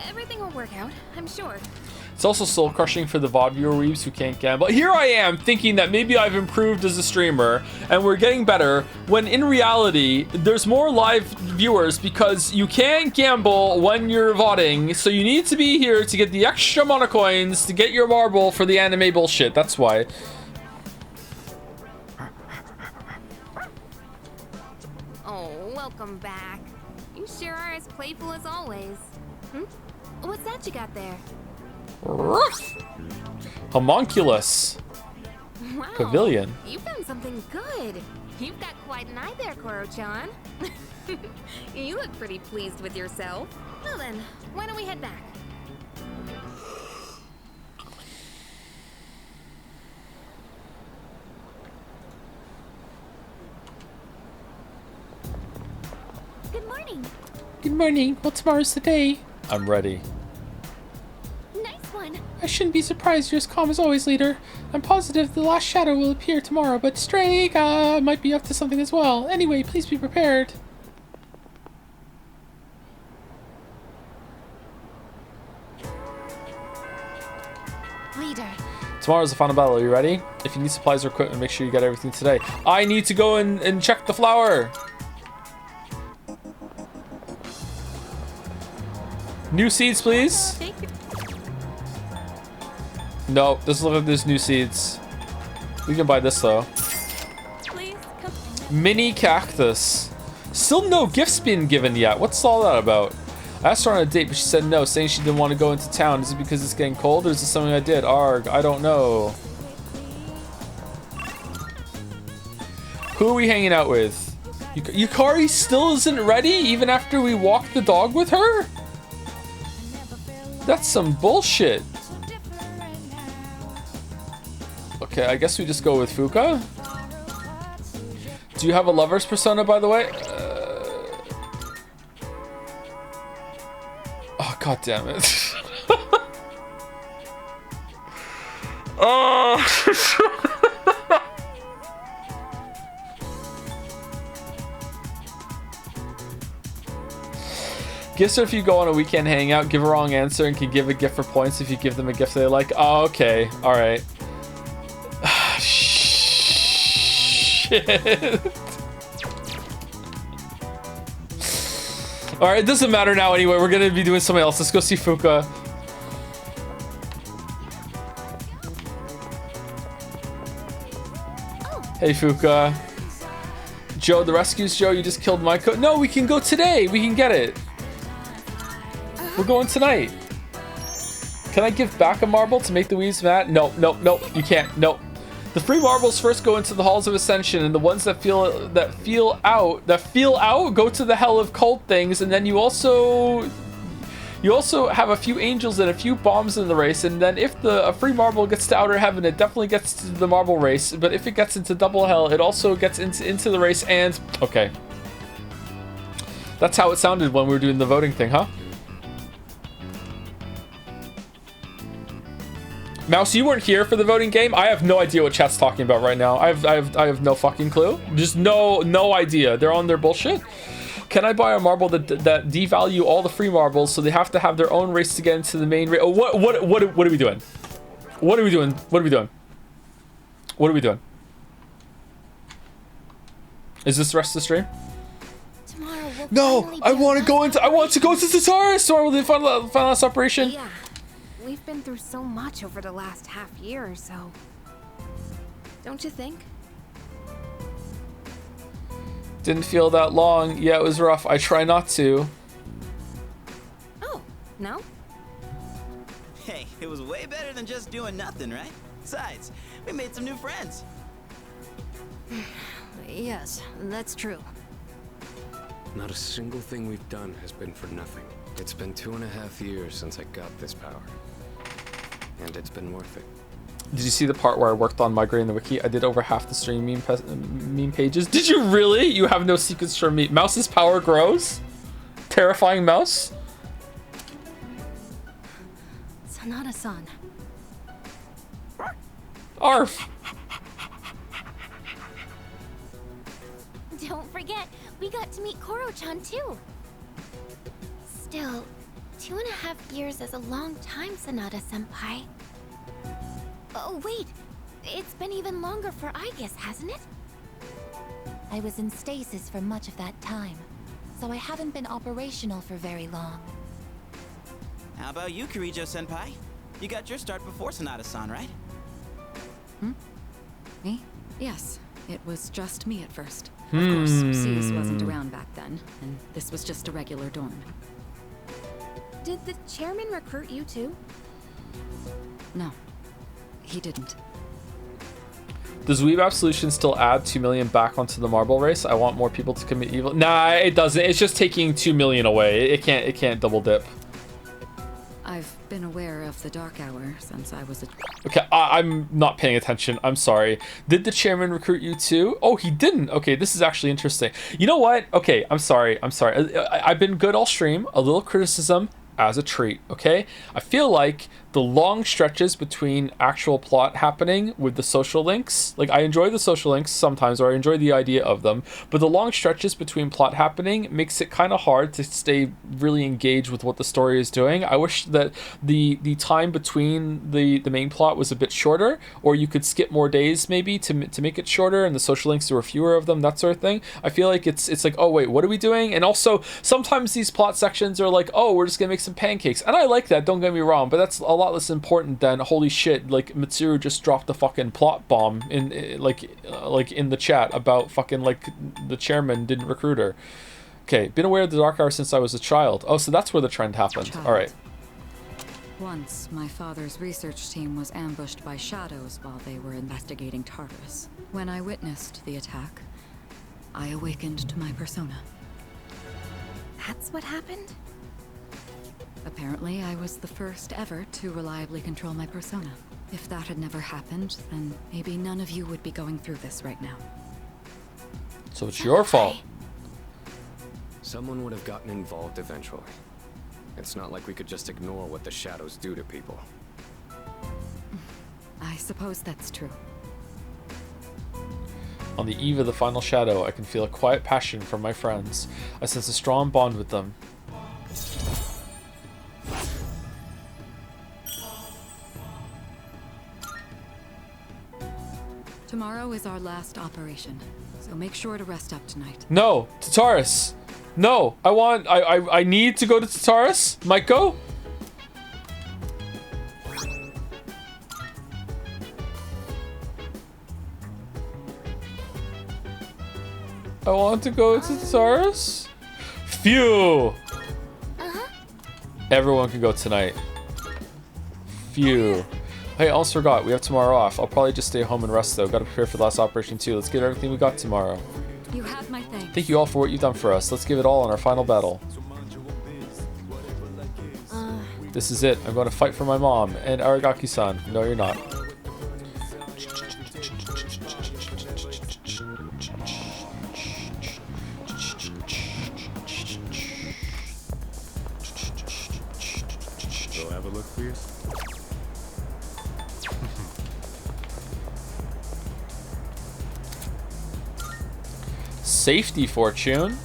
Speaker 9: Everything will work out, I'm sure.
Speaker 1: It's also soul crushing for the VOD viewer weebs who can't gamble. Here I am thinking that maybe I've improved as a streamer and we're getting better, when in reality there's more live viewers because you can't gamble when you're VODing, so you need to be here to get the extra amount of coins to get your marble for the anime bullshit. That's why.
Speaker 9: Oh, welcome back. You sure are as playful as always. What's that you got there?
Speaker 1: Homunculus.
Speaker 9: Wow,
Speaker 1: Pavilion.
Speaker 9: You found something good. You've got quite an eye there, Koro-chan. You look pretty pleased with yourself. Well then, why don't we head back?
Speaker 12: Good morning.
Speaker 1: Good morning. Well, tomorrow's the day. I'm ready.
Speaker 12: Nice one.
Speaker 1: I shouldn't be surprised you're as calm as always, leader. I'm positive the last shadow will appear tomorrow, but Strega might be up to something as well. Anyway, please be prepared.
Speaker 7: Leader.
Speaker 1: Tomorrow's the final battle. Are you ready? If you need supplies or equipment, make sure you get everything today. I need to go and check the flower. New seeds, please. No, doesn't look like there's new seeds. We can buy this though. Mini cactus. Still no gifts being given yet. What's all that about? I asked her on a date, but she said no, saying she didn't want to go into town. Is it because it's getting cold, or is it something I did? Arg, I don't know. Who are we hanging out with? Yukari still isn't ready, even after we walked the dog with her? That's some bullshit. Okay, I guess we just go with Fuka. Do you have a lover's persona, by the way? Oh, god damn it. Oh. Gifts are if you go on a weekend hangout, give a wrong answer, and can give a gift for points if you give them a gift they like. Oh, okay. Alright. Shit. Alright, it doesn't matter now anyway. We're gonna be doing something else. Let's go see Fuka. Hey, Fuka. Joe, the rescues, Joe. You just killed my coat. No, we can go today. We can get it. We're going tonight. Can I give back a marble to make the weaves mad? No, no, no. You can't. No. The free marbles first go into the halls of ascension, and the ones that feel out go to the hell of cold things. And then you also have a few angels and a few bombs in the race. And then if a free marble gets to outer heaven, it definitely gets to the marble race. But if it gets into double hell, it also gets into the race. And okay, that's how it sounded when we were doing the voting thing, huh? Mouse, you weren't here for the voting game. I have no idea what chat's talking about right now. I have no fucking clue. Just no idea. They're on their bullshit. Can I buy a marble that devalue all the free marbles so they have to have their own race to get into the main race? Oh, what are we doing? What are we doing? What are we doing? What are we doing? Is this the rest of the stream? No, I want to go to Tataris tomorrow with the final operation.
Speaker 9: Yeah. We've been through so much over the last half year or so. Don't you think?
Speaker 1: Didn't feel that long. Yeah, it was rough. I try not to.
Speaker 9: Oh, no?
Speaker 11: It was way better than just doing nothing, right? Besides, we made some new friends.
Speaker 10: Yes, that's true.
Speaker 3: Not a single thing we've done has been for nothing. It's been 2.5 years since I got this power. And it's been worth it.
Speaker 1: Did you see the part where I worked on migrating the wiki? I did over half the stream meme pages. Did you really? You have no secrets from me. Mouse's power grows? Terrifying mouse?
Speaker 10: Sanada-san.
Speaker 1: Arf!
Speaker 12: Don't forget, we got to meet Koro-chan too. Still, 2.5 years is a long time, Sanada-senpai. Oh wait, it's been even longer for Aigis, hasn't it?
Speaker 7: I was in stasis for much of that time, so I haven't been operational for very long.
Speaker 11: How about you, Kirijo-senpai? You got your start before Sanada-san, right?
Speaker 10: Me? Yes, it was just me at first. Of course, Cease wasn't around back then, and this was just a regular dorm.
Speaker 9: Did the chairman recruit you too?
Speaker 10: No, he didn't.
Speaker 1: Does Weeb Absolution still add 2 million back onto the marble race? I want more people to commit evil. Nah, it doesn't. It's just taking 2 million away. It can't double dip.
Speaker 10: I've been aware of the Dark Hour since I was a...
Speaker 1: Okay, I'm not paying attention. I'm sorry. Did the chairman recruit you too? Oh, he didn't. Okay, this is actually interesting. You know what? Okay, I'm sorry. I've been good all stream. A little criticism as a treat, okay? I feel like the long stretches between actual plot happening with the social links, like I enjoy the social links sometimes, or I enjoy the idea of them, but the long stretches between plot happening makes it kind of hard to stay really engaged with what the story is doing. I wish that the time between the main plot was a bit shorter, or you could skip more days maybe to make it shorter, and the social links there were fewer of them, that sort of thing. I feel like it's like, oh wait, what are we doing? And also sometimes these plot sections are like, oh, we're just gonna make some pancakes, and I like that, don't get me wrong, but that's a lot less important than holy shit, like Mitsuru just dropped a fucking plot bomb in like in the chat about fucking like the chairman didn't recruit her. Okay, been aware of the Dark Hour since I was a child. Oh, so that's where the trend happened. All right.
Speaker 10: Once, my father's research team was ambushed by shadows while they were investigating Tartarus. When I witnessed the attack, I awakened to my persona.
Speaker 9: That's what happened?
Speaker 10: Apparently, I was the first ever to reliably control my persona. If that had never happened, then maybe none of you would be going through this right now.
Speaker 1: So it's your fault.
Speaker 3: Someone would have gotten involved eventually. It's not like we could just ignore what the shadows do to people.
Speaker 10: I suppose that's true.
Speaker 1: On the eve of the final shadow, I can feel a quiet passion from my friends. I sense a strong bond with them.
Speaker 10: Tomorrow is our last operation, so make sure to rest up tonight.
Speaker 1: No, Tartarus. No, I need to go to Tartarus. Maiko? I want to go to Tartarus. Phew. Everyone can go tonight. Phew. Hey, I almost forgot. We have tomorrow off. I'll probably just stay home and rest, though. Gotta prepare for the last operation, too. Let's get everything we got tomorrow.
Speaker 10: You have my thanks.
Speaker 1: Thank you all for what you've done for us. Let's give it all in our final battle. This is it. I'm going to fight for my mom and Aragaki-san. No, you're not.
Speaker 15: Go have a look, please.
Speaker 1: Safety fortune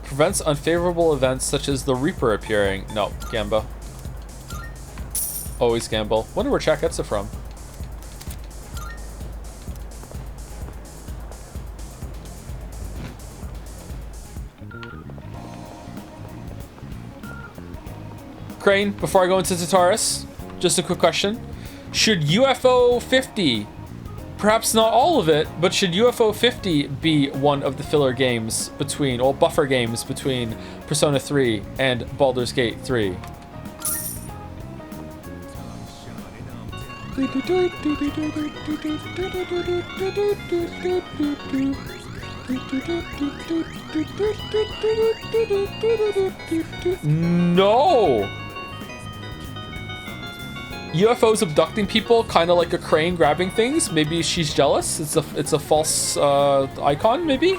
Speaker 1: prevents unfavorable events such as the Reaper appearing. No, Gamba. Always gamble. Wonder where chat gets it from. Crane, before I go into Tartarus, just a quick question. Should UFO 50, perhaps not all of it, but should UFO 50 be one of the filler games between, or buffer games between Persona 3 and Baldur's Gate 3? No! UFOs abducting people, kind of like a crane grabbing things. Maybe she's jealous. It's a false icon, maybe?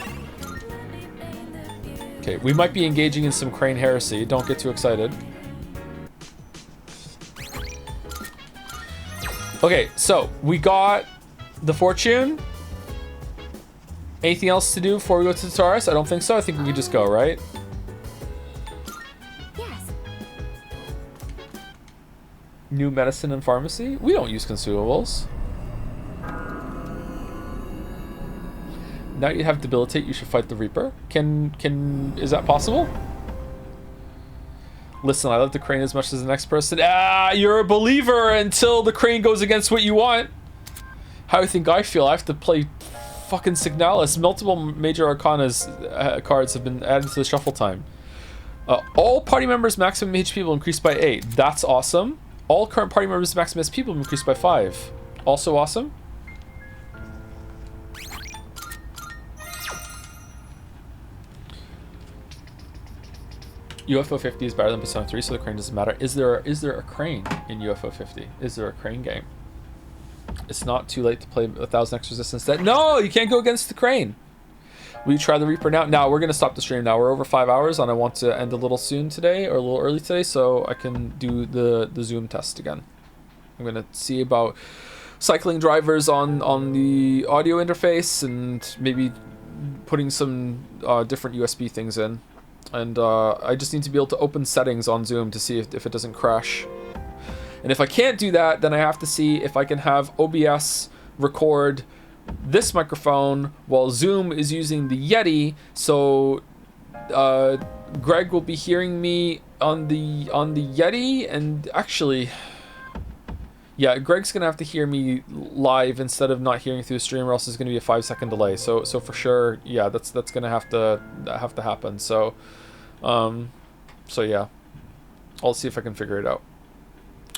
Speaker 1: Okay, we might be engaging in some crane heresy. Don't get too excited. Okay, so we got the fortune. Anything else to do before we go to the Taurus? I don't think so. I think we can just go, right?
Speaker 12: Yes.
Speaker 1: New medicine and pharmacy? We don't use consumables. Now you have debilitate, you should fight the Reaper. Is that possible? Listen, I love the crane as much as the next person. Ah, you're a believer until the crane goes against what you want. How do you think I feel? I have to play fucking Signalis. Multiple major arcanas cards have been added to the shuffle time. All party members maximum HP will increase by 8. That's awesome. All current party members maximum HP will increase by 5. Also awesome. UFO 50 is better than Persona 3, so the crane doesn't matter. Is there a crane in UFO 50? Is there a crane game? It's not too late to play 1,000 X resistance. No, you can't go against the crane. Will you try the Reaper now? Now we're gonna stop the stream now. We're over 5 hours, and I want to end a little soon today, or a little early today, so I can do the Zoom test again. I'm gonna see about cycling drivers on the audio interface, and maybe putting some different USB things in. And I just need to be able to open settings on Zoom to see if it doesn't crash. And if I can't do that, then I have to see if I can have OBS record this microphone while Zoom is using the Yeti. So Greg will be hearing me on the Yeti, and actually, yeah, Greg's gonna have to hear me live instead of not hearing through the stream, or else there's gonna be a 5-second delay. So for sure, yeah, that's gonna have to happen. So yeah, I'll see if I can figure it out.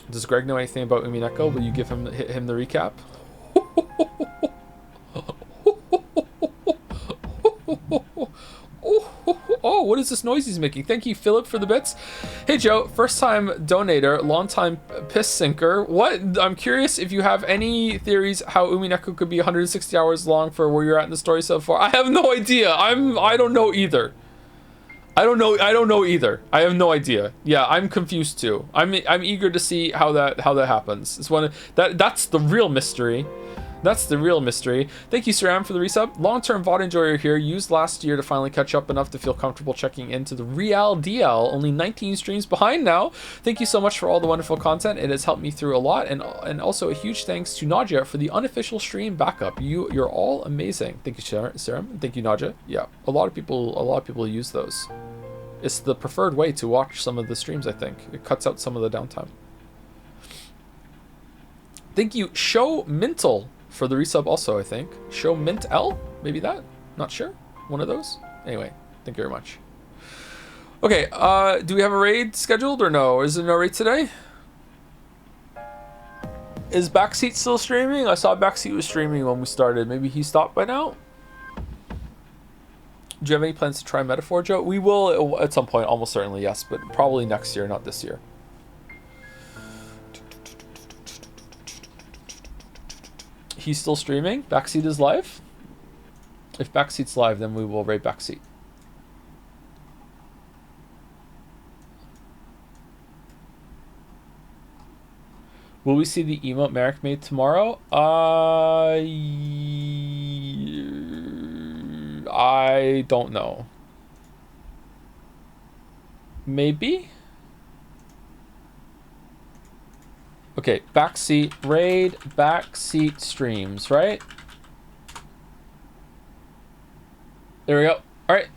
Speaker 1: Does Greg know anything about Umineko? Will you give him the recap? Oh, what is this noise he's making? Thank you, Philip, for the bits. Hey, Joe, first-time donator, long-time piss sinker. What? I'm curious if you have any theories how Umineko could be 160 hours long for where you're at in the story so far. I have no idea. I don't know either. I don't know either. I have no idea. Yeah, I'm confused too. I'm eager to see how that happens. It's that's the real mystery. That's the real mystery. Thank you, Saram, for the resub. Long-term VOD enjoyer here. Used last year to finally catch up enough to feel comfortable checking into the Real DL. Only 19 streams behind now. Thank you so much for all the wonderful content. It has helped me through a lot. And also a huge thanks to Nadia for the unofficial stream backup. You're all amazing. Thank you, Saram. Thank you, Nadia. Yeah, a lot of people use those. It's the preferred way to watch some of the streams, I think. It cuts out some of the downtime. Thank you, Show Mintle, for the resub also, I think. Show Mint L? Maybe that? Not sure. One of those? Anyway, thank you very much. Okay, do we have a raid scheduled or no? Is there no raid today? Is Backseat still streaming? I saw Backseat was streaming when we started. Maybe he stopped by now? Do you have any plans to try Metaphor, Joe? We will at some point, almost certainly, yes, but probably next year, not this year. He's still streaming? Backseat is live? If Backseat's live, then we will raid Backseat. Will we see the emote Merrick made tomorrow? I don't know. Maybe? Okay, Backseat, raid, Backseat streams, right? There we go. All right.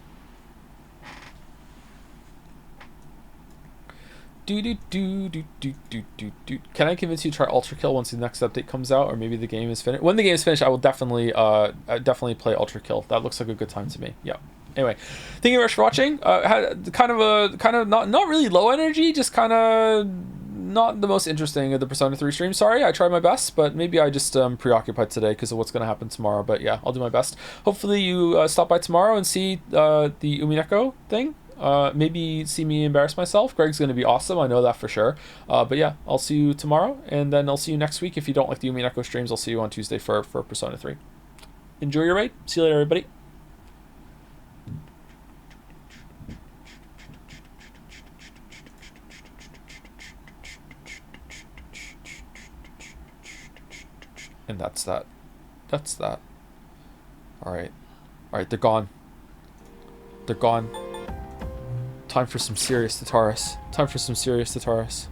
Speaker 1: Can I convince you to try Ultra Kill once the next update comes out, or maybe the game is finished? When the game is finished, I will definitely play Ultra Kill. That looks like a good time to me. Yeah. Anyway, thank you very much for watching. Had kind of not really low energy, just kind of not the most interesting of the Persona 3 streams. Sorry, I tried my best, but maybe I just preoccupied today because of what's going to happen tomorrow. But yeah, I'll do my best. Hopefully you stop by tomorrow and see the Umineko thing. Maybe see me embarrass myself. Greg's going to be awesome. I know that for sure. But yeah, I'll see you tomorrow, and then I'll see you next week. If you don't like the Umineko streams, I'll see you on Tuesday for Persona 3. Enjoy your raid. See you later, everybody. And that's that. That's that. Alright. Alright, they're gone. They're gone. Time for some serious Tataris. Time for some serious Tataris.